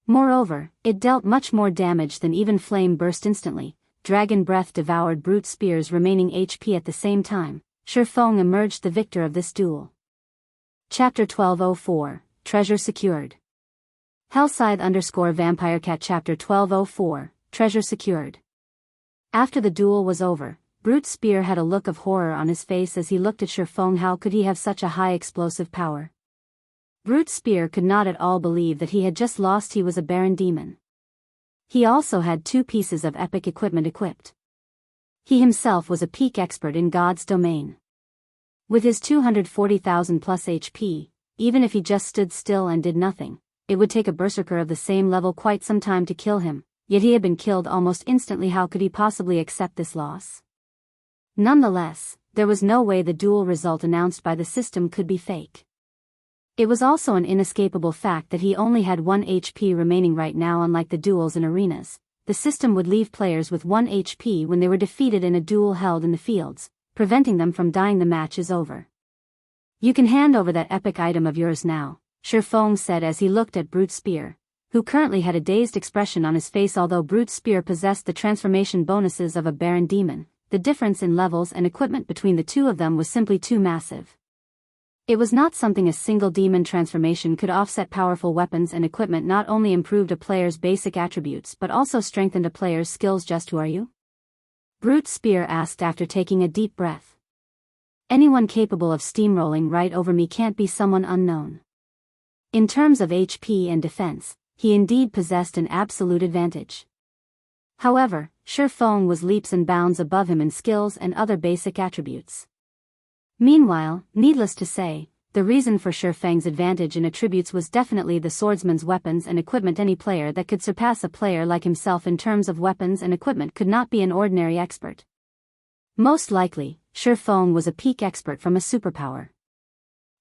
Moreover, it dealt much more damage than even Flame Burst instantly. Dragon Breath devoured Brute Spear's remaining HP at the same time. Shifeng emerged the victor of this duel. Chapter 1204, Treasure Secured. Hellscythe_VampireCat Chapter 1204, Treasure Secured. After the duel was over, Brute Spear had a look of horror on his face as he looked at Shifeng. How could he have such a high explosive power? Brute Spear could not at all believe that he had just lost. He was a Baron Demon. He also had 2 pieces of epic equipment equipped. He himself was a peak expert in God's domain. With his 240,000 plus HP, even if he just stood still and did nothing, it would take a berserker of the same level quite some time to kill him, yet he had been killed almost instantly. How could he possibly accept this loss? Nonetheless, there was no way the duel result announced by the system could be fake. It was also an inescapable fact that he only had 1 HP remaining right now. Unlike the duels in arenas, the system would leave players with 1 HP when they were defeated in a duel held in the fields, preventing them from dying. The match is over. You can hand over that epic item of yours now, Shifeng said as he looked at Brute Spear, who currently had a dazed expression on his face. Although Brute Spear possessed the transformation bonuses of a Baron Demon, the difference in levels and equipment between the 2 of them was simply too massive. It was not something a single demon transformation could offset. Powerful weapons and equipment not only improved a player's basic attributes but also strengthened a player's skills. Just who are you? Brute Spear asked after taking a deep breath. Anyone capable of steamrolling right over me can't be someone unknown. In terms of HP and defense, he indeed possessed an absolute advantage. However, Shifeng was leaps and bounds above him in skills and other basic attributes. Meanwhile, needless to say, the reason for Shifeng's advantage in attributes was definitely the swordsman's weapons and equipment. Any player that could surpass a player like himself in terms of weapons and equipment could not be an ordinary expert. Most likely, Shifeng was a peak expert from a superpower.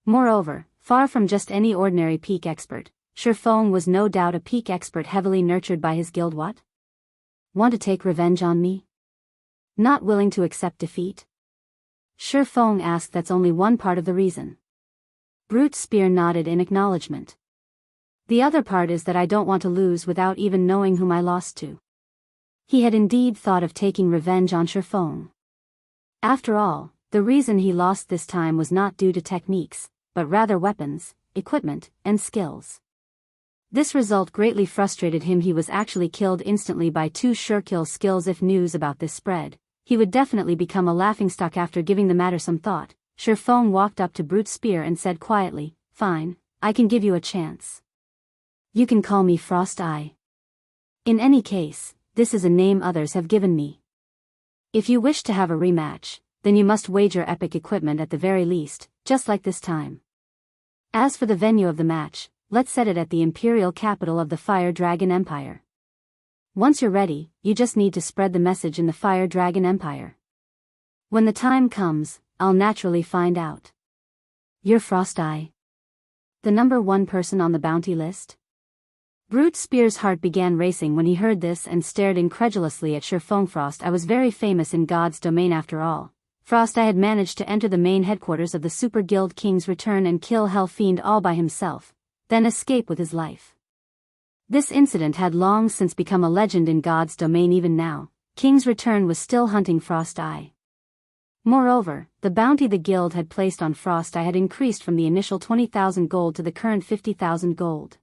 Moreover, far from just any ordinary peak expert, Shifeng was no doubt a peak expert heavily nurtured by his guild. What? Want to take revenge on me? Not willing to accept defeat? Shifeng asked. That's only one part of the reason. Brute Spear nodded in acknowledgement. The other part is that I don't want to lose without even knowing whom I lost to. He had indeed thought of taking revenge on Shifeng. After all, the reason he lost this time was not due to techniques, but rather weapons, equipment, and skills. This result greatly frustrated him. He was actually killed instantly by 2 sure-kill skills. If news about this spread, he would definitely become a laughingstock. After giving the matter some thought, Shifeng walked up to Brute Spear and said quietly, "Fine, I can give you a chance. You can call me Frost Eye. In any case, this is a name others have given me. If you wish to have a rematch, then you must wager epic equipment at the very least, just like this time. As for the venue of the match, let's set it at the imperial capital of the Fire Dragon Empire. Once you're ready, you just need to spread the message in the Fire Dragon Empire. When the time comes, I'll naturally find out. You're Frost Eye? The number 1 person on the bounty list?" Brute Spear's heart began racing when he heard this and stared incredulously at Shifeng. "Frost Eye was very famous in God's domain after all. Frost Eye had managed to enter the main headquarters of the Super Guild King's Return and kill Hell Fiend all by himself, then escape with his life. This incident had long since become a legend in God's domain. Even now, King's Return was still hunting Frost Eye. Moreover, the bounty the guild had placed on Frost Eye had increased from the initial 20,000 gold to the current 50,000 gold.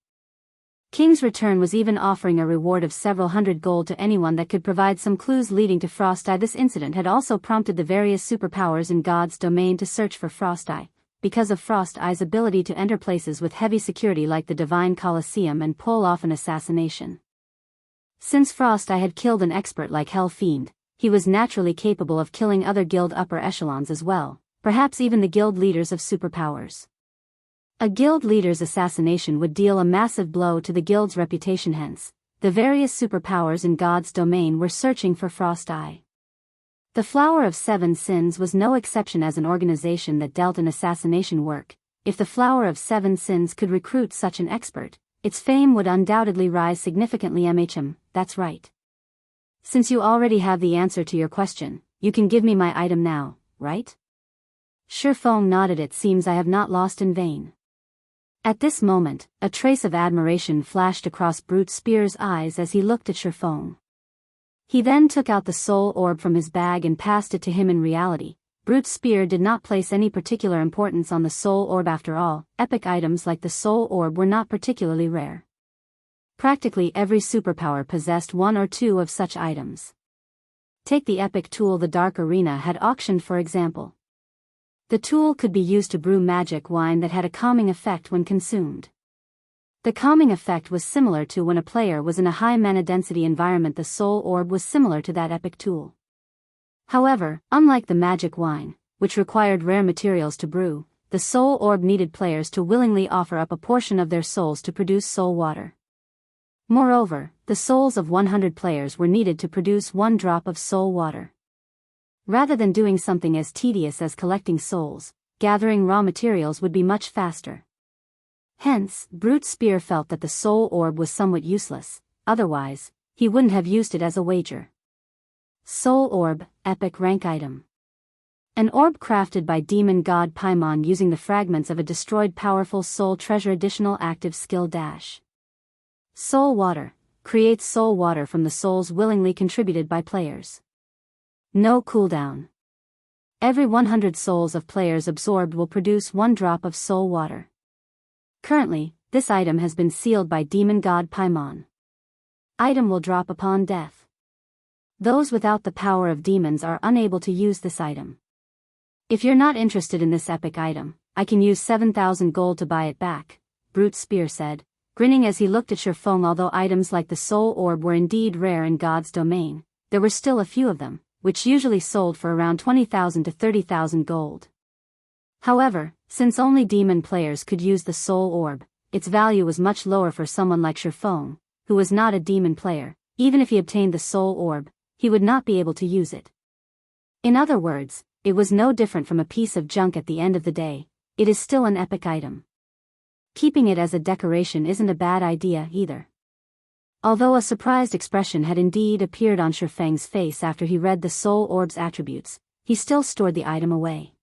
King's Return was even offering a reward of several hundred gold to anyone that could provide some clues leading to Frost Eye. This incident had also prompted the various superpowers in God's domain to search for Frost Eye, because of Frost Eye's ability to enter places with heavy security like the Divine Colosseum and pull off an assassination. Since Frost Eye had killed an expert like Hell Fiend, he was naturally capable of killing other guild upper echelons as well, perhaps even the guild leaders of superpowers. A guild leader's assassination would deal a massive blow to the guild's reputation. Hence, the various superpowers in God's domain were searching for Frost Eye. The Flower of Seven Sins was no exception as an organization that dealt in assassination work. If the Flower of Seven Sins could recruit such an expert, its fame would undoubtedly rise significantly. That's right. Since you already have the answer to your question, you can give me my item now, right? Shifeng nodded. It seems I have not lost in vain. At this moment, a trace of admiration flashed across Brute Spear's eyes as he looked at Shifeng. He then took out the soul orb from his bag and passed it to him. In reality, Brute Spear did not place any particular importance on the soul orb. After all, epic items like the soul orb were not particularly rare. Practically every superpower possessed one or two of such items. Take the epic tool the Dark Arena had auctioned, for example. The tool could be used to brew magic wine that had a calming effect when consumed. The calming effect was similar to when a player was in a high mana density environment. The soul orb was similar to that epic tool. However, unlike the magic wine, which required rare materials to brew, the soul orb needed players to willingly offer up a portion of their souls to produce soul water. Moreover, the souls of 100 players were needed to produce 1 drop of soul water. Rather than doing something as tedious as collecting souls, gathering raw materials would be much faster. Hence, Brute Spear felt that the soul orb was somewhat useless, otherwise, he wouldn't have used it as a wager. Soul Orb, Epic Rank Item. An orb crafted by demon god Paimon using the fragments of a destroyed powerful soul treasure. Additional active skill dash. Soul Water, creates soul water from the souls willingly contributed by players. No cooldown. Every 100 souls of players absorbed will produce 1 drop of soul water. Currently, this item has been sealed by demon god Paimon. Item will drop upon death. Those without the power of demons are unable to use this item. If you're not interested in this epic item, I can use 7,000 gold to buy it back, Brute Spear said, grinning as he looked at Shifeng. Although items like the soul orb were indeed rare in God's domain, there were still a few of them, which usually sold for around 20,000 to 30,000 gold. However, since only demon players could use the soul orb, its value was much lower for someone like Shifeng, who was not a demon player. Even if he obtained the soul orb, he would not be able to use it. In other words, it was no different from a piece of junk at the end of the day. It is still an epic item. Keeping it as a decoration isn't a bad idea either. Although a surprised expression had indeed appeared on Shifeng's face after he read the soul orb's attributes, he still stored the item away.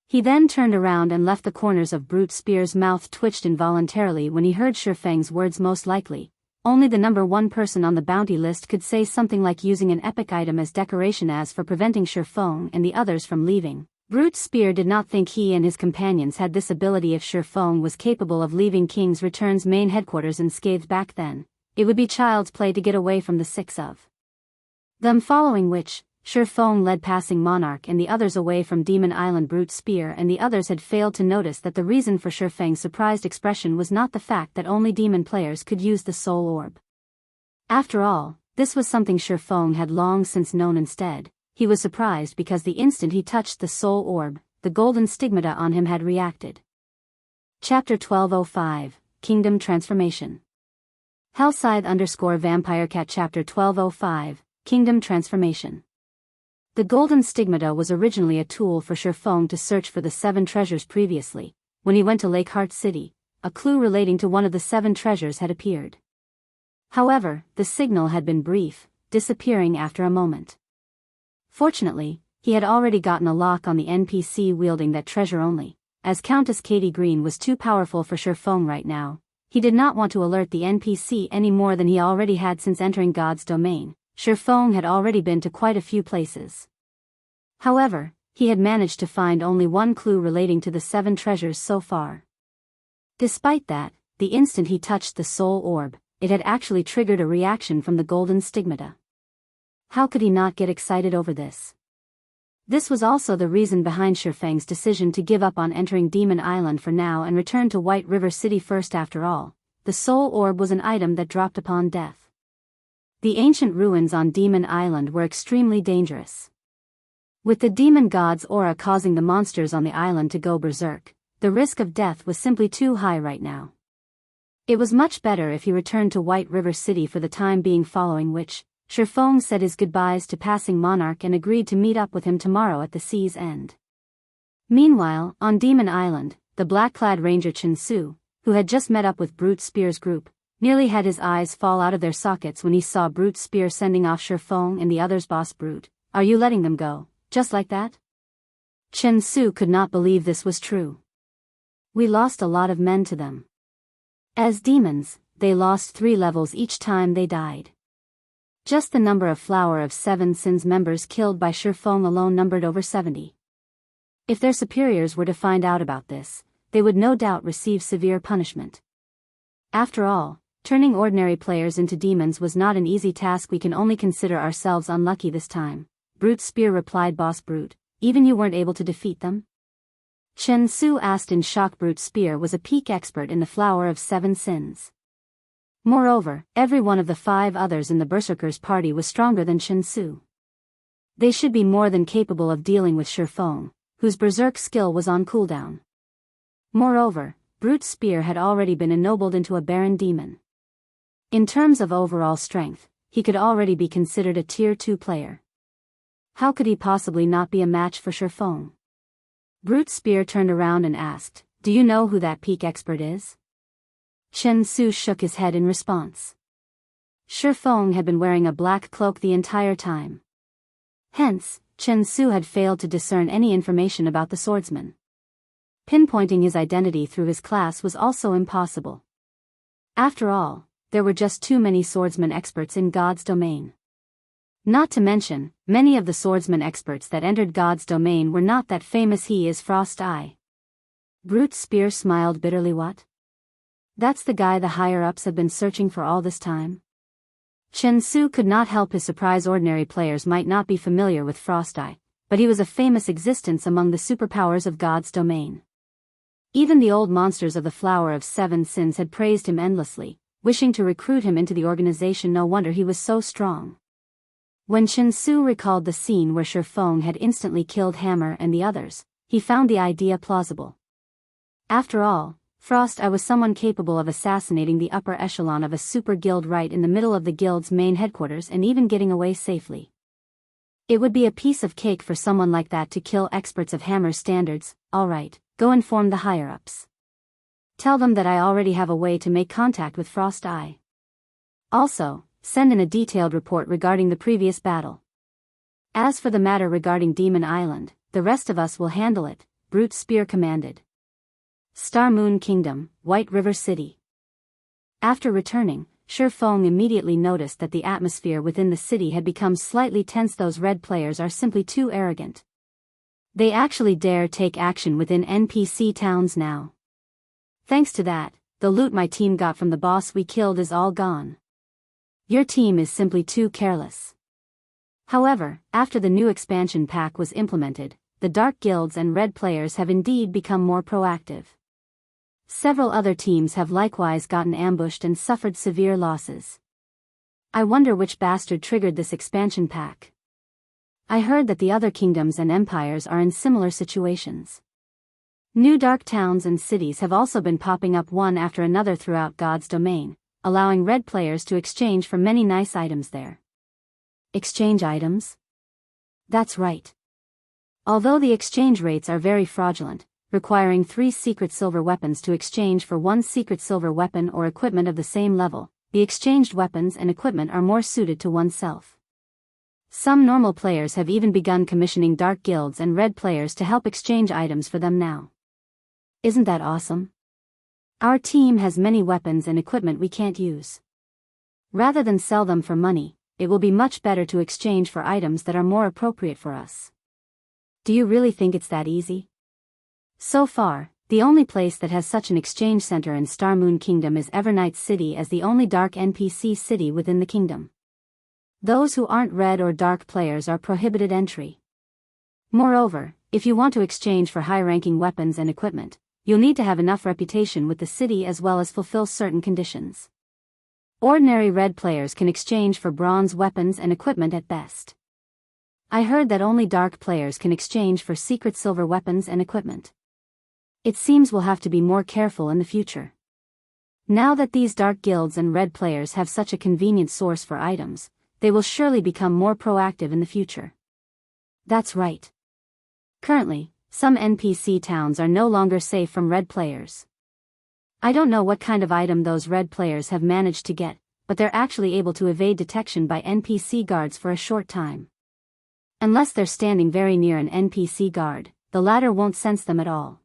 He then turned around and left. The corners of Brute Spear's mouth twitched involuntarily when he heard Shifeng's words. Most likely, only the number 1 person on the bounty list could say something like using an epic item as decoration. As for preventing Shifeng and the others from leaving, Brute Spear did not think he and his companions had this ability. If Shifeng was capable of leaving King's Return's main headquarters unscathed back then, it would be child's play to get away from the 6 of them. Following which, Shifeng led Passing Monarch and the others away from Demon Island. Brute Spear and the others had failed to notice that the reason for Shifeng's surprised expression was not the fact that only demon players could use the soul orb. After all, this was something Shifeng had long since known. Instead, he was surprised because the instant he touched the soul orb, the golden stigmata on him had reacted. Chapter 1205, Kingdom Transformation. Hellscythe_Vampirecat. Chapter 1205, Kingdom Transformation. The golden stigmata was originally a tool for Shifeng to search for the 7 treasures. Previously, when he went to Lakeheart City, a clue relating to one of the 7 treasures had appeared. However, the signal had been brief, disappearing after a moment. Fortunately, he had already gotten a lock on the NPC wielding that treasure only, as Countess Katie Green was too powerful for Shifeng right now. He did not want to alert the NPC any more than he already had. Since entering God's domain, Shifeng had already been to quite a few places. However, he had managed to find only 1 clue relating to the 7 treasures so far. Despite that, the instant he touched the soul orb, it had actually triggered a reaction from the golden stigmata. How could he not get excited over this? This was also the reason behind Shifeng's decision to give up on entering Demon Island for now and return to White River City first. After all, the soul orb was an item that dropped upon death. The ancient ruins on Demon Island were extremely dangerous. With the demon god's aura causing the monsters on the island to go berserk, the risk of death was simply too high right now. It was much better if he returned to White River City for the time being, following which, Shifeng said his goodbyes to passing monarch and agreed to meet up with him tomorrow at the sea's end. Meanwhile, on Demon Island, the black-clad ranger Xianxia, who had just met up with Brute Spear's group, nearly had his eyes fall out of their sockets when he saw Brute Spear sending off Shifeng and the others. Boss Brute, are you letting them go, just like that? Xianxia could not believe this was true. We lost a lot of men to them. As demons, they lost 3 levels each time they died. Just the number of Flower of Seven Sins members killed by Shifeng alone numbered over 70. If their superiors were to find out about this, they would no doubt receive severe punishment. After all, turning ordinary players into demons was not an easy task. We can only consider ourselves unlucky this time, Brute Spear replied. Boss Brute, even you weren't able to defeat them? Xianxia asked in shock. Brute Spear was a peak expert in the Flower of Seven Sins. Moreover, every one of the 5 others in the Berserkers party was stronger than Xianxia. They should be more than capable of dealing with Shifeng, whose berserk skill was on cooldown. Moreover, Brute Spear had already been ennobled into a Baron Demon. In terms of overall strength, he could already be considered a Tier 2 player. How could he possibly not be a match for Shifeng? Brute Spear turned around and asked, do you know who that peak expert is? Xianxia shook his head in response. Shifeng had been wearing a black cloak the entire time. Hence, Xianxia had failed to discern any information about the swordsman. Pinpointing his identity through his class was also impossible. After all, there were just too many swordsman experts in God's domain. Not to mention, many of the swordsman experts that entered God's domain were not that famous. He is Frost Eye. Brute Spear smiled bitterly. What? That's the guy the higher-ups have been searching for all this time? Xianxia could not help his surprise. Ordinary players might not be familiar with Frost Eye, but he was a famous existence among the superpowers of God's domain. Even the old monsters of the Flower of Seven Sins had praised him endlessly, wishing to recruit him into the organization. No wonder he was so strong. When Xianxia recalled the scene where Shifeng had instantly killed Hammer and the others, he found the idea plausible. After all, Frost Eye was someone capable of assassinating the upper echelon of a super guild right in the middle of the guild's main headquarters and even getting away safely. It would be a piece of cake for someone like that to kill experts of Hammer's standards. Alright, go inform the higher-ups. Tell them that I already have a way to make contact with Frost Eye. Also, send in a detailed report regarding the previous battle. As for the matter regarding Demon Island, the rest of us will handle it, Brute Spear commanded. Star Moon Kingdom, White River City. After returning, Shifeng immediately noticed that the atmosphere within the city had become slightly tense. Those red players are simply too arrogant. They actually dare take action within NPC towns now. Thanks to that, the loot my team got from the boss we killed is all gone. Your team is simply too careless. However, after the new expansion pack was implemented, the dark guilds and red players have indeed become more proactive. Several other teams have likewise gotten ambushed and suffered severe losses. I wonder which bastard triggered this expansion pack. I heard that the other kingdoms and empires are in similar situations. New dark towns and cities have also been popping up one after another throughout God's domain, allowing red players to exchange for many nice items there. Exchange items? That's right. Although the exchange rates are very fraudulent, requiring 3 secret silver weapons to exchange for 1 secret silver weapon or equipment of the same level, the exchanged weapons and equipment are more suited to oneself. Some normal players have even begun commissioning dark guilds and red players to help exchange items for them now. Isn't that awesome? Our team has many weapons and equipment we can't use. Rather than sell them for money, it will be much better to exchange for items that are more appropriate for us. Do you really think it's that easy? So far, the only place that has such an exchange center in Star Moon Kingdom is Evernight City, as the only dark NPC city within the kingdom. Those who aren't red or dark players are prohibited entry. Moreover, if you want to exchange for high-ranking weapons and equipment, you'll need to have enough reputation with the city as well as fulfill certain conditions. Ordinary red players can exchange for bronze weapons and equipment at best. I heard that only dark players can exchange for secret silver weapons and equipment. It seems we'll have to be more careful in the future. Now that these dark guilds and red players have such a convenient source for items, they will surely become more proactive in the future. That's right. Currently, some NPC towns are no longer safe from red players. I don't know what kind of item those red players have managed to get, but they're actually able to evade detection by NPC guards for a short time. Unless they're standing very near an NPC guard, the latter won't sense them at all.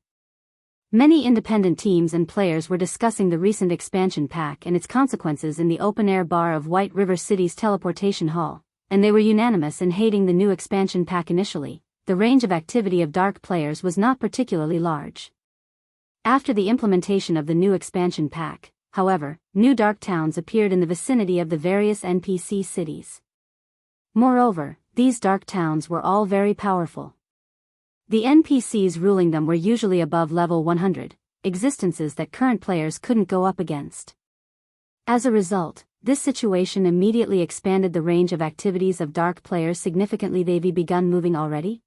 Many independent teams and players were discussing the recent expansion pack and its consequences in the open-air bar of White River City's teleportation hall, and they were unanimous in hating the new expansion pack initially. The range of activity of dark players was not particularly large. After the implementation of the new expansion pack, however, new dark towns appeared in the vicinity of the various NPC cities. Moreover, these dark towns were all very powerful. The NPCs ruling them were usually above level 100, existences that current players couldn't go up against. As a result, this situation immediately expanded the range of activities of dark players significantly. They've begun moving already?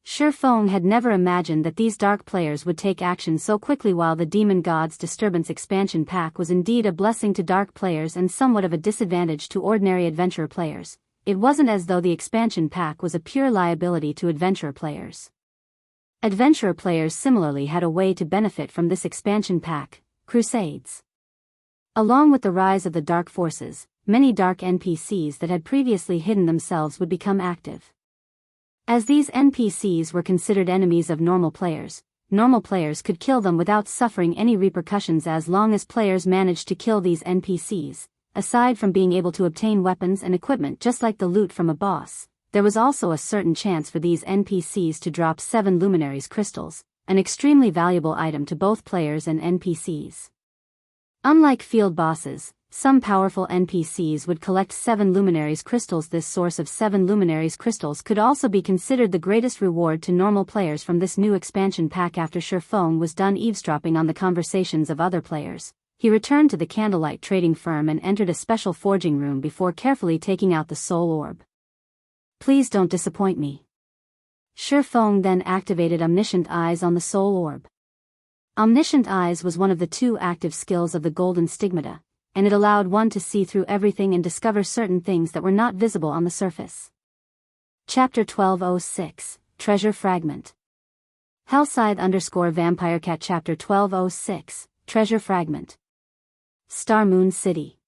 Shifeng had never imagined that these dark players would take action so quickly. While the Demon Gods Disturbance expansion pack was indeed a blessing to dark players and somewhat of a disadvantage to ordinary adventurer players, it wasn't as though the expansion pack was a pure liability to adventurer players. Adventurer players similarly had a way to benefit from this expansion pack: crusades. Along with the rise of the dark forces, many dark NPCs that had previously hidden themselves would become active. As these NPCs were considered enemies of normal players could kill them without suffering any repercussions as long as players managed to kill these NPCs. Aside from being able to obtain weapons and equipment just like the loot from a boss, there was also a certain chance for these NPCs to drop 7 Luminaries crystals, an extremely valuable item to both players and NPCs. Unlike field bosses, some powerful NPCs would collect 7 Luminaries crystals. This source of 7 Luminaries crystals could also be considered the greatest reward to normal players from this new expansion pack. After Shifeng was done eavesdropping on the conversations of other players, he returned to the candlelight trading firm and entered a special forging room before carefully taking out the soul orb. Please don't disappoint me. Shifeng then activated Omniscient Eyes on the soul orb. Omniscient Eyes was one of the 2 active skills of the Golden Stigmata, and it allowed one to see through everything and discover certain things that were not visible on the surface. Chapter 1206, Treasure Fragment. Hellscythe_Vampirecat Chapter 1206, Treasure Fragment. Star Moon City.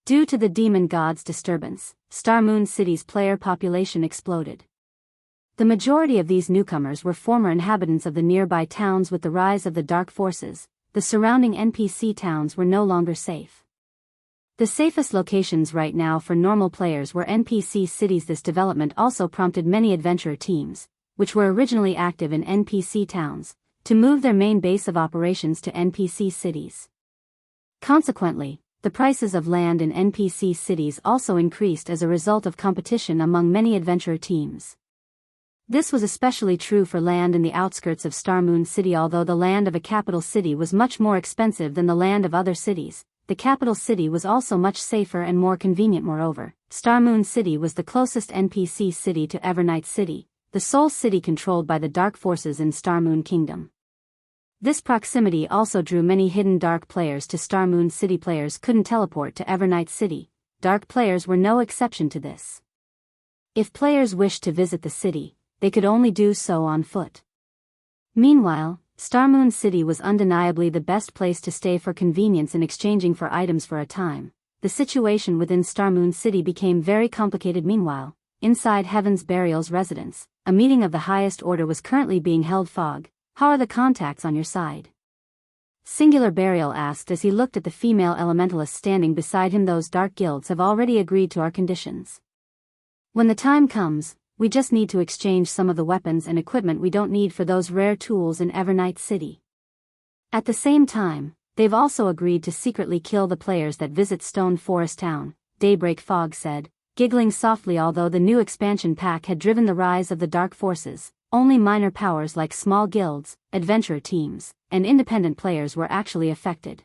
Due to the Demon Gods Disturbance, Star Moon City's player population exploded. The majority of these newcomers were former inhabitants of the nearby towns. With the rise of the dark forces, the surrounding NPC towns were no longer safe. The safest locations right now for normal players were NPC cities. This development also prompted many adventurer teams, which were originally active in NPC towns, to move their main base of operations to NPC cities. Consequently, the prices of land in NPC cities also increased as a result of competition among many adventurer teams. This was especially true for land in the outskirts of Star Moon City. Although the land of a capital city was much more expensive than the land of other cities, the capital city was also much safer and more convenient. Moreover, Star Moon City was the closest NPC city to Evernight City, the sole city controlled by the dark forces in Star Moon Kingdom. This proximity also drew many hidden dark players to Star Moon City. Players couldn't teleport to Evernight City. Dark players were no exception to this. If players wished to visit the city, they could only do so on foot. Meanwhile, Star Moon City was undeniably the best place to stay for convenience in exchanging for items. For a time, the situation within Star Moon City became very complicated. Meanwhile, inside Heaven's Burial's residence, a meeting of the highest order was currently being held. Fog, how are the contacts on your side? Singular Burial asked as he looked at the female elementalist standing beside him. Those dark guilds have already agreed to our conditions. When the time comes, we just need to exchange some of the weapons and equipment we don't need for those rare tools in Evernight City. At the same time, they've also agreed to secretly kill the players that visit Stone Forest Town, Daybreak Fog said, giggling softly. Although the new expansion pack had driven the rise of the dark forces, only minor powers like small guilds, adventurer teams, and independent players were actually affected.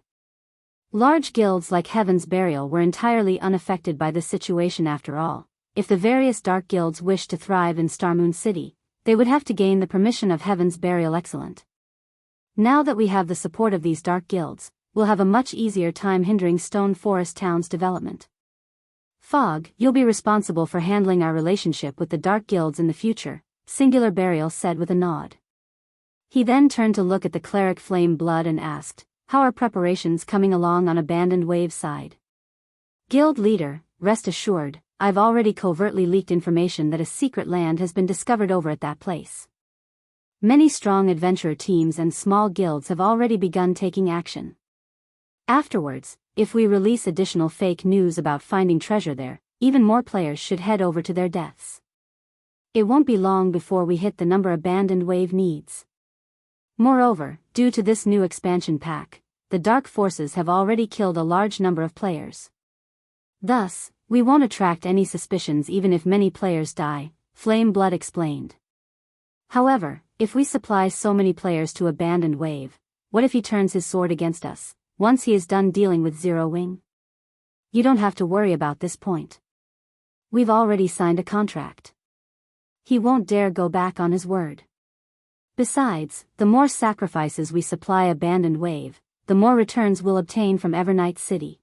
Large guilds like Heaven's Burial were entirely unaffected by this situation. After all, if the various dark guilds wished to thrive in Star Moon City, they would have to gain the permission of Heaven's Burial. Excellent. Now that we have the support of these dark guilds, we'll have a much easier time hindering Stone Forest Town's development. Fog, you'll be responsible for handling our relationship with the Dark Guilds in the future, Singular Burial said with a nod. He then turned to look at the cleric Flame Blood and asked, how are preparations coming along on Abandoned Wave side? Guild leader, rest assured, I've already covertly leaked information that a secret land has been discovered over at that place. Many strong adventurer teams and small guilds have already begun taking action. Afterwards, if we release additional fake news about finding treasure there, even more players should head over to their deaths. It won't be long before we hit the number Abandoned Wave needs. Moreover, due to this new expansion pack, the Dark Forces have already killed a large number of players. Thus, we won't attract any suspicions even if many players die, Flame Blood explained. However, if we supply so many players to Abandoned Wave, what if he turns his sword against us, once he is done dealing with Zero Wing? You don't have to worry about this point. We've already signed a contract. He won't dare go back on his word. Besides, the more sacrifices we supply Abandoned Wave, the more returns we'll obtain from Evernight City.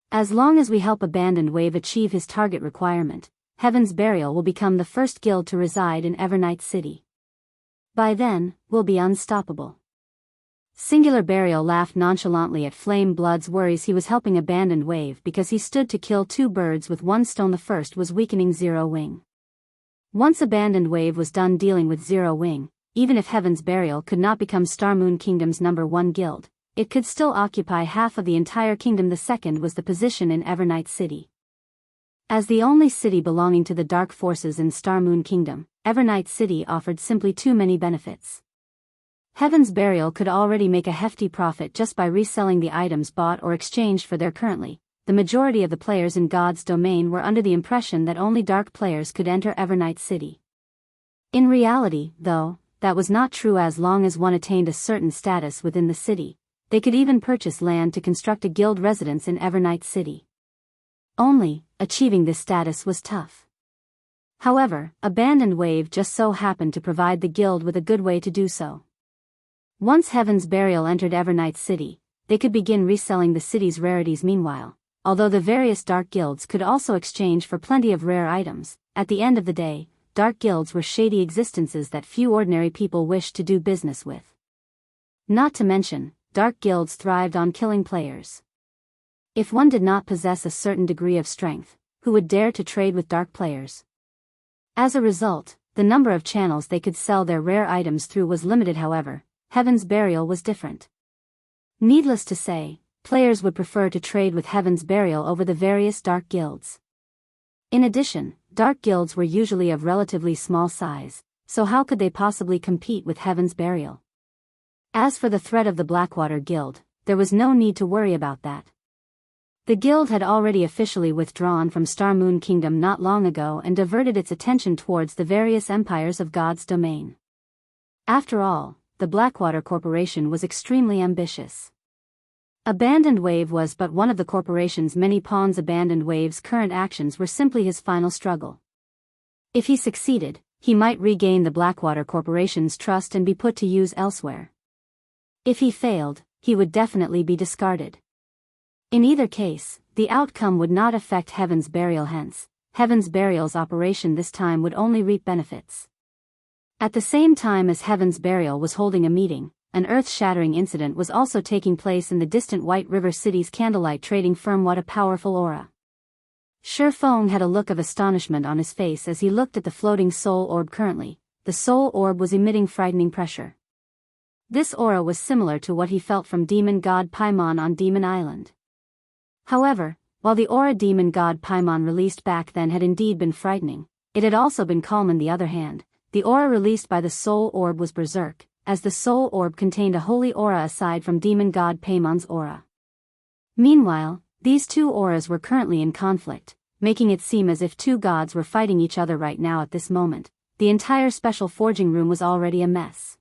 As long as we help Abandoned Wave achieve his target requirement, Heaven's Burial will become the first guild to reside in Evernight City. By then, we'll be unstoppable. Singular Burial laughed nonchalantly at Flame Blood's worries. He was helping Abandoned Wave because he stood to kill two birds with one stone. The first was weakening Zero Wing. Once Abandoned Wave was done dealing with Zero Wing, even if Heaven's Burial could not become Starmoon Kingdom's #1 guild, it could still occupy half of the entire kingdom. The second was the position in Evernight City. As the only city belonging to the Dark Forces in Starmoon Kingdom, Evernight City offered simply too many benefits. Heaven's Burial could already make a hefty profit just by reselling the items bought or exchanged for there. Currently, the majority of the players in God's domain were under the impression that only dark players could enter Evernight City. In reality, though, that was not true. As long as one attained a certain status within the city, they could even purchase land to construct a guild residence in Evernight City. Only, achieving this status was tough. However, Abandoned Wave just so happened to provide the guild with a good way to do so. Once Heaven's Burial entered Evernight City, they could begin reselling the city's rarities. Meanwhile, although the various dark guilds could also exchange for plenty of rare items, at the end of the day, dark guilds were shady existences that few ordinary people wished to do business with. Not to mention, dark guilds thrived on killing players. If one did not possess a certain degree of strength, who would dare to trade with dark players? As a result, the number of channels they could sell their rare items through was limited. However, Heaven's Burial was different. Needless to say, players would prefer to trade with Heaven's Burial over the various dark guilds. In addition, dark guilds were usually of relatively small size, so how could they possibly compete with Heaven's Burial? As for the threat of the Blackwater Guild, there was no need to worry about that. The guild had already officially withdrawn from Starmoon Kingdom not long ago and diverted its attention towards the various empires of God's domain. After all, the Blackwater Corporation was extremely ambitious. Abandoned Wave was but one of the corporation's many pawns. Abandoned Wave's current actions were simply his final struggle. If he succeeded, he might regain the Blackwater Corporation's trust and be put to use elsewhere. If he failed, he would definitely be discarded. In either case, the outcome would not affect Heaven's Burial. Hence, Heaven's Burial's operation this time would only reap benefits. At the same time as Heaven's Burial was holding a meeting, an earth-shattering incident was also taking place in the distant White River City's candlelight trading firm. What a powerful aura! Shi Feng had a look of astonishment on his face as he looked at the floating soul orb. Currently, the soul orb was emitting frightening pressure. This aura was similar to what he felt from Demon God Paimon on Demon Island. However, while the aura Demon God Paimon released back then had indeed been frightening, it had also been calm. On the other hand, the aura released by the soul orb was berserk, as the soul orb contained a holy aura aside from Demon God Paimon's aura. Meanwhile, these two auras were currently in conflict, making it seem as if two gods were fighting each other right now. At this moment, the entire special forging room was already a mess.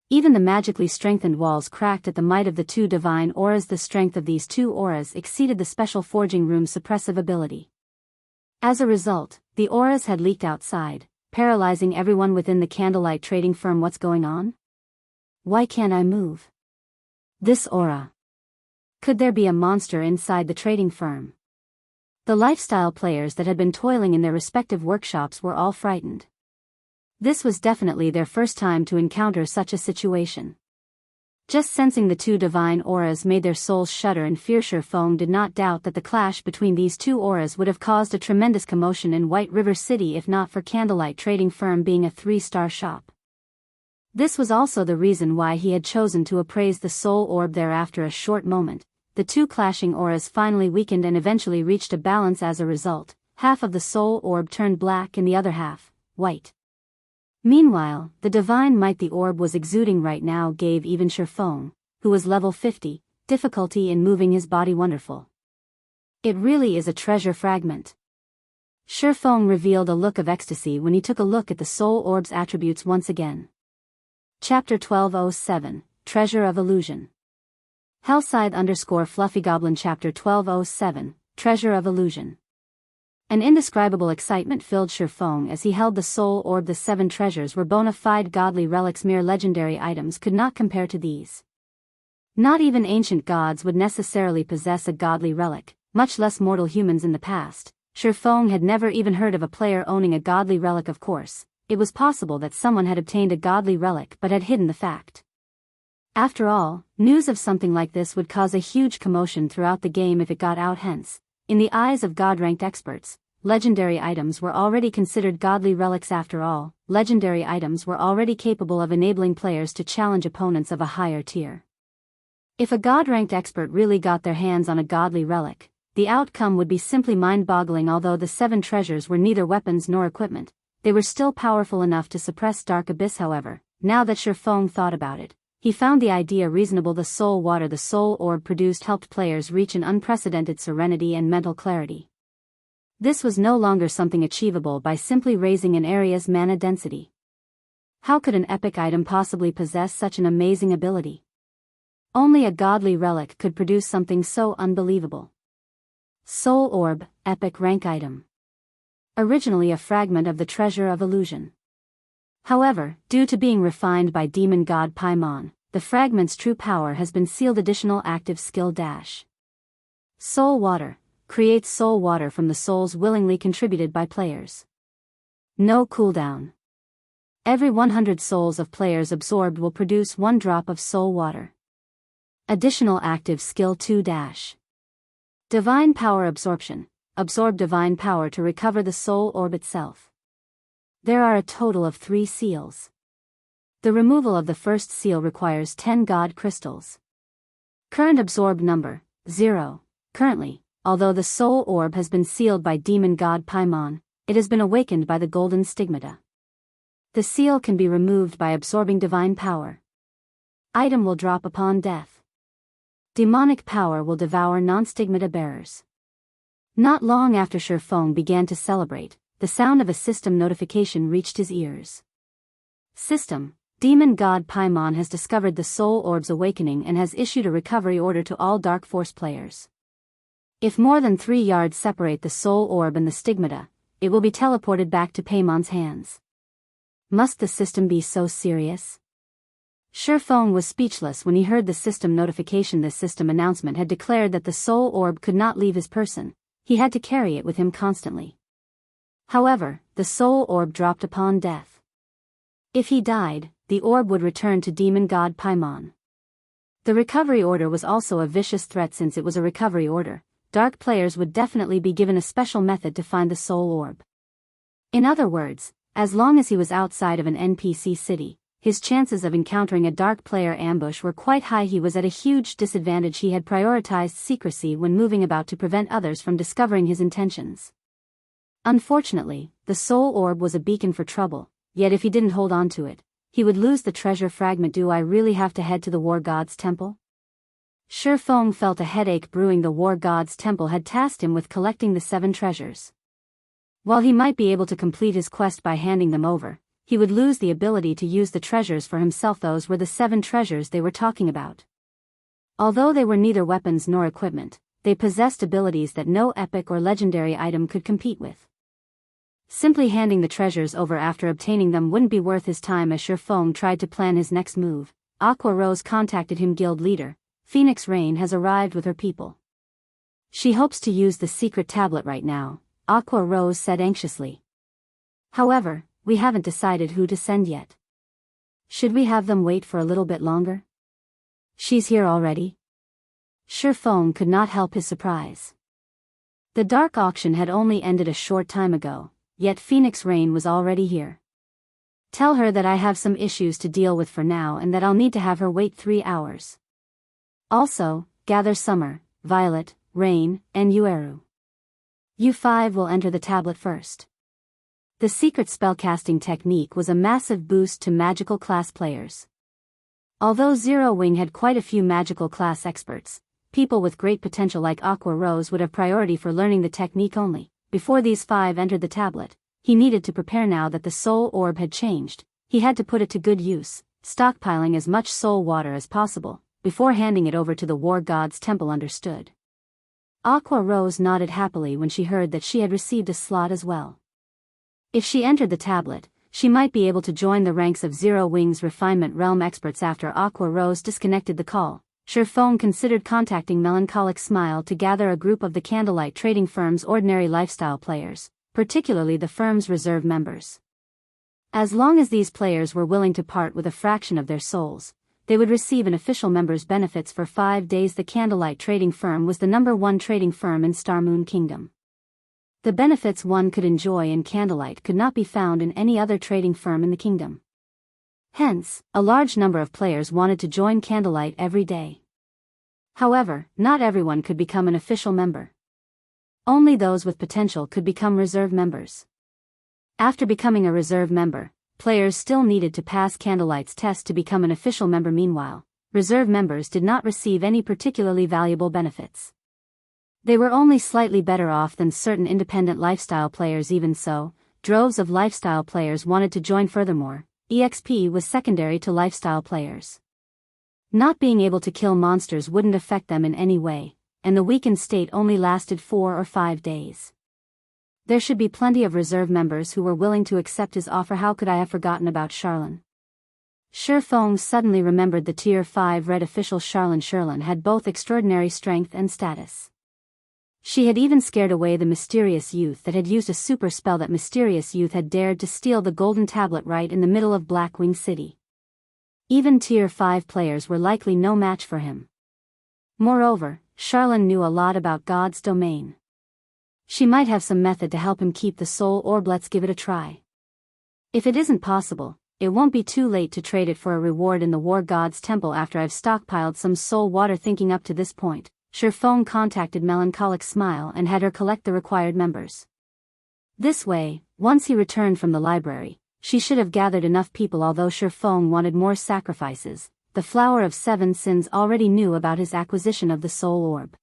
Even the magically strengthened walls cracked at the might of the two divine auras. The strength of these two auras exceeded the special forging room's suppressive ability. As a result, the auras had leaked outside, paralyzing everyone within the candlelight trading firm. What's going on? Why can't I move? This aura. Could there be a monster inside the trading firm? The lifestyle players that had been toiling in their respective workshops were all frightened. This was definitely their first time to encounter such a situation. Just sensing the two divine auras made their souls shudder in fear. Feng did not doubt that the clash between these two auras would have caused a tremendous commotion in White River City if not for Candlelight Trading Firm being a 3-star shop. This was also the reason why he had chosen to appraise the soul orb there. After a short moment, the two clashing auras finally weakened and eventually reached a balance. As a result, half of the soul orb turned black and the other half, white. Meanwhile, the divine might the orb was exuding right now gave even Feng, who was level 50, difficulty in moving his body. Wonderful. It really is a treasure fragment. Feng revealed a look of ecstasy when he took a look at the soul orb's attributes once again. Chapter 1207, Treasure of Illusion. Hellscythe_Fluffygoblin Chapter 1207, Treasure of Illusion. An indescribable excitement filled Feng as he held the soul orb. The 7 treasures were bona fide godly relics. Mere legendary items could not compare to these. Not even ancient gods would necessarily possess a godly relic, much less mortal humans in the past. Feng had never even heard of a player owning a godly relic. Of course, it was possible that someone had obtained a godly relic but had hidden the fact. After all, news of something like this would cause a huge commotion throughout the game if it got out. Hence, in the eyes of god-ranked experts, legendary items were already considered godly relics. After all, legendary items were already capable of enabling players to challenge opponents of a higher tier. If a god-ranked expert really got their hands on a godly relic, the outcome would be simply mind-boggling. Although the 7 treasures were neither weapons nor equipment, they were still powerful enough to suppress Dark Abyss. However, now that Feng thought about it, he found the idea reasonable. The soul water the soul orb produced helped players reach an unprecedented serenity and mental clarity. This was no longer something achievable by simply raising an area's mana density. How could an epic item possibly possess such an amazing ability? Only a godly relic could produce something so unbelievable. Soul Orb, Epic Rank Item. Originally a fragment of the Treasure of Illusion. However, due to being refined by demon god Paimon, the fragment's true power has been sealed. Additional active skill dash. Soul Water. Creates soul water from the souls willingly contributed by players. No cooldown. Every 100 souls of players absorbed will produce 1 drop of soul water. Additional active skill 2 dash. Divine Power Absorption. Absorb divine power to recover the soul orb itself. There are a total of 3 seals. The removal of the first seal requires 10 god crystals. Current absorbed number, 0. Currently, although the soul orb has been sealed by demon god Paimon, it has been awakened by the golden stigmata. The seal can be removed by absorbing divine power. Item will drop upon death. Demonic power will devour non-stigmata bearers. Not long after Feng began to celebrate, the sound of a system notification reached his ears. System, demon god Paimon has discovered the soul orb's awakening and has issued a recovery order to all Dark Force players. If more than 3 yards separate the soul orb and the stigmata, it will be teleported back to Paimon's hands. Must the system be so serious? Feng was speechless when he heard the system notification. This system announcement had declared that the soul orb could not leave his person, he had to carry it with him constantly. However, the soul orb dropped upon death. If he died, the orb would return to demon god Paimon. The recovery order was also a vicious threat. Since it was a recovery order, dark players would definitely be given a special method to find the soul orb. In other words, as long as he was outside of an NPC city, his chances of encountering a dark player ambush were quite high. He was at a huge disadvantage. He had prioritized secrecy when moving about to prevent others from discovering his intentions. Unfortunately, the soul orb was a beacon for trouble, yet if he didn't hold on to it, he would lose the treasure fragment. Do I really have to head to the War God's Temple? Feng felt a headache brewing. The War God's Temple had tasked him with collecting the 7 treasures. While he might be able to complete his quest by handing them over, he would lose the ability to use the treasures for himself. Those were the 7 treasures they were talking about. Although they were neither weapons nor equipment, they possessed abilities that no epic or legendary item could compete with. Simply handing the treasures over after obtaining them wouldn't be worth his time. As Feng tried to plan his next move, Aqua Rose contacted him. Guild leader, Phoenix Rain has arrived with her people. She hopes to use the secret tablet right now, Aqua Rose said anxiously. However, we haven't decided who to send yet. Should we have them wait for a little bit longer? She's here already? Shifeng could not help his surprise. The dark auction had only ended a short time ago, yet Phoenix Rain was already here. Tell her that I have some issues to deal with for now and that I'll need to have her wait 3 hours. Also, gather Summer, Violet, Rain, and Yueru. You 5 will enter the tablet first. The secret spellcasting technique was a massive boost to magical class players. Although Zero Wing had quite a few magical class experts, people with great potential like Aqua Rose would have priority for learning the technique only. Before these 5 entered the tablet, he needed to prepare now that the soul orb had changed. He had to put it to good use, stockpiling as much soul water as possible, before handing it over to the war god's temple. Understood. Aqua Rose nodded happily when she heard that she had received a slot as well. If she entered the tablet, she might be able to join the ranks of Zero Wing's refinement realm experts. After Aqua Rose disconnected the call, Shifeng considered contacting Melancholic Smile to gather a group of the Candlelight Trading Firm's ordinary lifestyle players, particularly the firm's reserve members. As long as these players were willing to part with a fraction of their souls, they would receive an official member's benefits for 5 days. The Candlelight Trading Firm was the #1 trading firm in Star Moon Kingdom. The benefits one could enjoy in Candlelight could not be found in any other trading firm in the kingdom. Hence, a large number of players wanted to join Candlelight every day. However, not everyone could become an official member. Only those with potential could become reserve members. After becoming a reserve member, players still needed to pass Candlelight's test to become an official member. Meanwhile, reserve members did not receive any particularly valuable benefits. They were only slightly better off than certain independent lifestyle players. Even so, droves of lifestyle players wanted to join. Furthermore, EXP was secondary to lifestyle players. Not being able to kill monsters wouldn't affect them in any way, and the weakened state only lasted 4 or 5 days. There should be plenty of reserve members who were willing to accept his offer. How could I have forgotten about Charlene? Shifeng suddenly remembered the Tier 5 red official Charlene. Charlene had both extraordinary strength and status. She had even scared away the mysterious youth that had used a super spell. That mysterious youth had dared to steal the golden tablet right in the middle of Blackwing City. Even Tier 5 players were likely no match for him. Moreover, Charlene knew a lot about God's domain. She might have some method to help him keep the soul orb. Let's give it a try. If it isn't possible, it won't be too late to trade it for a reward in the war god's temple after I've stockpiled some soul water. Thinking up to this point, Shifeng contacted Melancholic Smile and had her collect the required members. This way, once he returned from the library, she should have gathered enough people. Although Shifeng wanted more sacrifices, the Flower of 7 Sins already knew about his acquisition of the soul orb.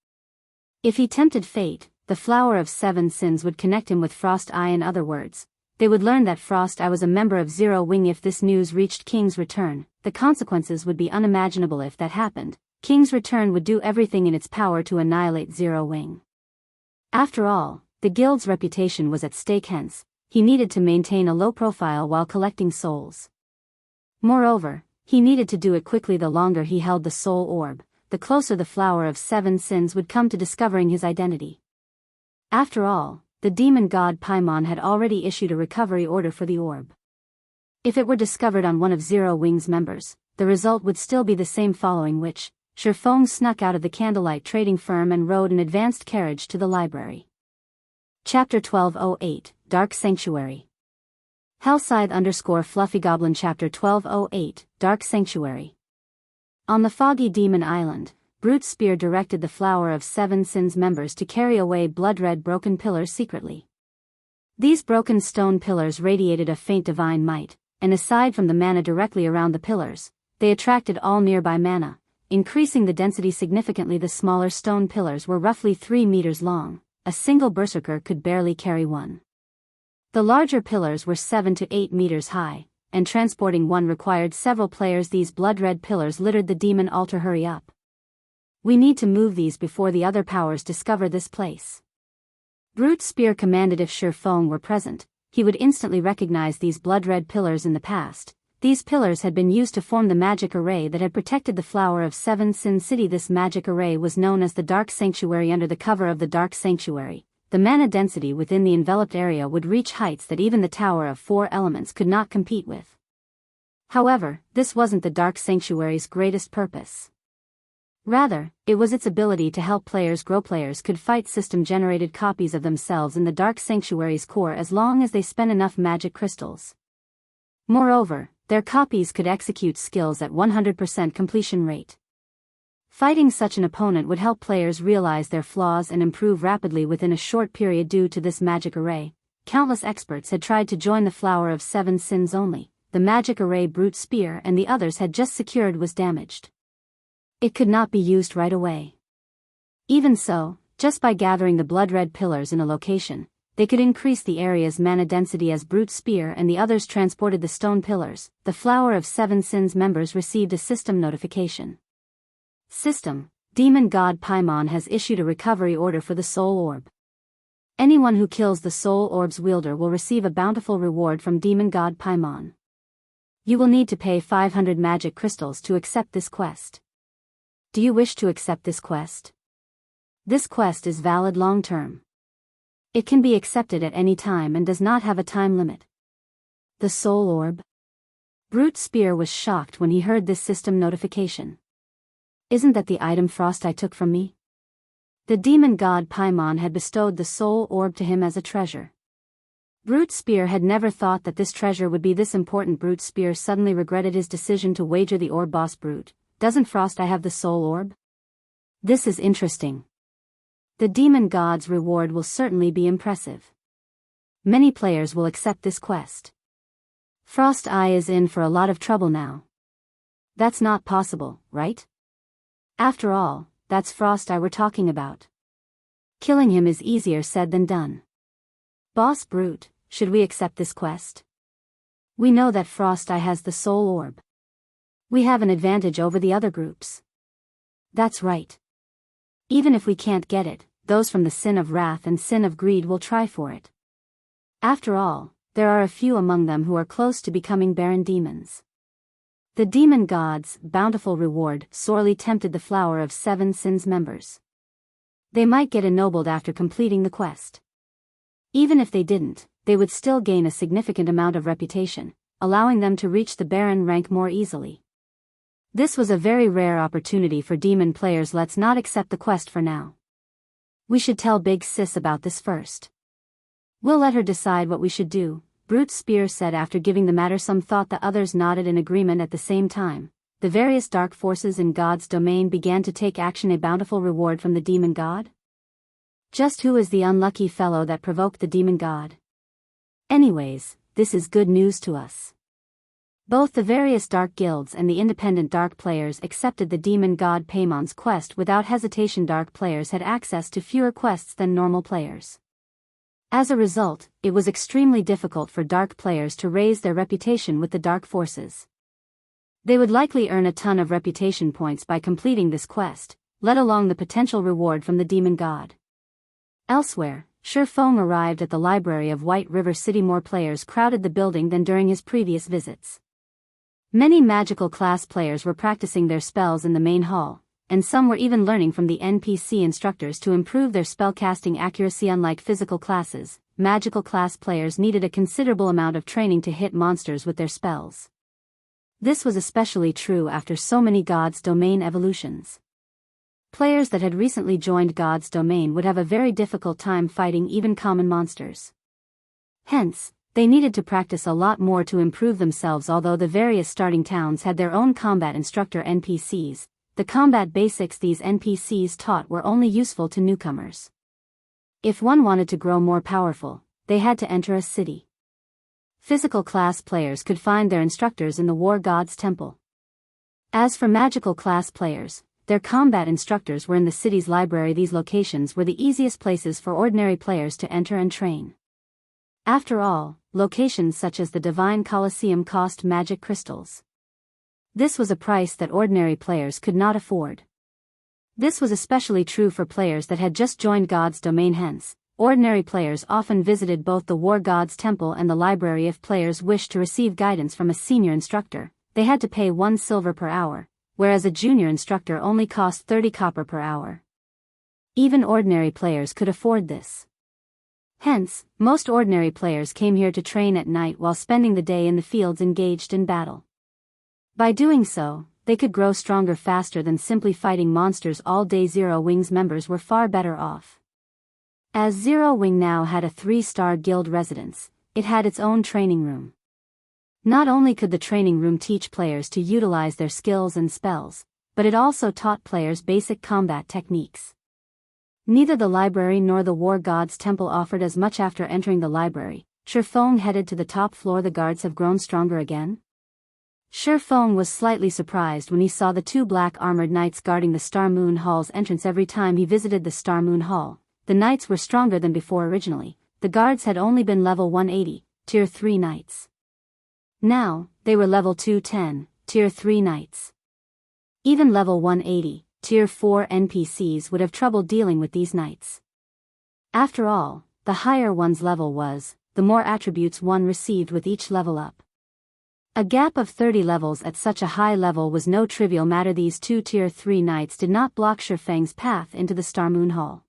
If he tempted fate, the Flower of 7 Sins would connect him with Frost Eye. In other words, they would learn that Frost Eye was a member of Zero Wing. If this news reached King's Return, the consequences would be unimaginable. If that happened, King's Return would do everything in its power to annihilate Zero Wing. After all, the guild's reputation was at stake. Hence, he needed to maintain a low profile while collecting souls. Moreover, he needed to do it quickly. The longer he held the soul orb, the closer the Flower of 7 Sins would come to discovering his identity. After all, the demon god Paimon had already issued a recovery order for the orb. If it were discovered on one of Zero Wing's members, the result would still be the same. Following which, Shifeng snuck out of the Candlelight Trading Firm and rode an advanced carriage to the library. Chapter 1208, Dark Sanctuary. Hellscythe_Fluffy Goblin. Chapter 1208, Dark Sanctuary. On the foggy demon island, Brute Spear directed the Flower of 7 Sins members to carry away blood-red broken pillars secretly. These broken stone pillars radiated a faint divine might, and aside from the mana directly around the pillars, they attracted all nearby mana, increasing the density significantly. The smaller stone pillars were roughly 3 meters long, a single berserker could barely carry one. The larger pillars were 7 to 8 meters high, and transporting one required several players. These blood-red pillars littered the demon altar. Hurry up. We need to move these before the other powers discover this place. Brute Spear commanded. If Shifeng were present, he would instantly recognize these blood-red pillars. In the past, These pillars had been used to form the magic array that had protected the Flower of Seven Sin City. This magic array was known as the Dark Sanctuary. Under the cover of the Dark Sanctuary, the mana density within the enveloped area would reach heights that even the Tower of Four Elements could not compete with. However, this wasn't the Dark Sanctuary's greatest purpose. Rather, it was its ability to help players grow. Players could fight system-generated copies of themselves in the Dark Sanctuary's core as long as they spent enough magic crystals. Moreover, their copies could execute skills at 100% completion rate. Fighting such an opponent would help players realize their flaws and improve rapidly within a short period. Due to this magic array, countless experts had tried to join the Flower of Seven Sins only. The magic array Brute Spear and the others had just secured was damaged. It could not be used right away. Even so, just by gathering the blood-red pillars in a location, they could increase the area's mana density. As Brute Spear and the others transported the stone pillars, the Flower of Seven Sins members received a system notification. System: Demon God Paimon has issued a recovery order for the Soul Orb. Anyone who kills the Soul Orb's wielder will receive a bountiful reward from Demon God Paimon. You will need to pay 500 magic crystals to accept this quest. Do you wish to accept this quest? This quest is valid long-term. It can be accepted at any time and does not have a time limit. The Soul Orb? Brute Spear was shocked when he heard this system notification. Isn't that the item Frosty took from me? The demon god Paimon had bestowed the Soul Orb to him as a treasure. Brute Spear had never thought that this treasure would be this important. Brute Spear suddenly regretted his decision to wager the orb. Boss Brute, doesn't Frosty have the Soul Orb? This is interesting. The demon god's reward will certainly be impressive. Many players will accept this quest. Frost Eye is in for a lot of trouble now. That's not possible, right? After all, that's Frost Eye we're talking about. Killing him is easier said than done. Boss Brute, should we accept this quest? We know that Frost Eye has the Soul Orb. We have an advantage over the other groups. That's right. Even if we can't get it, those from the Sin of Wrath and Sin of Greed will try for it. After all, there are a few among them who are close to becoming Baron Demons. The demon god's bountiful reward sorely tempted the Flower of Seven Sins members. They might get ennobled after completing the quest. Even if they didn't, they would still gain a significant amount of reputation, allowing them to reach the Baron rank more easily. This was a very rare opportunity for demon players. Let's not accept the quest for now. We should tell Big Sis about this first. We'll let her decide what we should do, Brute Spear said after giving the matter some thought. The others nodded in agreement at the same time. The various dark forces in God's domain began to take action. A bountiful reward from the demon god? Just who is the unlucky fellow that provoked the demon god? Anyways, this is good news to us. Both the various dark guilds and the independent dark players accepted the demon god Paimon's quest without hesitation. Dark players had access to fewer quests than normal players. As a result, it was extremely difficult for dark players to raise their reputation with the dark forces. They would likely earn a ton of reputation points by completing this quest, let alone the potential reward from the demon god. Elsewhere, Shi Feng arrived at the library of White River City. More players crowded the building than during his previous visits. Many magical class players were practicing their spells in the main hall, and some were even learning from the NPC instructors to improve their spellcasting accuracy. Unlike physical classes, magical class players needed a considerable amount of training to hit monsters with their spells. This was especially true after so many God's Domain evolutions. Players that had recently joined God's Domain would have a very difficult time fighting even common monsters. Hence, they needed to practice a lot more to improve themselves. Although the various starting towns had their own combat instructor NPCs, the combat basics these NPCs taught were only useful to newcomers. If one wanted to grow more powerful, they had to enter a city. Physical class players could find their instructors in the War God's Temple. As for magical class players, their combat instructors were in the city's library. These locations were the easiest places for ordinary players to enter and train. After all, locations such as the Divine Colosseum cost magic crystals. This was a price that ordinary players could not afford. This was especially true for players that had just joined God's Domain. Hence, ordinary players often visited both the War God's Temple and the library. If players wished to receive guidance from a senior instructor, they had to pay 1 silver per hour, whereas a junior instructor only cost 30 copper per hour. Even ordinary players could afford this. Hence, most ordinary players came here to train at night while spending the day in the fields engaged in battle. By doing so, they could grow stronger faster than simply fighting monsters all day. Zero Wing's members were far better off. As Zero Wing now had a 3-star guild residence, it had its own training room. Not only could the training room teach players to utilize their skills and spells, but it also taught players basic combat techniques. Neither the library nor the War God's Temple offered as much. After entering the library, Shifeng headed to the top floor. The guards have grown stronger again? Shifeng was slightly surprised when he saw the 2 black armored knights guarding the Star Moon Hall's entrance. Every time he visited the Star Moon Hall, the knights were stronger than before. Originally, the guards had only been level 180, tier 3 knights. Now, they were level 210, tier 3 knights. Even level 180, tier 4 NPCs would have trouble dealing with these knights. After all, the higher one's level was, the more attributes one received with each level up. A gap of 30 levels at such a high level was no trivial matter. These 2 tier 3 knights did not block Shifeng's path into the Star Moon Hall.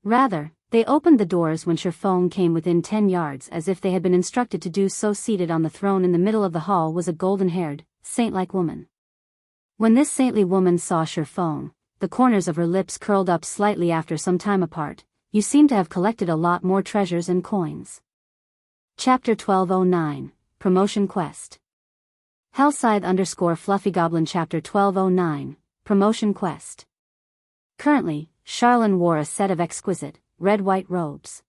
Rather, they opened the doors when Shifeng came within 10 yards, as if they had been instructed to do so. Seated on the throne in the middle of the hall was a golden-haired, saint-like woman. When this saintly woman saw Shifeng, the corners of her lips curled up slightly. After some time apart, you seem to have collected a lot more treasures and coins. Chapter 1209, Promotion Quest. Hellscythe_FluffyGoblin. Chapter 1209, Promotion Quest. Currently, Charlene wore a set of exquisite, red-white robes.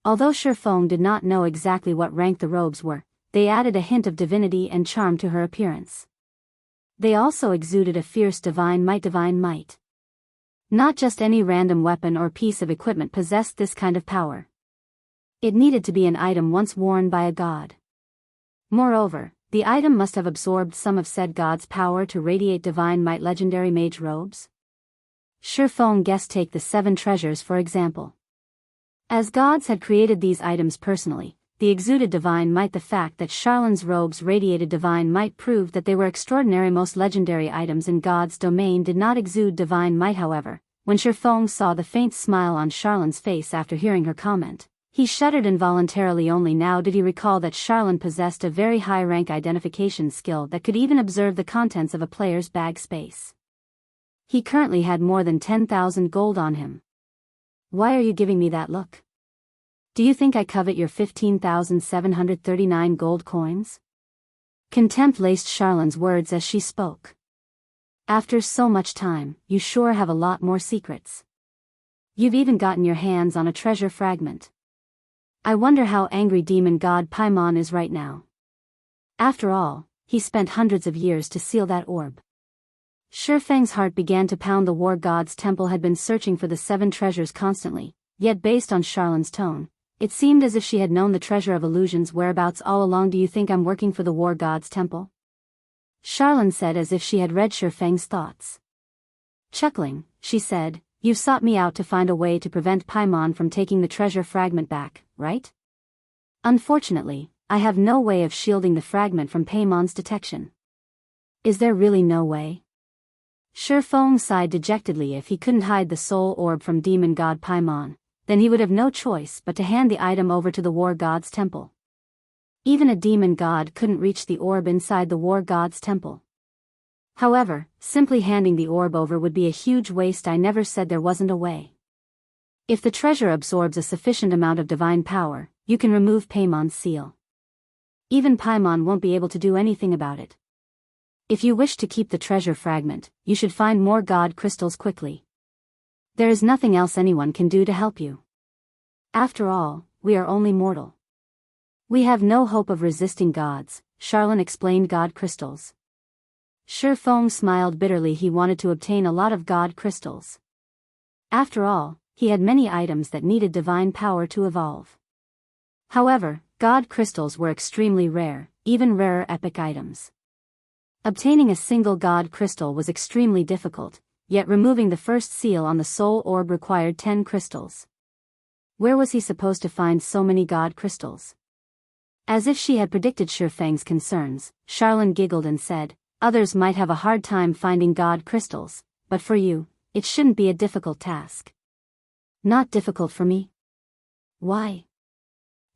Although Shifeng did not know exactly what rank the robes were, they added a hint of divinity and charm to her appearance. They also exuded a fierce divine might. Not just any random weapon or piece of equipment possessed this kind of power. It needed to be an item once worn by a god. Moreover, the item must have absorbed some of said god's power to radiate divine might. Legendary mage robes? Shifeng guessed. Take the 7 treasures for example. As gods had created these items personally, the exuded divine might. The fact that Charlene's robes radiated divine might proved that they were extraordinary. Most legendary items in God's domain did not exude divine might. However, when Shifeng saw the faint smile on Charlene's face after hearing her comment, he shuddered involuntarily. Only now did he recall that Charlene possessed a very high-rank identification skill that could even observe the contents of a player's bag space. He currently had more than 10,000 gold on him. Why are you giving me that look? Do you think I covet your 15,739 gold coins? Contempt laced Charlene's words as she spoke. After so much time, you sure have a lot more secrets. You've even gotten your hands on a treasure fragment. I wonder how angry demon god Paimon is right now. After all, he spent hundreds of years to seal that orb. Shifeng's heart began to pound. The War God's Temple had been searching for the 7 treasures constantly, yet based on Charlene's tone, it seemed as if she had known the treasure of illusions whereabouts all along. Do you think I'm working for the War God's Temple? Charlene said as if she had read Shifeng's thoughts. Chuckling, she said, you've sought me out to find a way to prevent Paimon from taking the treasure fragment back, right? Unfortunately, I have no way of shielding the fragment from Paimon's detection. Is there really no way? Shifeng sighed dejectedly. If he couldn't hide the soul orb from demon god Paimon, then he would have no choice but to hand the item over to the War God's Temple. Even a demon god couldn't reach the orb inside the War God's Temple. However, simply handing the orb over would be a huge waste. I never said there wasn't a way. If the treasure absorbs a sufficient amount of divine power, you can remove Paimon's seal. Even Paimon won't be able to do anything about it. If you wish to keep the treasure fragment, you should find more god crystals quickly. There is nothing else anyone can do to help you. After all, we are only mortal. We have no hope of resisting gods, Charlene explained. God crystals. Shifeng smiled bitterly. He wanted to obtain a lot of god crystals. After all, he had many items that needed divine power to evolve. However, god crystals were extremely rare, even rarer epic items. Obtaining a single god crystal was extremely difficult, yet removing the first seal on the soul orb required 10 crystals. Where was he supposed to find so many god crystals? As if she had predicted Shifeng's concerns, Charlene giggled and said, others might have a hard time finding god crystals, but for you, it shouldn't be a difficult task. Not difficult for me? Why?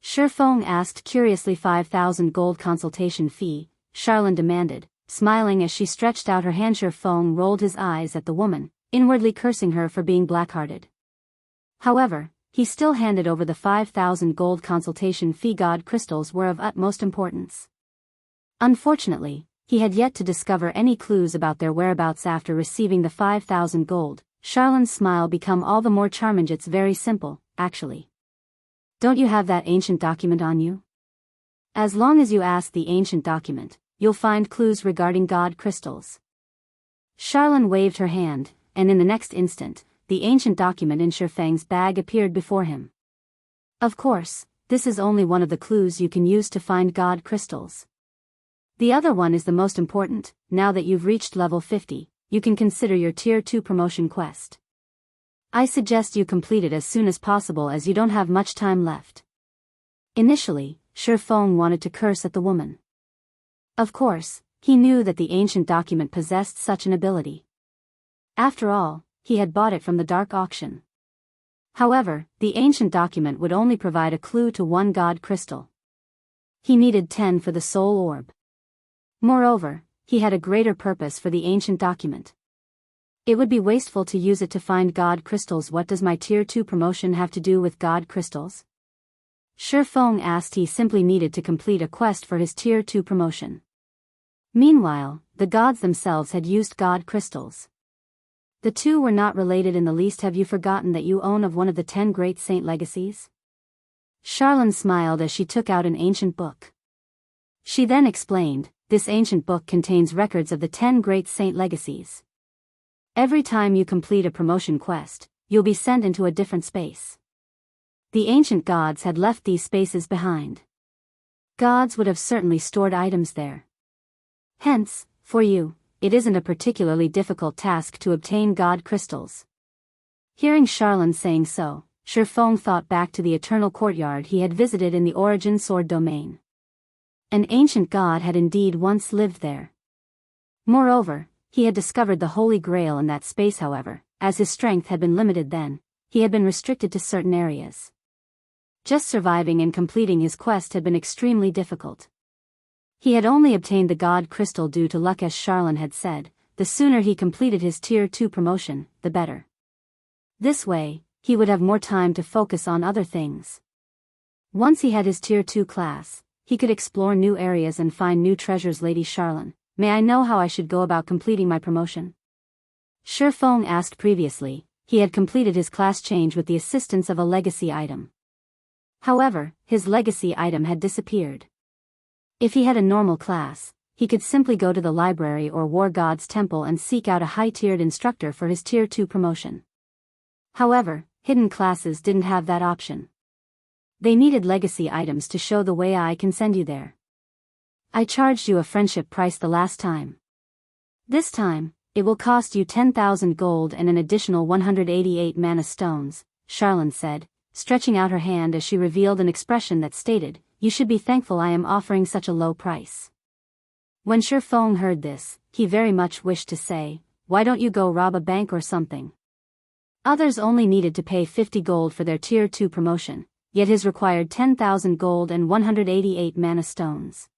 Shifeng asked curiously. 5,000 gold consultation fee, Charlene demanded, smiling as she stretched out her hand. Shifeng rolled his eyes at the woman, inwardly cursing her for being black-hearted. However, he still handed over the 5,000 gold consultation fee. God crystals were of utmost importance. Unfortunately, he had yet to discover any clues about their whereabouts after receiving the 5,000 gold. Charlene's smile became all the more charming. It's very simple, actually. Don't you have that ancient document on you? As long as you ask the ancient document, you'll find clues regarding god crystals. Charlene waved her hand, and in the next instant, the ancient document in Shifeng's bag appeared before him. Of course, this is only one of the clues you can use to find god crystals. The other one is the most important. Now that you've reached level 50, you can consider your Tier 2 promotion quest. I suggest you complete it as soon as possible as you don't have much time left. Initially, Shifeng wanted to curse at the woman. Of course, he knew that the ancient document possessed such an ability. After all, he had bought it from the dark auction. However, the ancient document would only provide a clue to one god crystal. He needed 10 for the soul orb. Moreover, he had a greater purpose for the ancient document. It would be wasteful to use it to find god crystals. What does my Tier 2 promotion have to do with god crystals? Shifeng asked. He simply needed to complete a quest for his Tier 2 promotion. Meanwhile, the gods themselves had used god crystals. The two were not related in the least. Have you forgotten that you own of one of the 10 great saint legacies? Charlene smiled as she took out an ancient book. She then explained, this ancient book contains records of the 10 great saint legacies. Every time you complete a promotion quest, you'll be sent into a different space. The ancient gods had left these spaces behind. Gods would have certainly stored items there. Hence, for you, it isn't a particularly difficult task to obtain god crystals. Hearing Charlene saying so, Shifeng thought back to the eternal courtyard he had visited in the Origin Sword domain. An ancient god had indeed once lived there. Moreover, he had discovered the Holy Grail in that space. However, as his strength had been limited then, he had been restricted to certain areas. Just surviving and completing his quest had been extremely difficult. He had only obtained the god crystal due to luck. As Charlene had said, the sooner he completed his Tier 2 promotion, the better. This way, he would have more time to focus on other things. Once he had his Tier 2 class, he could explore new areas and find new treasures. Lady Charlene, may I know how I should go about completing my promotion? Shifeng asked. Previously, he had completed his class change with the assistance of a legacy item. However, his legacy item had disappeared. If he had a normal class, he could simply go to the library or War God's temple and seek out a high-tiered instructor for his Tier 2 promotion. However, hidden classes didn't have that option. They needed legacy items to show the way. I can send you there. I charged you a friendship price the last time. This time, it will cost you 10,000 gold and an additional 188 mana stones, Charlene said, stretching out her hand as she revealed an expression that stated, you should be thankful I am offering such a low price. When Shifeng heard this, he very much wished to say, why don't you go rob a bank or something? Others only needed to pay 50 gold for their Tier 2 promotion, yet his required 10,000 gold and 188 mana stones.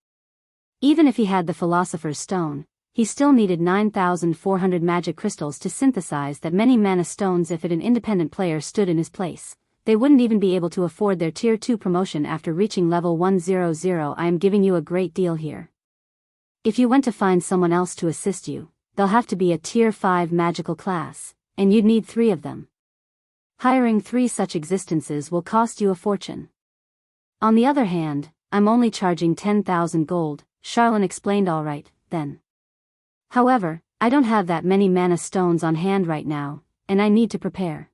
Even if he had the Philosopher's Stone, he still needed 9,400 magic crystals to synthesize that many mana stones. If an independent player stood in his place, they wouldn't even be able to afford their Tier 2 promotion after reaching level 100. I am giving you a great deal here. If you went to find someone else to assist you, they'll have to be a Tier 5 magical class, and you'd need 3 of them. Hiring 3 such existences will cost you a fortune. On the other hand, I'm only charging 10,000 gold, Charlene explained. All right, then. However, I don't have that many mana stones on hand right now, and I need to prepare.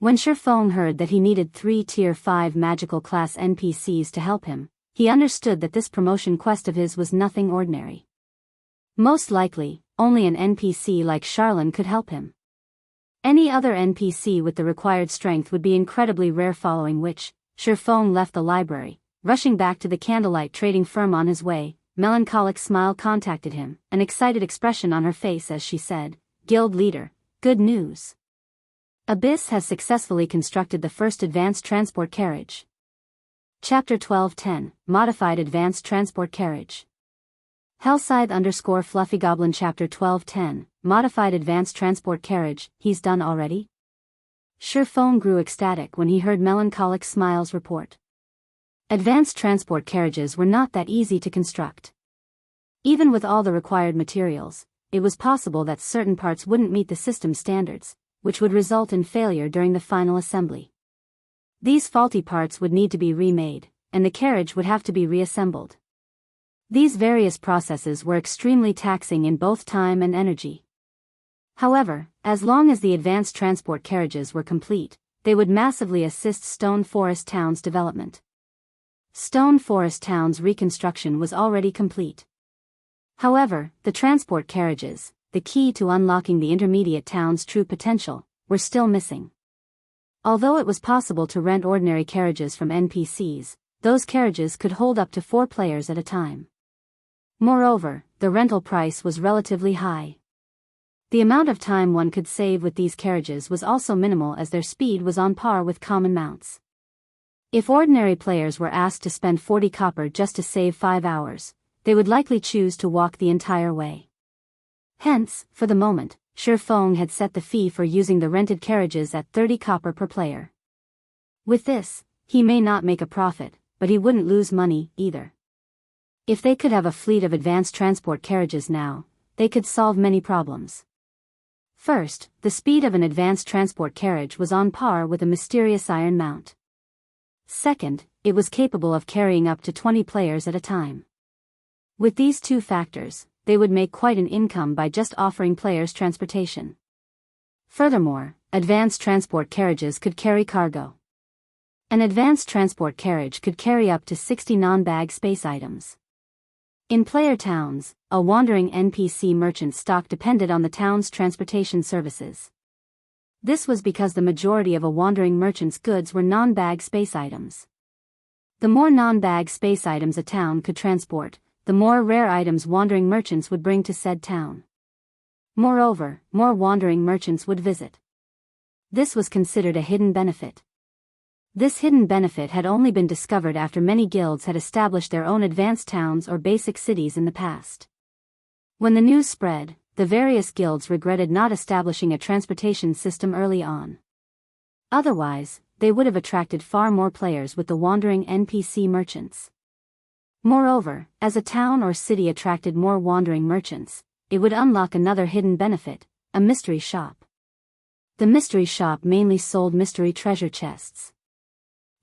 When Shifeng heard that he needed 3 Tier 5 magical class NPCs to help him, he understood that this promotion quest of his was nothing ordinary. Most likely, only an NPC like Charlene could help him. Any other NPC with the required strength would be incredibly rare, following which, Shifeng left the library, rushing back to the candlelight trading firm. On his way, melancholic smile contacted him, an excited expression on her face as she said, "Guild leader, good news. Abyss has successfully constructed the first advanced transport carriage." Chapter 12:10, Modified Advanced Transport Carriage. Hellscythe_Fluffy Goblin Chapter 12:10, Modified Advanced Transport Carriage. He's done already? Shifeng grew ecstatic when he heard Melancholic Smile's report. Advanced transport carriages were not that easy to construct. Even with all the required materials, it was possible that certain parts wouldn't meet the system standards, which would result in failure during the final assembly. These faulty parts would need to be remade, and the carriage would have to be reassembled. These various processes were extremely taxing in both time and energy. However, as long as the advanced transport carriages were complete, they would massively assist Stone Forest Town's development. Stone Forest Town's reconstruction was already complete. However, the transport carriages, the key to unlocking the intermediate town's true potential, were still missing. Although it was possible to rent ordinary carriages from NPCs, those carriages could hold up to 4 players at a time. Moreover, the rental price was relatively high. The amount of time one could save with these carriages was also minimal, as their speed was on par with common mounts. If ordinary players were asked to spend 40 copper just to save 5 hours, they would likely choose to walk the entire way. Hence, for the moment, Shifeng had set the fee for using the rented carriages at 30 copper per player. With this, he may not make a profit, but he wouldn't lose money either. If they could have a fleet of advanced transport carriages now, they could solve many problems. First, the speed of an advanced transport carriage was on par with a mysterious iron mount. Second, it was capable of carrying up to 20 players at a time. With these two factors, they would make quite an income by just offering players transportation. Furthermore, advanced transport carriages could carry cargo. An advanced transport carriage could carry up to 60 non-bag space items. In player towns, a wandering NPC merchant stock depended on the town's transportation services. This was because the majority of a wandering merchant's goods were non-bag space items. The more non-bag space items a town could transport, the more rare items wandering merchants would bring to said town. Moreover, more wandering merchants would visit. This was considered a hidden benefit. This hidden benefit had only been discovered after many guilds had established their own advanced towns or basic cities in the past. When the news spread, the various guilds regretted not establishing a transportation system early on. Otherwise, they would have attracted far more players with the wandering NPC merchants. Moreover, as a town or city attracted more wandering merchants, it would unlock another hidden benefit, a mystery shop. The mystery shop mainly sold mystery treasure chests.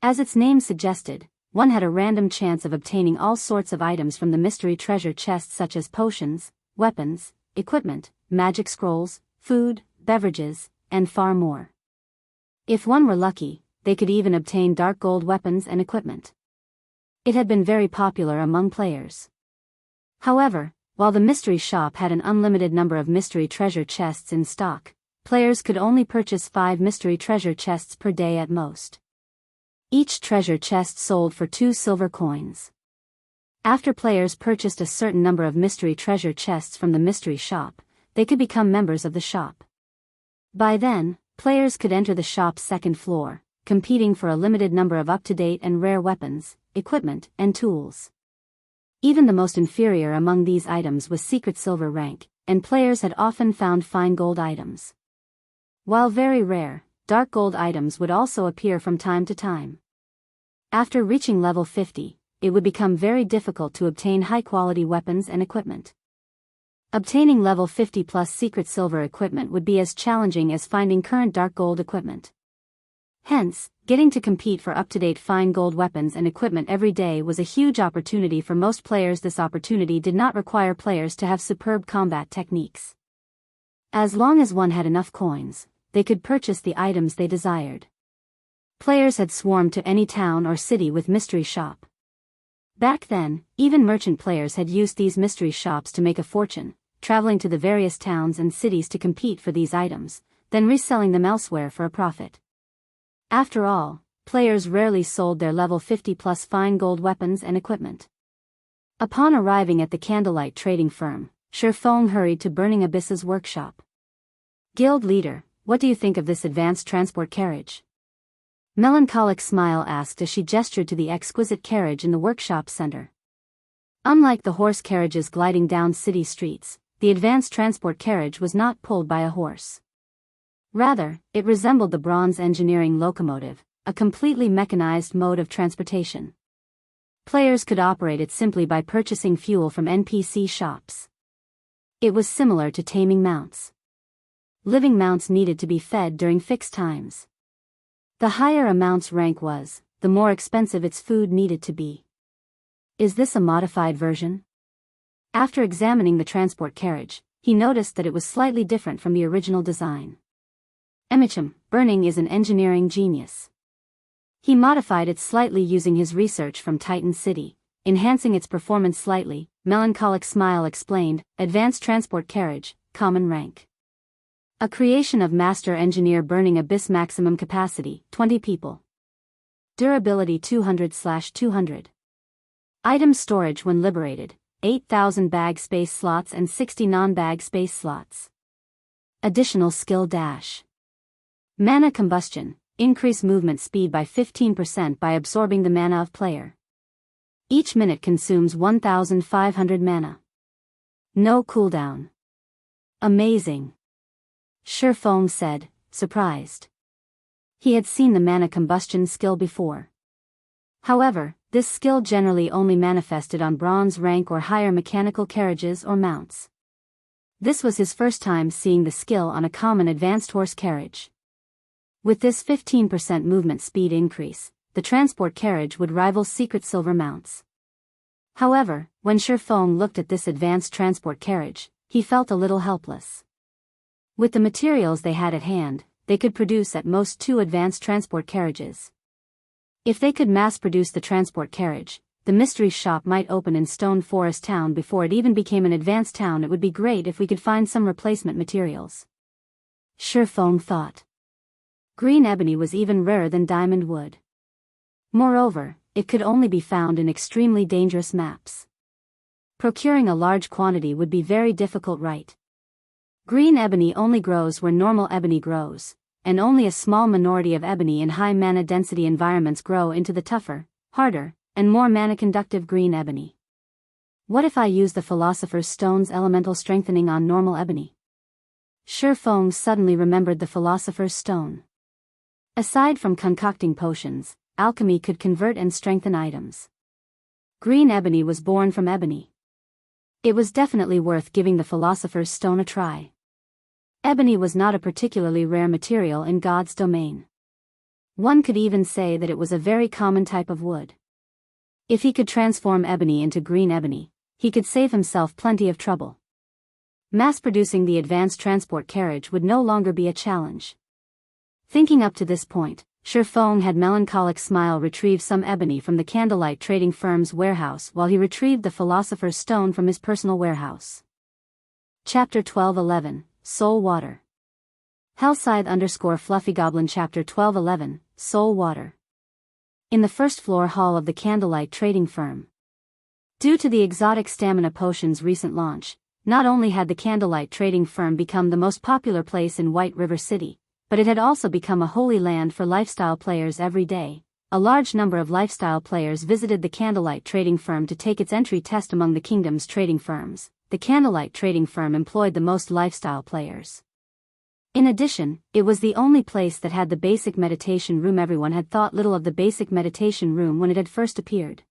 As its name suggested, one had a random chance of obtaining all sorts of items from the mystery treasure chests, such as potions, weapons, equipment, magic scrolls, food, beverages, and far more. If one were lucky, they could even obtain dark gold weapons and equipment. It had been very popular among players. However, while the mystery shop had an unlimited number of mystery treasure chests in stock, players could only purchase 5 mystery treasure chests per day at most. Each treasure chest sold for 2 silver coins. After players purchased a certain number of mystery treasure chests from the mystery shop, they could become members of the shop. By then, players could enter the shop's second floor, competing for a limited number of up-to-date and rare weapons, equipment, and tools. Even the most inferior among these items was secret silver rank, and players had often found fine gold items. While very rare, dark gold items would also appear from time to time. After reaching level 50, it would become very difficult to obtain high-quality weapons and equipment. Obtaining level 50 plus secret silver equipment would be as challenging as finding current dark gold equipment. Hence, getting to compete for up-to-date fine gold weapons and equipment every day was a huge opportunity for most players. This opportunity did not require players to have superb combat techniques. As long as one had enough coins, they could purchase the items they desired. Players had swarmed to any town or city with mystery shop. Back then, even merchant players had used these mystery shops to make a fortune, traveling to the various towns and cities to compete for these items, then reselling them elsewhere for a profit. After all, players rarely sold their level 50+ fine gold weapons and equipment. Upon arriving at the candlelight trading firm, Shifeng hurried to Burning Abyss's workshop. Guild leader, what do you think of this advanced transport carriage? Melancholic smile asked as she gestured to the exquisite carriage in the workshop center. Unlike the horse carriages gliding down city streets, the advanced transport carriage was not pulled by a horse. Rather, it resembled the bronze engineering locomotive, a completely mechanized mode of transportation. Players could operate it simply by purchasing fuel from NPC shops. It was similar to taming mounts. Living mounts needed to be fed during fixed times. The higher a mount's rank was, the more expensive its food needed to be. Is this a modified version? After examining the transport carriage, he noticed that it was slightly different from the original design. Burning is an engineering genius. He modified it slightly using his research from Titan City, enhancing its performance slightly. Melancholic smile explained, advanced transport carriage, common rank. A creation of Master Engineer Burning Abyss, maximum capacity, 20 people. Durability 200/200. Item storage when liberated, 8,000 bag space slots and 60 non-bag space slots. Additional skill dash. Mana combustion, increase movement speed by 15% by absorbing the mana of player. Each minute consumes 1,500 mana. No cooldown. Amazing. Shifeng said, surprised. He had seen the mana combustion skill before. However, this skill generally only manifested on bronze rank or higher mechanical carriages or mounts. This was his first time seeing the skill on a common advanced horse carriage. With this 15% movement speed increase, the transport carriage would rival secret silver mounts. However, when Shifeng looked at this advanced transport carriage, he felt a little helpless. With the materials they had at hand, they could produce at most 2 advanced transport carriages. If they could mass-produce the transport carriage, the mystery shop might open in Stone Forest Town before it even became an advanced town. It would be great if we could find some replacement materials. Shifeng thought. Green ebony was even rarer than diamond wood. Moreover, it could only be found in extremely dangerous maps. Procuring a large quantity would be very difficult, right? Green ebony only grows where normal ebony grows, and only a small minority of ebony in high mana density environments grow into the tougher, harder, and more mana-conductive green ebony. What if I use the Philosopher's Stone's elemental strengthening on normal ebony? Shifeng suddenly remembered the Philosopher's Stone. Aside from concocting potions, alchemy could convert and strengthen items. Green ebony was born from ebony. It was definitely worth giving the Philosopher's Stone a try. Ebony was not a particularly rare material in God's domain. One could even say that it was a very common type of wood. If he could transform ebony into green ebony, he could save himself plenty of trouble. Mass-producing the advanced transport carriage would no longer be a challenge. Thinking up to this point, Shifeng had melancholic smile retrieve some ebony from the candlelight trading firm's warehouse while he retrieved the Philosopher's Stone from his personal warehouse. Chapter 12:11, Soul Water. Hellscythe_FluffyGoblin Chapter 12:11, Soul Water. In the first floor hall of the candlelight trading firm. Due to the exotic stamina potion's recent launch, not only had the candlelight trading firm become the most popular place in White River City, but it had also become a holy land for lifestyle players every day. A large number of lifestyle players visited the candlelight trading firm to take its entry test among the kingdom's trading firms. The candlelight trading firm employed the most lifestyle players. In addition, it was the only place that had the basic meditation room. Everyone had thought little of the basic meditation room when it had first appeared.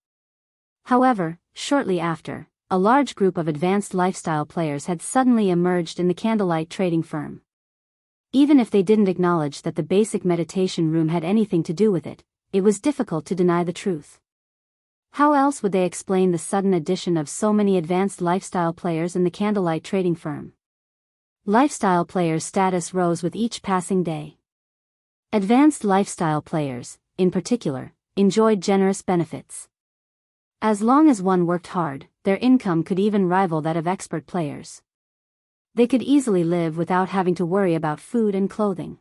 However, shortly after, a large group of advanced lifestyle players had suddenly emerged in the candlelight trading firm. Even if they didn't acknowledge that the basic meditation room had anything to do with it, it was difficult to deny the truth. How else would they explain the sudden addition of so many advanced lifestyle players in the candlelight trading firm? Lifestyle players' status rose with each passing day. Advanced lifestyle players, in particular, enjoyed generous benefits. As long as one worked hard, their income could even rival that of expert players. They could easily live without having to worry about food and clothing.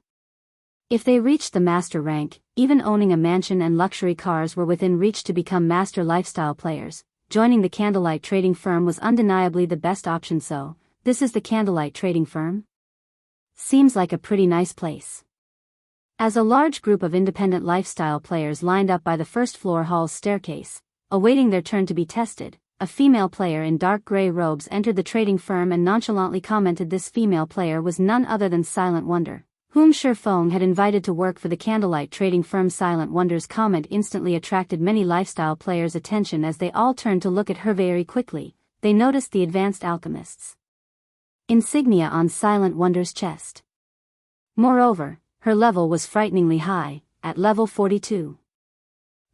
If they reached the master rank, even owning a mansion and luxury cars were within reach to become master lifestyle players. Joining the Candlelight trading firm was undeniably the best option. So, this is the Candlelight trading firm? Seems like a pretty nice place. As a large group of independent lifestyle players lined up by the first floor hall's staircase, awaiting their turn to be tested, a female player in dark gray robes entered the trading firm and nonchalantly commented. This female player was none other than Silent Wonder, whom Shifeng had invited to work for the Candlelight trading firm. Silent Wonder's comment instantly attracted many lifestyle players' attention. As they all turned to look at her very quickly, they noticed the advanced Alchemists insignia on Silent Wonder's chest. Moreover, her level was frighteningly high, at level 42.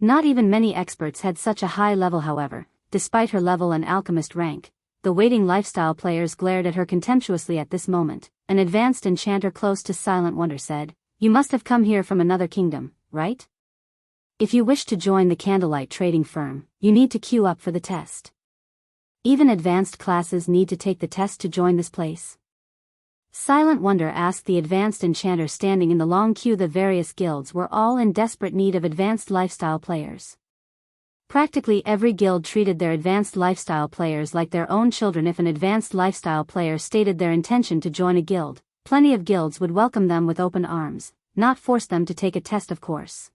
Not even many experts had such a high level. However, despite her level and alchemist rank, the waiting lifestyle players glared at her contemptuously. At this moment, an advanced enchanter close to Silent Wonder said, "You must have come here from another kingdom, right? If you wish to join the Candlelight trading firm, you need to queue up for the test. Even advanced classes need to take the test to join this place." Silent Wonder asked the advanced enchanter standing in the long queue. The various guilds were all in desperate need of advanced lifestyle players. Practically every guild treated their advanced lifestyle players like their own children. If an advanced lifestyle player stated their intention to join a guild, plenty of guilds would welcome them with open arms, not force them to take a test, of course.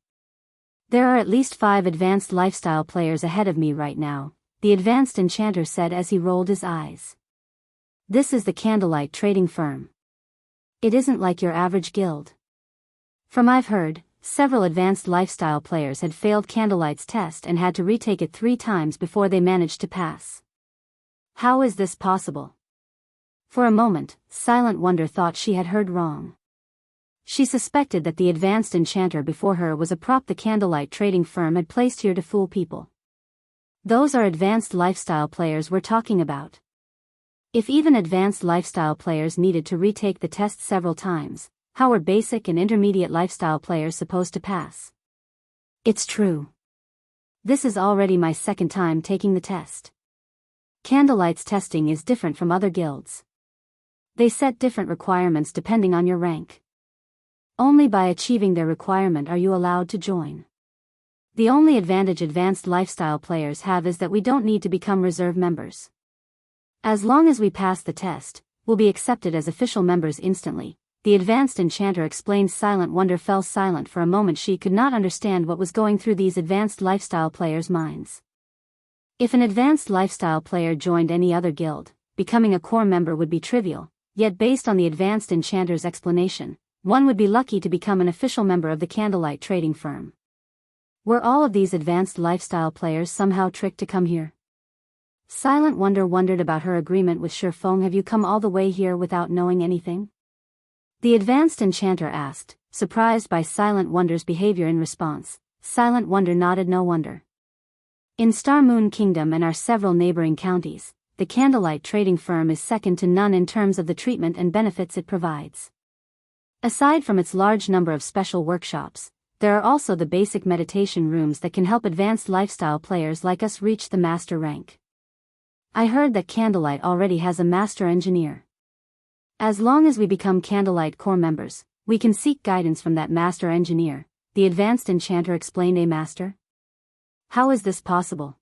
"There are at least 5 advanced lifestyle players ahead of me right now," the advanced enchanter said as he rolled his eyes. "This is the Candlelight trading firm. It isn't like your average guild. From I've heard, several advanced lifestyle players had failed Candlelight's test and had to retake it 3 times before they managed to pass. How is this possible?" For a moment, Silent Wonder thought she had heard wrong. She suspected that the advanced enchanter before her was a prop the Candlelight trading firm had placed here to fool people. Those are advanced lifestyle players we're talking about. If even advanced lifestyle players needed to retake the test several times, how are basic and intermediate lifestyle players supposed to pass? It's true. This is already my 2nd time taking the test. Candlelight's testing is different from other guilds. They set different requirements depending on your rank. Only by achieving their requirement are you allowed to join. The only advantage advanced lifestyle players have is that we don't need to become reserve members. As long as we pass the test, we'll be accepted as official members instantly, the advanced enchanter explained. Silent Wonder fell silent for a moment. She could not understand what was going through these advanced lifestyle players' minds. If an advanced lifestyle player joined any other guild, becoming a core member would be trivial, yet based on the advanced enchanter's explanation, one would be lucky to become an official member of the Candlelight trading firm. Were all of these advanced lifestyle players somehow tricked to come here? Silent Wonder wondered about her agreement with Shifeng. Have you come all the way here without knowing anything? The advanced enchanter asked, surprised by Silent Wonder's behavior. In response, Silent Wonder nodded. No wonder. In Star Moon Kingdom and our several neighboring counties, the Candlelight trading firm is second to none in terms of the treatment and benefits it provides. Aside from its large number of special workshops, there are also the basic meditation rooms that can help advanced lifestyle players like us reach the master rank. I heard that Candlelight already has a master engineer. As long as we become Candlelight core members, we can seek guidance from that master engineer, the advanced enchanter explained. A master? How is this possible?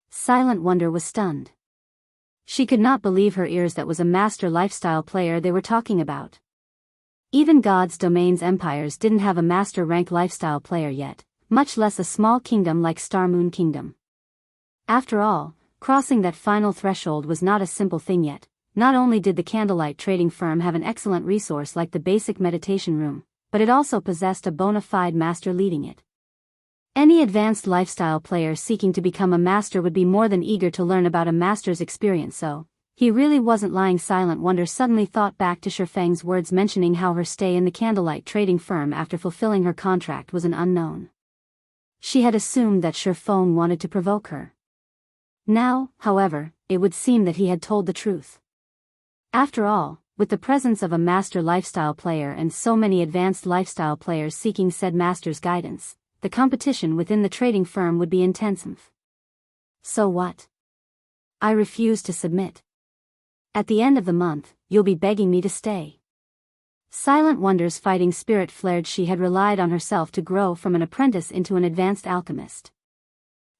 Silent Wonder was stunned. She could not believe her ears. That was a master lifestyle player they were talking about. Even God's domains empires didn't have a master rank lifestyle player yet, much less a small kingdom like Star Moon Kingdom. After all, crossing that final threshold was not a simple thing yet. Not only did the Candlelight trading firm have an excellent resource like the basic meditation room, but it also possessed a bona fide master leading it. Any advanced lifestyle player seeking to become a master would be more than eager to learn about a master's experience. So, he really wasn't lying. Silent Wonder suddenly thought back to Shifeng's words mentioning how her stay in the Candlelight trading firm after fulfilling her contract was an unknown. She had assumed that Shifeng wanted to provoke her. Now, however, it would seem that he had told the truth. After all, with the presence of a master lifestyle player and so many advanced lifestyle players seeking said master's guidance, the competition within the trading firm would be intensive. So what? I refuse to submit. At the end of the month, you'll be begging me to stay. Silent Wonder's fighting spirit flared. She had relied on herself to grow from an apprentice into an advanced alchemist.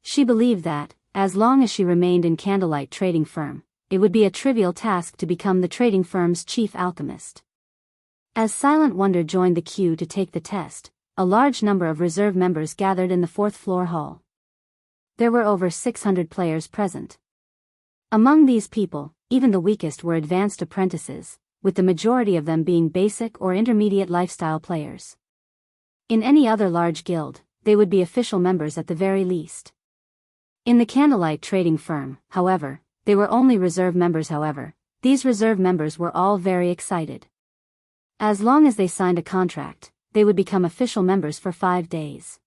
She believed that, as long as she remained in Candlelight Trading Firm, it would be a trivial task to become the trading firm's chief alchemist. As Silent Wonder joined the queue to take the test, a large number of reserve members gathered in the fourth-floor hall. There were over 600 players present. Among these people, even the weakest were advanced apprentices, with the majority of them being basic or intermediate lifestyle players. In any other large guild, they would be official members at the very least. In the Candlelight Trading Firm, however, they were only reserve members. These reserve members were all very excited. As long as they signed a contract, they would become official members for 5 days.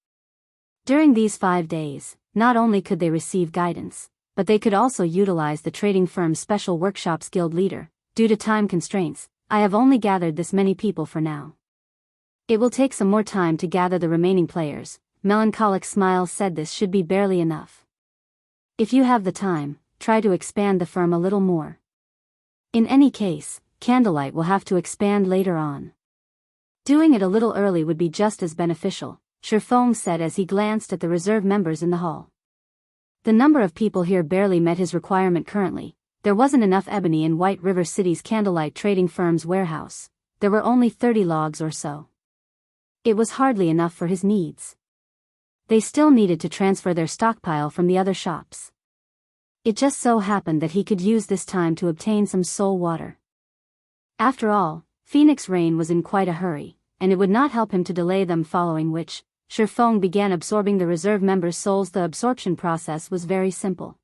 During these 5 days, not only could they receive guidance, but they could also utilize the trading firm's special workshops. Guild leader, due to time constraints, I have only gathered this many people for now. It will take some more time to gather the remaining players. Melancholic Smile said this should be barely enough. If you have the time, try to expand the firm a little more. In any case, Candlelight will have to expand later on. Doing it a little early would be just as beneficial, Shifeng said as he glanced at the reserve members in the hall. The number of people here barely met his requirement currently. There wasn't enough ebony in White River City's Candlelight Trading Firm's warehouse. There were only 30 logs or so. It was hardly enough for his needs. They still needed to transfer their stockpile from the other shops. It just so happened that he could use this time to obtain some soul water. After all, Phoenix Rain was in quite a hurry, and it would not help him to delay them, following which, Shifeng began absorbing the reserve members' souls. The absorption process was very simple.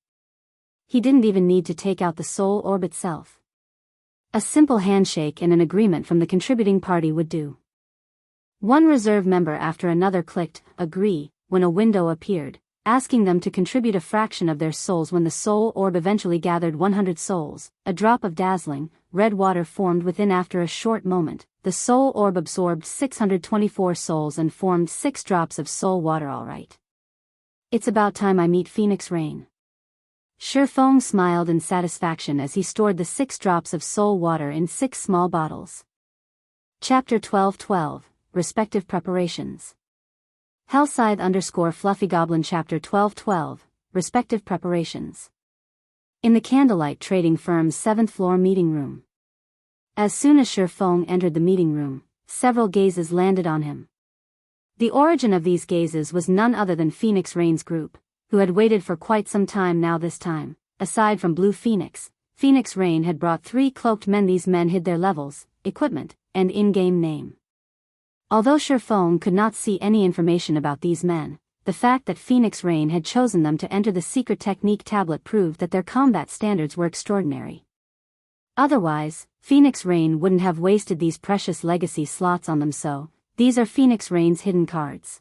He didn't even need to take out the soul orb itself. A simple handshake and an agreement from the contributing party would do. One reserve member after another clicked agree when a window appeared, asking them to contribute a fraction of their souls. When the soul orb eventually gathered 100 souls, a drop of dazzling red water formed within. After a short moment, the soul orb absorbed 624 souls and formed 6 drops of soul water. All right. It's about time I meet Phoenix Rain. Shifeng smiled in satisfaction as he stored the 6 drops of soul water in 6 small bottles. Chapter 12:12, Respective Preparations. Hellscythe_Fluffy Goblin Chapter 12:12, Respective Preparations. In the Candlelight Trading Firm's 7th floor meeting room. As soon as Shifeng entered the meeting room, several gazes landed on him. The origin of these gazes was none other than Phoenix Rain's group, who had waited for quite some time now. This time, aside from Blue Phoenix, Phoenix Rain had brought 3 cloaked men. These men hid their levels, equipment, and in-game name. Although Shifeng could not see any information about these men, the fact that Phoenix Rain had chosen them to enter the secret technique tablet proved that their combat standards were extraordinary. Otherwise, Phoenix Rain wouldn't have wasted these precious legacy slots on them. So, these are Phoenix Rain's hidden cards.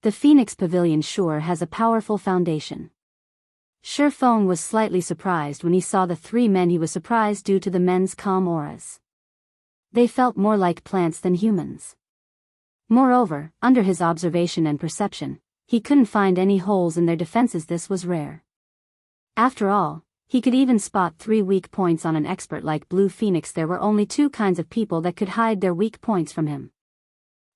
The Phoenix Pavilion sure has a powerful foundation. Shifeng was slightly surprised when he saw the 3 men. He was surprised due to the men's calm auras. They felt more like plants than humans. Moreover, under his observation and perception, he couldn't find any holes in their defenses. This was rare. After all, he could even spot 3 weak points on an expert like Blue Phoenix. There were only 2 kinds of people that could hide their weak points from him.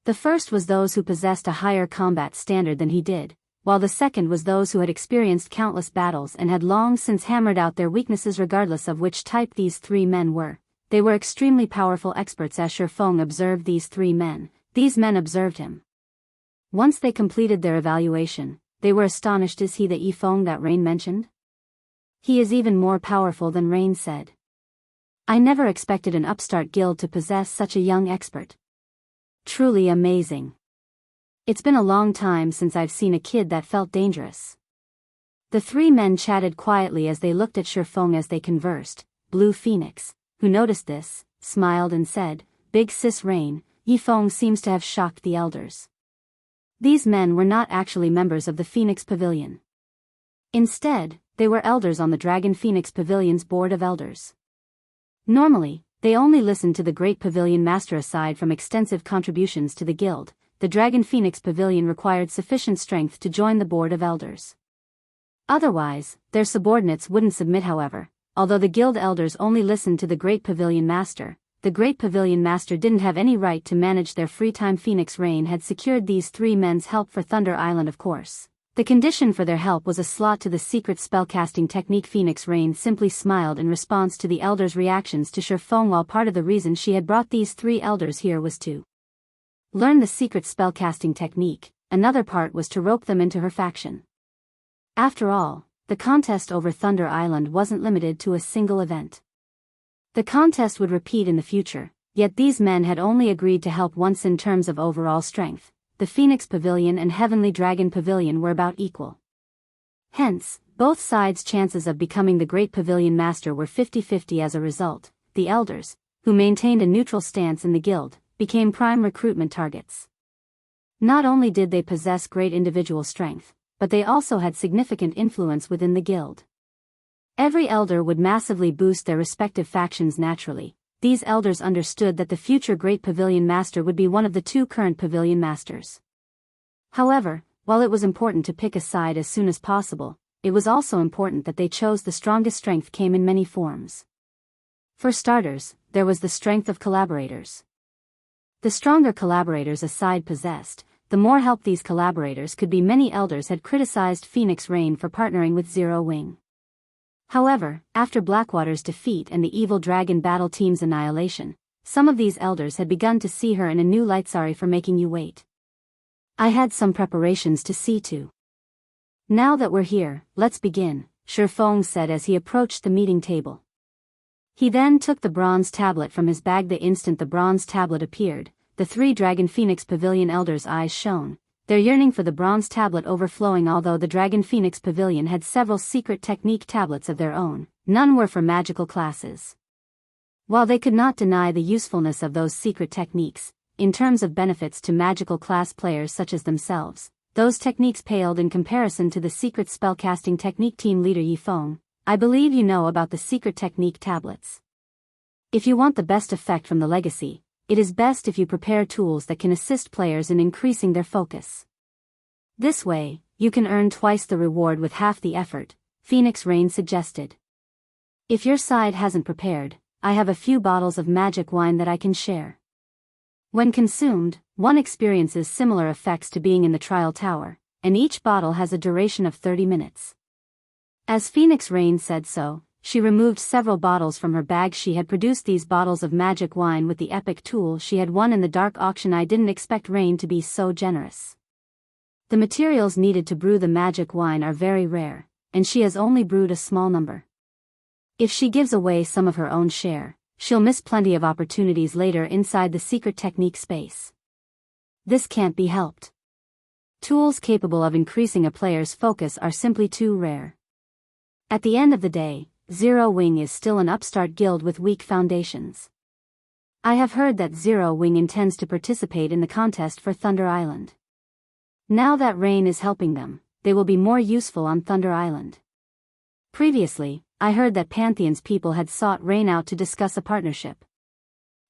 The first was those who possessed a higher combat standard than he did, while the second was those who had experienced countless battles and had long since hammered out their weaknesses. Regardless of which type these 3 men were, they were extremely powerful experts. As Shifeng observed these 3 men, these men observed him. Once they completed their evaluation, they were astonished. Is he the Yifeng that Rain mentioned? He is even more powerful than Rain said. I never expected an upstart guild to possess such a young expert. Truly amazing. It's been a long time since I've seen a kid that felt dangerous. The 3 men chatted quietly as they looked at Shifeng as they conversed. Blue Phoenix, who noticed this, smiled and said, Big Sis Rain, Yifeng seems to have shocked the elders. These men were not actually members of the Phoenix Pavilion. Instead, they were elders on the Dragon Phoenix Pavilion's Board of Elders. Normally, they only listened to the Great Pavilion Master. Aside from extensive contributions to the guild, the Dragon Phoenix Pavilion required sufficient strength to join the Board of Elders. Otherwise, their subordinates wouldn't submit. However, although the guild elders only listened to the Great Pavilion Master, the Great Pavilion Master didn't have any right to manage their free time. Phoenix Rain had secured these three men's help for Thunder Island, of course. The condition for their help was a slot to the secret spellcasting technique. Phoenix Rain simply smiled in response to the elders' reactions to Shifeng, while part of the reason she had brought these three elders here was to learn the secret spellcasting technique, another part was to rope them into her faction. After all, the contest over Thunder Island wasn't limited to a single event. The contest would repeat in the future, yet these men had only agreed to help once. In terms of overall strength, the Phoenix Pavilion and Heavenly Dragon Pavilion were about equal. Hence, both sides' chances of becoming the Great Pavilion Master were 50-50. As a result, the elders, who maintained a neutral stance in the guild, became prime recruitment targets. Not only did they possess great individual strength, but they also had significant influence within the guild. Every elder would massively boost their respective factions. Naturally, these elders understood that the future Great Pavilion Master would be one of the two current Pavilion Masters. However, while it was important to pick a side as soon as possible, it was also important that they chose the strongest. Strength came in many forms. For starters, there was the strength of collaborators. The stronger collaborators a side possessed, the more help these collaborators could be. Many elders had criticized Phoenix Rain for partnering with Zero Wing. However, after Blackwater's defeat and the Evil Dragon battle team's annihilation, some of these elders had begun to see her in a new light. Sorry for making you wait. I had some preparations to see to. Now that we're here, let's begin, Shifeng said as he approached the meeting table. He then took the bronze tablet from his bag. The instant the bronze tablet appeared, the three Dragon Phoenix Pavilion elders' eyes shone, their yearning for the bronze tablet overflowing. Although the Dragon Phoenix Pavilion had several secret technique tablets of their own, none were for magical classes. While they could not deny the usefulness of those secret techniques, in terms of benefits to magical class players such as themselves, those techniques paled in comparison to the secret spellcasting technique. Team leader Yifeng, I believe you know about the secret technique tablets. If you want the best effect from the legacy, it is best if you prepare tools that can assist players in increasing their focus. This way, you can earn twice the reward with half the effort, Phoenix Rain suggested. If your side hasn't prepared, I have a few bottles of magic wine that I can share. When consumed, one experiences similar effects to being in the trial tower, and each bottle has a duration of 30 minutes. As Phoenix Rain said so, she removed several bottles from her bag. She had produced these bottles of magic wine with the epic tool she had won in the dark auction. I didn't expect Rain to be so generous. The materials needed to brew the magic wine are very rare, and she has only brewed a small number. If she gives away some of her own share, she'll miss plenty of opportunities later inside the secret technique space. This can't be helped. Tools capable of increasing a player's focus are simply too rare. At the end of the day, Zero Wing is still an upstart guild with weak foundations. I have heard that Zero Wing intends to participate in the contest for Thunder Island. Now that Rain is helping them, they will be more useful on Thunder Island. Previously, I heard that Pantheon's people had sought Rain out to discuss a partnership.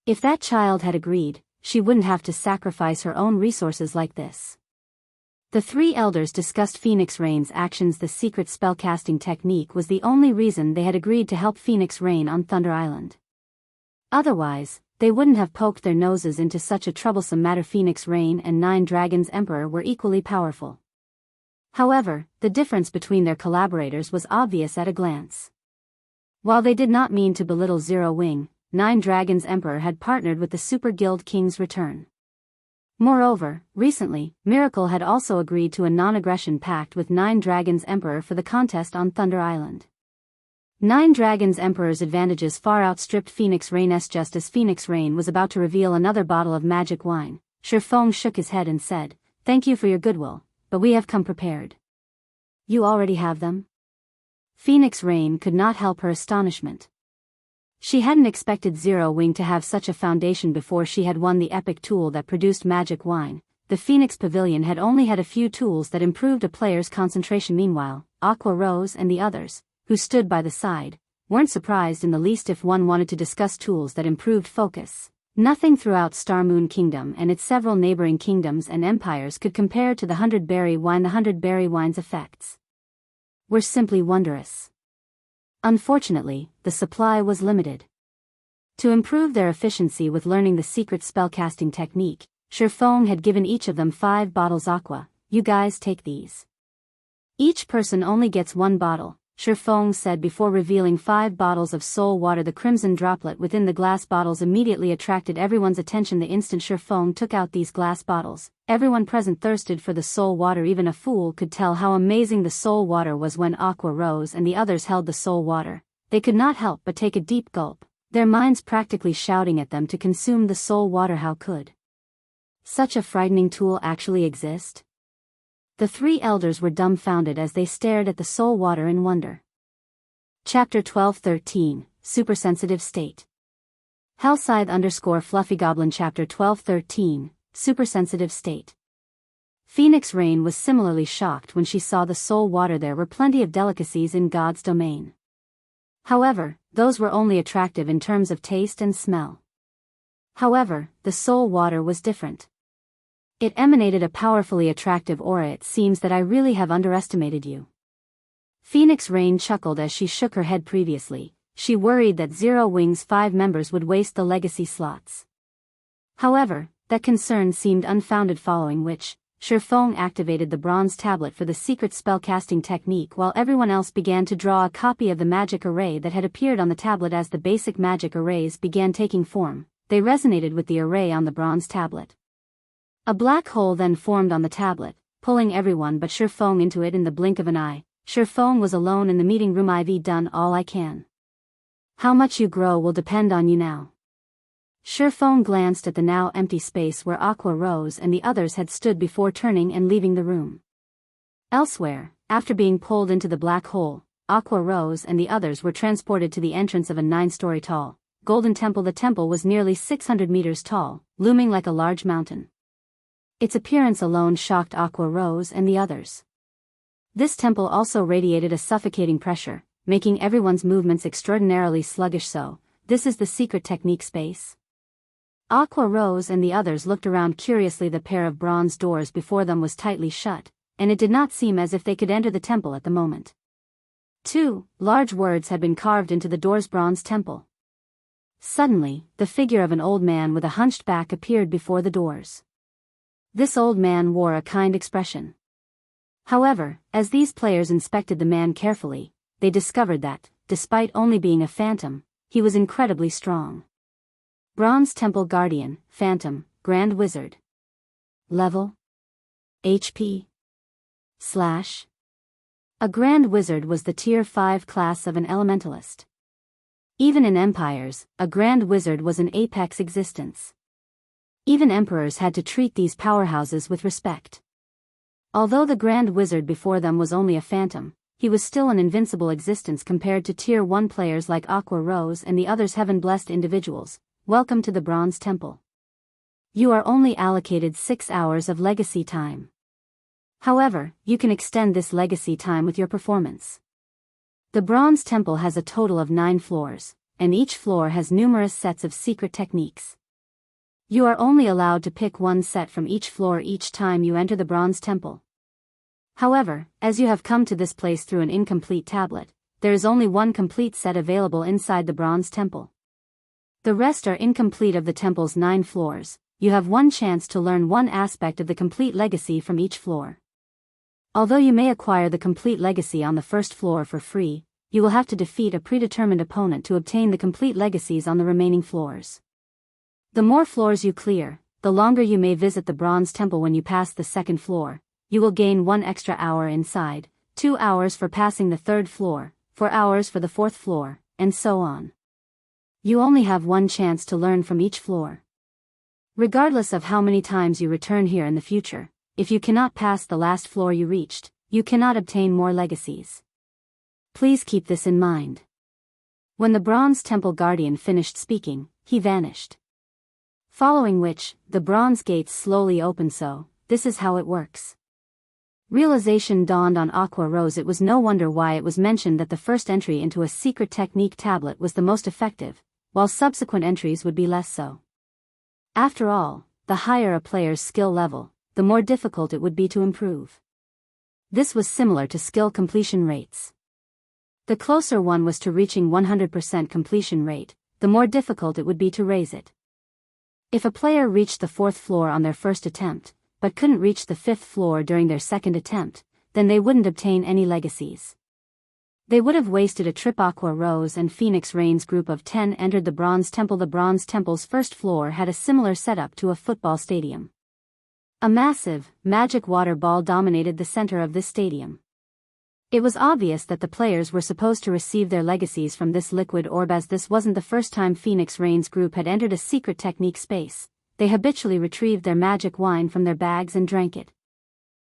If that child had agreed, she wouldn't have to sacrifice her own resources like this. The three elders discussed Phoenix Rain's actions. The secret spellcasting technique was the only reason they had agreed to help Phoenix Rain on Thunder Island. Otherwise, they wouldn't have poked their noses into such a troublesome matter. Phoenix Rain and Nine Dragons Emperor were equally powerful. However, the difference between their collaborators was obvious at a glance. While they did not mean to belittle Zero Wing, Nine Dragons Emperor had partnered with the Super Guild King's Return. Moreover, recently, Miracle had also agreed to a non-aggression pact with Nine Dragons Emperor for the contest on Thunder Island. Nine Dragons Emperor's advantages far outstripped Phoenix Rain's. Just as Phoenix Rain was about to reveal another bottle of magic wine, Shifeng shook his head and said, "Thank you for your goodwill, but we have come prepared." "You already have them?" Phoenix Rain could not help her astonishment. She hadn't expected Zero Wing to have such a foundation before she had won the epic tool that produced magic wine. The Phoenix Pavilion had only had a few tools that improved a player's concentration. Meanwhile, Aqua Rose and the others, who stood by the side, weren't surprised in the least if one wanted to discuss tools that improved focus. Nothing throughout Starmoon Kingdom and its several neighboring kingdoms and empires could compare to the 100 Berry Wine. The 100 Berry Wine's effects were simply wondrous. Unfortunately, the supply was limited. To improve their efficiency with learning the secret spellcasting technique, Shifeng had given each of them 5 bottles aqua. You guys take these. Each person only gets 1 bottle, Shifeng said before revealing 5 bottles of soul water. The crimson droplet within the glass bottles immediately attracted everyone's attention. The instant Shifeng took out these glass bottles, everyone present thirsted for the soul water. Even a fool could tell how amazing the soul water was. When aqua rose and the others held the soul water, they could not help but take a deep gulp, their minds practically shouting at them to consume the soul water. How could such a frightening tool actually exist? The 3 elders were dumbfounded as they stared at the soul water in wonder. Chapter 12-13, Supersensitive State. Hellscythe_FluffyGoblin Chapter 12-13, Supersensitive State. Phoenix Rain was similarly shocked when she saw the soul water. There were plenty of delicacies in God's domain. However, those were only attractive in terms of taste and smell. However, the soul water was different. It emanated a powerfully attractive aura. It seems that I really have underestimated you. Phoenix Rain chuckled as she shook her head. Previously, she worried that Zero Wing's 5 members would waste the legacy slots. However, that concern seemed unfounded, following which, Shifeng activated the bronze tablet for the secret spellcasting technique while everyone else began to draw a copy of the magic array that had appeared on the tablet. As the basic magic arrays began taking form, they resonated with the array on the bronze tablet. A black hole then formed on the tablet, pulling everyone but Shifeng into it in the blink of an eye. Shifeng was alone in the meeting room. I've done all I can. How much you grow will depend on you now. Shifeng glanced at the now empty space where Aqua Rose and the others had stood before turning and leaving the room. Elsewhere, after being pulled into the black hole, Aqua Rose and the others were transported to the entrance of a 9-story tall, golden temple. The temple was nearly 600 meters tall, looming like a large mountain. Its appearance alone shocked Aqua Rose and the others. This temple also radiated a suffocating pressure, making everyone's movements extraordinarily sluggish. So, this is the secret technique space? Aqua Rose and the others looked around curiously. The pair of bronze doors before them was tightly shut, and it did not seem as if they could enter the temple at the moment. 2 large words had been carved into the door's bronze temple. Suddenly, the figure of an old man with a hunched back appeared before the doors. This old man wore a kind expression. However, as these players inspected the man carefully, they discovered that, despite only being a phantom, he was incredibly strong. Bronze Temple Guardian, Phantom, Grand Wizard. Level. HP. / A Grand Wizard was the Tier 5 class of an elementalist. Even in empires, a Grand Wizard was an apex existence. Even emperors had to treat these powerhouses with respect. Although the Grand Wizard before them was only a phantom, he was still an invincible existence compared to Tier 1 players like Aqua Rose and the others. Heaven-blessed individuals, welcome to the Bronze Temple. You are only allocated 6 hours of legacy time. However, you can extend this legacy time with your performance. The Bronze Temple has a total of 9 floors, and each floor has numerous sets of secret techniques. You are only allowed to pick 1 set from each floor each time you enter the Bronze Temple. However, as you have come to this place through an incomplete tablet, there is only 1 complete set available inside the Bronze Temple. The rest are incomplete. Of the temple's 9 floors, you have 1 chance to learn 1 aspect of the complete legacy from each floor. Although you may acquire the complete legacy on the first floor for free, you will have to defeat a predetermined opponent to obtain the complete legacies on the remaining floors. The more floors you clear, the longer you may visit the Bronze Temple. When you pass the 2nd floor, you will gain 1 extra hour inside, 2 hours for passing the 3rd floor, 4 hours for the 4th floor, and so on. You only have 1 chance to learn from each floor. Regardless of how many times you return here in the future, if you cannot pass the last floor you reached, you cannot obtain more legacies. Please keep this in mind. When the Bronze Temple Guardian finished speaking, he vanished. Following which, the bronze gates slowly opened. So, this is how it works. Realization dawned on Aqua Rose. It was no wonder why it was mentioned that the first entry into a secret technique tablet was the most effective, while subsequent entries would be less so. After all, the higher a player's skill level, the more difficult it would be to improve. This was similar to skill completion rates. The closer one was to reaching 100% completion rate, the more difficult it would be to raise it. If a player reached the 4th floor on their first attempt, but couldn't reach the 5th floor during their second attempt, then they wouldn't obtain any legacies. They would have wasted a trip. Aqua Rose and Phoenix Rain's group of 10 entered the Bronze Temple. The Bronze Temple's first floor had a similar setup to a football stadium. A massive, magic water ball dominated the center of this stadium. It was obvious that the players were supposed to receive their legacies from this liquid orb. As this wasn't the first time Phoenix Rain's group had entered a secret technique space, they habitually retrieved their magic wine from their bags and drank it.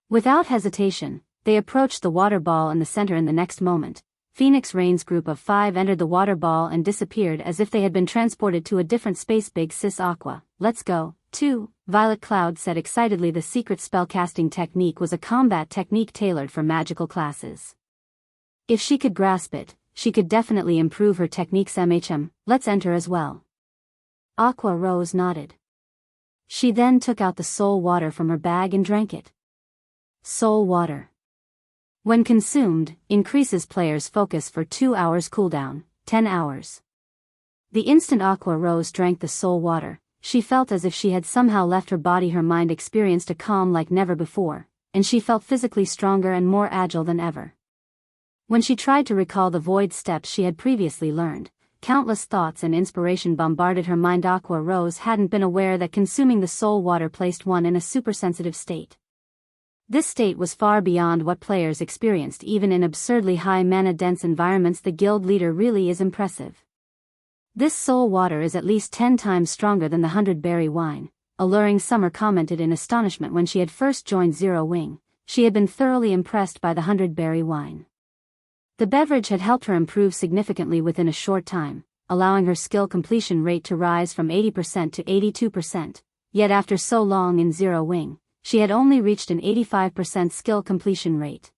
Without hesitation, they approached the water ball in the center. In the next moment, Phoenix Rain's group of 5 entered the water ball and disappeared as if they had been transported to a different space. Big sis Aqua, let's go, too, Violet Cloud said excitedly. The secret spellcasting technique was a combat technique tailored for magical classes. If she could grasp it, she could definitely improve her techniques. Let's enter as well. Aqua Rose nodded. She then took out the soul water from her bag and drank it. Soul water, when consumed, increases players' focus for 2 hours cooldown, 10 hours. The instant Aqua Rose drank the soul water, she felt as if she had somehow left her body. Her mind experienced a calm like never before, and she felt physically stronger and more agile than ever. When she tried to recall the void steps she had previously learned, countless thoughts and inspiration bombarded her mind. Aqua Rose hadn't been aware that consuming the soul water placed one in a supersensitive state. This state was far beyond what players experienced even in absurdly high mana-dense environments. The guild leader really is impressive. This soul water is at least 10 times stronger than the 100-berry wine, Alluring Summer commented in astonishment. When she had first joined Zero Wing, she had been thoroughly impressed by the 100-berry wine. The beverage had helped her improve significantly within a short time, allowing her skill completion rate to rise from 80% to 82%, yet after so long in Zero Wing, she had only reached an 85% skill completion rate.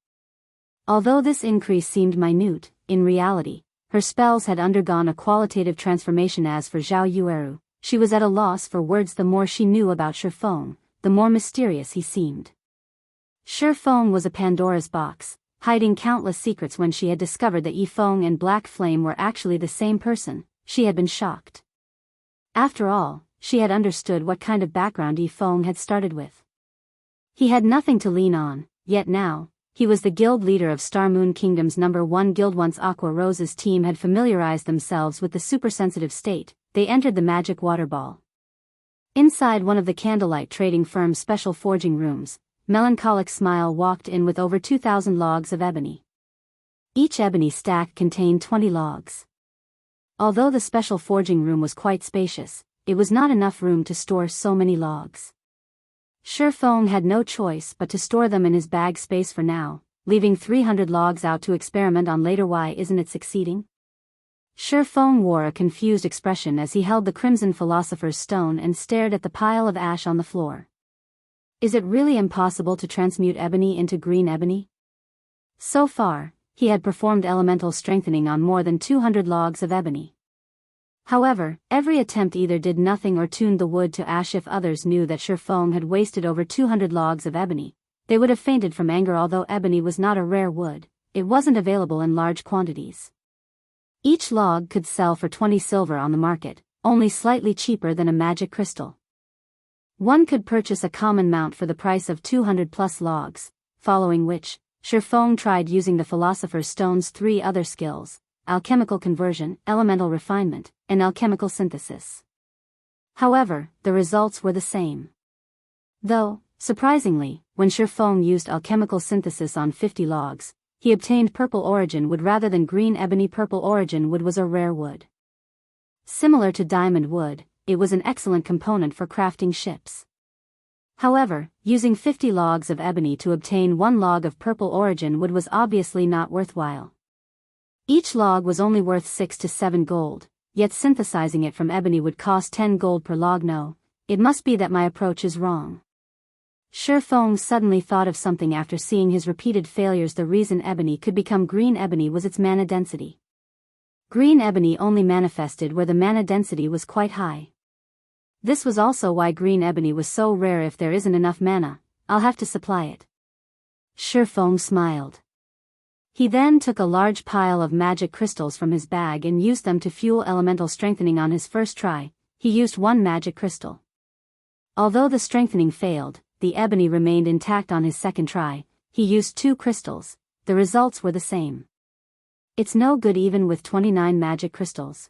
Although this increase seemed minute, in reality, her spells had undergone a qualitative transformation. As for Zhao Yueru, she was at a loss for words. The more she knew about Shifeng, the more mysterious he seemed. Shifeng was a Pandora's box, hiding countless secrets. When she had discovered that Yifeng and Black Flame were actually the same person, she had been shocked. After all, she had understood what kind of background Yifeng had started with. He had nothing to lean on, yet now, he was the guild leader of Star Moon Kingdom's #1 guild. Once Aqua Rose's team had familiarized themselves with the supersensitive state, they entered the magic water ball. Inside one of the candlelight trading firm's special forging rooms, Melancholic Smile walked in with over 2,000 logs of ebony. Each ebony stack contained 20 logs. Although the special forging room was quite spacious, it was not enough room to store so many logs. Shifeng had no choice but to store them in his bag space for now, leaving 300 logs out to experiment on later. Why isn't it succeeding? Shifeng wore a confused expression as he held the Crimson Philosopher's Stone and stared at the pile of ash on the floor. Is it really impossible to transmute ebony into green ebony? So far, he had performed elemental strengthening on more than 200 logs of ebony. However, every attempt either did nothing or tuned the wood to ash. If others knew that Shifeng had wasted over 200 logs of ebony, they would have fainted from anger. Although ebony was not a rare wood, it wasn't available in large quantities. Each log could sell for 20 silver on the market, only slightly cheaper than a magic crystal. One could purchase a common mount for the price of 200 plus logs, following which, Shifeng tried using the Philosopher's Stone's 3 other skills: alchemical conversion, elemental refinement, and alchemical synthesis. However, the results were the same. Though, surprisingly, when Shifeng used alchemical synthesis on 50 logs, he obtained purple origin wood rather than green ebony. Purple origin wood was a rare wood. Similar to diamond wood, it was an excellent component for crafting ships. However, using 50 logs of ebony to obtain 1 log of purple origin wood was obviously not worthwhile. Each log was only worth 6 to 7 gold, yet synthesizing it from ebony would cost 10 gold per log. No, it must be that my approach is wrong. Shifeng suddenly thought of something after seeing his repeated failures. The reason ebony could become green ebony was its mana density. Green ebony only manifested where the mana density was quite high. This was also why green ebony was so rare. If there isn't enough mana, I'll have to supply it. Shifeng smiled. He then took a large pile of magic crystals from his bag and used them to fuel elemental strengthening on his first try. He used one magic crystal. Although the strengthening failed, the ebony remained intact on his second try. He used 2 crystals. The results were the same. It's no good even with 29 magic crystals.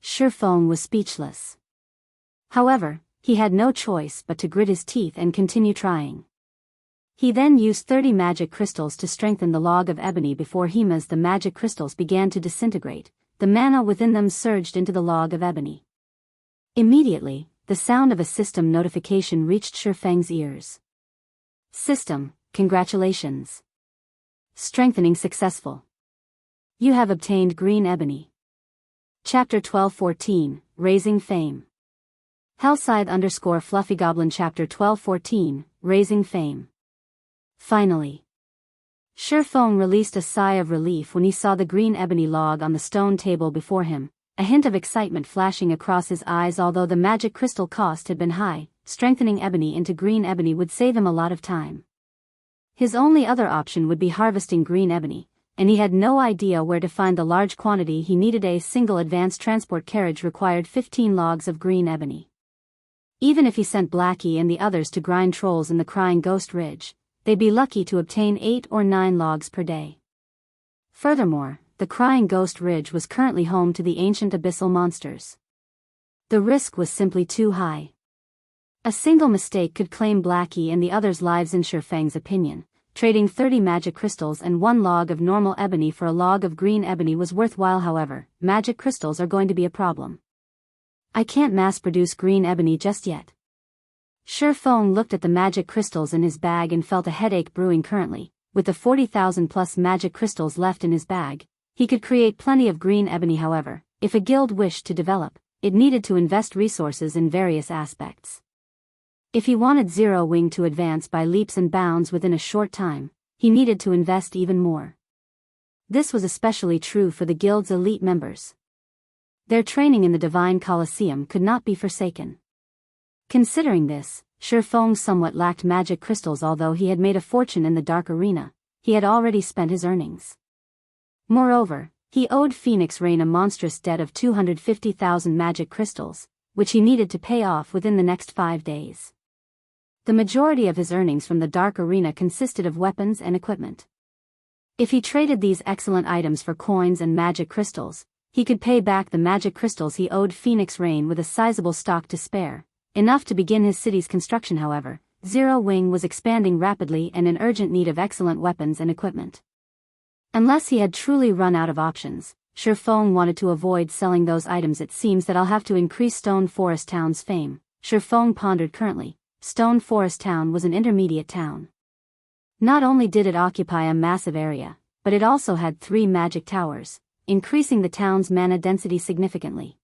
Shifeng was speechless. However, he had no choice but to grit his teeth and continue trying. He then used 30 magic crystals to strengthen the log of ebony. Before Hima's the magic crystals began to disintegrate, the mana within them surged into the log of ebony. Immediately, the sound of a system notification reached Shifeng's ears. System, congratulations. Strengthening successful. You have obtained green ebony. Chapter 1214, Raising Fame. Hellscythe_FluffyGoblin Chapter 1214, Raising Fame. Finally. Shifeng released a sigh of relief when he saw the green ebony log on the stone table before him, a hint of excitement flashing across his eyes. Although the magic crystal cost had been high, strengthening ebony into green ebony would save him a lot of time. His only other option would be harvesting green ebony, and he had no idea where to find the large quantity he needed. A single advanced transport carriage required 15 logs of green ebony. Even if he sent Blackie and the others to grind trolls in the Crying Ghost Ridge, they'd be lucky to obtain 8 or 9 logs per day. Furthermore, the Crying Ghost Ridge was currently home to the ancient abyssal monsters. The risk was simply too high. A single mistake could claim Blackie and the others' lives. In Shifeng's opinion, trading 30 magic crystals and 1 log of normal ebony for a log of green ebony was worthwhile. However, magic crystals are going to be a problem. I can't mass-produce green ebony just yet. Shifeng looked at the magic crystals in his bag and felt a headache brewing. Currently, with the 40,000 plus magic crystals left in his bag, he could create plenty of green ebony. However, if a guild wished to develop, it needed to invest resources in various aspects. If he wanted Zero Wing to advance by leaps and bounds within a short time, he needed to invest even more. This was especially true for the guild's elite members. Their training in the Divine Colosseum could not be forsaken. Considering this, Shifeng somewhat lacked magic crystals. Although he had made a fortune in the Dark Arena, he had already spent his earnings. Moreover, he owed Phoenix Rain a monstrous debt of 250,000 magic crystals, which he needed to pay off within the next 5 days. The majority of his earnings from the Dark Arena consisted of weapons and equipment. If he traded these excellent items for coins and magic crystals, he could pay back the magic crystals he owed Phoenix Rain with a sizable stock to spare, enough to begin his city's construction. However, Zero Wing was expanding rapidly and in urgent need of excellent weapons and equipment. Unless he had truly run out of options, Shifeng wanted to avoid selling those items. It seems that I'll have to increase Stone Forest Town's fame, Shifeng pondered. Currently, Stone Forest Town was an intermediate town. Not only did it occupy a massive area, but it also had 3 magic towers, increasing the town's mana density significantly.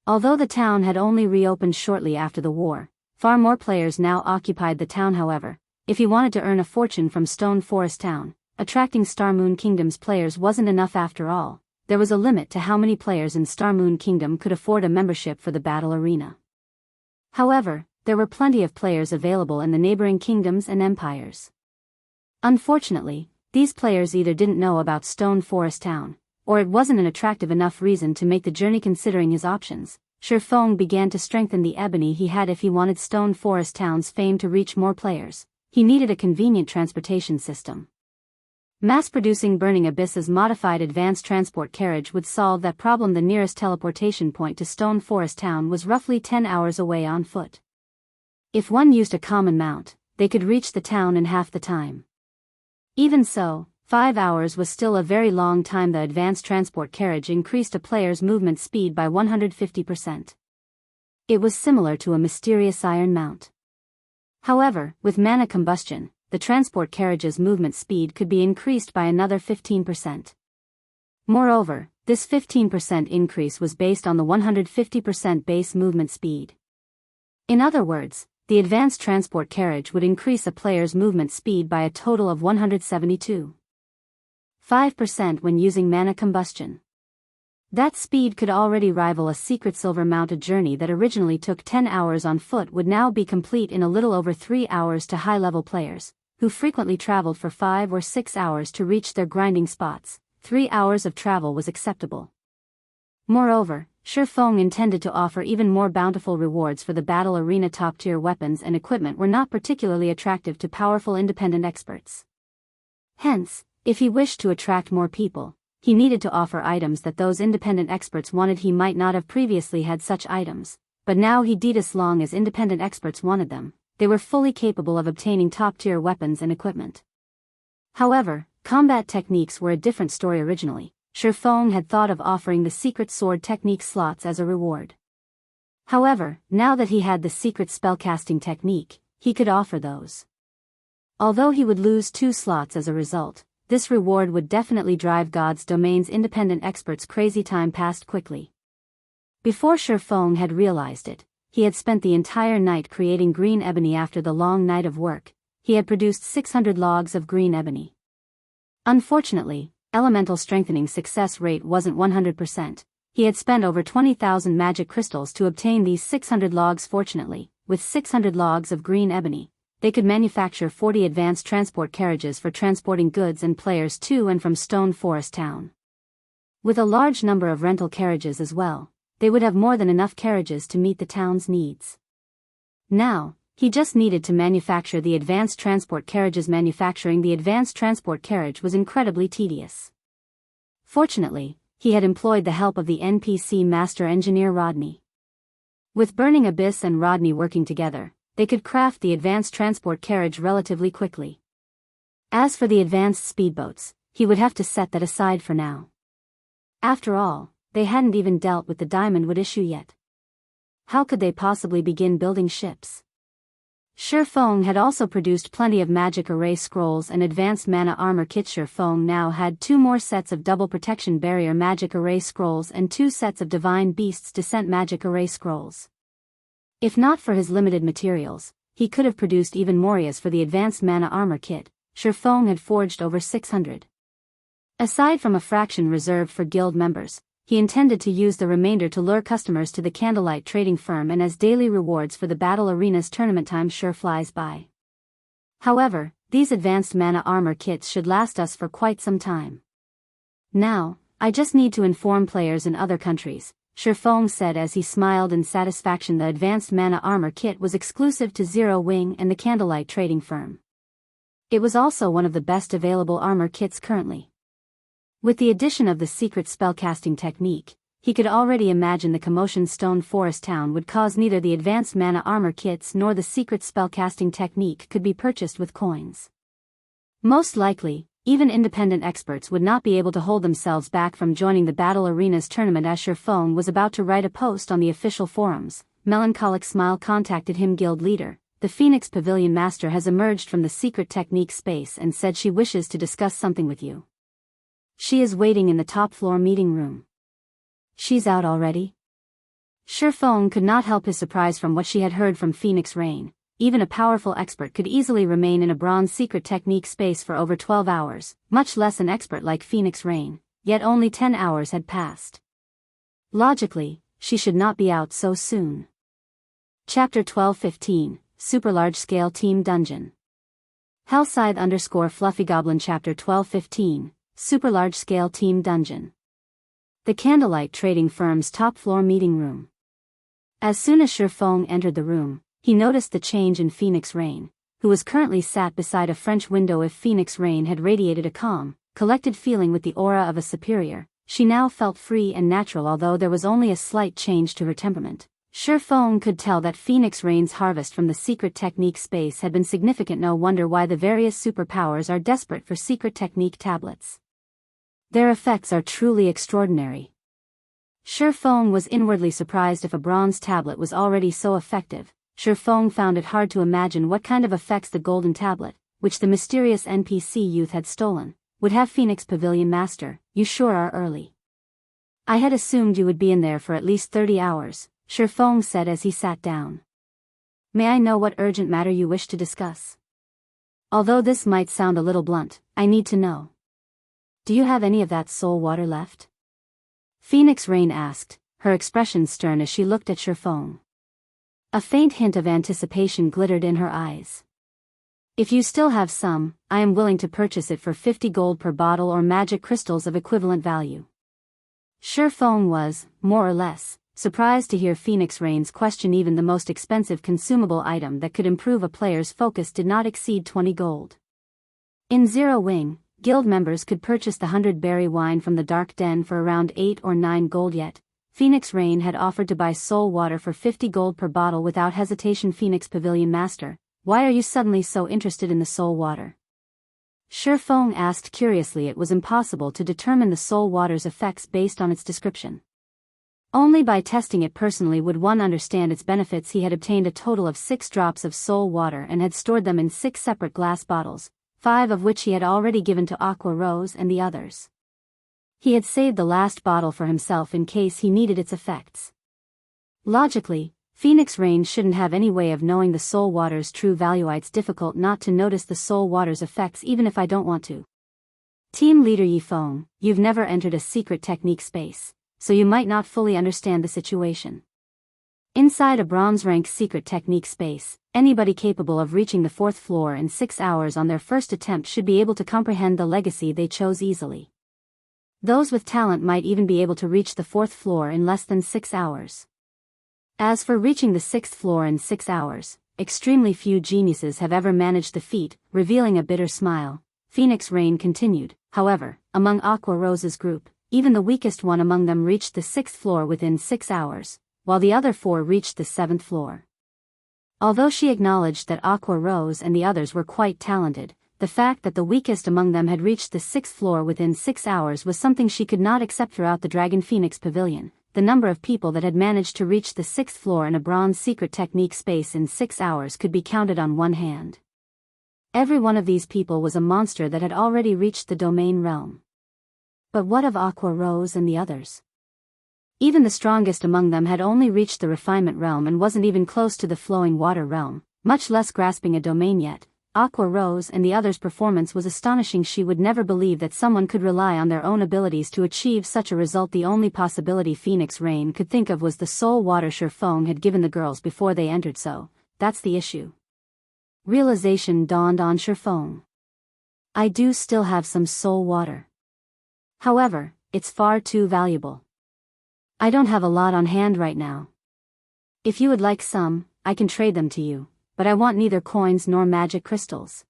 Although the town had only reopened shortly after the war, far more players now occupied the town. However, if he wanted to earn a fortune from Stone Forest Town, attracting Star Moon Kingdom's players wasn't enough. After all, there was a limit to how many players in Star Moon Kingdom could afford a membership for the battle arena. However, there were plenty of players available in the neighboring kingdoms and empires. Unfortunately, these players either didn't know about Stone Forest Town, or it wasn't an attractive enough reason to make the journey. Considering his options, Shifeng began to strengthen the ebony he had. If he wanted Stone Forest Town's fame to reach more players, he needed a convenient transportation system. Mass-producing Burning Abyss's modified advanced transport carriage would solve that problem. The nearest teleportation point to Stone Forest Town was roughly 10 hours away on foot. If one used a common mount, they could reach the town in half the time. Even so, 5 hours was still a very long time. The advanced transport carriage increased a player's movement speed by 150%. It was similar to a mysterious iron mount. However, with mana combustion, the transport carriage's movement speed could be increased by another 15%. Moreover, this 15% increase was based on the 150% base movement speed. In other words, the advanced transport carriage would increase a player's movement speed by a total of 172.5% when using mana combustion. That speed could already rival a secret silver-mounted journey that originally took 10 hours on foot would now be complete in a little over 3 hours to high-level players, who frequently traveled for 5 or 6 hours to reach their grinding spots. 3 hours of travel was acceptable. Moreover, Shifeng intended to offer even more bountiful rewards for the battle arena. Top-tier weapons and equipment were not particularly attractive to powerful independent experts. Hence, if he wished to attract more people, he needed to offer items that those independent experts wanted. He might not have previously had such items, but now he did. As long as independent experts wanted them, they were fully capable of obtaining top-tier weapons and equipment. However, combat techniques were a different story. Originally, Shifeng had thought of offering the secret sword technique slots as a reward. However, now that he had the secret spellcasting technique, he could offer those. Although he would lose 2 slots as a result, this reward would definitely drive God's Domain's independent experts crazy. Time passed quickly. Before Shifeng had realized it, he had spent the entire night creating green ebony. After the long night of work, he had produced 600 logs of green ebony. Unfortunately, elemental strengthening success rate wasn't 100%. He had spent over 20,000 magic crystals to obtain these 600 logs. Fortunately, with 600 logs of green ebony, they could manufacture 40 advanced transport carriages for transporting goods and players to and from Stone Forest Town. With a large number of rental carriages as well, they would have more than enough carriages to meet the town's needs. Now, he just needed to manufacture the advanced transport carriages. Manufacturing the advanced transport carriage was incredibly tedious. Fortunately, he had employed the help of the NPC master engineer Rodney. With Burning Abyss and Rodney working together, they could craft the advanced transport carriage relatively quickly. As for the advanced speedboats, he would have to set that aside for now. After all, they hadn't even dealt with the Diamondwood issue yet. How could they possibly begin building ships? Shifeng had also produced plenty of magic array scrolls and advanced mana armor kits. Shifeng now had 2 more sets of double protection barrier magic array scrolls and 2 sets of divine beasts descent magic array scrolls. If not for his limited materials, he could have produced even more. As for the advanced mana armor kit, Shifeng had forged over 600. Aside from a fraction reserved for guild members, he intended to use the remainder to lure customers to the Candlelight Trading Firm and as daily rewards for the battle arenas. Tournament time sure flies by. However, these advanced mana armor kits should last us for quite some time. Now, I just need to inform players in other countries, Shifeng said as he smiled in satisfaction. The advanced mana armor kit was exclusive to Zero Wing and the Candlelight Trading Firm. It was also one of the best available armor kits currently. With the addition of the secret spellcasting technique, he could already imagine the commotion Stone Forest Town would cause. Neither the advanced mana armor kits nor the secret spellcasting technique could be purchased with coins. Most likely, even independent experts would not be able to hold themselves back from joining the Battle Arenas tournament. As Shifeng was about to write a post on the official forums, melancholic smile contacted him. Guild leader, the Phoenix Pavilion Master has emerged from the secret technique space and said she wishes to discuss something with you. She is waiting in the top floor meeting room. She's out already? Shifeng could not help his surprise from what she had heard from Phoenix Rain. Even a powerful expert could easily remain in a bronze secret technique space for over 12 hours, much less an expert like Phoenix Rain, yet only 10 hours had passed. Logically, she should not be out so soon. Chapter 12:15, Super Large Scale Team Dungeon. Hellscythe_Fluffy Goblin. Chapter 12:15, Super Large Scale Team Dungeon. The Candlelight Trading Firm's top floor meeting room. As soon as Shifeng entered the room, he noticed the change in Phoenix Rain, who was currently sat beside a French window. If Phoenix Rain had radiated a calm, collected feeling with the aura of a superior, she now felt free and natural. Although there was only a slight change to her temperament, Shifeng could tell that Phoenix Rain's harvest from the secret technique space had been significant. No wonder why the various superpowers are desperate for secret technique tablets. Their effects are truly extraordinary. Shifeng was inwardly surprised. If a bronze tablet was already so effective, Shifeng found it hard to imagine what kind of effects the golden tablet, which the mysterious NPC youth had stolen, would have. Phoenix Pavilion Master, you sure are early. I had assumed you would be in there for at least 30 hours, Shifeng said as he sat down. May I know what urgent matter you wish to discuss? Although this might sound a little blunt, I need to know. Do you have any of that soul water left? Phoenix Rain asked, her expression stern as she looked at Shifeng. A faint hint of anticipation glittered in her eyes. If you still have some, I am willing to purchase it for 50 gold per bottle or magic crystals of equivalent value. Shifeng was, more or less, surprised to hear Phoenix Rain's question. Even the most expensive consumable item that could improve a player's focus did not exceed 20 gold. In Zero Wing, guild members could purchase the 100-berry wine from the Dark Den for around 8 or 9 gold. Yet Phoenix Rain had offered to buy soul water for 50 gold per bottle without hesitation. Phoenix Pavilion Master, why are you suddenly so interested in the soul water? Shifeng asked curiously. It was impossible to determine the soul water's effects based on its description. Only by testing it personally would one understand its benefits. He had obtained a total of 6 drops of soul water and had stored them in 6 separate glass bottles, 5 of which he had already given to Aqua Rose and the others. He had saved the last bottle for himself in case he needed its effects. Logically, Phoenix Rain shouldn't have any way of knowing the soul water's true value. It's difficult not to notice the soul water's effects even if I don't want to. Team Leader Yifeng, you've never entered a secret technique space, so you might not fully understand the situation. Inside a bronze rank secret technique space, anybody capable of reaching the 4th floor in 6 hours on their first attempt should be able to comprehend the legacy they chose easily. Those with talent might even be able to reach the 4th floor in less than 6 hours. As for reaching the 6th floor in 6 hours, extremely few geniuses have ever managed the feat. Revealing a bitter smile, Phoenix Rain continued. However, among Aqua Rose's group, even the weakest one among them reached the 6th floor within 6 hours, while the other 4 reached the 7th floor. Although she acknowledged that Aqua Rose and the others were quite talented, the fact that the weakest among them had reached the 6th floor within 6 hours was something she could not accept. Throughout the Dragon Phoenix Pavilion, the number of people that had managed to reach the 6th floor in a bronze secret technique space in 6 hours could be counted on one hand. Every one of these people was a monster that had already reached the domain realm. But what of Aqua Rose and the others? Even the strongest among them had only reached the refinement realm and wasn't even close to the flowing water realm, much less grasping a domain yet. Aqua Rose and the others' performance was astonishing. She would never believe that someone could rely on their own abilities to achieve such a result. The only possibility Phoenix Rain could think of was the soul water Shifeng had given the girls before they entered. So, that's the issue. Realization dawned on Shifeng. I do still have some soul water. However, it's far too valuable. I don't have a lot on hand right now. If you would like some, I can trade them to you, but I want neither coins nor magic crystals.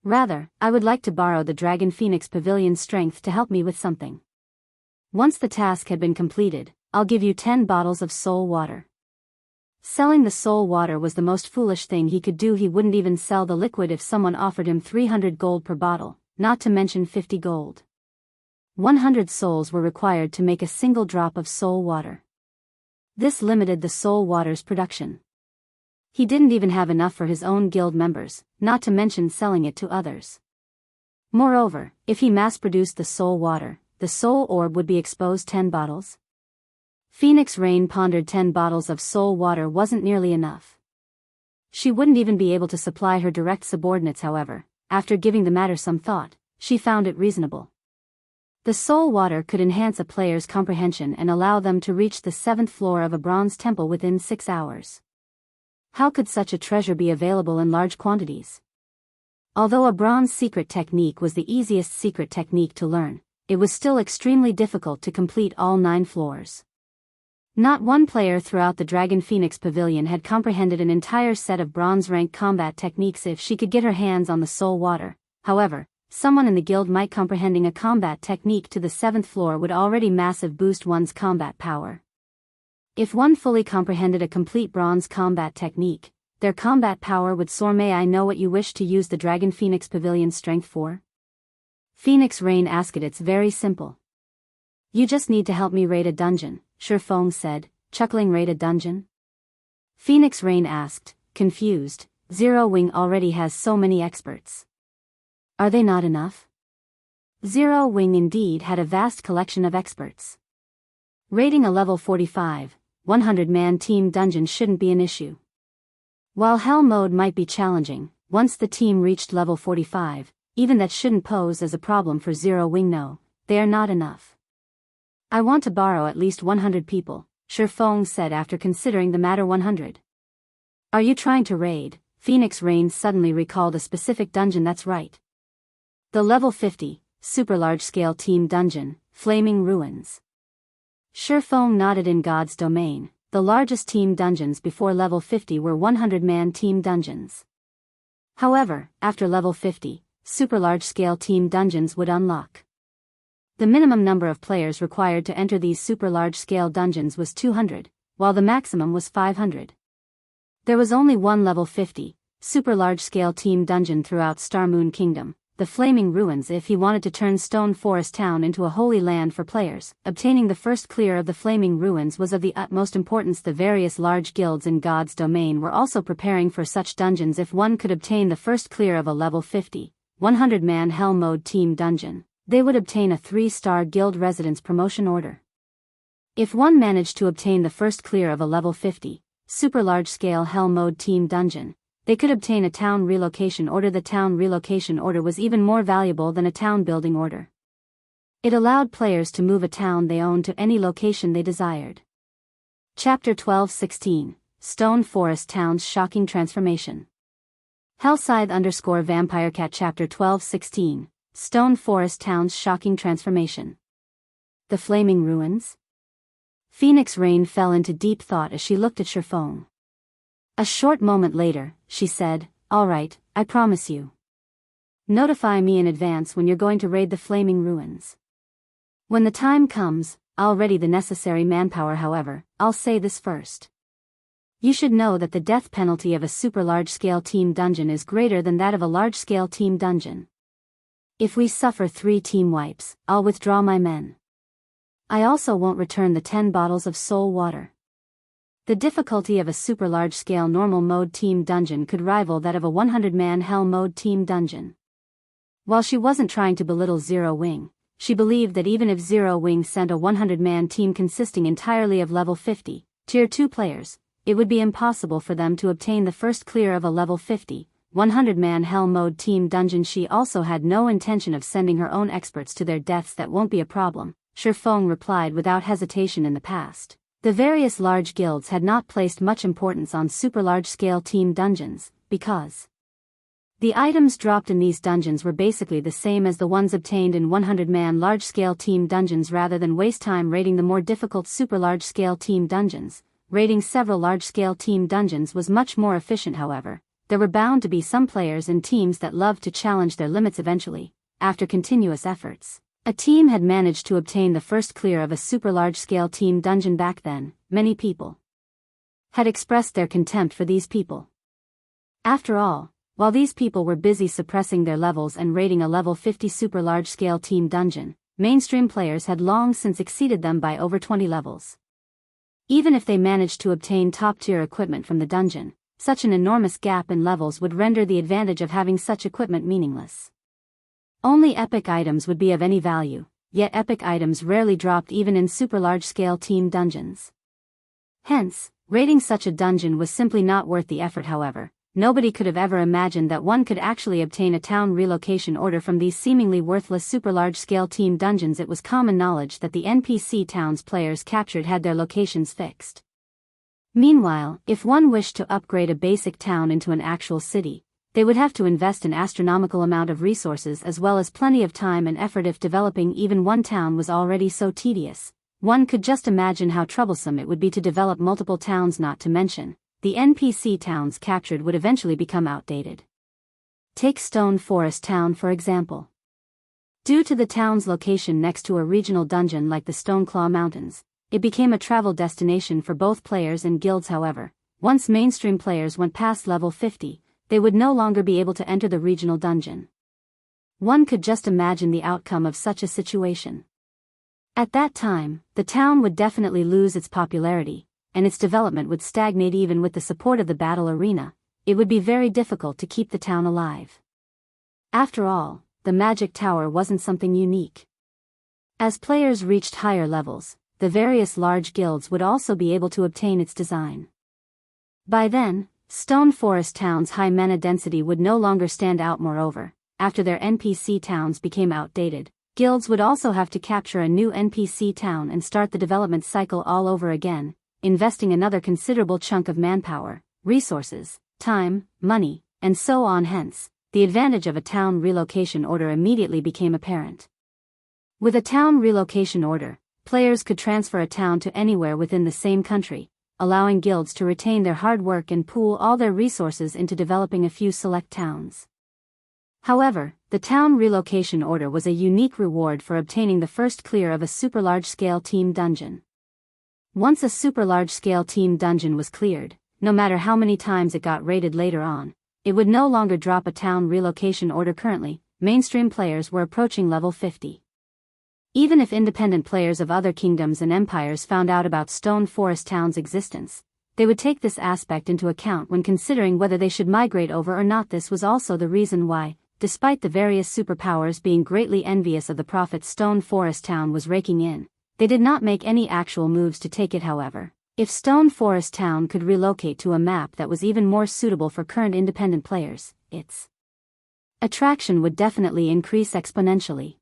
Rather, I would like to borrow the Dragon Phoenix Pavilion's strength to help me with something. Once the task had been completed, I'll give you 10 bottles of soul water. Selling the soul water was the most foolish thing he could do. He wouldn't even sell the liquid if someone offered him 300 gold per bottle, not to mention 50 gold. 100 souls were required to make a single drop of soul water. This limited the soul water's production. He didn't even have enough for his own guild members, not to mention selling it to others. Moreover, if he mass-produced the soul water, the soul orb would be exposed. 10 bottles? Phoenix Rain pondered. 10 bottles of soul water wasn't nearly enough. She wouldn't even be able to supply her direct subordinates. However, after giving the matter some thought, she found it reasonable. The soul water could enhance a player's comprehension and allow them to reach the 7th floor of a bronze temple within 6 hours. How could such a treasure be available in large quantities? Although a bronze secret technique was the easiest secret technique to learn, it was still extremely difficult to complete all 9 floors. Not one player throughout the Dragon Phoenix Pavilion had comprehended an entire set of bronze-rank combat techniques. If she could get her hands on the soul water, however, someone in the guild might comprehending a combat technique to the 7th floor would already massive boost one's combat power. If one fully comprehended a complete bronze combat technique, their combat power would soar. May I know what you wish to use the Dragon Phoenix Pavilion's strength for? Phoenix Rain asked. It's very simple. You just need to help me raid a dungeon, Shifeng said, chuckling. Raid a dungeon? Phoenix Rain asked, confused. Zero Wing already has so many experts. Are they not enough? Zero Wing indeed had a vast collection of experts. Raiding a level 45, 100-man team dungeon shouldn't be an issue. While Hell mode might be challenging, once the team reached level 45, even that shouldn't pose as a problem for Zero Wing. No, they are not enough. I want to borrow at least 100 people, Shifeng said after considering the matter. 100. Are you trying to raid? Phoenix Rain suddenly recalled a specific dungeon. That's right. The level 50, super large-scale team dungeon, Flaming Ruins. Shifeng nodded. In God's domain, the largest team dungeons before level 50 were 100-man team dungeons. However, after level 50, super large-scale team dungeons would unlock. The minimum number of players required to enter these super large-scale dungeons was 200, while the maximum was 500. There was only one level 50, super large-scale team dungeon throughout Star Moon Kingdom, the Flaming Ruins. If he wanted to turn Stone Forest Town into a holy land for players, obtaining the first clear of the Flaming Ruins was of the utmost importance. The various large guilds in God's domain were also preparing for such dungeons. If one could obtain the first clear of a level 50, 100-man Hell Mode team dungeon, they would obtain a 3-star guild residence promotion order. If one managed to obtain the first clear of a level 50, super large-scale Hell Mode team dungeon, they could obtain a town relocation order. The town relocation order was even more valuable than a town building order. It allowed players to move a town they owned to any location they desired. Chapter 12:16, Stone Forest Town's Shocking Transformation. Hellscythe_Vampirecat. Chapter 12:16, Stone Forest Town's Shocking Transformation. The Flaming Ruins? Phoenix Rain fell into deep thought as she looked at Shifeng. A short moment later, she said, "All right, I promise you. Notify me in advance when you're going to raid the Flaming Ruins. When the time comes, I'll ready the necessary manpower. However, I'll say this first. You should know that the death penalty of a super large-scale team dungeon is greater than that of a large-scale team dungeon. If we suffer 3 team wipes, I'll withdraw my men. I also won't return the 10 bottles of soul water." The difficulty of a super large-scale normal mode team dungeon could rival that of a 100-man Hell Mode team dungeon. While she wasn't trying to belittle Zero Wing, she believed that even if Zero Wing sent a 100-man team consisting entirely of level 50, Tier 2 players, it would be impossible for them to obtain the first clear of a level 50, 100-man Hell Mode team dungeon. She also had no intention of sending her own experts to their deaths. That won't be a problem, Shifeng replied without hesitation. In the past, the various large guilds had not placed much importance on super large-scale team dungeons, because the items dropped in these dungeons were basically the same as the ones obtained in 100-man large-scale team dungeons. Rather than waste time raiding the more difficult super large-scale team dungeons, raiding several large-scale team dungeons was much more efficient. However, there were bound to be some players and teams that loved to challenge their limits. Eventually, after continuous efforts, a team had managed to obtain the first clear of a super large-scale team dungeon. Back then, many people had expressed their contempt for these people. After all, while these people were busy suppressing their levels and raiding a level 50 super large-scale team dungeon, mainstream players had long since exceeded them by over 20 levels. Even if they managed to obtain top-tier equipment from the dungeon, such an enormous gap in levels would render the advantage of having such equipment meaningless. Only epic items would be of any value, yet epic items rarely dropped even in super large-scale team dungeons. Hence, raiding such a dungeon was simply not worth the effort. However, nobody could have ever imagined that one could actually obtain a town relocation order from these seemingly worthless super large-scale team dungeons. It was common knowledge that the NPC towns players captured had their locations fixed. Meanwhile, if one wished to upgrade a basic town into an actual city, they would have to invest an astronomical amount of resources as well as plenty of time and effort. If developing even one town was already so tedious, one could just imagine how troublesome it would be to develop multiple towns. Not to mention, the NPC towns captured would eventually become outdated. Take Stone Forest Town for example. Due to the town's location next to a regional dungeon like the Stoneclaw Mountains, it became a travel destination for both players and guilds. However, once mainstream players went past level 50, they would no longer be able to enter the regional dungeon. One could just imagine the outcome of such a situation. At that time, the town would definitely lose its popularity, and its development would stagnate. Even with the support of the battle arena, it would be very difficult to keep the town alive. After all, the magic tower wasn't something unique. As players reached higher levels, the various large guilds would also be able to obtain its design. By then, Stone Forest Town's high mana density would no longer stand out. Moreover, after their NPC towns became outdated, guilds would also have to capture a new NPC town and start the development cycle all over again, investing another considerable chunk of manpower, resources, time, money, and so on. Hence, the advantage of a town relocation order immediately became apparent. With a town relocation order, players could transfer a town to anywhere within the same country, allowing guilds to retain their hard work and pool all their resources into developing a few select towns. However, the town relocation order was a unique reward for obtaining the first clear of a super large-scale team dungeon. Once a super large-scale team dungeon was cleared, no matter how many times it got raided later on, it would no longer drop a town relocation order. Currently, mainstream players were approaching level 50. Even if independent players of other kingdoms and empires found out about Stone Forest Town's existence, they would take this aspect into account when considering whether they should migrate over or not. This was also the reason why, despite the various superpowers being greatly envious of the profits Stone Forest Town was raking in, they did not make any actual moves to take it. However, if Stone Forest Town could relocate to a map that was even more suitable for current independent players, its attraction would definitely increase exponentially.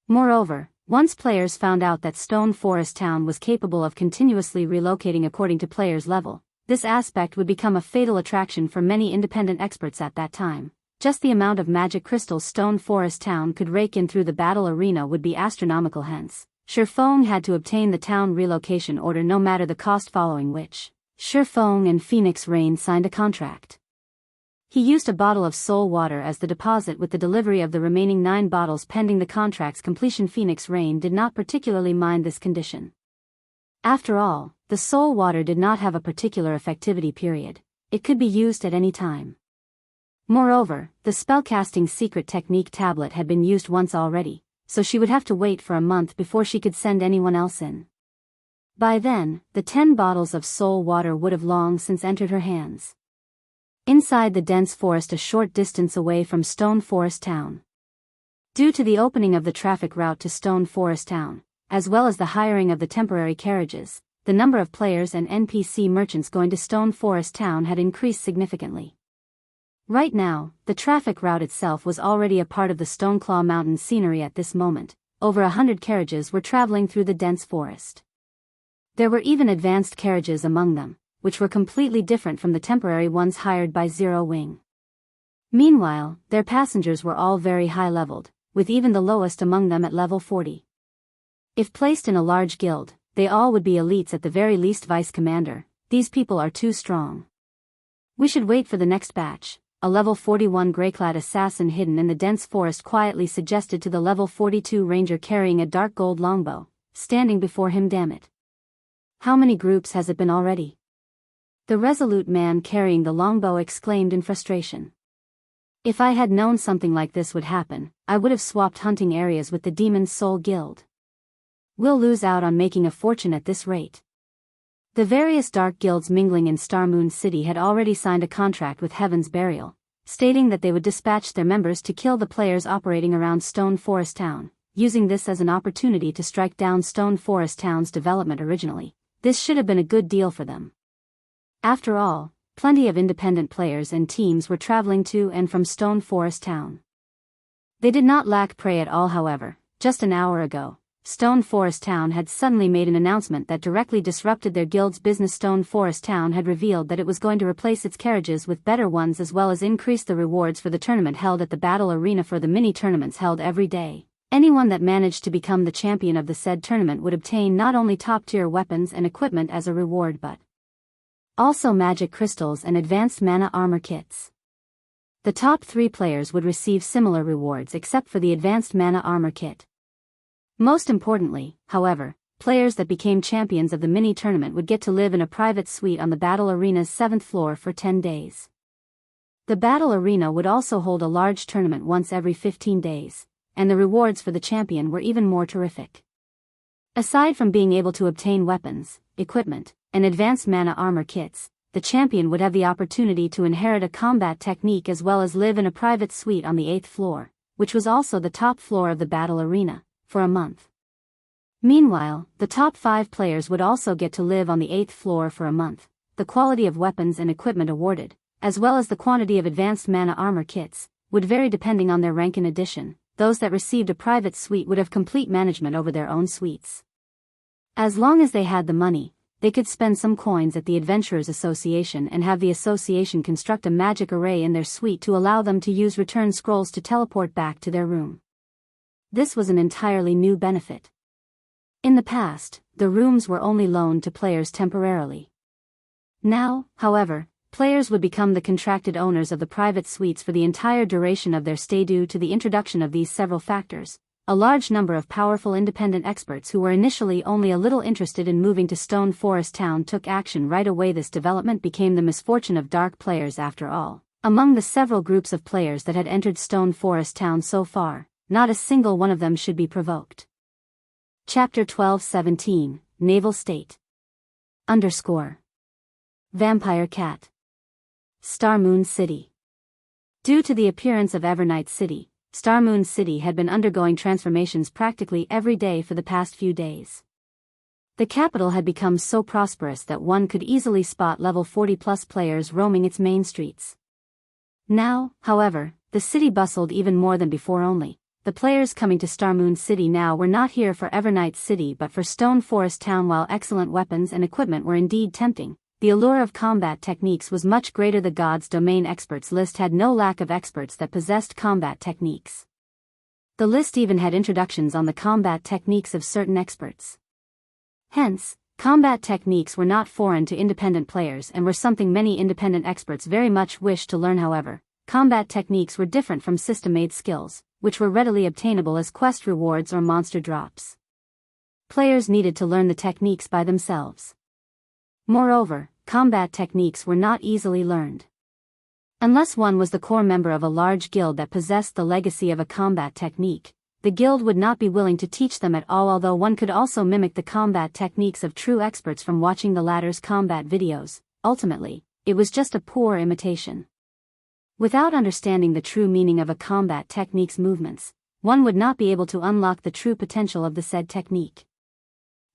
Moreover, once players found out that Stone Forest Town was capable of continuously relocating according to players' level, this aspect would become a fatal attraction for many independent experts at that time. Just the amount of magic crystals Stone Forest Town could rake in through the battle arena would be astronomical. Hence, Shifeng had to obtain the town relocation order no matter the cost, following which, Shifeng and Phoenix Rain signed a contract. He used a bottle of soul water as the deposit with the delivery of the remaining 9 bottles pending the contract's completion. Phoenix Rain did not particularly mind this condition. After all, the soul water did not have a particular effectivity period. It could be used at any time. Moreover, the spellcasting secret technique tablet had been used once already, so she would have to wait for a month before she could send anyone else in. By then, the 10 bottles of soul water would have long since entered her hands. Inside the dense forest a short distance away from Stone Forest Town. Due to the opening of the traffic route to Stone Forest Town, as well as the hiring of the temporary carriages, the number of players and NPC merchants going to Stone Forest Town had increased significantly. Right now, the traffic route itself was already a part of the Stoneclaw Mountain scenery at this moment. Over 100 carriages were traveling through the dense forest. There were even advanced carriages among them, which were completely different from the temporary ones hired by Zero Wing. Meanwhile, their passengers were all very high-leveled, with even the lowest among them at level 40. If placed in a large guild, they all would be elites, at the very least vice commander. These people are too strong. We should wait for the next batch, a level 41 grey-clad assassin hidden in the dense forest quietly suggested to the level 42 ranger carrying a dark gold longbow, standing before him. Damn it. How many groups has it been already? The resolute man carrying the longbow exclaimed in frustration. If I had known something like this would happen, I would have swapped hunting areas with the Demon's Soul Guild. We'll lose out on making a fortune at this rate. The various dark guilds mingling in Starmoon City had already signed a contract with Heaven's Burial, stating that they would dispatch their members to kill the players operating around Stone Forest Town, using this as an opportunity to strike down Stone Forest Town's development originally. This should have been a good deal for them. After all, plenty of independent players and teams were traveling to and from Stone Forest Town. They did not lack prey at all. However, just an hour ago, Stone Forest Town had suddenly made an announcement that directly disrupted their guild's business. Stone Forest Town had revealed that it was going to replace its carriages with better ones, as well as increase the rewards for the tournament held at the battle arena. For the mini-tournaments held every day, anyone that managed to become the champion of the said tournament would obtain not only top-tier weapons and equipment as a reward, but also magic crystals and advanced mana armor kits. The top 3 players would receive similar rewards except for the advanced mana armor kit. Most importantly, however, players that became champions of the mini-tournament would get to live in a private suite on the battle arena's 7th floor for 10 days. The battle arena would also hold a large tournament once every 15 days, and the rewards for the champion were even more terrific. Aside from being able to obtain weapons, equipment, and advanced mana armor kits, the champion would have the opportunity to inherit a combat technique as well as live in a private suite on the 8th floor, which was also the top floor of the battle arena, for a month. Meanwhile, the top 5 players would also get to live on the 8th floor for a month. The quality of weapons and equipment awarded, as well as the quantity of advanced mana armor kits, would vary depending on their rank. In addition, those that received a private suite would have complete management over their own suites. As long as they had the money, they could spend some coins at the Adventurers Association and have the association construct a magic array in their suite to allow them to use return scrolls to teleport back to their room. This was an entirely new benefit. In the past, the rooms were only loaned to players temporarily. Now, however, players would become the contracted owners of the private suites for the entire duration of their stay due to the introduction of these several factors. A large number of powerful independent experts who were initially only a little interested in moving to Stone Forest Town took action right away. This development became the misfortune of dark players after all. Among the several groups of players that had entered Stone Forest Town so far, not a single one of them should be provoked. Chapter 12:17, Naval State. Vampire Cat. Star Moon City. Due to the appearance of Evernight City, Star Moon City had been undergoing transformations practically every day for the past few days. The capital had become so prosperous that one could easily spot level 40+ players roaming its main streets. Now, however, the city bustled even more than before. Only the players coming to Star Moon City now were not here for Evernight City but for Stone Forest Town. While excellent weapons and equipment were indeed tempting, the allure of combat techniques was much greater. The God's Domain experts list had no lack of experts that possessed combat techniques. The list even had introductions on the combat techniques of certain experts. Hence, combat techniques were not foreign to independent players and were something many independent experts very much wished to learn. However, combat techniques were different from system-made skills, which were readily obtainable as quest rewards or monster drops. Players needed to learn the techniques by themselves. Moreover, combat techniques were not easily learned. Unless one was the core member of a large guild that possessed the legacy of a combat technique, the guild would not be willing to teach them at all. Although one could also mimic the combat techniques of true experts from watching the latter's combat videos, ultimately, it was just a poor imitation. Without understanding the true meaning of a combat technique's movements, one would not be able to unlock the true potential of the said technique.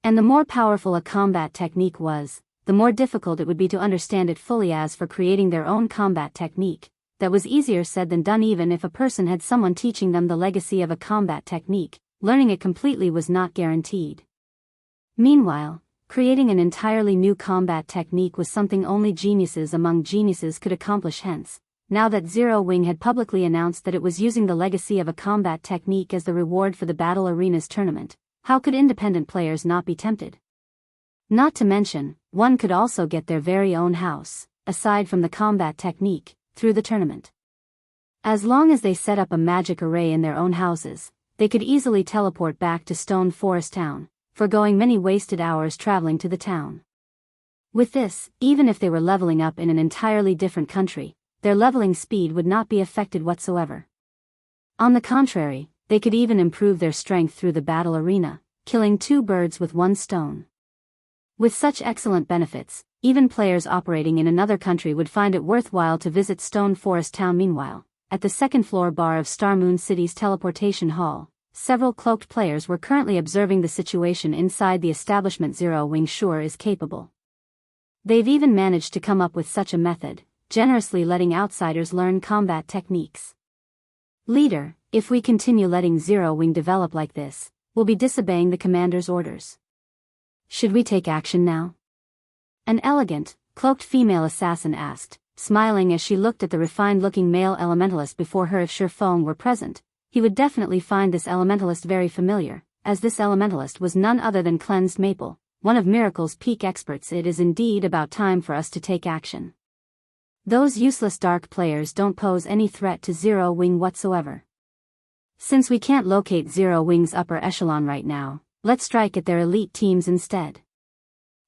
And the more powerful a combat technique was, the more difficult it would be to understand it fully. As for creating their own combat technique, that was easier said than done. Even if a person had someone teaching them the legacy of a combat technique, learning it completely was not guaranteed. Meanwhile, creating an entirely new combat technique was something only geniuses among geniuses could accomplish. Hence, now that Zero Wing had publicly announced that it was using the legacy of a combat technique as the reward for the Battle Arenas tournament, how could independent players not be tempted? Not to mention, one could also get their very own house, aside from the combat technique, through the tournament. As long as they set up a magic array in their own houses, they could easily teleport back to Stone Forest Town, foregoing many wasted hours traveling to the town. With this, even if they were leveling up in an entirely different country, their leveling speed would not be affected whatsoever. On the contrary, they could even improve their strength through the battle arena, killing two birds with one stone. With such excellent benefits, even players operating in another country would find it worthwhile to visit Stone Forest Town. Meanwhile, at the second-floor bar of Star Moon City's teleportation hall, several cloaked players were currently observing the situation inside the establishment. Zero Wing sure is capable. They've even managed to come up with such a method, generously letting outsiders learn combat techniques. Leader, if we continue letting Zero Wing develop like this, we'll be disobeying the commander's orders. Should we take action now? An elegant, cloaked female assassin asked, smiling as she looked at the refined-looking male elementalist before her. If Sure Feng were present, he would definitely find this elementalist very familiar, as this elementalist was none other than Cleansed Maple, one of Miracle's peak experts. It is indeed about time for us to take action. Those useless dark players don't pose any threat to Zero Wing whatsoever. Since we can't locate Zero Wing's upper echelon right now, let's strike at their elite teams instead.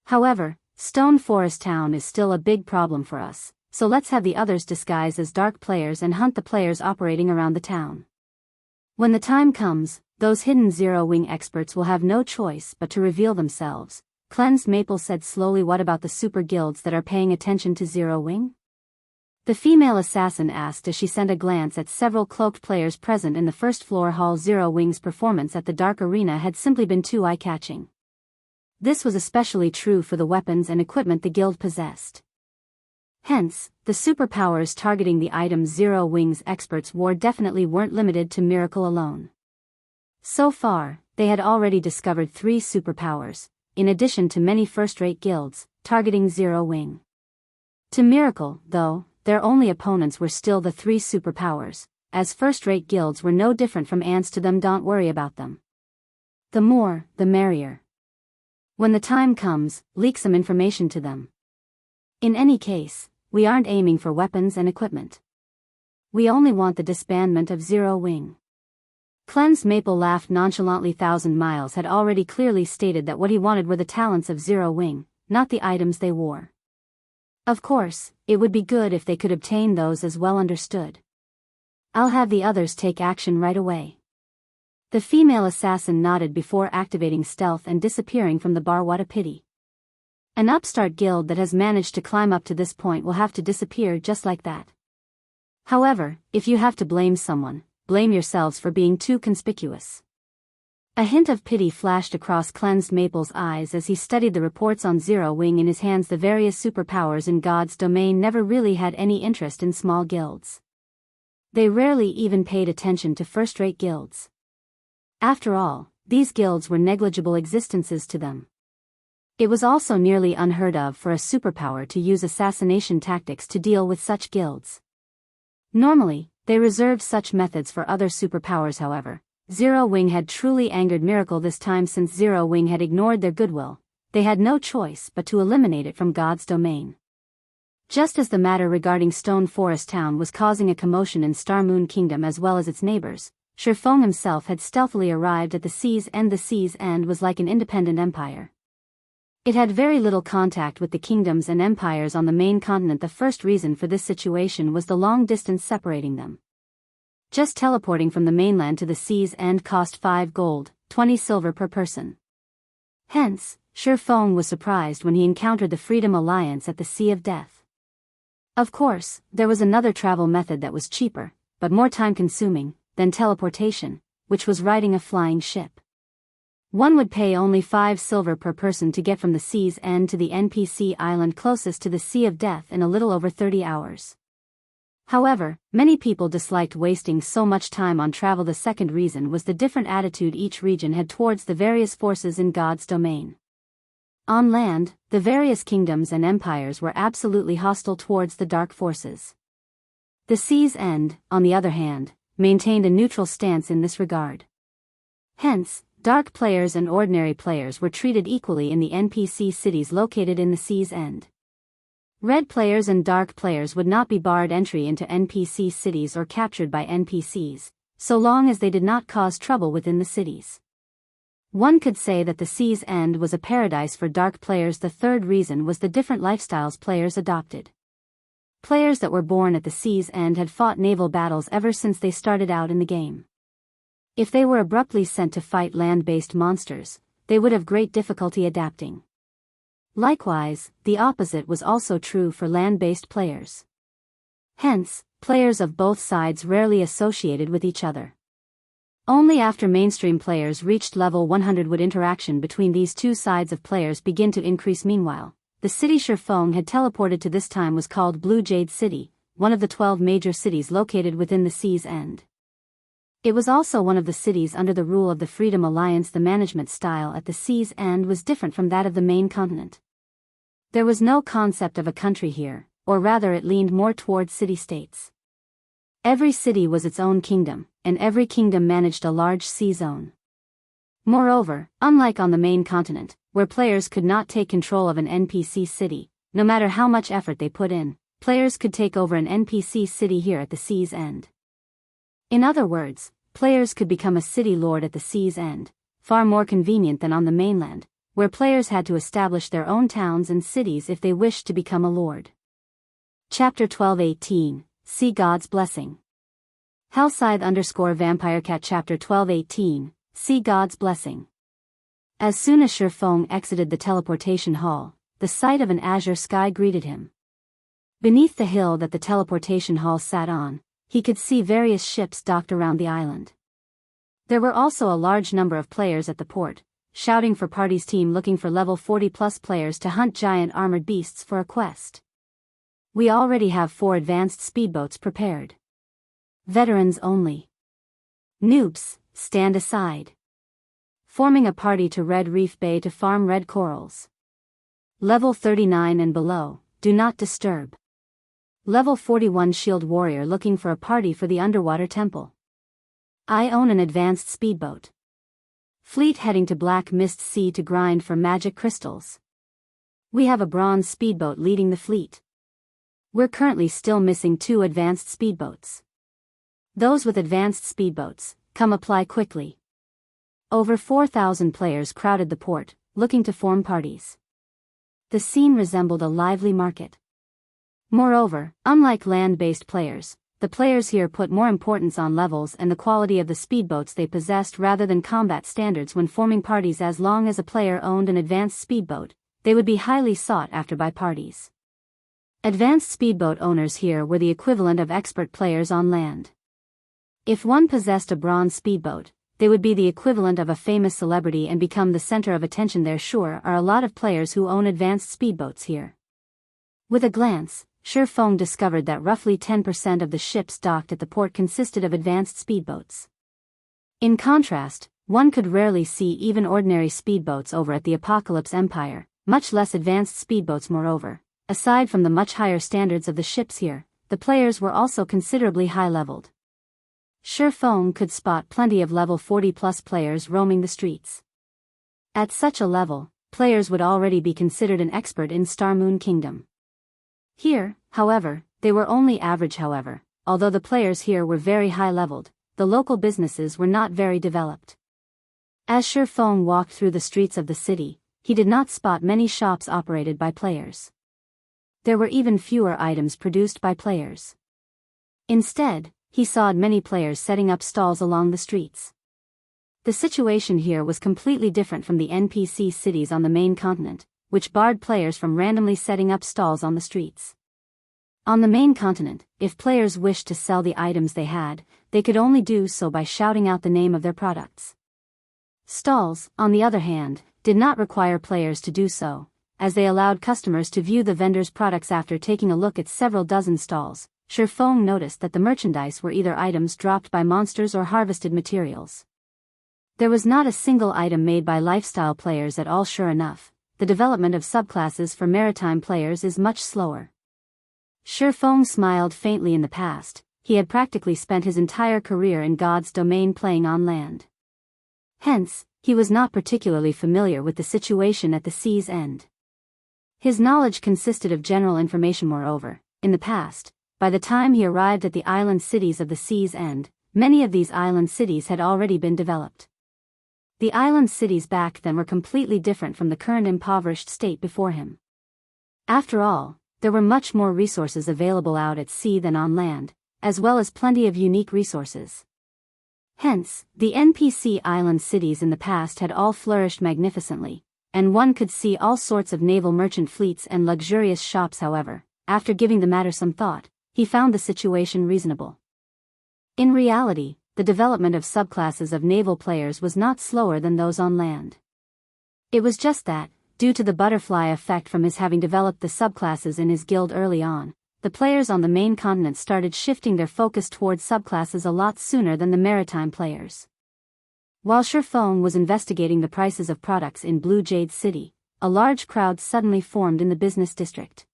However, Stone Forest Town is still a big problem for us, so let's have the others disguise as dark players and hunt the players operating around the town. When the time comes, those hidden Zero Wing experts will have no choice but to reveal themselves, Cleansed Maple said slowly. What about the super guilds that are paying attention to Zero Wing? The female assassin asked as she sent a glance at several cloaked players present in the first-floor hall. Zero Wing's performance at the Dark Arena had simply been too eye-catching. This was especially true for the weapons and equipment the guild possessed. Hence, the superpowers targeting the items Zero Wing's experts wore definitely weren't limited to Miracle alone. So far, they had already discovered 3 superpowers, in addition to many first-rate guilds, targeting Zero Wing. To Miracle, though, their only opponents were still the three superpowers, as first-rate guilds were no different from ants to them. Don't worry about them. The more, the merrier. When the time comes, leak some information to them. In any case, we aren't aiming for weapons and equipment. We only want the disbandment of Zero Wing. Cleansed Maple laughed nonchalantly. 1,000 Miles had already clearly stated that what he wanted were the talents of Zero Wing, not the items they wore. Of course, it would be good if they could obtain those as well. Understood. I'll have the others take action right away. The female assassin nodded before activating stealth and disappearing from the bar. What a pity. An upstart guild that has managed to climb up to this point will have to disappear just like that. However, if you have to blame someone, blame yourselves for being too conspicuous. A hint of pity flashed across Cleansed Maple's eyes as he studied the reports on Zero Wing in his hands. The various superpowers in God's domain never really had any interest in small guilds. They rarely even paid attention to first-rate guilds. After all, these guilds were negligible existences to them. It was also nearly unheard of for a superpower to use assassination tactics to deal with such guilds. Normally, they reserved such methods for other superpowers. However, Zero Wing had truly angered Miracle this time. Since Zero Wing had ignored their goodwill, they had no choice but to eliminate it from God's domain. Just as the matter regarding Stone Forest Town was causing a commotion in Star Moon Kingdom as well as its neighbors, Shifeng himself had stealthily arrived at the Sea's End. The Sea's End was like an independent empire. It had very little contact with the kingdoms and empires on the main continent. The first reason for this situation was the long distance separating them. Just teleporting from the mainland to the Sea's End cost 5 gold, 20 silver per person. Hence, Shifeng was surprised when he encountered the Freedom Alliance at the Sea of Death. Of course, there was another travel method that was cheaper, but more time-consuming, than teleportation, which was riding a flying ship. One would pay only 5 silver per person to get from the Sea's End to the NPC island closest to the Sea of Death in a little over 30 hours. However, many people disliked wasting so much time on travel. The second reason was the different attitude each region had towards the various forces in God's domain. On land, the various kingdoms and empires were absolutely hostile towards the dark forces. The Sea's End, on the other hand, maintained a neutral stance in this regard. Hence, dark players and ordinary players were treated equally in the NPC cities located in the Sea's End. Red players and dark players would not be barred entry into NPC cities or captured by NPCs, so long as they did not cause trouble within the cities. One could say that the Sea's End was a paradise for dark players. The third reason was the different lifestyles players adopted. Players that were born at the Sea's End had fought naval battles ever since they started out in the game. If they were abruptly sent to fight land-based monsters, they would have great difficulty adapting. Likewise, the opposite was also true for land-based players. Hence, players of both sides rarely associated with each other. Only after mainstream players reached level 100 would interaction between these two sides of players begin to increase. Meanwhile, the city Shifeng had teleported to this time was called Blue Jade City, one of the 12 major cities located within the Sea's End. It was also one of the cities under the rule of the Freedom Alliance. The management style at the Sea's End was different from that of the main continent. There was no concept of a country here, or rather it leaned more towards city-states. Every city was its own kingdom, and every kingdom managed a large sea zone. Moreover, unlike on the main continent, where players could not take control of an NPC city, no matter how much effort they put in, players could take over an NPC city here at the Sea's End. In other words, players could become a city lord at the Sea's End, far more convenient than on the mainland, where players had to establish their own towns and cities if they wished to become a lord. Chapter 12:18, See God's Blessing. Hellscythe_VampireCat Chapter 12:18, See God's Blessing. As soon as Shifeng exited the teleportation hall, the sight of an azure sky greeted him. Beneath the hill that the teleportation hall sat on, he could see various ships docked around the island. There were also a large number of players at the port, shouting for party's team looking for level 40+ players to hunt giant armored beasts for a quest. We already have 4 advanced speedboats prepared. Veterans only. Noobs, stand aside. forming a party to Red Reef Bay to farm red corals. Level 39 and below, do not disturb. Level 41 Shield Warrior looking for a party for the underwater temple. I own an advanced speedboat. Fleet heading to Black Mist Sea to grind for magic crystals. We have a bronze speedboat leading the fleet. We're currently still missing 2 advanced speedboats. Those with advanced speedboats, come apply quickly. Over 4,000 players crowded the port, looking to form parties. The scene resembled a lively market. Moreover, unlike land-based players, the players here put more importance on levels and the quality of the speedboats they possessed rather than combat standards when forming parties. As long as a player owned an advanced speedboat, they would be highly sought after by parties. Advanced speedboat owners here were the equivalent of expert players on land. If one possessed a bronze speedboat, they would be the equivalent of a famous celebrity and become the center of attention. There sure are a lot of players who own advanced speedboats here. With a glance, Feng discovered that roughly 10% of the ships docked at the port consisted of advanced speedboats. In contrast, one could rarely see even ordinary speedboats over at the Apocalypse Empire, much less advanced speedboats. Moreover, aside from the much higher standards of the ships here, the players were also considerably high-leveled. Feng could spot plenty of level 40+ players roaming the streets. At such a level, players would already be considered an expert in Star Moon Kingdom. Here, however, they were only average. However, although the players here were very high-leveled, the local businesses were not very developed. As Feng walked through the streets of the city, he did not spot many shops operated by players. There were even fewer items produced by players. Instead, he saw many players setting up stalls along the streets. The situation here was completely different from the NPC cities on the main continent, which barred players from randomly setting up stalls on the streets. On the main continent, if players wished to sell the items they had, they could only do so by shouting out the name of their products. Stalls, on the other hand, did not require players to do so, as they allowed customers to view the vendor's products. After taking a look at several dozen stalls, Feng noticed that the merchandise were either items dropped by monsters or harvested materials. There was not a single item made by lifestyle players at all. Sure enough, the development of subclasses for maritime players is much slower. Feng smiled faintly. In the past, he had practically spent his entire career in God's domain playing on land. Hence, he was not particularly familiar with the situation at the sea's end. His knowledge consisted of general information. Moreover, in the past, by the time he arrived at the island cities of the sea's end, many of these island cities had already been developed. The island cities back then were completely different from the current impoverished state before him. After all, there were much more resources available out at sea than on land, as well as plenty of unique resources. Hence, the NPC island cities in the past had all flourished magnificently, and one could see all sorts of naval merchant fleets and luxurious shops. However, after giving the matter some thought, he found the situation reasonable. In reality, the development of subclasses of naval players was not slower than those on land. It was just that, due to the butterfly effect from his having developed the subclasses in his guild early on, the players on the main continent started shifting their focus towards subclasses a lot sooner than the maritime players. While Feng was investigating the prices of products in Blue Jade City, a large crowd suddenly formed in the business district.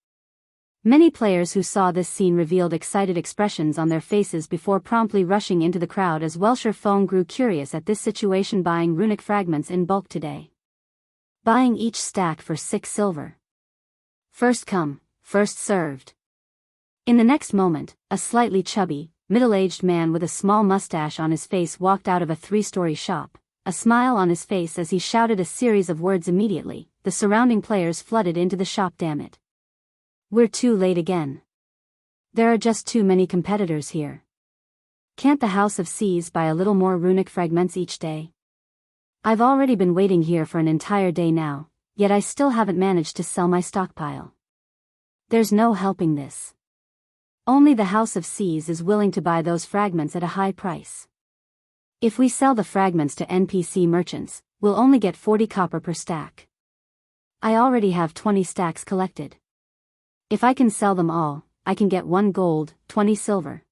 Many players who saw this scene revealed excited expressions on their faces before promptly rushing into the crowd as well. Feng grew curious at this situation, buying runic fragments in bulk today. Buying each stack for 6 silver. First come, first served. In the next moment, a slightly chubby, middle-aged man with a small mustache on his face walked out of a 3-story shop, a smile on his face as he shouted a series of words. Immediately, the surrounding players flooded into the shop. Damn it. We're too late again. There are just too many competitors here. Can't the House of Seas buy a little more runic fragments each day? I've already been waiting here for an entire day now, yet I still haven't managed to sell my stockpile. There's no helping this. Only the House of Seas is willing to buy those fragments at a high price. If we sell the fragments to NPC merchants, we'll only get 40 copper per stack. I already have 20 stacks collected. If I can sell them all, I can get 1 gold, 20 silver.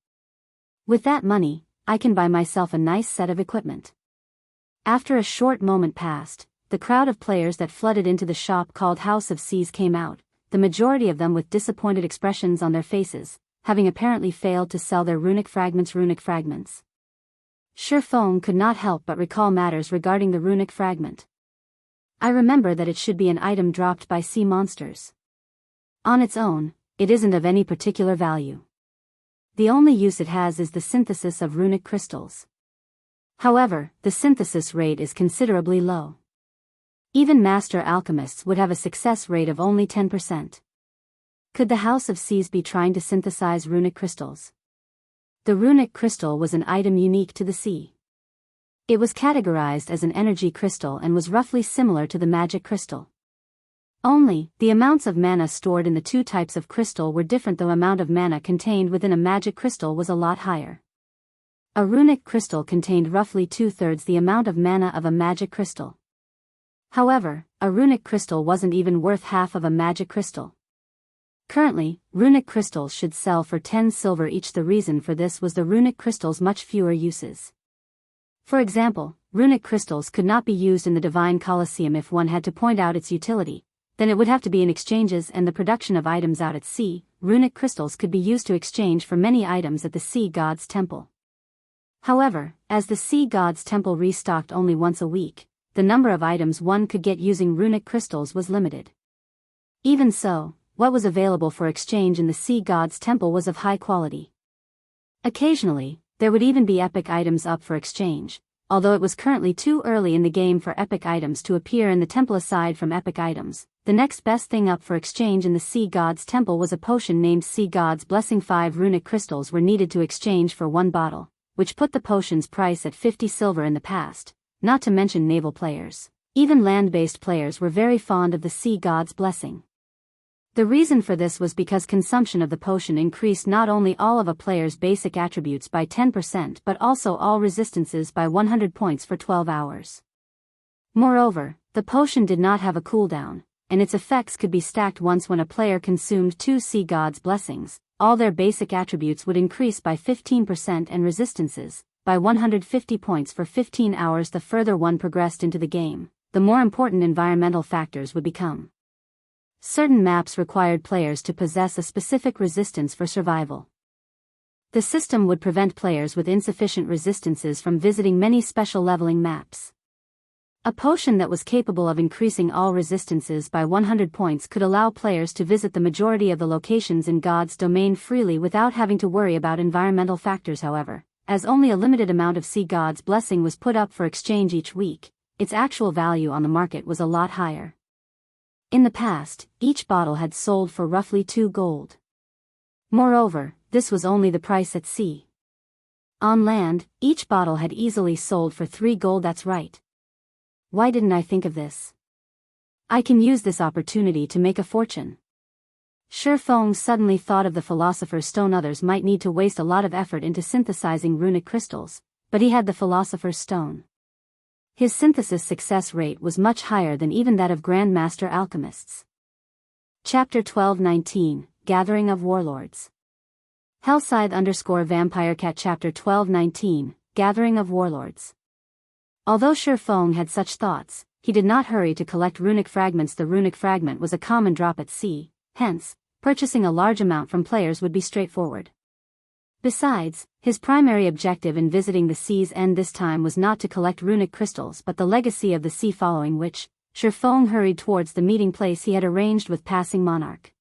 With that money, I can buy myself a nice set of equipment. After a short moment passed, the crowd of players that flooded into the shop called House of Seas came out, the majority of them with disappointed expressions on their faces, having apparently failed to sell their runic fragments. Shifeng could not help but recall matters regarding the runic fragment. I remember that it should be an item dropped by sea monsters. On its own, it isn't of any particular value. The only use it has is the synthesis of runic crystals. However, the synthesis rate is considerably low. Even master alchemists would have a success rate of only 10%. Could the House of Seas be trying to synthesize runic crystals? The runic crystal was an item unique to the sea. It was categorized as an energy crystal and was roughly similar to the magic crystal. Only, the amounts of mana stored in the two types of crystal were different. The amount of mana contained within a magic crystal was a lot higher. A runic crystal contained roughly 2/3 the amount of mana of a magic crystal. However, a runic crystal wasn't even worth half of a magic crystal. Currently, runic crystals should sell for 10 silver each. The reason for this was the runic crystals' much fewer uses. For example, runic crystals could not be used in the Divine Colosseum. If one had to point out its utility, then it would have to be in exchanges and the production of items out at sea. Runic crystals could be used to exchange for many items at the Sea God's Temple. However, as the Sea God's Temple restocked only once a week, the number of items one could get using runic crystals was limited. Even so, what was available for exchange in the Sea God's Temple was of high quality. Occasionally, there would even be epic items up for exchange, although it was currently too early in the game for epic items to appear in the temple. Aside from epic items, the next best thing up for exchange in the Sea God's Temple was a potion named Sea God's Blessing. 5 runic crystals were needed to exchange for one bottle, which put the potion's price at 50 silver in the past, not to mention naval players. Even land-based players were very fond of the Sea God's Blessing. The reason for this was because consumption of the potion increased not only all of a player's basic attributes by 10% but also all resistances by 100 points for 12 hours. Moreover, the potion did not have a cooldown, and its effects could be stacked once. When a player consumed 2 Sea God's Blessings, all their basic attributes would increase by 15% and resistances by 150 points for 15 hours. The further one progressed into the game, the more important environmental factors would become. Certain maps required players to possess a specific resistance for survival. The system would prevent players with insufficient resistances from visiting many special leveling maps. A potion that was capable of increasing all resistances by 100 points could allow players to visit the majority of the locations in God's domain freely without having to worry about environmental factors. However, as only a limited amount of Sea God's Blessing was put up for exchange each week, its actual value on the market was a lot higher. In the past, each bottle had sold for roughly 2 gold. Moreover, this was only the price at sea. On land, each bottle had easily sold for 3 gold. That's right. Why didn't I think of this? I can use this opportunity to make a fortune. Shifeng suddenly thought of the Philosopher's Stone. Others might need to waste a lot of effort into synthesizing runic crystals, but he had the Philosopher's Stone. His synthesis success rate was much higher than even that of Grandmaster Alchemists. Chapter 12:19, Gathering of Warlords. Hellscythe_VampireCat Chapter 12:19, Gathering of Warlords. Although Shifeng had such thoughts, he did not hurry to collect runic fragments. The runic fragment was a common drop at sea, hence, purchasing a large amount from players would be straightforward. Besides, his primary objective in visiting the sea's end this time was not to collect runic crystals but the legacy of the sea. Following which, Shifeng hurried towards the meeting place he had arranged with Passing Monarch.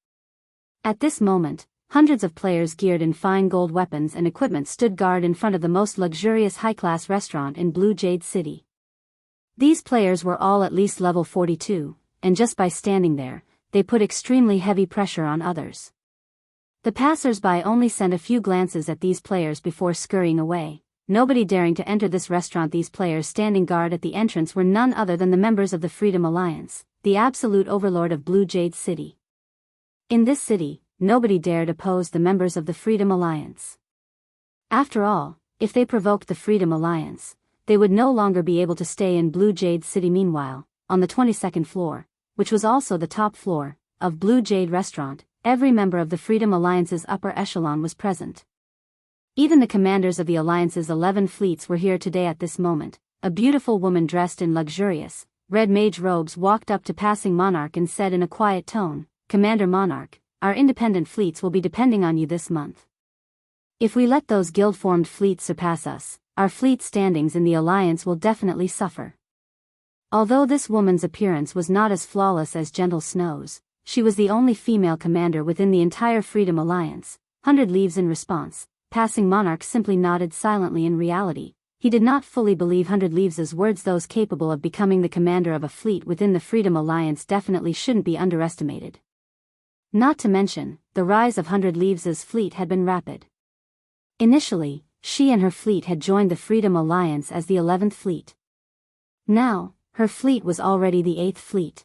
At this moment, hundreds of players geared in fine gold weapons and equipment stood guard in front of the most luxurious high-class restaurant in Blue Jade City. These players were all at least level 42, and just by standing there, they put extremely heavy pressure on others. The passers-by only sent a few glances at these players before scurrying away, nobody daring to enter this restaurant. These players standing guard at the entrance were none other than the members of the Freedom Alliance, the absolute overlord of Blue Jade City. In this city, nobody dared oppose the members of the Freedom Alliance. After all, if they provoked the Freedom Alliance, they would no longer be able to stay in Blue Jade City. Meanwhile, on the 22nd floor, which was also the top floor, of Blue Jade Restaurant, every member of the Freedom Alliance's upper echelon was present. Even the commanders of the Alliance's 11 fleets were here today. At this moment, a beautiful woman dressed in luxurious, red mage robes walked up to Passing Monarch and said in a quiet tone, "Commander Monarch, our independent fleets will be depending on you this month. If we let those guild-formed fleets surpass us, our fleet standings in the alliance will definitely suffer." Although this woman's appearance was not as flawless as Gentle Snow's, she was the only female commander within the entire Freedom Alliance. 100 Leaves in response, Passing Monarch simply nodded silently. In reality, he did not fully believe 100 Leaves' words. Those capable of becoming the commander of a fleet within the Freedom Alliance definitely shouldn't be underestimated. Not to mention, the rise of 100 Leaves' fleet had been rapid. Initially, she and her fleet had joined the Freedom Alliance as the 11th fleet. Now, her fleet was already the 8th fleet.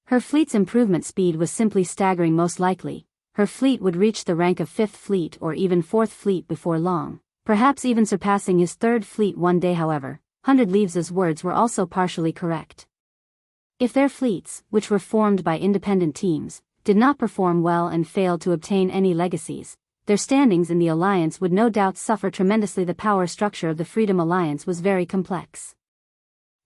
Her fleet's improvement speed was simply staggering. Most likely, her fleet would reach the rank of 5th fleet or even 4th fleet before long, perhaps even surpassing his 3rd fleet one day. However, 100 Leaves' words were also partially correct. If their fleets, which were formed by independent teams, did not perform well and failed to obtain any legacies, their standings in the alliance would no doubt suffer tremendously. The power structure of the Freedom Alliance was very complex.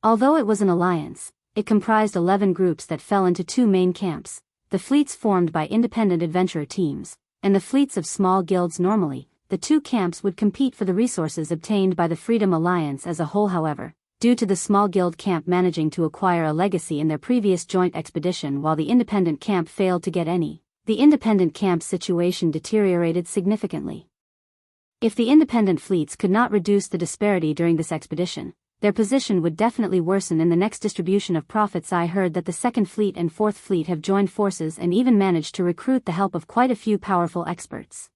Although it was an alliance, it comprised 11 groups that fell into two main camps: the fleets formed by independent adventurer teams, and the fleets of small guilds. Normally, the two camps would compete for the resources obtained by the Freedom Alliance as a whole. However, due to the small guild camp managing to acquire a legacy in their previous joint expedition while the independent camp failed to get any, the independent camp's situation deteriorated significantly. If the independent fleets could not reduce the disparity during this expedition, their position would definitely worsen in the next distribution of profits. I heard that the 2nd Fleet and 4th Fleet have joined forces and even managed to recruit the help of quite a few powerful experts.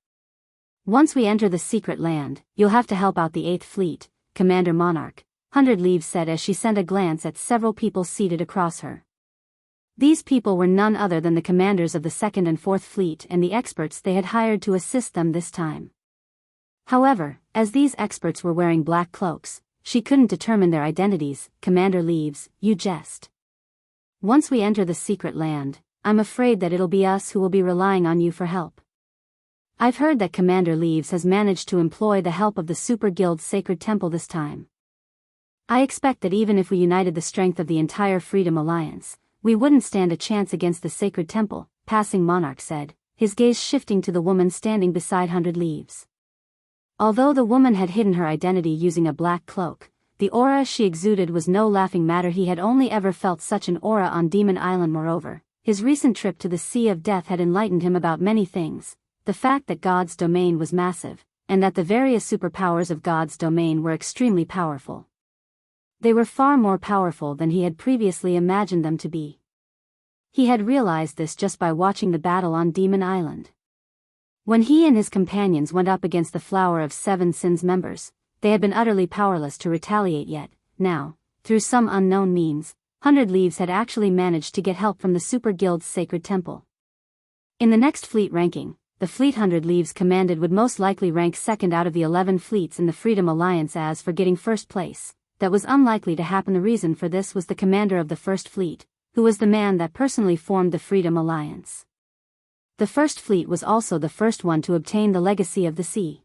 Once we enter the secret land, you'll have to help out the 8th Fleet, Commander Monarch, 100 Leaves said as she sent a glance at several people seated across her. These people were none other than the commanders of the 2nd and 4th Fleet and the experts they had hired to assist them this time. However, as these experts were wearing black cloaks, she couldn't determine their identities. "Commander Leaves, you jest. Once we enter the secret land, I'm afraid that it'll be us who will be relying on you for help. I've heard that Commander Leaves has managed to employ the help of the Super Guild's Sacred Temple this time. I expect that even if we united the strength of the entire Freedom Alliance, we wouldn't stand a chance against the Sacred Temple," Passing Monarch said, his gaze shifting to the woman standing beside 100 Leaves. Although the woman had hidden her identity using a black cloak, the aura she exuded was no laughing matter. He had only ever felt such an aura on Demon Island. Moreover, his recent trip to the Sea of Death had enlightened him about many things: the fact that God's domain was massive, and that the various superpowers of God's domain were extremely powerful. They were far more powerful than he had previously imagined them to be. He had realized this just by watching the battle on Demon Island. When he and his companions went up against the Flower of Seven Sins members, they had been utterly powerless to retaliate. Yet, now, through some unknown means, 100 Leaves had actually managed to get help from the Super Guild's Sacred Temple. In the next fleet ranking, the fleet 100 Leaves commanded would most likely rank 2nd out of the 11 fleets in the Freedom Alliance. As for getting 1st place, that was unlikely to happen. The reason for this was the commander of the 1st Fleet, who was the man that personally formed the Freedom Alliance. The 1st Fleet was also the first one to obtain the Legacy of the Sea.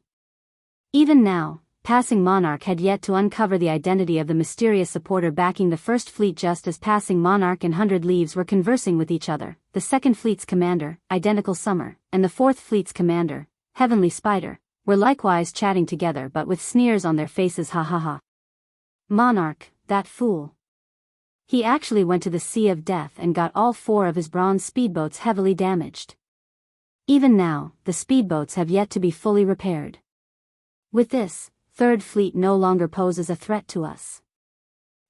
Even now, Passing Monarch had yet to uncover the identity of the mysterious supporter backing the 1st Fleet. Just as Passing Monarch and 100 Leaves were conversing with each other, the 2nd Fleet's commander, Identical Summer, and the 4th Fleet's commander, Heavenly Spider, were likewise chatting together but with sneers on their faces. Ha ha ha. Monarch, that fool. He actually went to the Sea of Death and got all 4 of his bronze speedboats heavily damaged. Even now, the speedboats have yet to be fully repaired. With this, 3rd Fleet no longer poses a threat to us.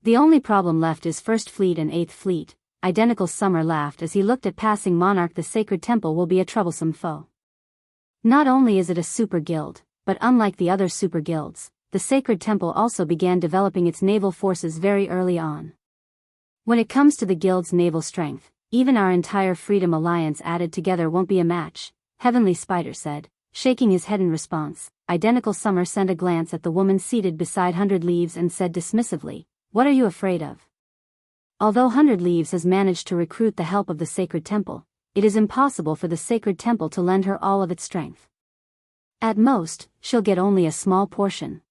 The only problem left is 1st Fleet and 8th Fleet. Identical Summer laughed as he looked at Passing Monarch. The Sacred Temple will be a troublesome foe. Not only is it a super guild, but unlike the other super guilds, the Sacred Temple also began developing its naval forces very early on. When it comes to the guild's naval strength, even our entire Freedom Alliance added together won't be a match, Heavenly Spider said, shaking his head in response. Identical Summer sent a glance at the woman seated beside 100 Leaves and said dismissively, "What are you afraid of?" Although 100 Leaves has managed to recruit the help of the Sacred Temple, it is impossible for the Sacred Temple to lend her all of its strength. At most, she'll get only a small portion.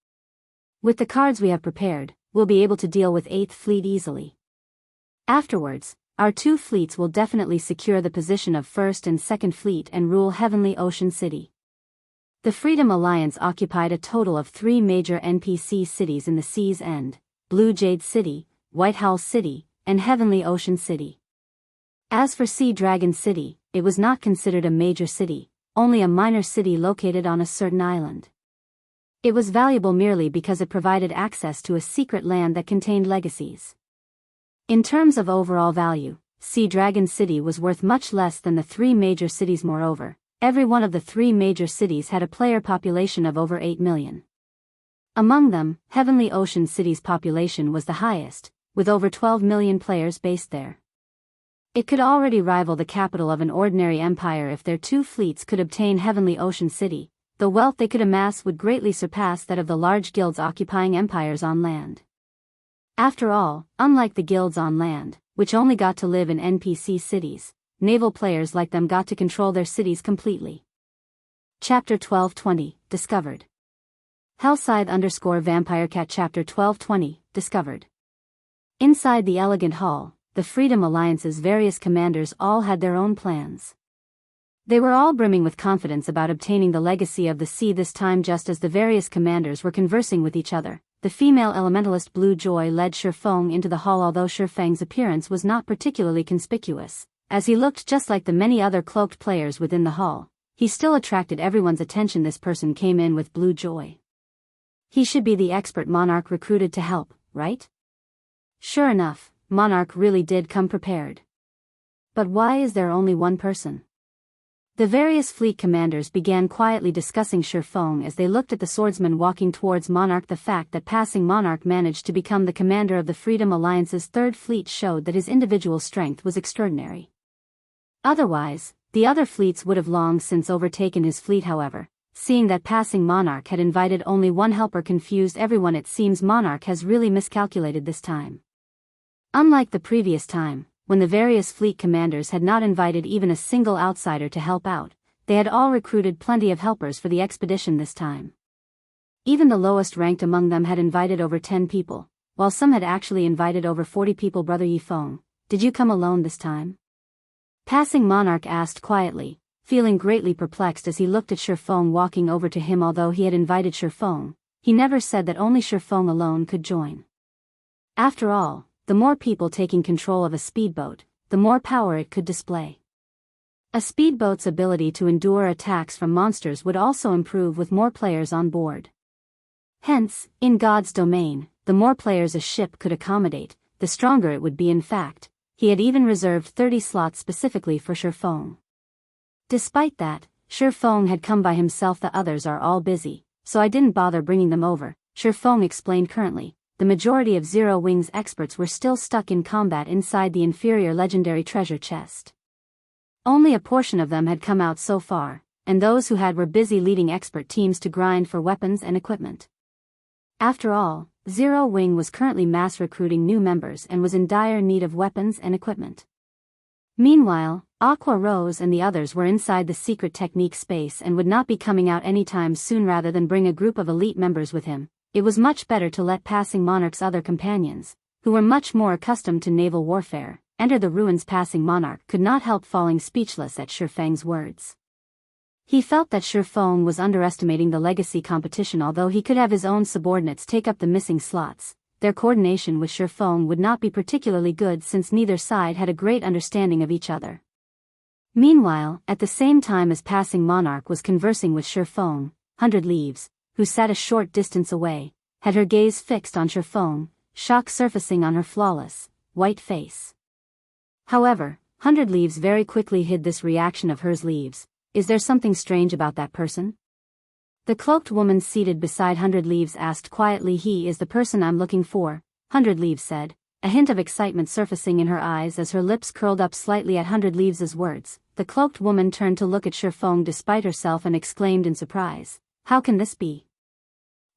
With the cards we have prepared, we'll be able to deal with 8th Fleet easily. Afterwards, our 2 fleets will definitely secure the position of 1st and 2nd Fleet and rule Heavenly Ocean City. The Freedom Alliance occupied a total of 3 major NPC cities in the Sea's End: Blue Jade City, White Howl City, and Heavenly Ocean City. As for Sea Dragon City, it was not considered a major city, only a minor city located on a certain island. It was valuable merely because it provided access to a secret land that contained legacies. In terms of overall value, Sea Dragon City was worth much less than the 3 major cities. Moreover, every one of the 3 major cities had a player population of over 8 million. Among them, Heavenly Ocean City's population was the highest, with over 12 million players based there. It could already rival the capital of an ordinary empire if their 2 fleets could obtain Heavenly Ocean City. The wealth they could amass would greatly surpass that of the large guilds occupying empires on land. After all, unlike the guilds on land, which only got to live in NPC cities, naval players like them got to control their cities completely. Chapter 1220, Discovered. Hellscythe_VampireCat Chapter 1220, Discovered. Inside the elegant hall, the Freedom Alliance's various commanders all had their own plans. They were all brimming with confidence about obtaining the legacy of the sea this time. Just as the various commanders were conversing with each other, the female elementalist Blue Joy led Shifeng into the hall. Although Shifeng's appearance was not particularly conspicuous, as he looked just like the many other cloaked players within the hall, he still attracted everyone's attention. This person came in with Blue Joy. He should be the expert Monarch recruited to help, right? Sure enough, Monarch really did come prepared. But why is there only one person? The various fleet commanders began quietly discussing Shifeng as they looked at the swordsman walking towards Monarch. The fact that passing Monarch managed to become the commander of the Freedom Alliance's 3rd Fleet showed that his individual strength was extraordinary. Otherwise, the other fleets would have long since overtaken his fleet. However, seeing that passing Monarch had invited only one helper confused everyone. It seems Monarch has really miscalculated this time. Unlike the previous time, when the various fleet commanders had not invited even a single outsider to help out, they had all recruited plenty of helpers for the expedition this time. Even the lowest ranked among them had invited over 10 people, while some had actually invited over 40 people. Brother Yifeng, did you come alone this time? Passing Monarch asked quietly, feeling greatly perplexed as he looked at Shifeng walking over to him. Although he had invited Shifeng, he never said that only Shifeng alone could join. After all, the more people taking control of a speedboat, the more power it could display. A speedboat's ability to endure attacks from monsters would also improve with more players on board. Hence, in God's domain, the more players a ship could accommodate, the stronger it would be. In fact, he had even reserved 30 slots specifically for Shifeng. Despite that, Shifeng had come by himself. The others are all busy, so I didn't bother bringing them over, Shifeng explained. Currently, the majority of Zero Wing's experts were still stuck in combat inside the inferior legendary treasure chest. Only a portion of them had come out so far, and those who had were busy leading expert teams to grind for weapons and equipment. After all, Zero Wing was currently mass recruiting new members and was in dire need of weapons and equipment. Meanwhile, Aqua Rose and the others were inside the secret technique space and would not be coming out anytime soon. Rather than bring a group of elite members with him, it was much better to let passing Monarch's other companions, who were much more accustomed to naval warfare, enter the ruins. Passing Monarch could not help falling speechless at Shifeng's words. He felt that Shifeng was underestimating the legacy competition. Although he could have his own subordinates take up the missing slots, their coordination with Shifeng would not be particularly good since neither side had a great understanding of each other. Meanwhile, at the same time as passing Monarch was conversing with Shifeng, 100 Leaves, who sat a short distance away, had her gaze fixed on Shifeng, shock surfacing on her flawless, white face. However, 100 Leaves very quickly hid this reaction of hers. Leaves, is there something strange about that person? The cloaked woman seated beside 100 Leaves asked quietly. He is the person I'm looking for, 100 Leaves said, a hint of excitement surfacing in her eyes as her lips curled up slightly at 100 Leaves' words. The cloaked woman turned to look at Shifeng despite herself and exclaimed in surprise, how can this be?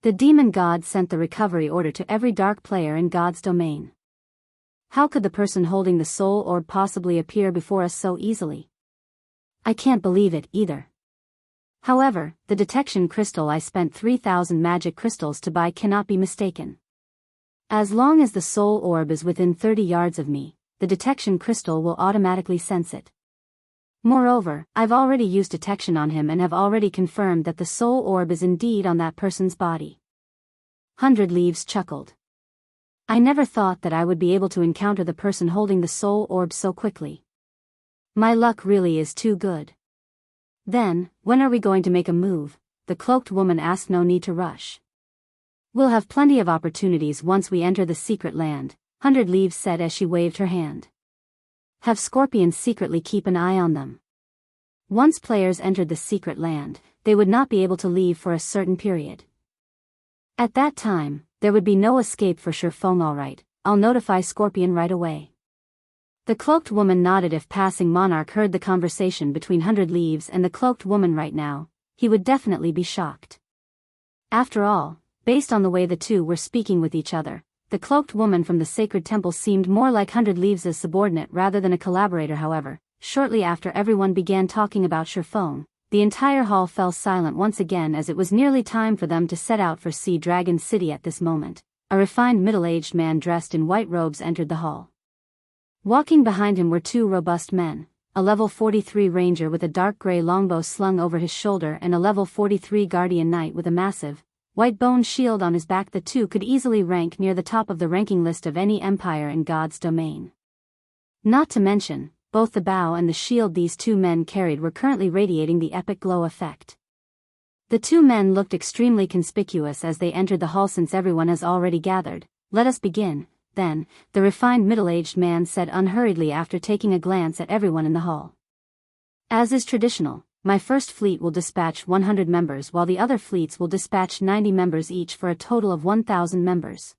The demon god sent the recovery order to every dark player in God's domain. How could the person holding the soul orb possibly appear before us so easily? I can't believe it either. However, the detection crystal I spent 3,000 magic crystals to buy cannot be mistaken. As long as the soul orb is within 30 yards of me, the detection crystal will automatically sense it. Moreover, I've already used detection on him and have already confirmed that the soul orb is indeed on that person's body. 100 Leaves chuckled. I never thought that I would be able to encounter the person holding the soul orb so quickly. My luck really is too good. Then, when are we going to make a move? The cloaked woman asked. No need to rush. We'll have plenty of opportunities once we enter the secret land, 100 Leaves said as she waved her hand. Have scorpions secretly keep an eye on them. Once players entered the secret land, they would not be able to leave for a certain period. At that time, there would be no escape for Shifeng. Alright, I'll notify Scorpion right away. The cloaked woman nodded. If passing monarch heard the conversation between 100 Leaves and the cloaked woman right now, he would definitely be shocked. After all, based on the way the two were speaking with each other, the cloaked woman from the sacred temple seemed more like 100 Leaves' subordinate rather than a collaborator. However, shortly after everyone began talking about Shifeng, the entire hall fell silent once again as it was nearly time for them to set out for Sea Dragon City. At this moment, a refined middle-aged man dressed in white robes entered the hall. Walking behind him were two robust men, a level 43 ranger with a dark gray longbow slung over his shoulder and a level 43 guardian knight with a massive, white bone shield on his back. The two could easily rank near the top of the ranking list of any empire in God's domain. Not to mention, both the bow and the shield these two men carried were currently radiating the epic glow effect. The two men looked extremely conspicuous as they entered the hall. Since everyone has already gathered, let us begin, then, the refined middle-aged man said unhurriedly after taking a glance at everyone in the hall. As is traditional, my first fleet will dispatch 100 members while the other fleets will dispatch 90 members each for a total of 1,000 members.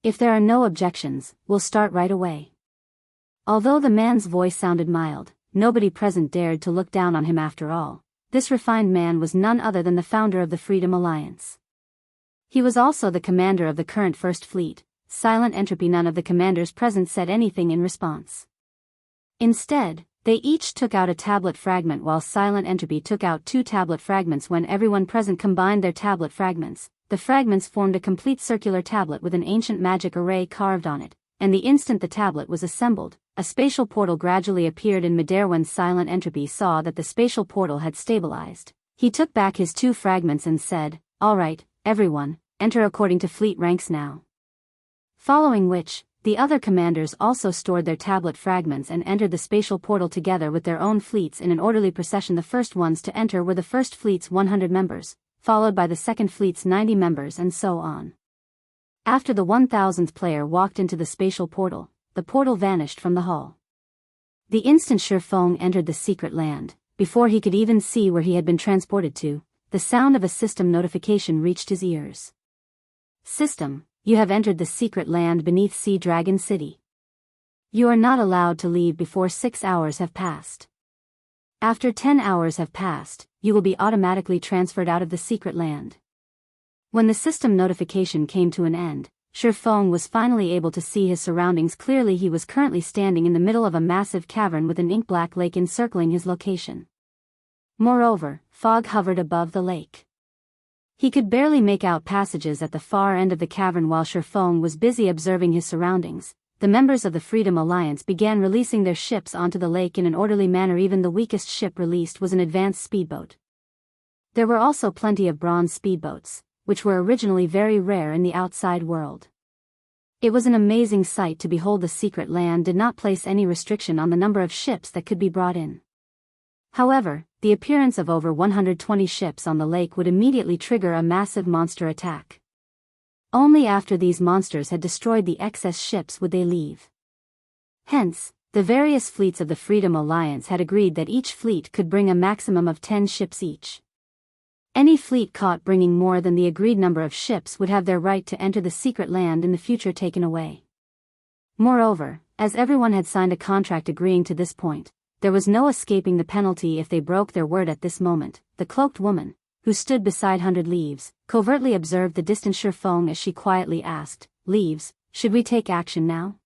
If there are no objections, we'll start right away. Although the man's voice sounded mild, nobody present dared to look down on him. After all, this refined man was none other than the founder of the Freedom Alliance. He was also the commander of the current First Fleet, Silent Entropy. None of the commanders present said anything in response. Instead, they each took out a tablet fragment while Silent Entropy took out 2 tablet fragments. When everyone present combined their tablet fragments, the fragments formed a complete circular tablet with an ancient magic array carved on it, and the instant the tablet was assembled, a spatial portal gradually appeared in midair. When Silent Entropy saw that the spatial portal had stabilized, he took back his 2 fragments and said, "Alright, everyone, enter according to fleet ranks now." Following which, the other commanders also stored their tablet fragments and entered the spatial portal together with their own fleets in an orderly procession. The first ones to enter were the first fleet's 100 members, followed by the second fleet's 90 members, and so on. After the 1000th player walked into the spatial portal, the portal vanished from the hall. The instant Shifeng entered the secret land, before he could even see where he had been transported to, the sound of a system notification reached his ears. System, you have entered the secret land beneath Sea Dragon City. You are not allowed to leave before 6 hours have passed. After 10 hours have passed, you will be automatically transferred out of the secret land. When the system notification came to an end, Shifeng was finally able to see his surroundings clearly. He was currently standing in the middle of a massive cavern with an ink-black lake encircling his location. Moreover, fog hovered above the lake. He could barely make out passages at the far end of the cavern. While Shifeng was busy observing his surroundings, the members of the Freedom Alliance began releasing their ships onto the lake in an orderly manner. Even the weakest ship released was an advanced speedboat. There were also plenty of bronze speedboats, which were originally very rare in the outside world. It was an amazing sight to behold. The secret land did not place any restriction on the number of ships that could be brought in. However, the appearance of over 120 ships on the lake would immediately trigger a massive monster attack. Only after these monsters had destroyed the excess ships would they leave. Hence, the various fleets of the Freedom Alliance had agreed that each fleet could bring a maximum of 10 ships each. Any fleet caught bringing more than the agreed number of ships would have their right to enter the secret land in the future taken away. Moreover, as everyone had signed a contract agreeing to this point, there was no escaping the penalty if they broke their word. At this moment, the cloaked woman, who stood beside 100 Leaves, covertly observed the distant Shifeng as she quietly asked, "Leaves, should we take action now?"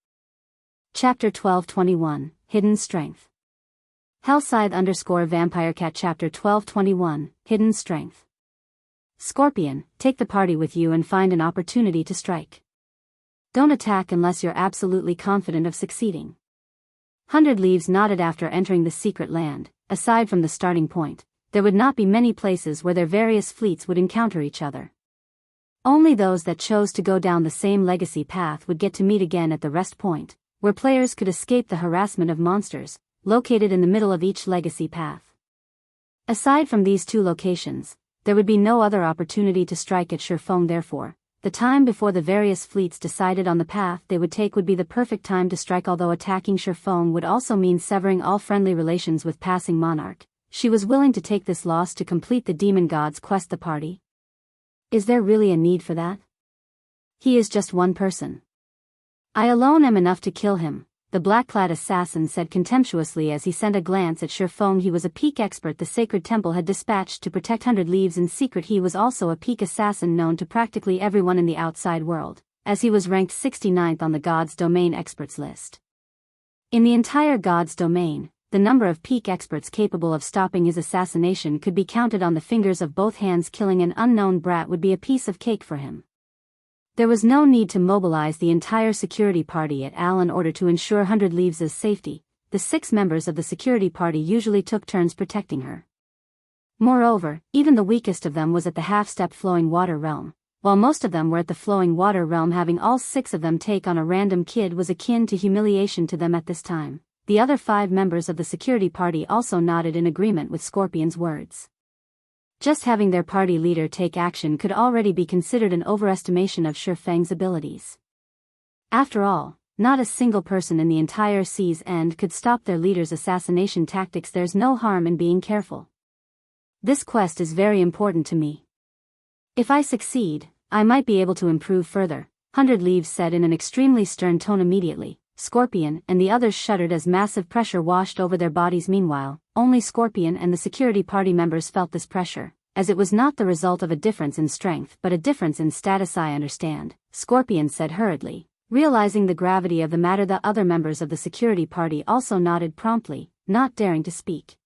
Chapter 1221, Hidden Strength. Hellscythe_VampireCat Chapter 1221, Hidden Strength. Scorpion, take the party with you and find an opportunity to strike. Don't attack unless you're absolutely confident of succeeding. 100 Leaves nodded. After entering the secret land, aside from the starting point, there would not be many places where their various fleets would encounter each other. Only those that chose to go down the same legacy path would get to meet again at the rest point, where players could escape the harassment of monsters, located in the middle of each legacy path. Aside from these two locations, there would be no other opportunity to strike at Shifeng. Therefore, the time before the various fleets decided on the path they would take would be the perfect time to strike. Although attacking Shifeng would also mean severing all friendly relations with passing monarch, she was willing to take this loss to complete the demon god's quest. The party? Is there really a need for that? He is just one person. I alone am enough to kill him, the black-clad assassin said contemptuously as he sent a glance at Shifeng. He was a peak expert the sacred temple had dispatched to protect 100 Leaves in secret. He was also a peak assassin known to practically everyone in the outside world, as he was ranked 69th on the God's Domain experts list. In the entire God's Domain, the number of peak experts capable of stopping his assassination could be counted on the fingers of both hands. Killing an unknown brat would be a piece of cake for him. There was no need to mobilize the entire security party at Al in order to ensure 100 Leaves' safety. The 6 members of the security party usually took turns protecting her. Moreover, even the weakest of them was at the half-step flowing water realm, while most of them were at the flowing water realm. Having all 6 of them take on a random kid was akin to humiliation to them at this time. The other 5 members of the security party also nodded in agreement with Scorpion's words. Just having their party leader take action could already be considered an overestimation of Shifeng's abilities. After all, not a single person in the entire sea's end could stop their leader's assassination tactics. There's no harm in being careful. This quest is very important to me. If I succeed, I might be able to improve further, 100 Leaves said in an extremely stern tone. Immediately, Scorpion and the others shuddered as massive pressure washed over their bodies. Meanwhile, only Scorpion and the security party members felt this pressure, as it was not the result of a difference in strength but a difference in status. I understand, Scorpion said hurriedly, realizing the gravity of the matter. The other members of the security party also nodded promptly, not daring to speak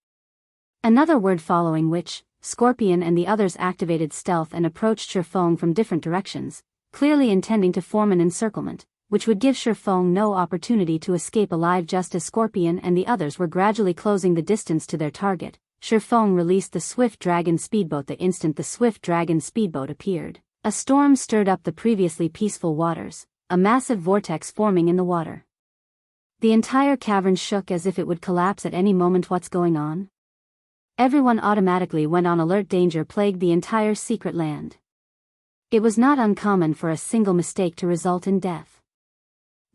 another word, following which, Scorpion and the others activated stealth and approached Shifeng from different directions, clearly intending to form an encirclement, which would give Shifeng no opportunity to escape alive. Just as Scorpion and the others were gradually closing the distance to their target, Shifeng released the Swift Dragon speedboat. The instant the Swift Dragon speedboat appeared, a storm stirred up the previously peaceful waters, a massive vortex forming in the water. The entire cavern shook as if it would collapse at any moment. What's going on? Everyone automatically went on alert. Danger plagued the entire secret land. It was not uncommon for a single mistake to result in death.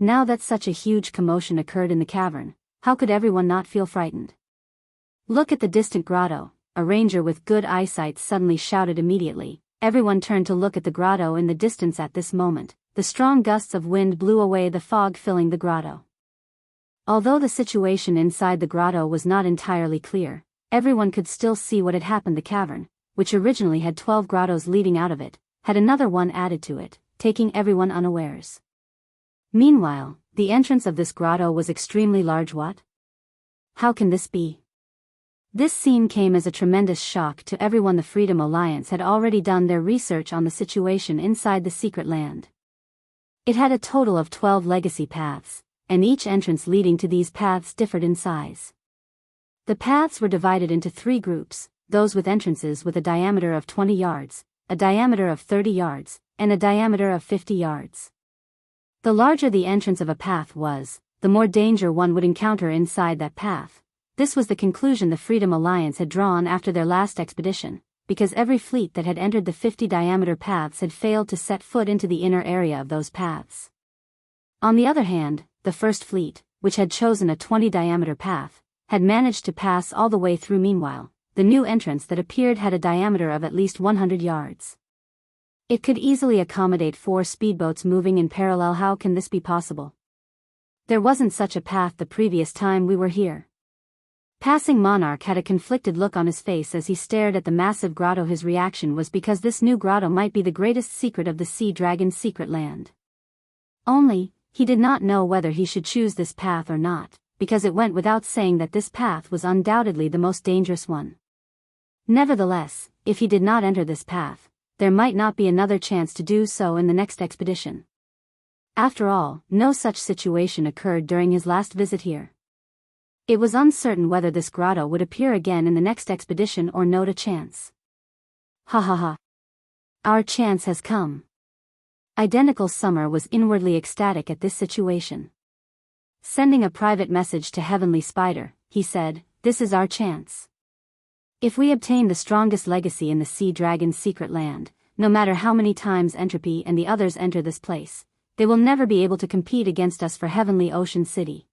Now that such a huge commotion occurred in the cavern, how could everyone not feel frightened? Look at the distant grotto, a ranger with good eyesight suddenly shouted. Immediately, everyone turned to look at the grotto in the distance. At this moment, the strong gusts of wind blew away the fog filling the grotto. Although the situation inside the grotto was not entirely clear, everyone could still see what had happened. The cavern, which originally had 12 grottos leading out of it, had another one added to it, taking everyone unawares. Meanwhile, the entrance of this grotto was extremely large. What? How can this be? This scene came as a tremendous shock to everyone. The Freedom Alliance had already done their research on the situation inside the secret land. It had a total of 12 legacy paths, and each entrance leading to these paths differed in size. The paths were divided into 3 groups, those with entrances with a diameter of 20 yards, a diameter of 30 yards, and a diameter of 50 yards. The larger the entrance of a path was, the more danger one would encounter inside that path. This was the conclusion the Freedom Alliance had drawn after their last expedition, because every fleet that had entered the 50-diameter paths had failed to set foot into the inner area of those paths. On the other hand, the first fleet, which had chosen a 20-diameter path, had managed to pass all the way through. Meanwhile, the new entrance that appeared had a diameter of at least 100 yards. It could easily accommodate 4 speedboats moving in parallel. How can this be possible? There wasn't such a path the previous time we were here. Passing Monarch had a conflicted look on his face as he stared at the massive grotto. His reaction was because this new grotto might be the greatest secret of the Sea Dragon's secret land. Only, he did not know whether he should choose this path or not, because it went without saying that this path was undoubtedly the most dangerous one. Nevertheless, if he did not enter this path, there might not be another chance to do so in the next expedition. After all, no such situation occurred during his last visit here. It was uncertain whether this grotto would appear again in the next expedition or not a chance. Ha ha ha. Our chance has come. Identical Summer was inwardly ecstatic at this situation. Sending a private message to Heavenly Spider, he said, "This is our chance. If we obtain the strongest legacy in the Sea Dragon's secret land, no matter how many times Entropy and the others enter this place, they will never be able to compete against us for Heavenly Ocean City.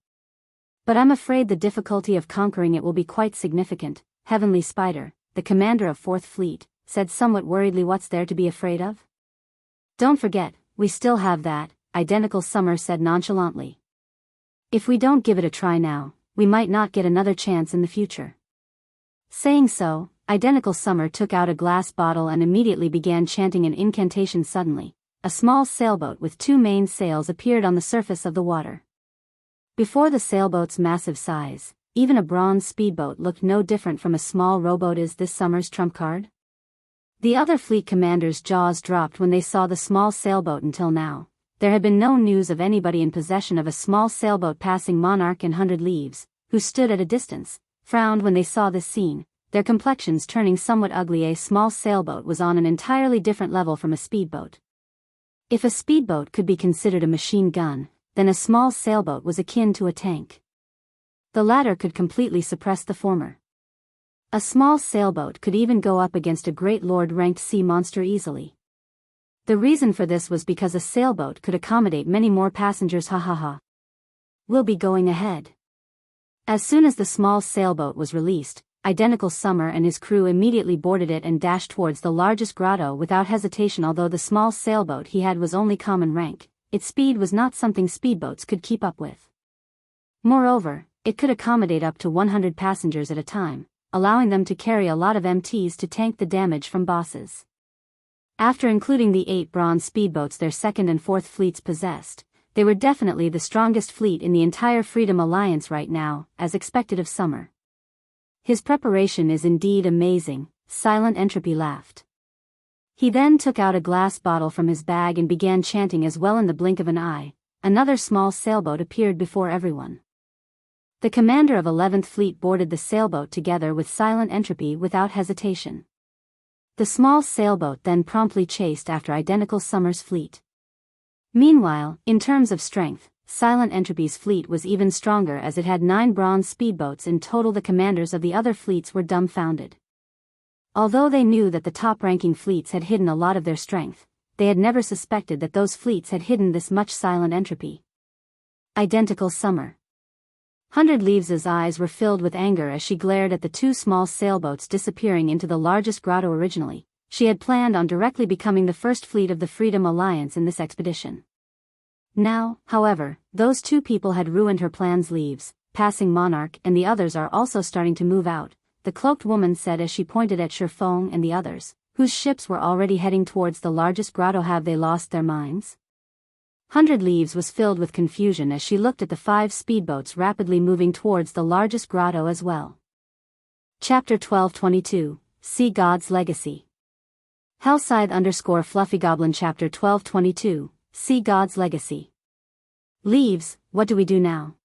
But I'm afraid the difficulty of conquering it will be quite significant." Heavenly Spider, the commander of 4th Fleet, said somewhat worriedly, "What's there to be afraid of? Don't forget, we still have that," Identical Summer said nonchalantly. "If we don't give it a try now, we might not get another chance in the future." Saying so, Identical Summer took out a glass bottle and immediately began chanting an incantation. Suddenly, a small sailboat with 2 main sails appeared on the surface of the water. Before the sailboat's massive size, even a bronze speedboat looked no different from a small rowboat. Is this Summer's trump card? The other fleet commanders' jaws dropped when they saw the small sailboat. Until now, there had been no news of anybody in possession of a small sailboat. Passing Monarch and 100 Leaves, who stood at a distance, frowned when they saw this scene, their complexions turning somewhat ugly. A small sailboat was on an entirely different level from a speedboat. If a speedboat could be considered a machine gun, then a small sailboat was akin to a tank. The latter could completely suppress the former. A small sailboat could even go up against a great lord-ranked sea monster easily. The reason for this was because a sailboat could accommodate many more passengers. Ha ha ha. We'll be going ahead. As soon as the small sailboat was released, Identical Summer and his crew immediately boarded it and dashed towards the largest grotto without hesitation. Although the small sailboat he had was only common rank, its speed was not something speedboats could keep up with. Moreover, it could accommodate up to 100 passengers at a time, allowing them to carry a lot of MTs to tank the damage from bosses. After including the 8 bronze speedboats their 2nd and 4th fleets possessed, they were definitely the strongest fleet in the entire Freedom Alliance right now, as expected of Summer. His preparation is indeed amazing, Silent Entropy laughed. He then took out a glass bottle from his bag and began chanting as well. In the blink of an eye, another small sailboat appeared before everyone. The commander of 11th Fleet boarded the sailboat together with Silent Entropy without hesitation. The small sailboat then promptly chased after Identical Summer's fleet. Meanwhile, in terms of strength, Silent Entropy's fleet was even stronger as it had 9 bronze speedboats in total. The commanders of the other fleets were dumbfounded. Although they knew that the top-ranking fleets had hidden a lot of their strength, they had never suspected that those fleets had hidden this much. Silent Entropy. Identical Summer. 100 Leaves' eyes were filled with anger as she glared at the 2 small sailboats disappearing into the largest grotto. Originally, she had planned on directly becoming the first fleet of the Freedom Alliance in this expedition. Now, however, those 2 people had ruined her plans. Leaves, Passing Monarch and the others are also starting to move out, the cloaked woman said as she pointed at Shifeng and the others, whose ships were already heading towards the largest grotto. Have they lost their minds? 100 Leaves was filled with confusion as she looked at the 5 speedboats rapidly moving towards the largest grotto as well. Chapter 1222, Sea God's Legacy. Hellscythe_FluffyGoblin Chapter 1222, Sea God's Legacy. Leaves, what do we do now?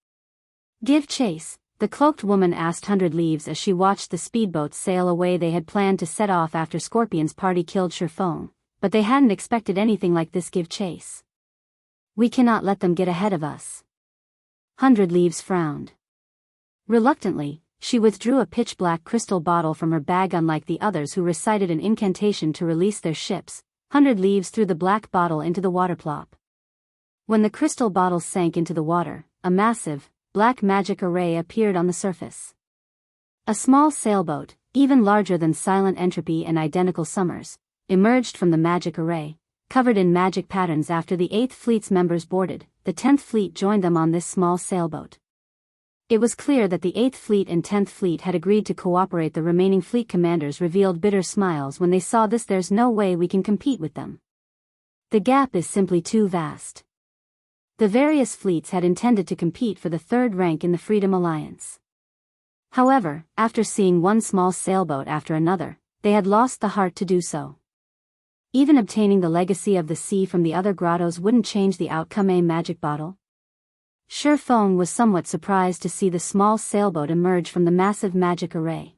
Give chase, the cloaked woman asked 100 Leaves as she watched the speedboats sail away. They had planned to set off after Scorpion's party killed Shifeng, but they hadn't expected anything like this. Give chase. We cannot let them get ahead of us. 100 Leaves frowned. Reluctantly, she withdrew a pitch-black crystal bottle from her bag. Unlike the others who recited an incantation to release their ships, 100 Leaves threw the black bottle into the water plop. When the crystal bottle sank into the water, a massive, black magic array appeared on the surface. A small sailboat, even larger than Silent Entropy and Identical Summers, emerged from the magic array, covered in magic patterns. After the 8th Fleet's members boarded, the 10th Fleet joined them on this small sailboat. It was clear that the 8th Fleet and 10th Fleet had agreed to cooperate. The remaining fleet commanders revealed bitter smiles when they saw this. There's no way we can compete with them. The gap is simply too vast. The various fleets had intended to compete for the 3rd rank in the Freedom Alliance. However, after seeing one small sailboat after another, they had lost the heart to do so. Even obtaining the legacy of the sea from the other grottos wouldn't change the outcome. A magic bottle? Shi Feng was somewhat surprised to see the small sailboat emerge from the massive magic array.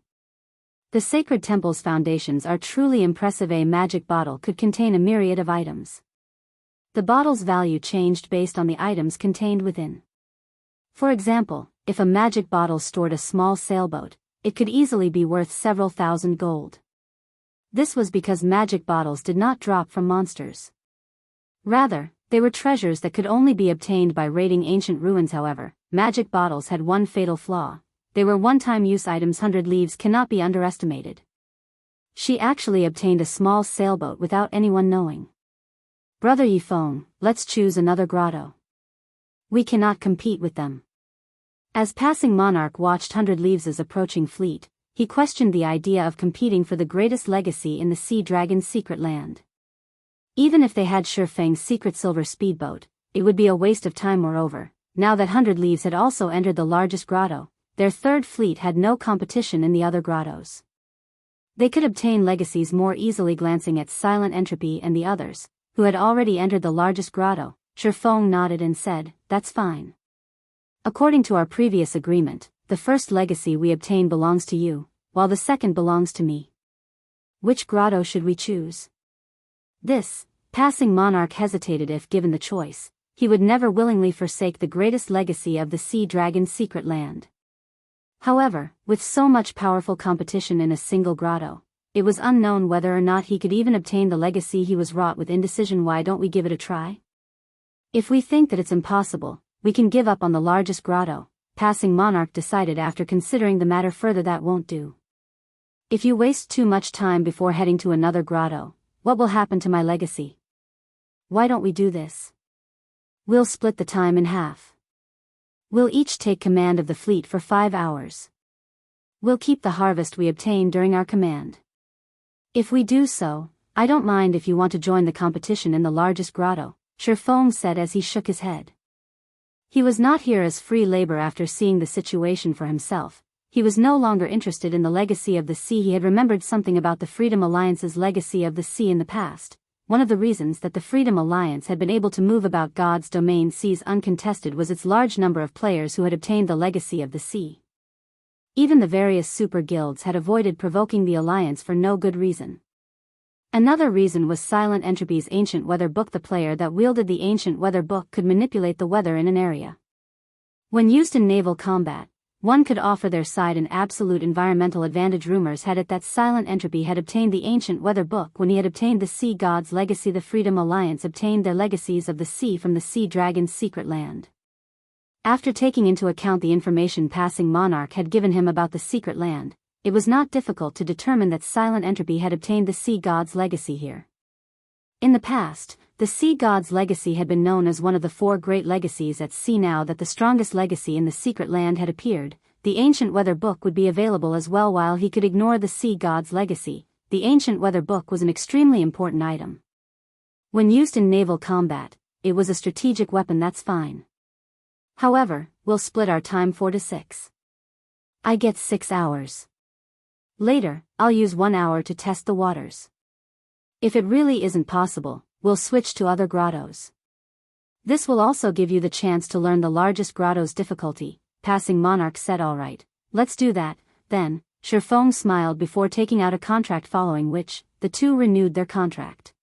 The sacred temple's foundations are truly impressive. A magic bottle could contain a myriad of items. The bottle's value changed based on the items contained within. For example, if a magic bottle stored a small sailboat, it could easily be worth several thousand gold. This was because magic bottles did not drop from monsters. Rather, they were treasures that could only be obtained by raiding ancient ruins. However, magic bottles had one fatal flaw: they were one-time use items. 100 leaves cannot be underestimated. She actually obtained a small sailboat without anyone knowing. Brother Yifeng, let's choose another grotto. We cannot compete with them. As passing monarch watched 100 Leaves' approaching fleet, he questioned the idea of competing for the greatest legacy in the Sea Dragon's secret land. Even if they had Shi Feng's secret silver speedboat, it would be a waste of time. Moreover, now that 100 Leaves had also entered the largest grotto, their third fleet had no competition in the other grottos. They could obtain legacies more easily. Glancing at Silent Entropy and the others, who had already entered the largest grotto, Shi Feng nodded and said, "That's fine. According to our previous agreement, the first legacy we obtain belongs to you, while the second belongs to me. Which grotto should we choose?" This, passing monarch hesitated. If given the choice, he would never willingly forsake the greatest legacy of the Sea Dragon's secret land. However, with so much powerful competition in a single grotto, it was unknown whether or not he could even obtain the legacy. He was wrought with indecision. Why don't we give it a try? If we think that it's impossible, we can give up on the largest grotto, passing monarch decided after considering the matter further. That won't do. If you waste too much time before heading to another grotto, what will happen to my legacy? Why don't we do this? We'll split the time in half. We'll each take command of the fleet for 5 hours. We'll keep the harvest we obtain during our command. If we do so, I don't mind if you want to join the competition in the largest grotto, Shi Feng said as he shook his head. He was not here as free labor. After seeing the situation for himself, he was no longer interested in the legacy of the sea. He had remembered something about the Freedom Alliance's legacy of the sea in the past. One of the reasons that the Freedom Alliance had been able to move about God's domain seas uncontested was its large number of players who had obtained the legacy of the sea. Even the various super guilds had avoided provoking the Alliance for no good reason. Another reason was Silent Entropy's ancient weather book. The player that wielded the ancient weather book could manipulate the weather in an area. When used in naval combat, one could offer their side an absolute environmental advantage. Rumors had it that Silent Entropy had obtained the ancient weather book when he had obtained the Sea God's legacy. The Freedom Alliance obtained their legacies of the sea from the Sea Dragon's secret land. After taking into account the information passing monarch had given him about the secret land, it was not difficult to determine that Silent Entropy had obtained the Sea God's legacy here. In the past, the Sea God's legacy had been known as one of the 4 great legacies at sea. Now that the strongest legacy in the secret land had appeared, the ancient weather book would be available as well. While he could ignore the Sea God's legacy, the ancient weather book was an extremely important item. When used in naval combat, it was a strategic weapon. That's fine. However, we'll split our time 4 to 6. I get 6 hours. Later, I'll use 1 hour to test the waters. If it really isn't possible, we'll switch to other grottos. This will also give you the chance to learn the largest grotto's difficulty, passing monarch said. All right, let's do that, then. Shi Feng smiled before taking out a contract, following which, the two renewed their contract.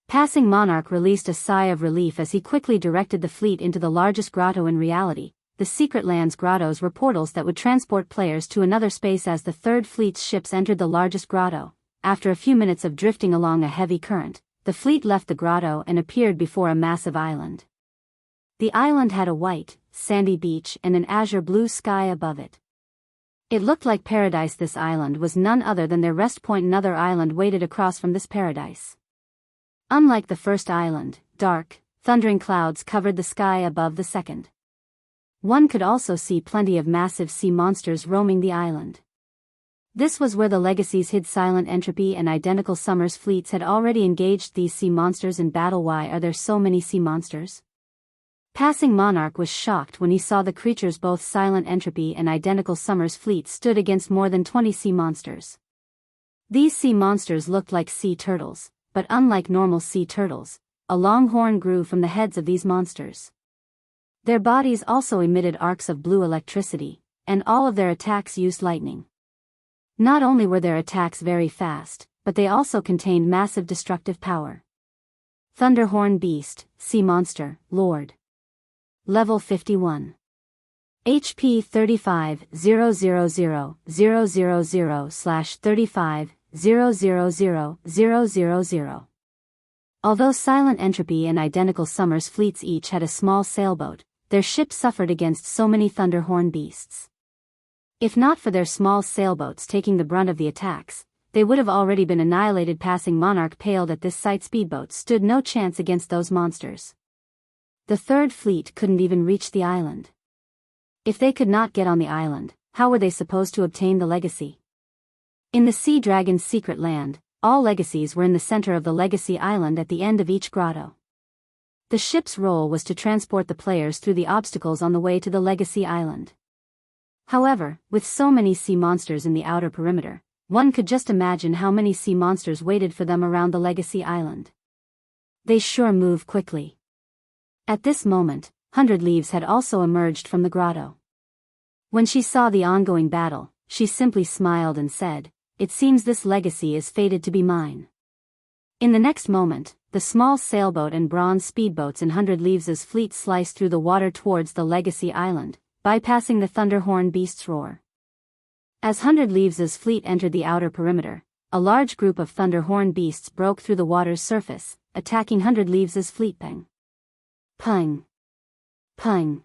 Passing monarch released a sigh of relief as he quickly directed the fleet into the largest grotto. In reality, the secret land's grottos were portals that would transport players to another space. As the third fleet's ships entered the largest grotto, after a few minutes of drifting along a heavy current, the fleet left the grotto and appeared before a massive island. The island had a white, sandy beach and an azure blue sky above it. It looked like paradise. This island was none other than their rest point. Another island waited across from this paradise. Unlike the first island, dark, thundering clouds covered the sky above the second. One could also see plenty of massive sea monsters roaming the island. This was where the legacies hid. Silent Entropy and Identical Summer's fleets had already engaged these sea monsters in battle. Why are there so many sea monsters? Passing monarch was shocked when he saw the creatures. Both Silent Entropy and Identical Summer's fleets stood against more than 20 sea monsters. These sea monsters looked like sea turtles, but unlike normal sea turtles, a long horn grew from the heads of these monsters. Their bodies also emitted arcs of blue electricity, and all of their attacks used lightning. Not only were their attacks very fast, but they also contained massive destructive power. Thunderhorn Beast, Sea Monster, Lord. Level 51. HP 35,000,000/35,000,000. Although Silent Entropy and Identical Summer's fleets each had a small sailboat, their ships suffered against so many Thunderhorn beasts. If not for their small sailboats taking the brunt of the attacks, they would have already been annihilated. Passing Monarch paled at this sight. Speedboats stood no chance against those monsters. The third fleet couldn't even reach the island. If they could not get on the island, how were they supposed to obtain the legacy? In the Sea Dragon's secret land, all legacies were in the center of the legacy island at the end of each grotto. The ship's role was to transport the players through the obstacles on the way to the legacy island. However, with so many sea monsters in the outer perimeter, one could just imagine how many sea monsters waited for them around the legacy island. They sure move quickly. At this moment, 100 Leaves had also emerged from the grotto. When she saw the ongoing battle, she simply smiled and said, "It seems this legacy is fated to be mine." In the next moment, the small sailboat and bronze speedboats in 100 Leaves' fleet sliced through the water towards the legacy island, bypassing the Thunderhorn Beast's roar. As 100 Leaves' fleet entered the outer perimeter, a large group of Thunderhorn Beasts broke through the water's surface, attacking 100 Leaves' fleet. Ping! Ping! Ping!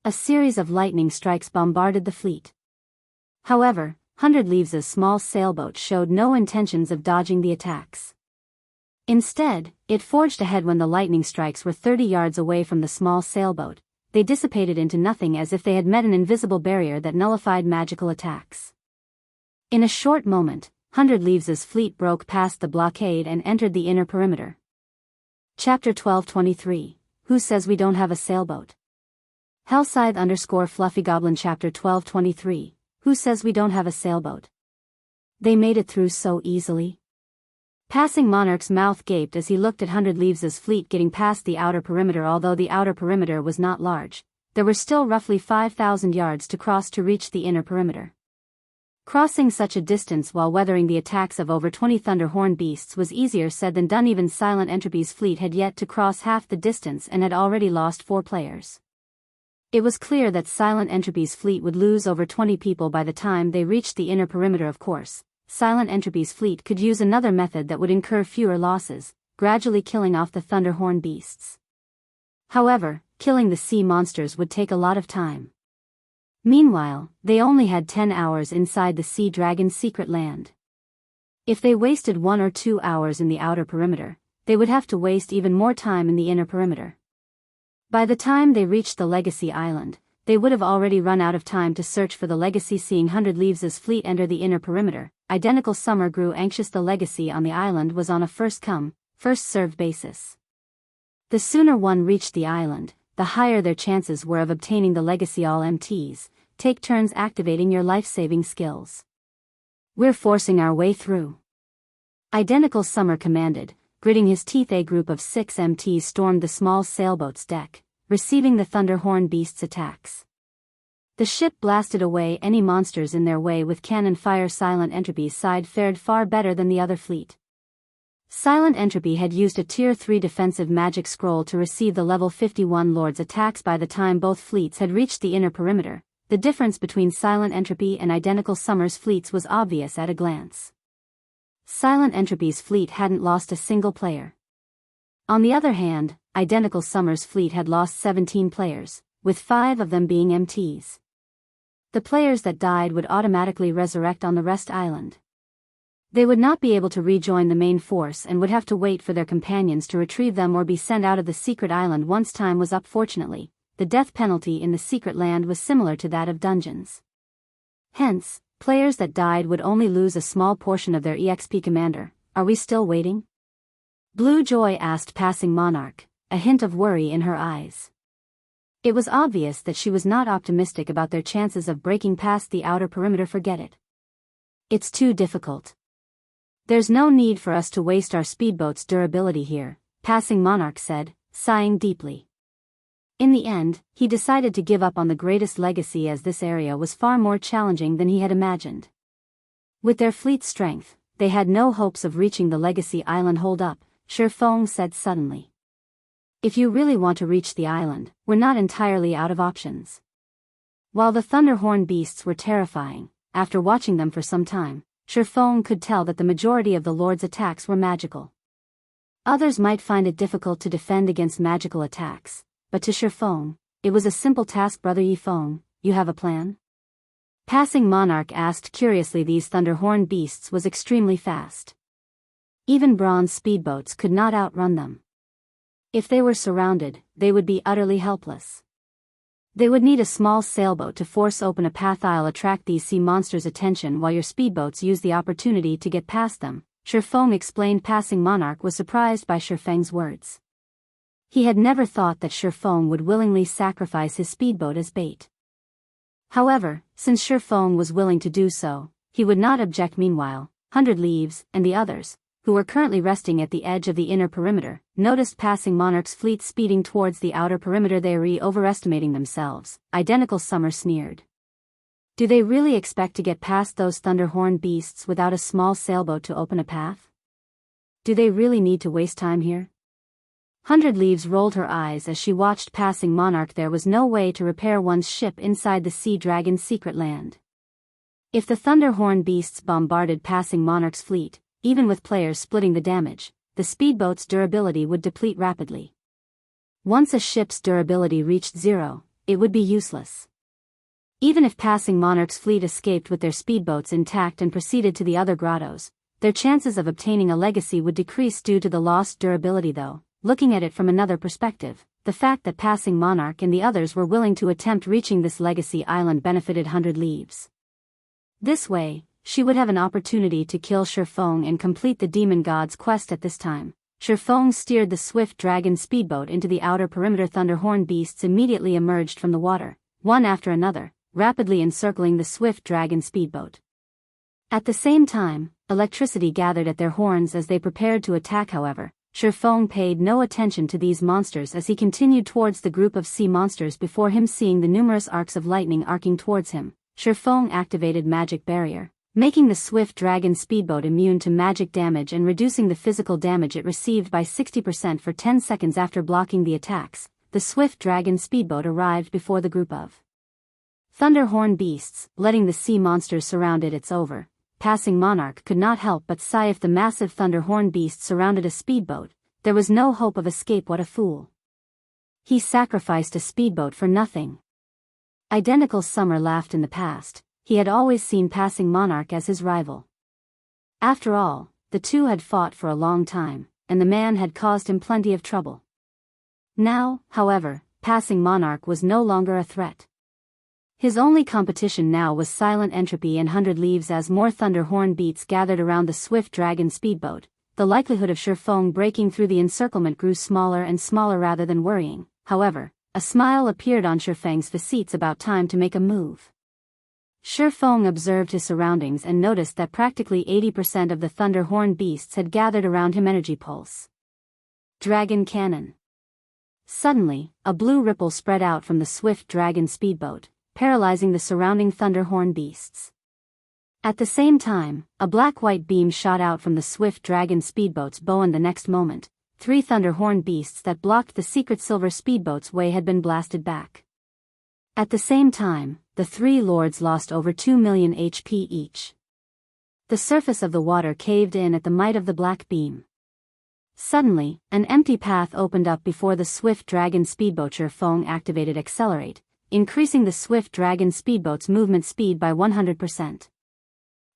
A series of lightning strikes bombarded the fleet. However, 100 Leaves' small sailboat showed no intentions of dodging the attacks. Instead, it forged ahead. When the lightning strikes were 30 yards away from the small sailboat, they dissipated into nothing as if they had met an invisible barrier that nullified magical attacks. In a short moment, 100 Leaves' fleet broke past the blockade and entered the inner perimeter. Chapter 1223, Who Says We Don't Have a Sailboat? Hellscythe_FluffyGoblin Chapter 1223, Who Says We Don't Have a Sailboat? They made it through so easily. Passing Monarch's mouth gaped as he looked at 100 Leaves' fleet getting past the outer perimeter. Although the outer perimeter was not large, there were still roughly 5,000 yards to cross to reach the inner perimeter. Crossing such a distance while weathering the attacks of over 20 Thunderhorn beasts was easier said than done. Even Silent Entropy's fleet had yet to cross half the distance and had already lost 4 players. It was clear that Silent Entropy's fleet would lose over 20 people by the time they reached the inner perimeter. Of course, Silent Entropy's fleet could use another method that would incur fewer losses, gradually killing off the Thunderhorn beasts. However, killing the sea monsters would take a lot of time. Meanwhile, they only had 10 hours inside the Sea Dragon's secret land. If they wasted 1 or 2 hours in the outer perimeter, they would have to waste even more time in the inner perimeter. By the time they reached the Legacy Island, they would have already run out of time to search for the legacy. Seeing 100 Leaves' fleet enter the inner perimeter, Identical Summer grew anxious. The legacy on the island was on a first-come, first-served basis. The sooner one reached the island, the higher their chances were of obtaining the legacy. All MTs, take turns activating your life-saving skills. We're forcing our way through. Identical Summer commanded, gritting his teeth. A group of 6 MTs stormed the small sailboat's deck, receiving the Thunderhorn beast's attacks. The ship blasted away any monsters in their way with cannon fire. Silent Entropy's side fared far better than the other fleet. Silent Entropy had used a Tier 3 defensive magic scroll to receive the level 51 Lord's attacks. By the time both fleets had reached the inner perimeter, the difference between Silent Entropy and Identical Summer's fleets was obvious at a glance. Silent Entropy's fleet hadn't lost a single player. On the other hand, Identical Summer's fleet had lost 17 players, with 5 of them being MTs. The players that died would automatically resurrect on the rest island. They would not be able to rejoin the main force and would have to wait for their companions to retrieve them or be sent out of the secret island once time was up. Fortunately, the death penalty in the secret land was similar to that of dungeons. Hence, players that died would only lose a small portion of their EXP. Commander, are we still waiting? Blue Joy asked, passing Monarch, a hint of worry in her eyes. It was obvious that she was not optimistic about their chances of breaking past the outer perimeter. Forget it. It's too difficult. There's no need for us to waste our speedboat's durability here, Passing Monarch said, sighing deeply. In the end, he decided to give up on the greatest legacy as this area was far more challenging than he had imagined. With their fleet's strength, they had no hopes of reaching the legacy island hold-up, Shifeng said suddenly. If you really want to reach the island, we're not entirely out of options. While the Thunderhorn beasts were terrifying, after watching them for some time, Shifeng could tell that the majority of the Lord's attacks were magical. Others might find it difficult to defend against magical attacks, but to Shifeng, it was a simple task. Brother Yifeng, you have a plan? Passing Monarch asked curiously. These Thunderhorn beasts was extremely fast. Even bronze speedboats could not outrun them. If they were surrounded, they would be utterly helpless. They would need a small sailboat to force open a path. I'll attract these sea monsters' attention while your speedboats use the opportunity to get past them, Shifeng explained. Passing Monarch was surprised by Shifeng's words. He had never thought that Shifeng would willingly sacrifice his speedboat as bait. However, since Shifeng was willing to do so, he would not object. Meanwhile, 100 Leaves, and the others, who were currently resting at the edge of the inner perimeter, noticed Passing Monarch's fleet speeding towards the outer perimeter. They were overestimating themselves, Identical Summer sneered. Do they really expect to get past those Thunderhorn beasts without a small sailboat to open a path? Do they really need to waste time here? 100 Leaves rolled her eyes as she watched Passing Monarch. There was no way to repair one's ship inside the Sea Dragon's secret land. If the Thunderhorn beasts bombarded Passing Monarch's fleet, even with players splitting the damage, the speedboat's durability would deplete rapidly. Once a ship's durability reached zero, it would be useless. Even if Passing Monarch's fleet escaped with their speedboats intact and proceeded to the other grottos, their chances of obtaining a legacy would decrease due to the lost durability. Though, looking at it from another perspective, the fact that Passing Monarch and the others were willing to attempt reaching this legacy island benefited 100 Leaves. This way, she would have an opportunity to kill Shifeng and complete the demon god's quest. At this time, Shifeng steered the swift dragon speedboat into the outer perimeter. Thunderhorn beasts immediately emerged from the water, one after another, rapidly encircling the swift dragon speedboat. At the same time, electricity gathered at their horns as they prepared to attack. However, Shifeng paid no attention to these monsters as he continued towards the group of sea monsters before him. Seeing the numerous arcs of lightning arcing towards him, Shifeng activated magic barrier, making the swift dragon speedboat immune to magic damage and reducing the physical damage it received by 60% for 10 seconds. After blocking the attacks, the swift dragon speedboat arrived before the group of Thunderhorn beasts, letting the sea monsters surround it. It's over. Passing Monarch could not help but sigh. If the massive Thunderhorn beast surrounded a speedboat, there was no hope of escape. What a fool. He sacrificed a speedboat for nothing. Identical Summer laughed. In the past, he had always seen Passing Monarch as his rival. After all, the two had fought for a long time, and the man had caused him plenty of trouble. Now, however, Passing Monarch was no longer a threat. His only competition now was Silent Entropy and 100 Leaves. As more Thunderhorn beasts gathered around the swift dragon speedboat, the likelihood of Shifeng breaking through the encirclement grew smaller and smaller. Rather than worrying, however, a smile appeared on Shifeng's face. It's about time to make a move. Shifeng observed his surroundings and noticed that practically 80% of the Thunderhorn beasts had gathered around him. Energy pulse. Dragon cannon. Suddenly, a blue ripple spread out from the swift dragon speedboat, paralyzing the surrounding Thunderhorn beasts. At the same time, a black-white beam shot out from the swift dragon speedboat's bow, and the next moment, 3 Thunderhorn beasts that blocked the secret silver speedboat's way had been blasted back. At the same time, the 3 lords lost over 2 million HP each. The surface of the water caved in at the might of the black beam. Suddenly, an empty path opened up before the swift dragon speedboat. Shifeng activated Accelerate, increasing the swift dragon speedboat's movement speed by 100%.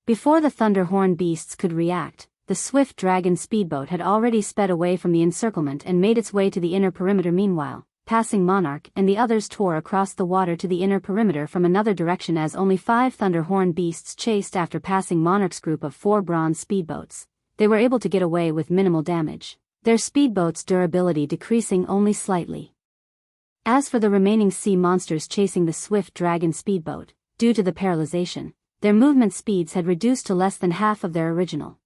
Before the Thunderhorn beasts could react, the swift dragon speedboat had already sped away from the encirclement and made its way to the inner perimeter. Meanwhile, Passing Monarch and the others tore across the water to the inner perimeter from another direction. As only 5 Thunderhorn beasts chased after Passing Monarch's group of 4 bronze speedboats, they were able to get away with minimal damage, their speedboat's durability decreasing only slightly. As for the remaining sea monsters chasing the swift dragon speedboat, due to the paralyzation, their movement speeds had reduced to less than half of their original.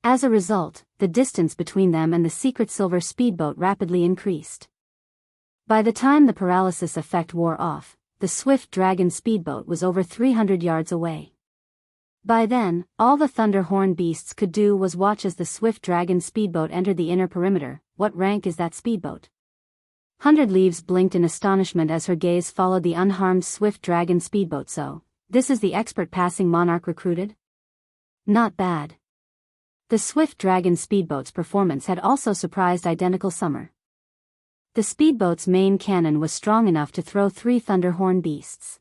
As a result, the distance between them and the secret silver speedboat rapidly increased. By the time the paralysis effect wore off, the swift dragon speedboat was over 300 yards away. By then, all the Thunderhorn beasts could do was watch as the swift dragon speedboat entered the inner perimeter. What rank is that speedboat? 100 Leaves blinked in astonishment as her gaze followed the unharmed swift dragon speedboat. So, this is the expert passing monarch recruited? Not bad. The swift dragon speedboat's performance had also surprised Identical Summer. The speedboat's main cannon was strong enough to throw 3 Thunderhorn beasts.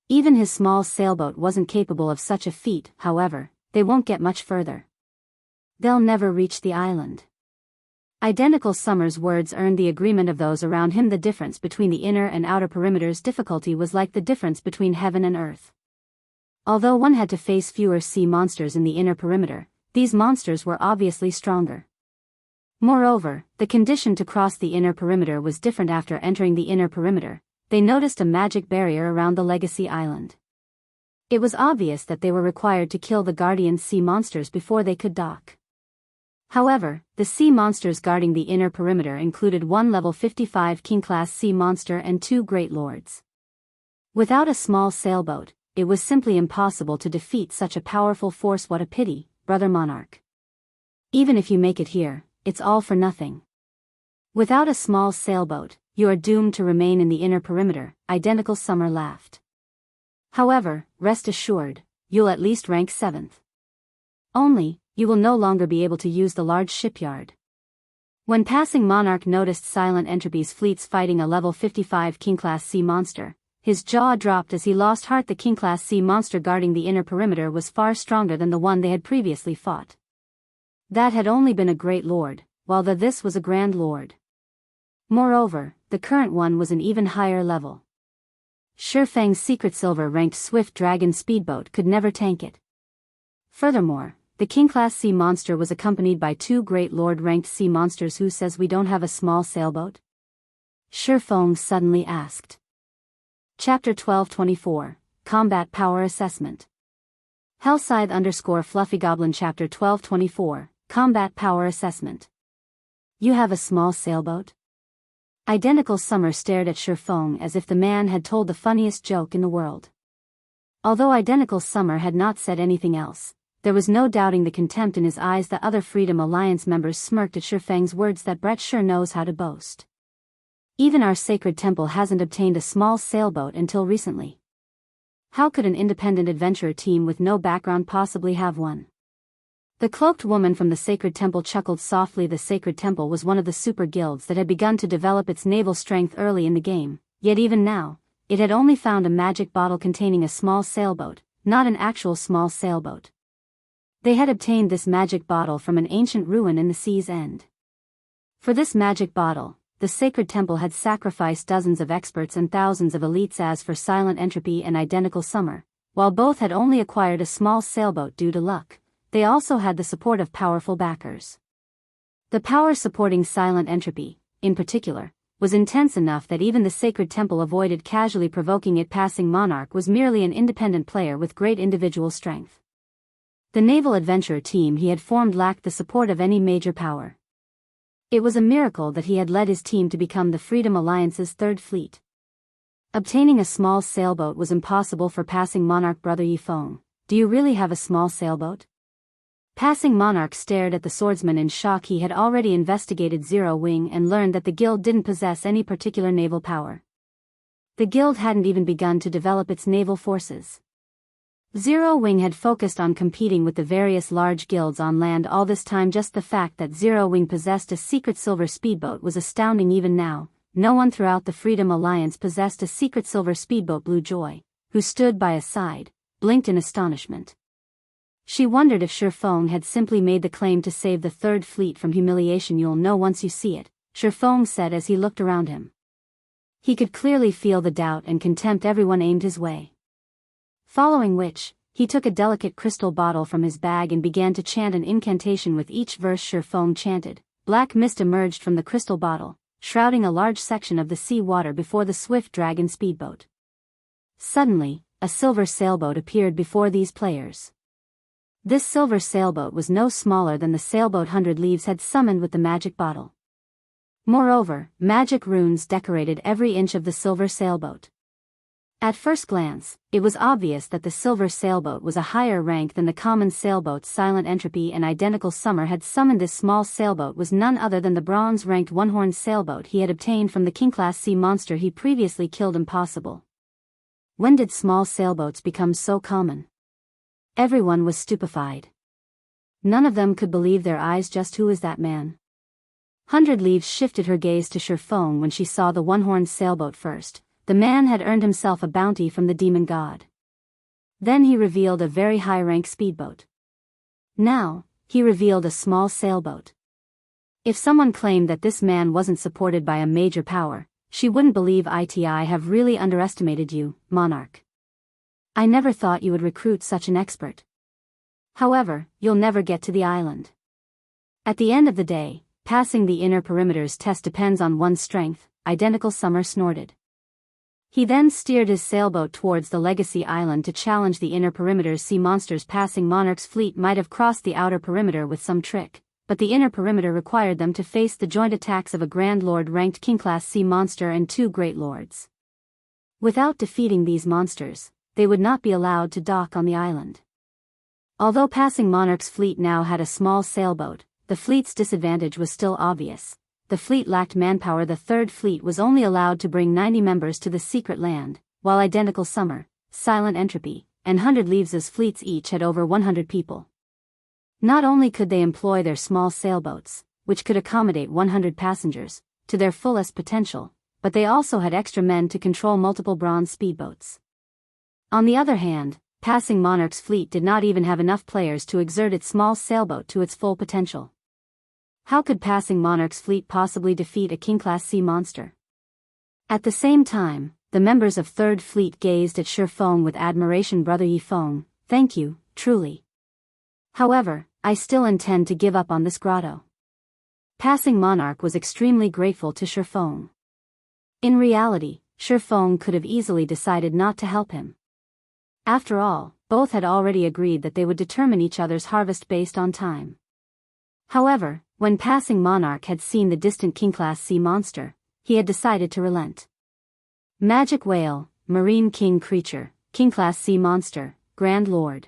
Even his small sailboat wasn't capable of such a feat. However, they won't get much further. They'll never reach the island. Identical Summer's words earned the agreement of those around him. The difference between the inner and outer perimeter's difficulty was like the difference between heaven and earth. Although one had to face fewer sea monsters in the inner perimeter, these monsters were obviously stronger. Moreover, the condition to cross the inner perimeter was different. After entering the inner perimeter, they noticed a magic barrier around the Legacy Island. It was obvious that they were required to kill the guardian sea monsters before they could dock. However, the sea monsters guarding the inner perimeter included 1 level 55 king-class sea monster and 2 great lords. Without a small sailboat, it was simply impossible to defeat such a powerful force. What a pity, Brother Monarch. Even if you make it here, it's all for nothing. Without a small sailboat, you are doomed to remain in the inner perimeter, Identical Summer laughed. However, rest assured, you'll at least rank 7th. Only, you will no longer be able to use the large shipyard. When Passing Monarch noticed Silent Entropy's fleets fighting a level 55 king-class sea monster, his jaw dropped as he lost heart. The king-class sea monster guarding the inner perimeter was far stronger than the one they had previously fought. That had only been a great lord, while this was a grand lord. Moreover, the current one was an even higher level. Shifeng's secret silver-ranked swift dragon speedboat could never tank it. Furthermore, the king-class sea monster was accompanied by 2 great lord-ranked sea monsters. Who says we don't have a small sailboat? Shifeng suddenly asked. Chapter 1224, Combat Power Assessment. Hellscythe_FluffyGoblin Chapter 1224, Combat Power Assessment. You have a small sailboat? Identical Summer stared at Shifeng as if the man had told the funniest joke in the world. Although Identical Summer had not said anything else, there was no doubting the contempt in his eyes. The other Freedom Alliance members smirked at Shifeng's words. That Brett sure knows how to boast. Even our sacred temple hasn't obtained a small sailboat until recently. How could an independent adventurer team with no background possibly have one? The cloaked woman from the sacred temple chuckled softly. The sacred temple was one of the super guilds that had begun to develop its naval strength early in the game, yet even now, it had only found a magic bottle containing a small sailboat, not an actual small sailboat. They had obtained this magic bottle from an ancient ruin in the sea's end. For this magic bottle, the sacred temple had sacrificed dozens of experts and thousands of elites. As for Silent Entropy and Identical Summer, while both had only acquired a small sailboat due to luck, they also had the support of powerful backers. The power supporting Silent Entropy, in particular, was intense enough that even the sacred temple avoided casually provoking it. Passing Monarch was merely an independent player with great individual strength. The naval adventurer team he had formed lacked the support of any major power. It was a miracle that he had led his team to become the Freedom Alliance's 3rd fleet. Obtaining a small sailboat was impossible for Passing Monarch. Brother Yifeng, do you really have a small sailboat? Passing Monarch stared at the swordsman in shock. He had already investigated Zero Wing and learned that the guild didn't possess any particular naval power. The guild hadn't even begun to develop its naval forces. Zero Wing had focused on competing with the various large guilds on land all this time. Just the fact that Zero Wing possessed a secret silver speedboat was astounding. Even now, no one throughout the Freedom Alliance possessed a secret silver speedboat. Blue Joy, who stood by his side, blinked in astonishment. She wondered if Shifeng had simply made the claim to save the 3rd fleet from humiliation. You'll know once you see it, Shifeng said as he looked around him. He could clearly feel the doubt and contempt everyone aimed his way. Following which, he took a delicate crystal bottle from his bag and began to chant an incantation. With each verse Shifeng chanted, black mist emerged from the crystal bottle, shrouding a large section of the sea water before the swift dragon speedboat. Suddenly, a silver sailboat appeared before these players. This silver sailboat was no smaller than the sailboat 100 Leaves had summoned with the magic bottle. Moreover, magic runes decorated every inch of the silver sailboat. At first glance, it was obvious that the silver sailboat was a higher rank than the common sailboats. Silent Entropy and Identical Summer had summoned. This small sailboat was none other than the bronze-ranked one-horned sailboat he had obtained from the king-class sea monster he previously killed. Impossible. When did small sailboats become so common? Everyone was stupefied. None of them could believe their eyes. Just who is that man? 100 Leaves shifted her gaze to Shifeng when she saw the one-horned sailboat first. The man had earned himself a bounty from the demon god. Then he revealed a very high-rank speedboat. Now, he revealed a small sailboat. If someone claimed that this man wasn't supported by a major power, she wouldn't believe it. I have really underestimated you, Monarch. I never thought you would recruit such an expert. However, you'll never get to the island. At the end of the day, passing the inner perimeters test depends on one's strength, Identical Summer snorted. He then steered his sailboat towards the Legacy Island to challenge the inner perimeters. Sea monsters passing Monarch's fleet might have crossed the outer perimeter with some trick, but the inner perimeter required them to face the joint attacks of a Grand Lord-ranked king-class sea monster and 2 Great Lords. Without defeating these monsters, they would not be allowed to dock on the island. Although passing Monarch's fleet now had a small sailboat, the fleet's disadvantage was still obvious. The fleet lacked manpower. The third fleet was only allowed to bring 90 members to the secret land, while Identical Summer, Silent Entropy, and 100 Leaves' fleets each had over 100 people. Not only could they employ their small sailboats, which could accommodate 100 passengers, to their fullest potential, but they also had extra men to control multiple bronze speedboats. On the other hand, passing Monarch's fleet did not even have enough players to exert its small sailboat to its full potential. How could passing Monarch's fleet possibly defeat a king-class sea monster? At the same time, the members of Third Fleet gazed at Shifeng with admiration. Brother Yifeng, thank you, truly. However, I still intend to give up on this grotto. Passing Monarch was extremely grateful to Shifeng. In reality, Shifeng could have easily decided not to help him. After all, both had already agreed that they would determine each other's harvest based on time. However, when passing Monarch had seen the distant king-class sea monster, he had decided to relent. Magic Whale, Marine King Creature, King-class Sea Monster, Grand Lord.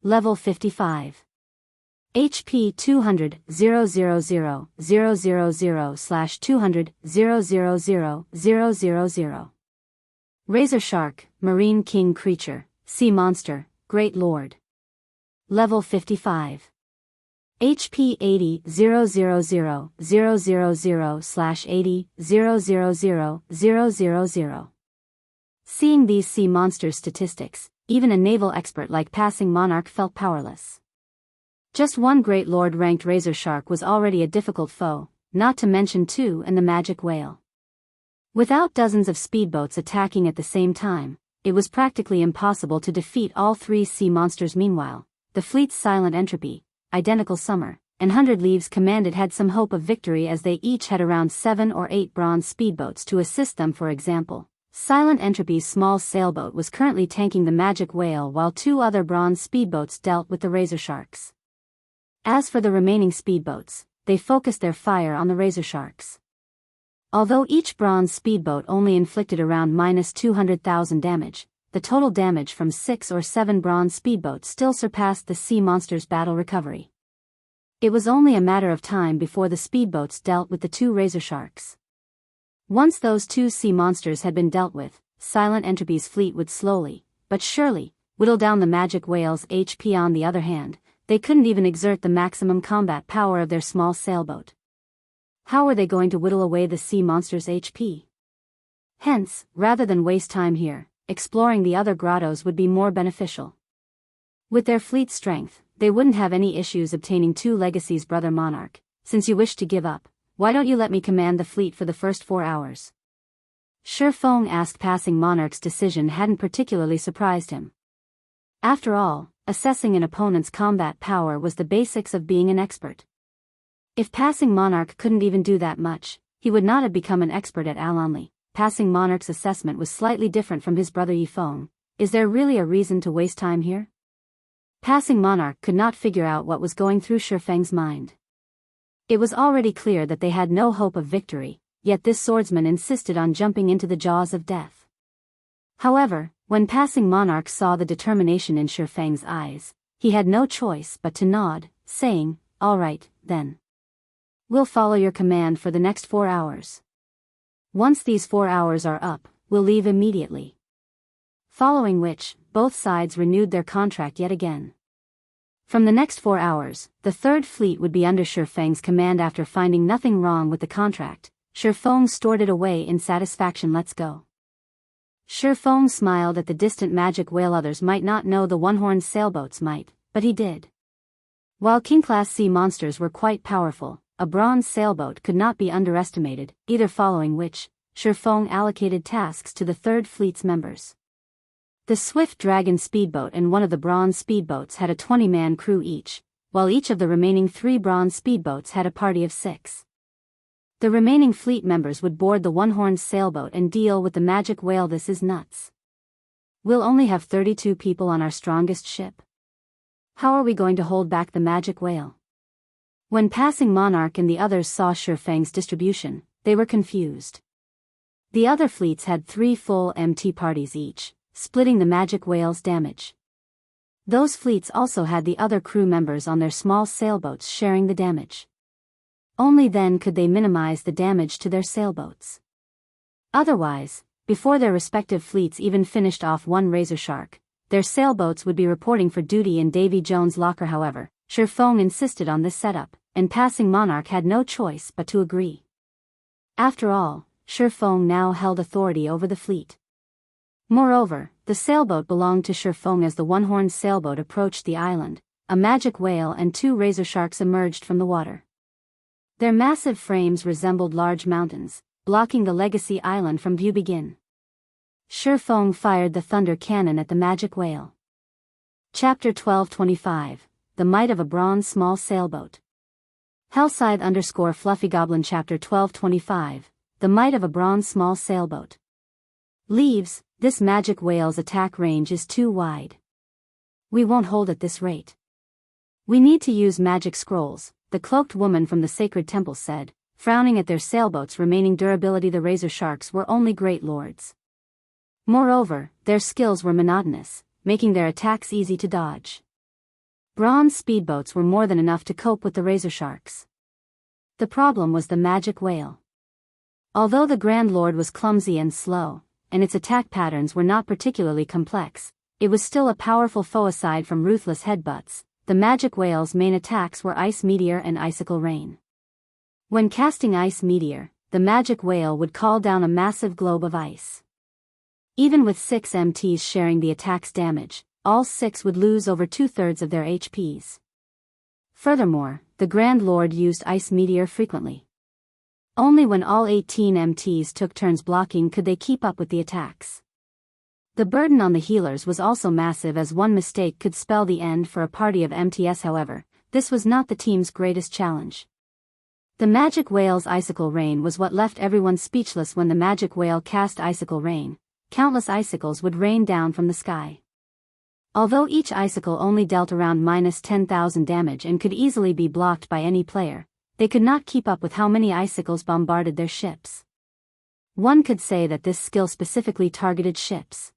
Level 55. HP 200 000/200 000. Razor Shark, Marine King Creature, Sea Monster, Great Lord. Level 55. HP 80 000/80 000. Seeing these sea monsters' statistics, even a naval expert like passing Monarch felt powerless. Just one Great Lord ranked Razor Shark was already a difficult foe, not to mention 2 and the Magic Whale. Without dozens of speedboats attacking at the same time, it was practically impossible to defeat all 3 sea monsters. Meanwhile, the fleet's Silent Entropy, Identical Summer, and 100 Leaves commanded had some hope of victory as they each had around 7 or 8 bronze speedboats to assist them. For example, Silent Entropy's small sailboat was currently tanking the Magic Whale while 2 other bronze speedboats dealt with the Razor Sharks. As for the remaining speedboats, they focused their fire on the Razor Sharks. Although each bronze speedboat only inflicted around -200,000 damage, the total damage from 6 or 7 bronze speedboats still surpassed the sea monster's battle recovery. It was only a matter of time before the speedboats dealt with the 2 Razor Sharks. Once those 2 sea monsters had been dealt with, Silent Entropy's fleet would slowly, but surely, whittle down the Magic Whale's HP. On the other hand, they couldn't even exert the maximum combat power of their small sailboat. How were they going to whittle away the sea monster's HP? Hence, rather than waste time here, exploring the other grottos would be more beneficial. With their fleet strength, they wouldn't have any issues obtaining 2 legacies. Brother Monarch, since you wish to give up, why don't you let me command the fleet for the first 4 hours? Shifeng asked. Passing Monarch's decision hadn't particularly surprised him. After all, assessing an opponent's combat power was the basics of being an expert. If passing Monarch couldn't even do that much, he would not have become an expert at all. Only, passing Monarch's assessment was slightly different from his brother Yifeng. Is there really a reason to waste time here? Passing Monarch could not figure out what was going through Shifeng's mind. It was already clear that they had no hope of victory, yet this swordsman insisted on jumping into the jaws of death. However, when Passing Monarch saw the determination in Shifeng's eyes, he had no choice but to nod, saying, "All right, then. We'll follow your command for the next 4 hours. Once these 4 hours are up, we'll leave immediately." Following which, both sides renewed their contract yet again. From the next 4 hours, the Third Fleet would be under Shifeng's command. After finding nothing wrong with the contract, Shifeng stored it away in satisfaction. "Let's go." Shifeng smiled at the distant magic whale. Others might not know the one-horned sailboats might, but he did. While King-class sea monsters were quite powerful, a bronze sailboat could not be underestimated, either. Following which, Shifeng allocated tasks to the Third Fleet's members. The Swift Dragon speedboat and one of the bronze speedboats had a 20-man crew each, while each of the remaining 3 bronze speedboats had a party of 6. The remaining fleet members would board the one-horned sailboat and deal with the magic whale. "This is nuts. We'll only have 32 people on our strongest ship. How are we going to hold back the magic whale?" When Passing Monarch and the others saw Shifeng's distribution, they were confused. The other fleets had 3 full MT parties each, splitting the magic whale's damage. Those fleets also had the other crew members on their small sailboats sharing the damage. Only then could they minimize the damage to their sailboats. Otherwise, before their respective fleets even finished off one Razor Shark, their sailboats would be reporting for duty in Davy Jones' locker. However, Shifeng insisted on this setup, and Passing Monarch had no choice but to agree. After all, Shifeng now held authority over the fleet. Moreover, the sailboat belonged to Shifeng. As the one-horned sailboat approached the island, a magic whale and 2 razor sharks emerged from the water. Their massive frames resembled large mountains, blocking the legacy island from view. Begin. Shifeng fired the thunder cannon at the magic whale. Chapter 1225, The Might of a Bronze Small Sailboat. Hellscythe_Fluffy Goblin. Chapter 1225, The Might of a Bronze Small Sailboat. Leaves, this magic whale's attack range is too wide. We won't hold at this rate. We need to use magic scrolls, the cloaked woman from the sacred temple said, frowning at their sailboat's remaining durability. The razor sharks were only great lords. Moreover, their skills were monotonous, making their attacks easy to dodge. Bronze speedboats were more than enough to cope with the razor sharks. The problem was the magic whale. Although the Grand Lord was clumsy and slow, and its attack patterns were not particularly complex, it was still a powerful foe. Aside from ruthless headbutts, the magic whale's main attacks were Ice Meteor and Icicle Rain. When casting Ice Meteor, the magic whale would call down a massive globe of ice. Even with 6 MTs sharing the attack's damage, all 6 would lose over 2/3 of their HPs. Furthermore, the Grand Lord used Ice Meteor frequently. Only when all 18 MTs took turns blocking could they keep up with the attacks. The burden on the healers was also massive, as one mistake could spell the end for a party of MTs. However, this was not the team's greatest challenge. The magic whale's Icicle Rain was what left everyone speechless. When the magic whale cast Icicle Rain, countless icicles would rain down from the sky. Although each icicle only dealt around -10,000 damage and could easily be blocked by any player, they could not keep up with how many icicles bombarded their ships. One could say that this skill specifically targeted ships.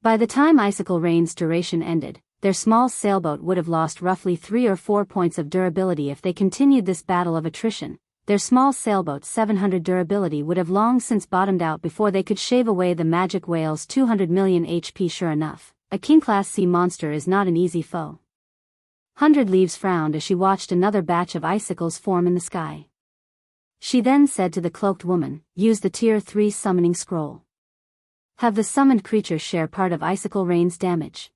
By the time Icicle Rain's duration ended, their small sailboat would have lost roughly 3 or 4 points of durability. If they continued this battle of attrition, their small sailboat's 700 durability would have long since bottomed out before they could shave away the magic whale's 200 million HP. Sure enough, a king-class sea monster is not an easy foe. 100 Leaves frowned as she watched another batch of icicles form in the sky. She then said to the cloaked woman, "Use the Tier 3 summoning scroll. Have the summoned creature share part of Icicle Rain's damage."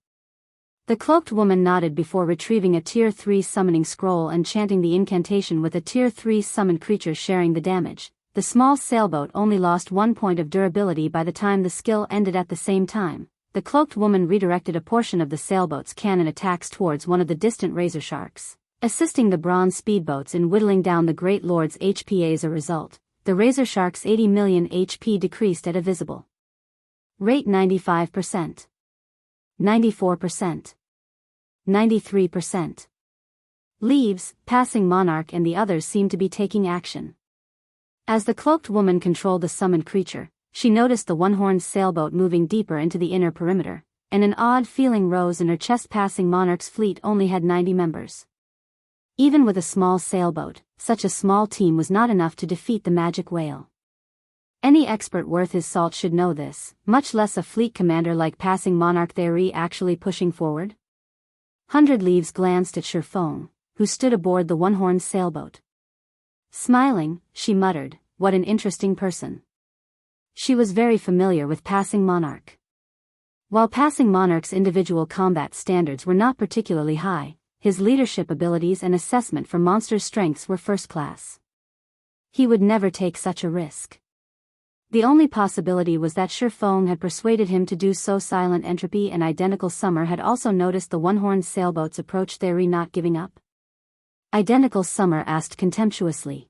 The cloaked woman nodded before retrieving a Tier 3 summoning scroll and chanting the incantation. With a Tier 3 summoned creature sharing the damage, the small sailboat only lost 1 point of durability. By the time the skill ended at the same time, the cloaked woman redirected a portion of the sailboat's cannon attacks towards one of the distant razor sharks, assisting the bronze speedboats in whittling down the Great Lord's HP. As a result, the razor shark's 80 million HP decreased at a visible rate. 95%. 94%. 93%. Leaves, Passing Monarch and the others seemed to be taking action. As the cloaked woman controlled the summoned creature, she noticed the one-horned sailboat moving deeper into the inner perimeter, and an odd feeling rose in her chest. Passing Monarch's fleet only had 90 members. Even with a small sailboat, such a small team was not enough to defeat the magic whale. Any expert worth his salt should know this, much less a fleet commander like Passing Monarch. They actually pushing forward? 100 Leaves glanced at Shifeng, who stood aboard the one-horned sailboat. Smiling, she muttered, "What an interesting person." She was very familiar with Passing Monarch. While Passing Monarch's individual combat standards were not particularly high, his leadership abilities and assessment for monster strengths were first class. He would never take such a risk. The only possibility was that Shifeng had persuaded him to do so. Silent Entropy and Identical Summer had also noticed the one-horned sailboat's approach. They're not giving up? Identical Summer asked contemptuously.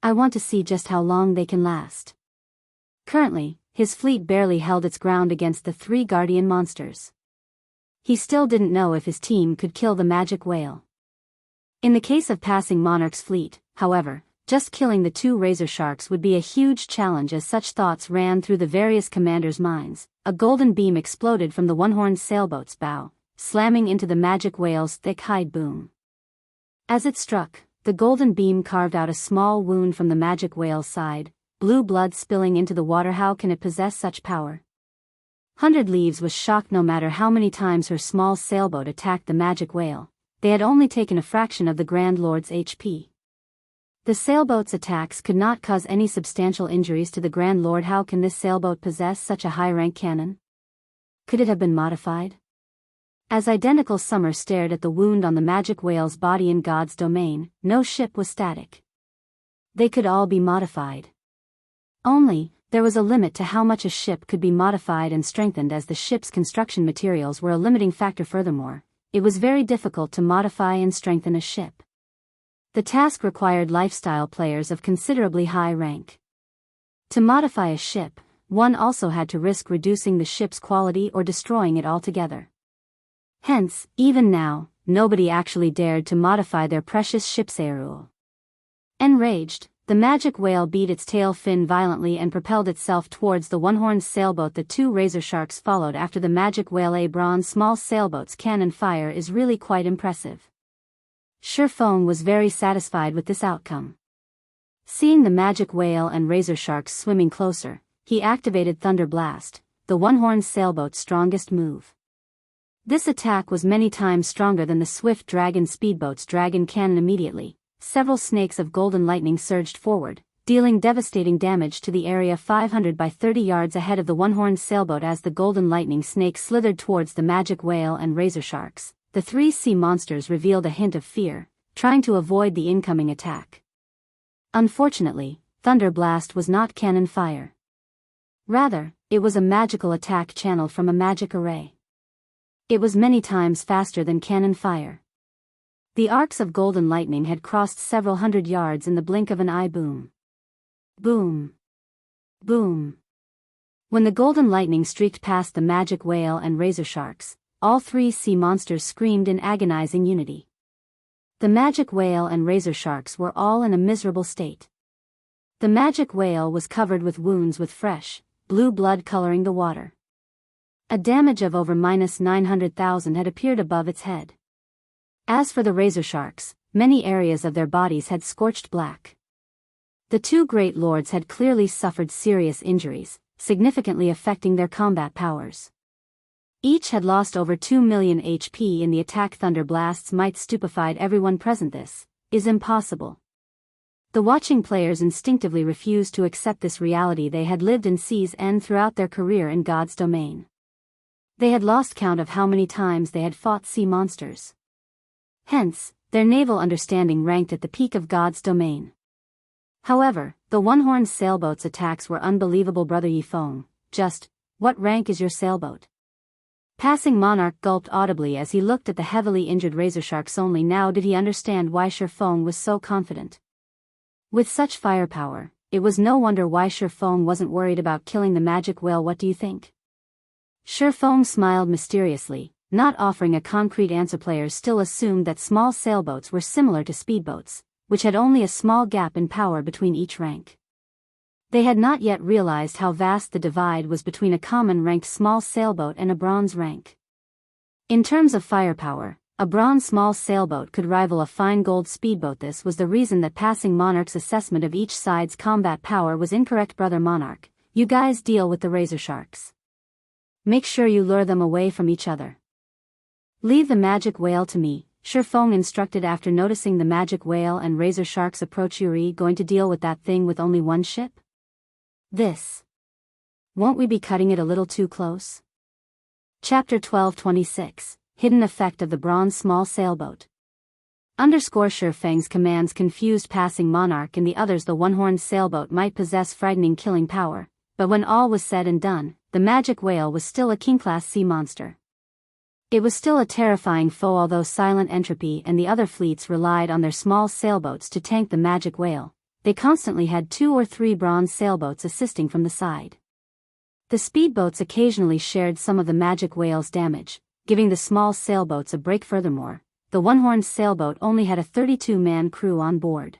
"I want to see just how long they can last." Currently, his fleet barely held its ground against the 3 guardian monsters. He still didn't know if his team could kill the magic whale. In the case of Passing Monarch's fleet, however, just killing the 2 razor sharks would be a huge challenge. As such thoughts ran through the various commanders' minds, a golden beam exploded from the one-horned sailboat's bow, slamming into the magic whale's thick hide boom. As it struck, the golden beam carved out a small wound from the magic whale's side, blue blood spilling into the water. How can it possess such power? 100 Leaves was shocked. No matter how many times her small sailboat attacked the magic whale, they had only taken a fraction of the Grand Lord's HP. The sailboat's attacks could not cause any substantial injuries to the Grand Lord. How can this sailboat possess such a high-rank cannon? Could it have been modified? As Identical Summer stared at the wound on the magic whale's body in God's domain, no ship was static. They could all be modified. Only, there was a limit to how much a ship could be modified and strengthened, as the ship's construction materials were a limiting factor. Furthermore, it was very difficult to modify and strengthen a ship. The task required lifestyle players of considerably high rank. To modify a ship, one also had to risk reducing the ship's quality or destroying it altogether. Hence, even now, nobody actually dared to modify their precious ship's airrule. Enraged, the magic whale beat its tail fin violently and propelled itself towards the one-horned sailboat. The 2 razor sharks followed after the magic whale. A bronze small sailboat's cannon fire is really quite impressive. Shifeng was very satisfied with this outcome. Seeing the magic whale and razor sharks swimming closer, he activated Thunder Blast, the one-horned sailboat's strongest move. This attack was many times stronger than the Swift Dragon speedboat's dragon cannon. Immediately, several snakes of golden lightning surged forward, dealing devastating damage to the area 500 by 30 yards ahead of the one-horned sailboat. As the golden lightning snakes slithered towards the magic whale and razor sharks, the 3 sea monsters revealed a hint of fear, trying to avoid the incoming attack. Unfortunately, Thunder Blast was not cannon fire. Rather, it was a magical attack channeled from a magic array. It was many times faster than cannon fire. The arcs of golden lightning had crossed several hundred yards in the blink of an eye. Boom. Boom. Boom. When the golden lightning streaked past the magic whale and razor sharks, all 3 sea monsters screamed in agonizing unity. The magic whale and razor sharks were all in a miserable state. The magic whale was covered with wounds with fresh, blue blood coloring the water. A damage of over -900,000 had appeared above its head. As for the razor sharks, many areas of their bodies had scorched black. The 2 great lords had clearly suffered serious injuries, significantly affecting their combat powers. Each had lost over 2 million HP in the attack. Thunder Blasts might stupefied everyone present. This is impossible. The watching players instinctively refused to accept this reality. They had lived in Sea's End throughout their career in God's domain. They had lost count of how many times they had fought sea monsters. Hence, their naval understanding ranked at the peak of God's domain. However, the one-horned sailboat's attacks were unbelievable. Brother Yifeng, just, what rank is your sailboat? Passing Monarch gulped audibly as he looked at the heavily injured razor sharks. Only now did he understand why Shifeng was so confident. With such firepower, it was no wonder why Shifeng wasn't worried about killing the magic whale. What do you think? Shifeng smiled mysteriously, not offering a concrete answer. Players still assumed that small sailboats were similar to speedboats, which had only a small gap in power between each rank. They had not yet realized how vast the divide was between a common ranked small sailboat and a bronze rank. In terms of firepower, a bronze small sailboat could rival a fine gold speedboat. This was the reason that Passing Monarch's assessment of each side's combat power was incorrect. Brother Monarch, you guys deal with the razor sharks. Make sure you lure them away from each other. Leave the magic whale to me, Shifeng instructed after noticing the magic whale and razor sharks approach. You're going to deal with that thing with only one ship? This. Won't we be cutting it a little too close? Chapter 12:26, Hidden Effect of the Bronze Small Sailboat. Shifeng's commands confused Passing Monarch and the others. The one-horned sailboat might possess frightening killing power, but when all was said and done, the magic whale was still a king-class sea monster. It was still a terrifying foe. Although Silent Entropy and the other fleets relied on their small sailboats to tank the magic whale, they constantly had 2 or 3 bronze sailboats assisting from the side. The speedboats occasionally shared some of the magic whale's damage, giving the small sailboats a break. Furthermore, the one-horned sailboat only had a 32-man crew on board.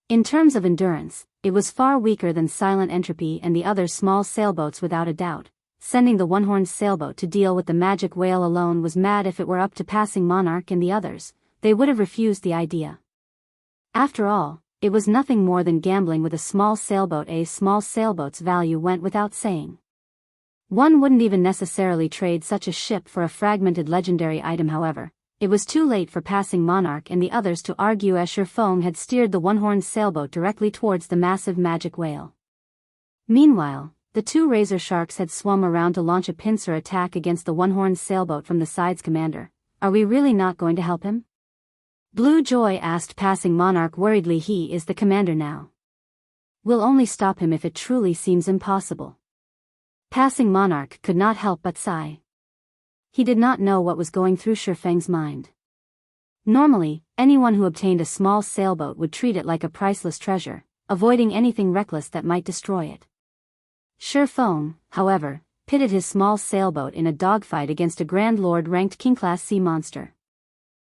In terms of endurance, it was far weaker than Silent Entropy and the other small sailboats without a doubt. Sending the one-horned sailboat to deal with the magic whale alone was mad. If it were up to Passing Monarch and the others, they would have refused the idea. After all, it was nothing more than gambling with a small sailboat. A small sailboat's value went without saying. One wouldn't even necessarily trade such a ship for a fragmented legendary item. However, it was too late for Passing Monarch and the others to argue, as Shifeng had steered the one-horned sailboat directly towards the massive magic whale. Meanwhile, the 2 razor sharks had swum around to launch a pincer attack against the one-horned sailboat from the sides. Commander, are we really not going to help him? Blue Joy asked Passing Monarch worriedly. He is the commander now. We'll only stop him if it truly seems impossible. Passing Monarch could not help but sigh. He did not know what was going through Shifeng's mind. Normally, anyone who obtained a small sailboat would treat it like a priceless treasure, avoiding anything reckless that might destroy it. Shifeng, however, pitted his small sailboat in a dogfight against a Grand Lord ranked king-class sea monster.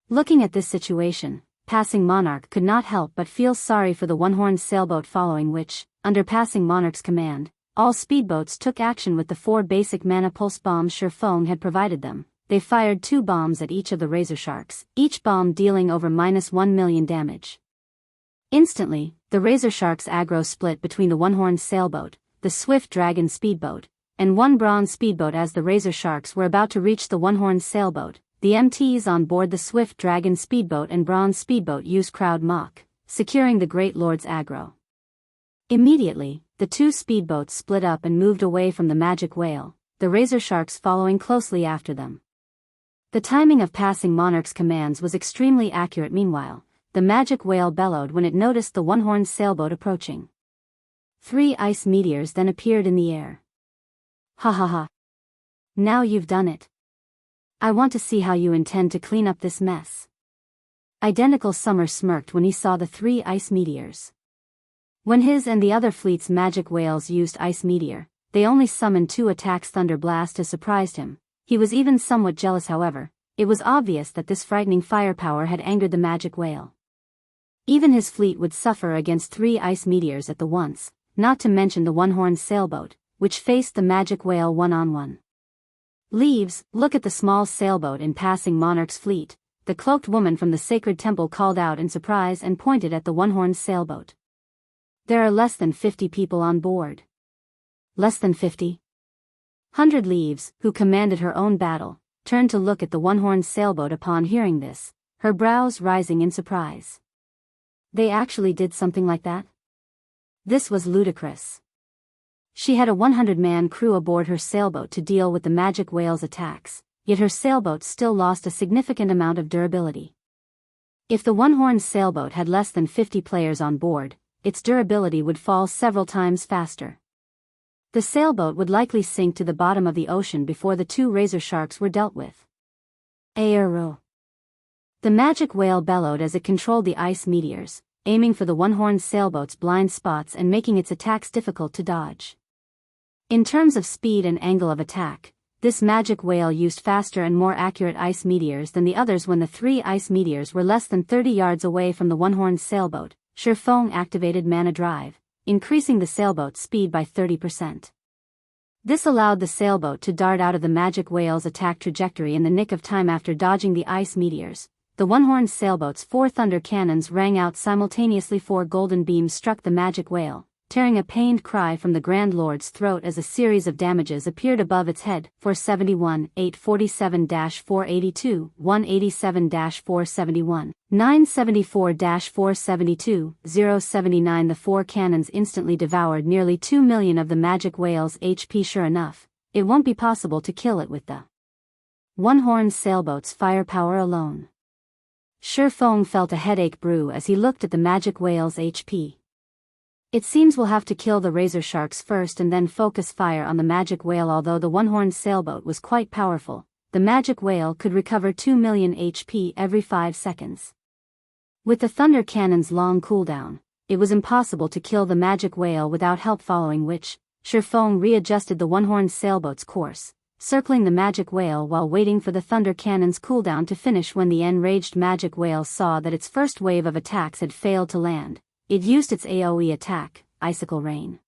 Looking at this situation, Passing Monarch could not help but feel sorry for the one-horned sailboat, following which, under Passing Monarch's command, all speedboats took action with the 4 basic mana pulse bombs Shifeng had provided them. They fired 2 bombs at each of the razor sharks, each bomb dealing over -1 million damage. Instantly, the razor sharks' aggro split between the one-horned sailboat, the Swift Dragon speedboat, and 1 bronze speedboat. As the razor sharks were about to reach the one-horned sailboat, the MTs on board the Swift Dragon speedboat and bronze speedboat used Crowd Mock, securing the Great Lord's aggro. Immediately, the 2 speedboats split up and moved away from the magic whale, the razor sharks following closely after them. The timing of Passing Monarch's commands was extremely accurate. Meanwhile, the magic whale bellowed when it noticed the one-horned sailboat approaching. 3 ice meteors then appeared in the air. Ha ha ha. Now you've done it. I want to see how you intend to clean up this mess. Identical Summer smirked when he saw the 3 ice meteors. When his and the other fleet's magic whales used Ice Meteor, they only summoned 2 attacks. Thunder Blast has surprised him. He was even somewhat jealous. However, it was obvious that this frightening firepower had angered the magic whale. Even his fleet would suffer against 3 ice meteors at the once, not to mention the one-horned sailboat, which faced the magic whale one-on-one. Leaves, look at the small sailboat in Passing Monarch's fleet, the cloaked woman from the sacred temple called out in surprise and pointed at the one-horned sailboat. There are less than 50 people on board. Less than 50? 100 Leaves, who commanded her own battle, turned to look at the one-horned sailboat. Upon hearing this, her brows rising in surprise. They actually did something like that? This was ludicrous. She had a 100-man crew aboard her sailboat to deal with the magic whale's attacks, yet her sailboat still lost a significant amount of durability. If the one-horned sailboat had less than 50 players on board, its durability would fall several times faster. The sailboat would likely sink to the bottom of the ocean before the 2 razor sharks were dealt with. Aero. The magic whale bellowed as it controlled the ice meteors, aiming for the one-horned sailboat's blind spots and making its attacks difficult to dodge. In terms of speed and angle of attack, This magic whale used faster and more accurate ice meteors than the others. When the 3 ice meteors were less than 30 yards away from the one-horned sailboat, Shifeng activated Mana Drive, increasing the sailboat's speed by 30%. This allowed the sailboat to dart out of the magic whale's attack trajectory in the nick of time. After dodging the ice meteors, the one-horned sailboat's 4 thunder cannons rang out simultaneously. 4 golden beams struck the magic whale, tearing a pained cry from the Grand Lord's throat as a series of damages appeared above its head. 471, 847-482, 187-471, 974-472, 079. The 4 cannons instantly devoured nearly 2 million of the magic whale's HP. Sure enough, it won't be possible to kill it with the one-horned sailboat's firepower alone. Shifeng felt a headache brew as he looked at the magic whale's HP. It seems we'll have to kill the razor sharks first and then focus fire on the magic whale. Although the one-horned sailboat was quite powerful, the magic whale could recover 2 million HP every 5 seconds. With the thunder cannon's long cooldown, it was impossible to kill the magic whale without help, following which, Shifeng readjusted the one-horned sailboat's course, circling the magic whale while waiting for the thunder cannon's cooldown to finish. When the enraged magic whale saw that its first wave of attacks had failed to land, it used its AoE attack, Icicle Rain.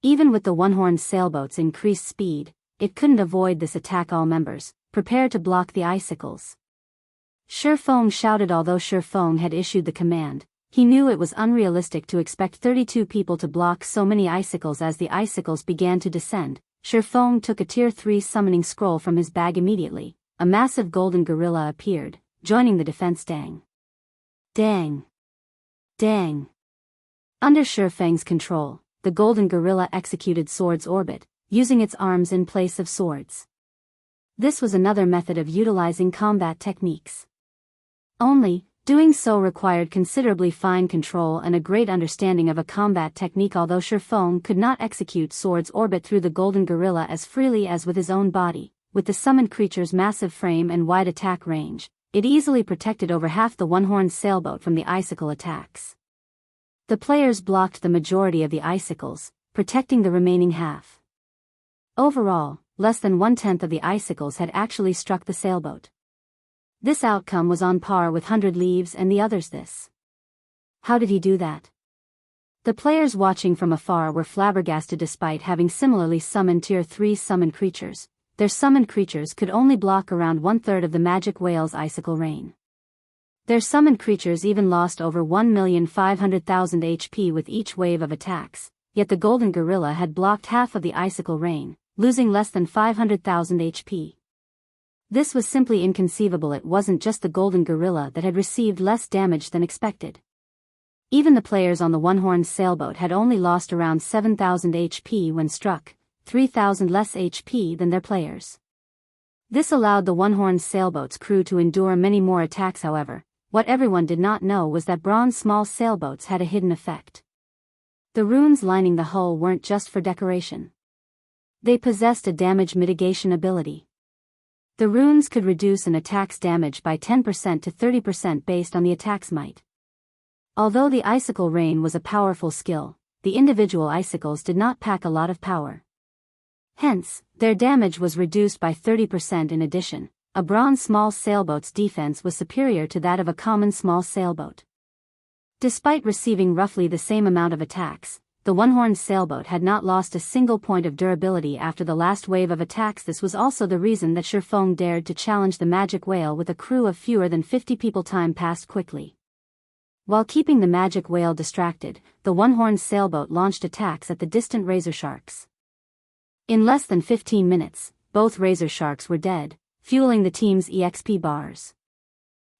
Even with the one-horned sailboat's increased speed, it couldn't avoid this attack. All members, prepare to block the icicles. Shifeng shouted. Although Shifeng had issued the command, he knew it was unrealistic to expect 32 people to block so many icicles. As the icicles began to descend, Shifeng took a Tier 3 summoning scroll from his bag. Immediately, a massive golden gorilla appeared, joining the defense. Dang. Dang. Dang. Under Shifeng's control, the golden gorilla executed Sword's Orbit, using its arms in place of swords. This was another method of utilizing combat techniques. Only, doing so required considerably fine control and a great understanding of a combat technique. Although Shifeng could not execute Sword's Orbit through the golden gorilla as freely as with his own body, with the summoned creature's massive frame and wide attack range, it easily protected over half the one-horned sailboat from the icicle attacks. The players blocked the majority of the icicles, protecting the remaining half. Overall, less than 1/10 of the icicles had actually struck the sailboat. This outcome was on par with 100 Leaves and the others. How did he do that? The players watching from afar were flabbergasted. Despite having similarly summoned Tier 3 summoned creatures, their summoned creatures could only block around 1/3 of the magic whale's icicle rain. Their summoned creatures even lost over 1,500,000 HP with each wave of attacks, yet the golden gorilla had blocked half of the icicle rain, losing less than 500,000 HP. This was simply inconceivable. It wasn't just the golden gorilla that had received less damage than expected. Even the players on the one-horned sailboat had only lost around 7,000 HP when struck, 3,000 less HP than their players. This allowed the one-horned sailboat's crew to endure many more attacks. However, what everyone did not know was that bronze small sailboats had a hidden effect. The runes lining the hull weren't just for decoration. They possessed a damage mitigation ability. The runes could reduce an attack's damage by 10% to 30% based on the attack's might. Although the icicle rain was a powerful skill, the individual icicles did not pack a lot of power. Hence, their damage was reduced by 30%. In addition, a bronze small sailboat's defense was superior to that of a common small sailboat. Despite receiving roughly the same amount of attacks, the one-horned sailboat had not lost a single point of durability after the last wave of attacks. This was also the reason that Shifeng dared to challenge the magic whale with a crew of fewer than 50 people. Time passed quickly. While keeping the magic whale distracted, the one-horned sailboat launched attacks at the distant razor sharks. In less than 15 minutes, both razor sharks were dead, fueling the team's EXP bars.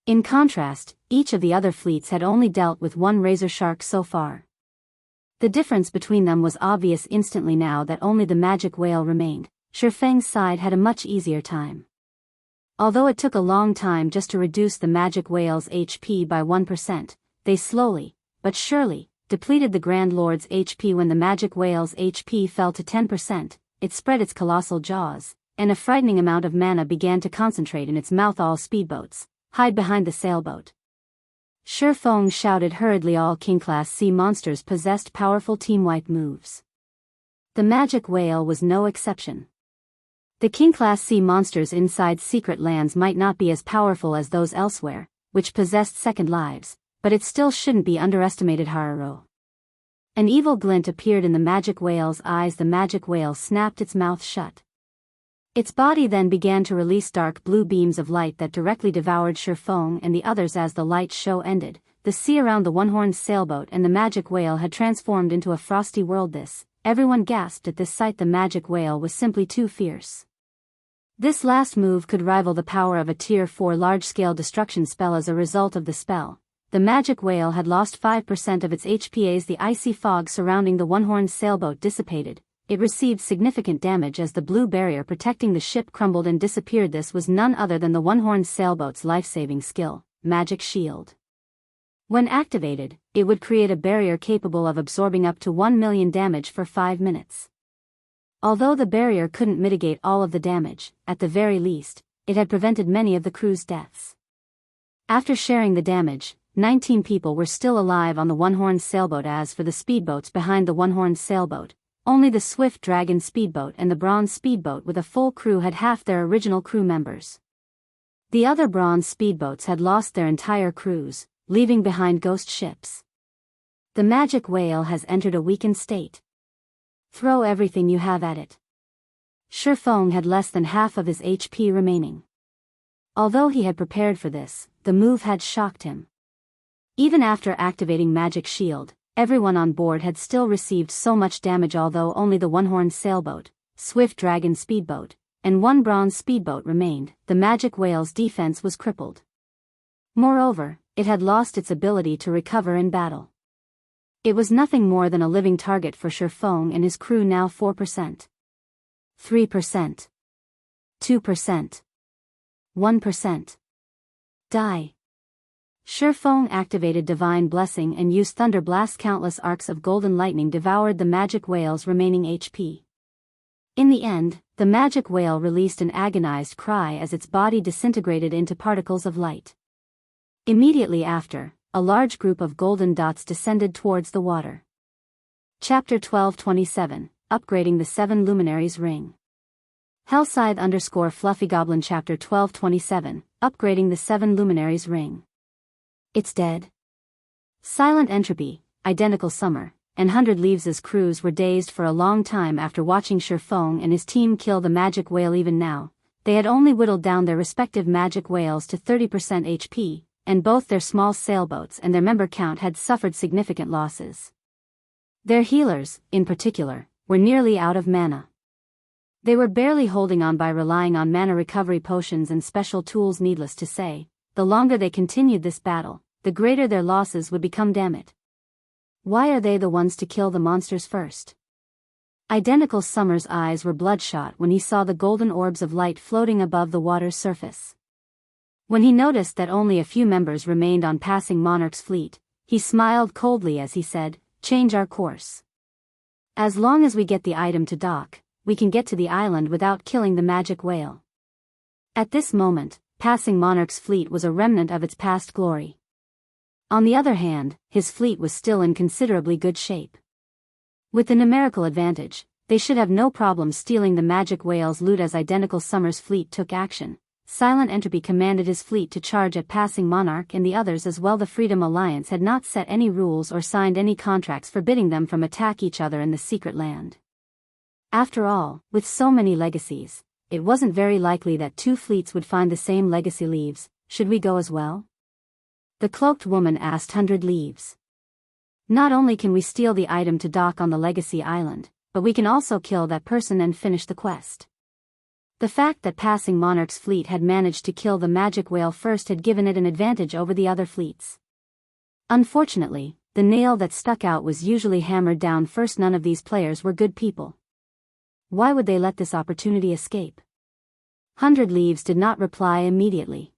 In contrast, each of the other fleets had only dealt with one razor shark so far. The difference between them was obvious instantly. Now that only the magic whale remained, Shifeng's side had a much easier time. Although it took a long time just to reduce the magic whale's HP by 1%, they slowly, but surely, depleted the Grand Lord's HP. When the magic whale's HP fell to 10%, it spread its colossal jaws, and a frightening amount of mana began to concentrate in its mouth. All speedboats, hide behind the sailboat. Shifeng shouted hurriedly. All King-class sea monsters possessed powerful team-wipe moves. The magic whale was no exception. The King-class sea monsters inside secret lands might not be as powerful as those elsewhere, which possessed second lives, but it still shouldn't be underestimated. Hararo. An evil glint appeared in the magic whale's eyes. The magic whale snapped its mouth shut. Its body then began to release dark blue beams of light that directly devoured Shifeng and the others. As the light show ended, the sea around the one-horned sailboat and the magic whale had transformed into a frosty world. Everyone gasped at this sight. The magic whale was simply too fierce. This last move could rival the power of a Tier 4 large-scale destruction spell. As a result of the spell, the magic whale had lost 5% of its HP as the icy fog surrounding the one-horned sailboat dissipated. It received significant damage as the blue barrier protecting the ship crumbled and disappeared. This was none other than the one-horned sailboat's life-saving skill, Magic Shield. When activated, it would create a barrier capable of absorbing up to 1 million damage for 5 minutes. Although the barrier couldn't mitigate all of the damage, at the very least, it had prevented many of the crew's deaths. After sharing the damage, 19 people were still alive on the one-horned sailboat. As for the speedboats behind the one-horned sailboat, only the Swift Dragon speedboat and the Bronze speedboat with a full crew had half their original crew members. The other Bronze speedboats had lost their entire crews, leaving behind ghost ships. The magic whale has entered a weakened state. Throw everything you have at it. Shifeng had less than half of his HP remaining. Although he had prepared for this, the move had shocked him. Even after activating Magic Shield, everyone on board had still received so much damage. Although only the one-horned sailboat, Swift Dragon speedboat, and one Bronze speedboat remained, the magic whale's defense was crippled. Moreover, it had lost its ability to recover in battle. It was nothing more than a living target for Shifeng and his crew. Now 4%. 3%. 2%. 1%. Die. Shifeng activated Divine Blessing and used Thunder Blast. Countless arcs of golden lightning devoured the magic whale's remaining HP. In the end, the magic whale released an agonized cry as its body disintegrated into particles of light. Immediately after, a large group of golden dots descended towards the water. Chapter 1227, Upgrading the 7 Luminaries Ring. Hellscythe_FluffyGoblin. Chapter 1227, Upgrading the 7 Luminaries Ring. It's dead. Silent Entropy, Identical Summer, and 100 Leaves' crews were dazed for a long time after watching Shifeng and his team kill the magic whale. Even now, they had only whittled down their respective magic whales to 30% HP, and both their small sailboats and their member count had suffered significant losses. Their healers, in particular, were nearly out of mana. They were barely holding on by relying on mana recovery potions and special tools. Needless to say, the longer they continued this battle, the greater their losses would become. Damn it. Why are they the ones to kill the monsters first? Identical Summer's eyes were bloodshot when he saw the golden orbs of light floating above the water's surface. When he noticed that only a few members remained on passing Monarch's fleet, he smiled coldly as he said, "Change our course. As long as we get the item to dock, we can get to the island without killing the magic whale." At this moment, passing Monarch's fleet was a remnant of its past glory. On the other hand, his fleet was still in considerably good shape. With the numerical advantage, they should have no problem stealing the magic whale's loot. As Identical Summer's fleet took action, Silent Entropy commanded his fleet to charge at passing Monarch and the others as well. The Freedom Alliance had not set any rules or signed any contracts forbidding them from attack each other in the secret land. After all, with so many legacies, it wasn't very likely that two fleets would find the same legacy. Leaves, should we go as well? The cloaked woman asked 100 Leaves. Not only can we steal the item to dock on the legacy island, but we can also kill that person and finish the quest. The fact that passing Monarch's fleet had managed to kill the magic whale first had given it an advantage over the other fleets. Unfortunately, the nail that stuck out was usually hammered down first. None of these players were good people. Why would they let this opportunity escape? 100 Leaves did not reply immediately.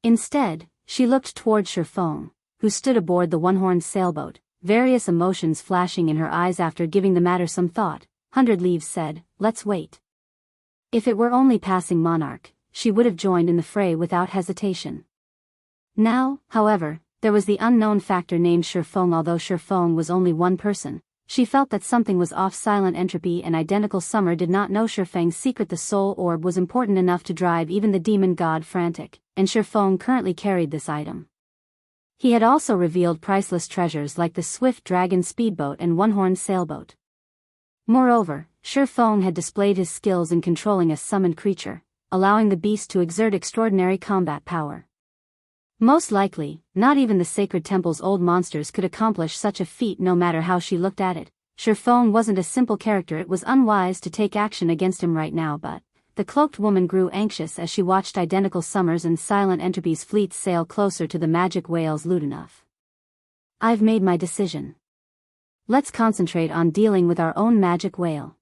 Instead, she looked toward Shifeng, who stood aboard the one-horned sailboat, various emotions flashing in her eyes. After giving the matter some thought, 100 Leaves said, "Let's wait." If it were only passing Monarch, she would have joined in the fray without hesitation. Now, however, there was the unknown factor named Shifeng. Although Shifeng was only one person, she felt that something was off. Silent Entropy and Identical Summer did not know Shifeng's secret. The soul orb was important enough to drive even the demon god frantic, and Shifeng currently carried this item. He had also revealed priceless treasures like the Swift Dragon speedboat and one-horned sailboat. Moreover, Shifeng had displayed his skills in controlling a summoned creature, allowing the beast to exert extraordinary combat power. Most likely, not even the Sacred Temple's old monsters could accomplish such a feat. No matter how she looked at it, Shifeng wasn't a simple character. It was unwise to take action against him right now, but the cloaked woman grew anxious as she watched Identical Summer's and Silent Entropy's fleets sail closer to the magic whale's loot. Enough. I've made my decision. Let's concentrate on dealing with our own magic whale.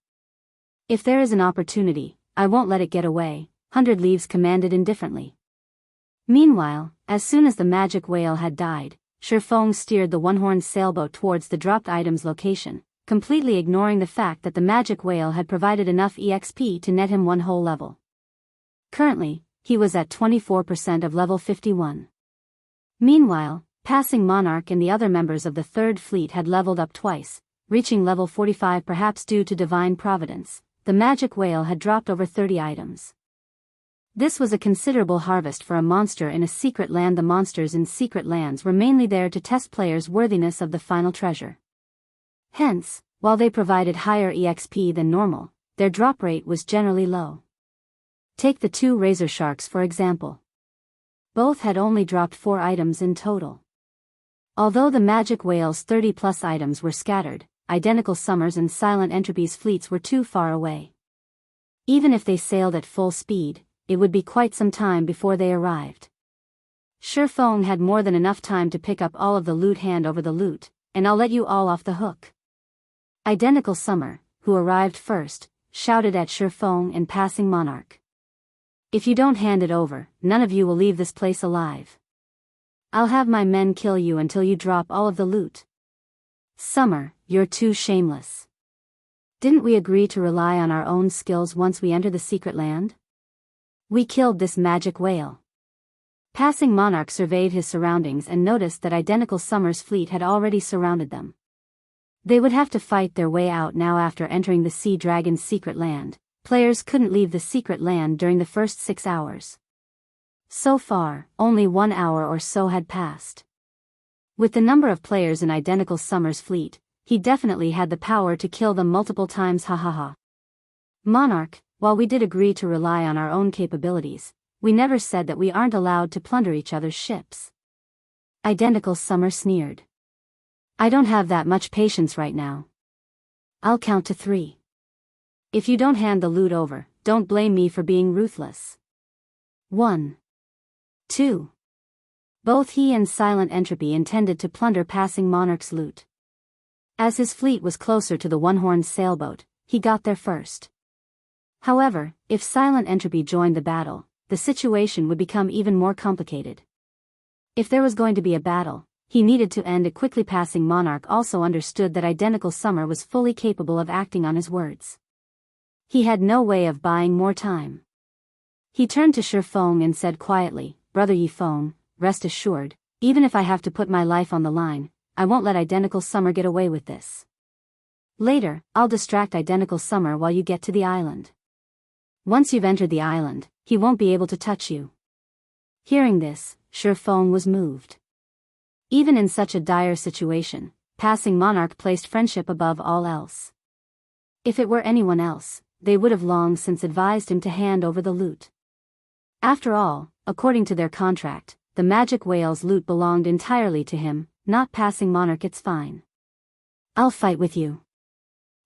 If there is an opportunity, I won't let it get away, 100 Leaves commanded indifferently. Meanwhile, as soon as the magic whale had died, Shifeng steered the one-horned sailboat towards the dropped item's location, completely ignoring the fact that the magic whale had provided enough EXP to net him one whole level. Currently, he was at 24% of level 51. Meanwhile, Passing Monarch and the other members of the Third Fleet had leveled up twice, reaching level 45. Perhaps due to divine providence, the magic whale had dropped over 30 items. This was a considerable harvest for a monster in a secret land. The monsters in secret lands were mainly there to test players' worthiness of the final treasure. Hence, while they provided higher EXP than normal, their drop rate was generally low. Take the two razor sharks for example. Both had only dropped 4 items in total. Although the magic whale's 30+ items were scattered, Identical Summer's and Silent Entropy's fleets were too far away. Even if they sailed at full speed, it would be quite some time before they arrived. Shifeng had more than enough time to pick up all of the loot. Hand over the loot, and I'll let you all off the hook. Identical Summer, who arrived first, shouted at Shifeng and Passing Monarch. If you don't hand it over, none of you will leave this place alive. I'll have my men kill you until you drop all of the loot. Summer, you're too shameless. Didn't we agree to rely on our own skills once we enter the secret land? We killed this magic whale. Passing Monarch surveyed his surroundings and noticed that Identical Summer's fleet had already surrounded them. They would have to fight their way out now. After entering the Sea Dragon's secret land, players couldn't leave the secret land during the first 6 hours. So far, only 1 hour or so had passed. With the number of players in Identical Summer's fleet, he definitely had the power to kill them multiple times. Ha. Monarch, while we did agree to rely on our own capabilities, we never said that we aren't allowed to plunder each other's ships. Identical Summer sneered. I don't have that much patience right now. I'll count to 3. If you don't hand the loot over, don't blame me for being ruthless. 1. 2. Both he and Silent Entropy intended to plunder Passing Monarch's loot. As his fleet was closer to the one-horned sailboat, he got there first. However, if Silent Entropy joined the battle, the situation would become even more complicated. If there was going to be a battle, he needed to end it quickly. Passing Monarch also understood that Identical Summer was fully capable of acting on his words. He had no way of buying more time. He turned to Shifeng and said quietly, Brother Yifeng, rest assured, even if I have to put my life on the line, I won't let Identical Summer get away with this. Later, I'll distract Identical Summer while you get to the island. Once you've entered the island, he won't be able to touch you. Hearing this, Shifeng was moved. Even in such a dire situation, Passing Monarch placed friendship above all else. If it were anyone else, they would have long since advised him to hand over the loot. After all, according to their contract, the magic whale's loot belonged entirely to him, not Passing Monarch. It's fine. I'll fight with you.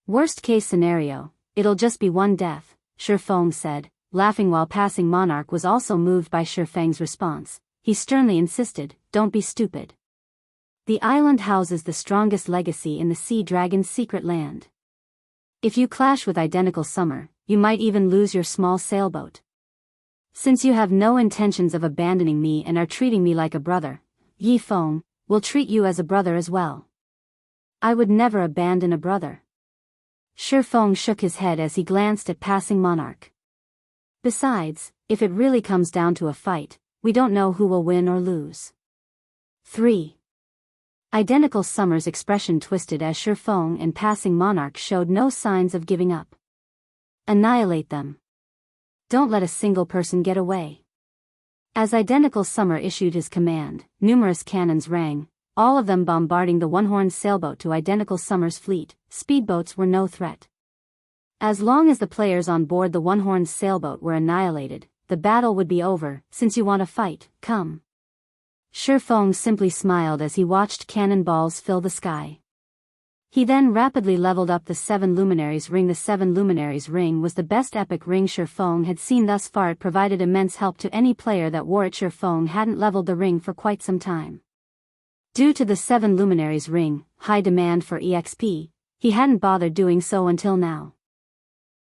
Worst case scenario, it'll just be one death, Shifeng said, laughing while Passing Monarch was also moved by Shifeng's response. He sternly insisted, don't be stupid. The island houses the strongest legacy in the Sea Dragon's secret land. If you clash with Identical Summer, you might even lose your small sailboat. Since you have no intentions of abandoning me and are treating me like a brother, Yifeng will treat you as a brother as well. I would never abandon a brother. Shifeng shook his head as he glanced at Passing Monarch. Besides, if it really comes down to a fight, we don't know who will win or lose. 3. Identical Summer's expression twisted as Shifeng and passing monarchs showed no signs of giving up. Annihilate them. Don't let a single person get away. As Identical Summer issued his command, numerous cannons rang, all of them bombarding the one-horned sailboat to Identical Summer's fleet. Speedboats were no threat. As long as the players on board the one-horned sailboat were annihilated, the battle would be over. Since you want to fight, come. Shifeng simply smiled as he watched cannonballs fill the sky. He then rapidly leveled up the 7 Luminaries ring. The 7 Luminaries ring was the best epic ring Shifeng had seen thus far. It provided immense help to any player that wore it. Shifeng hadn't leveled the ring for quite some time. Due to the 7 Luminaries ring, high demand for EXP, he hadn't bothered doing so until now.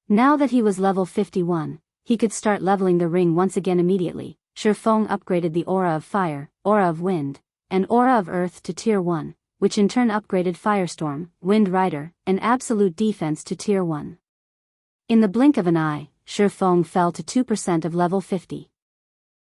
Now that he was level 51, he could start leveling the ring once again immediately. Shifeng upgraded the Aura of Fire, Aura of Wind, and Aura of Earth to Tier 1, which in turn upgraded Firestorm, Wind Rider, and Absolute Defense to Tier 1. In the blink of an eye, Shifeng fell to 2% of level 50.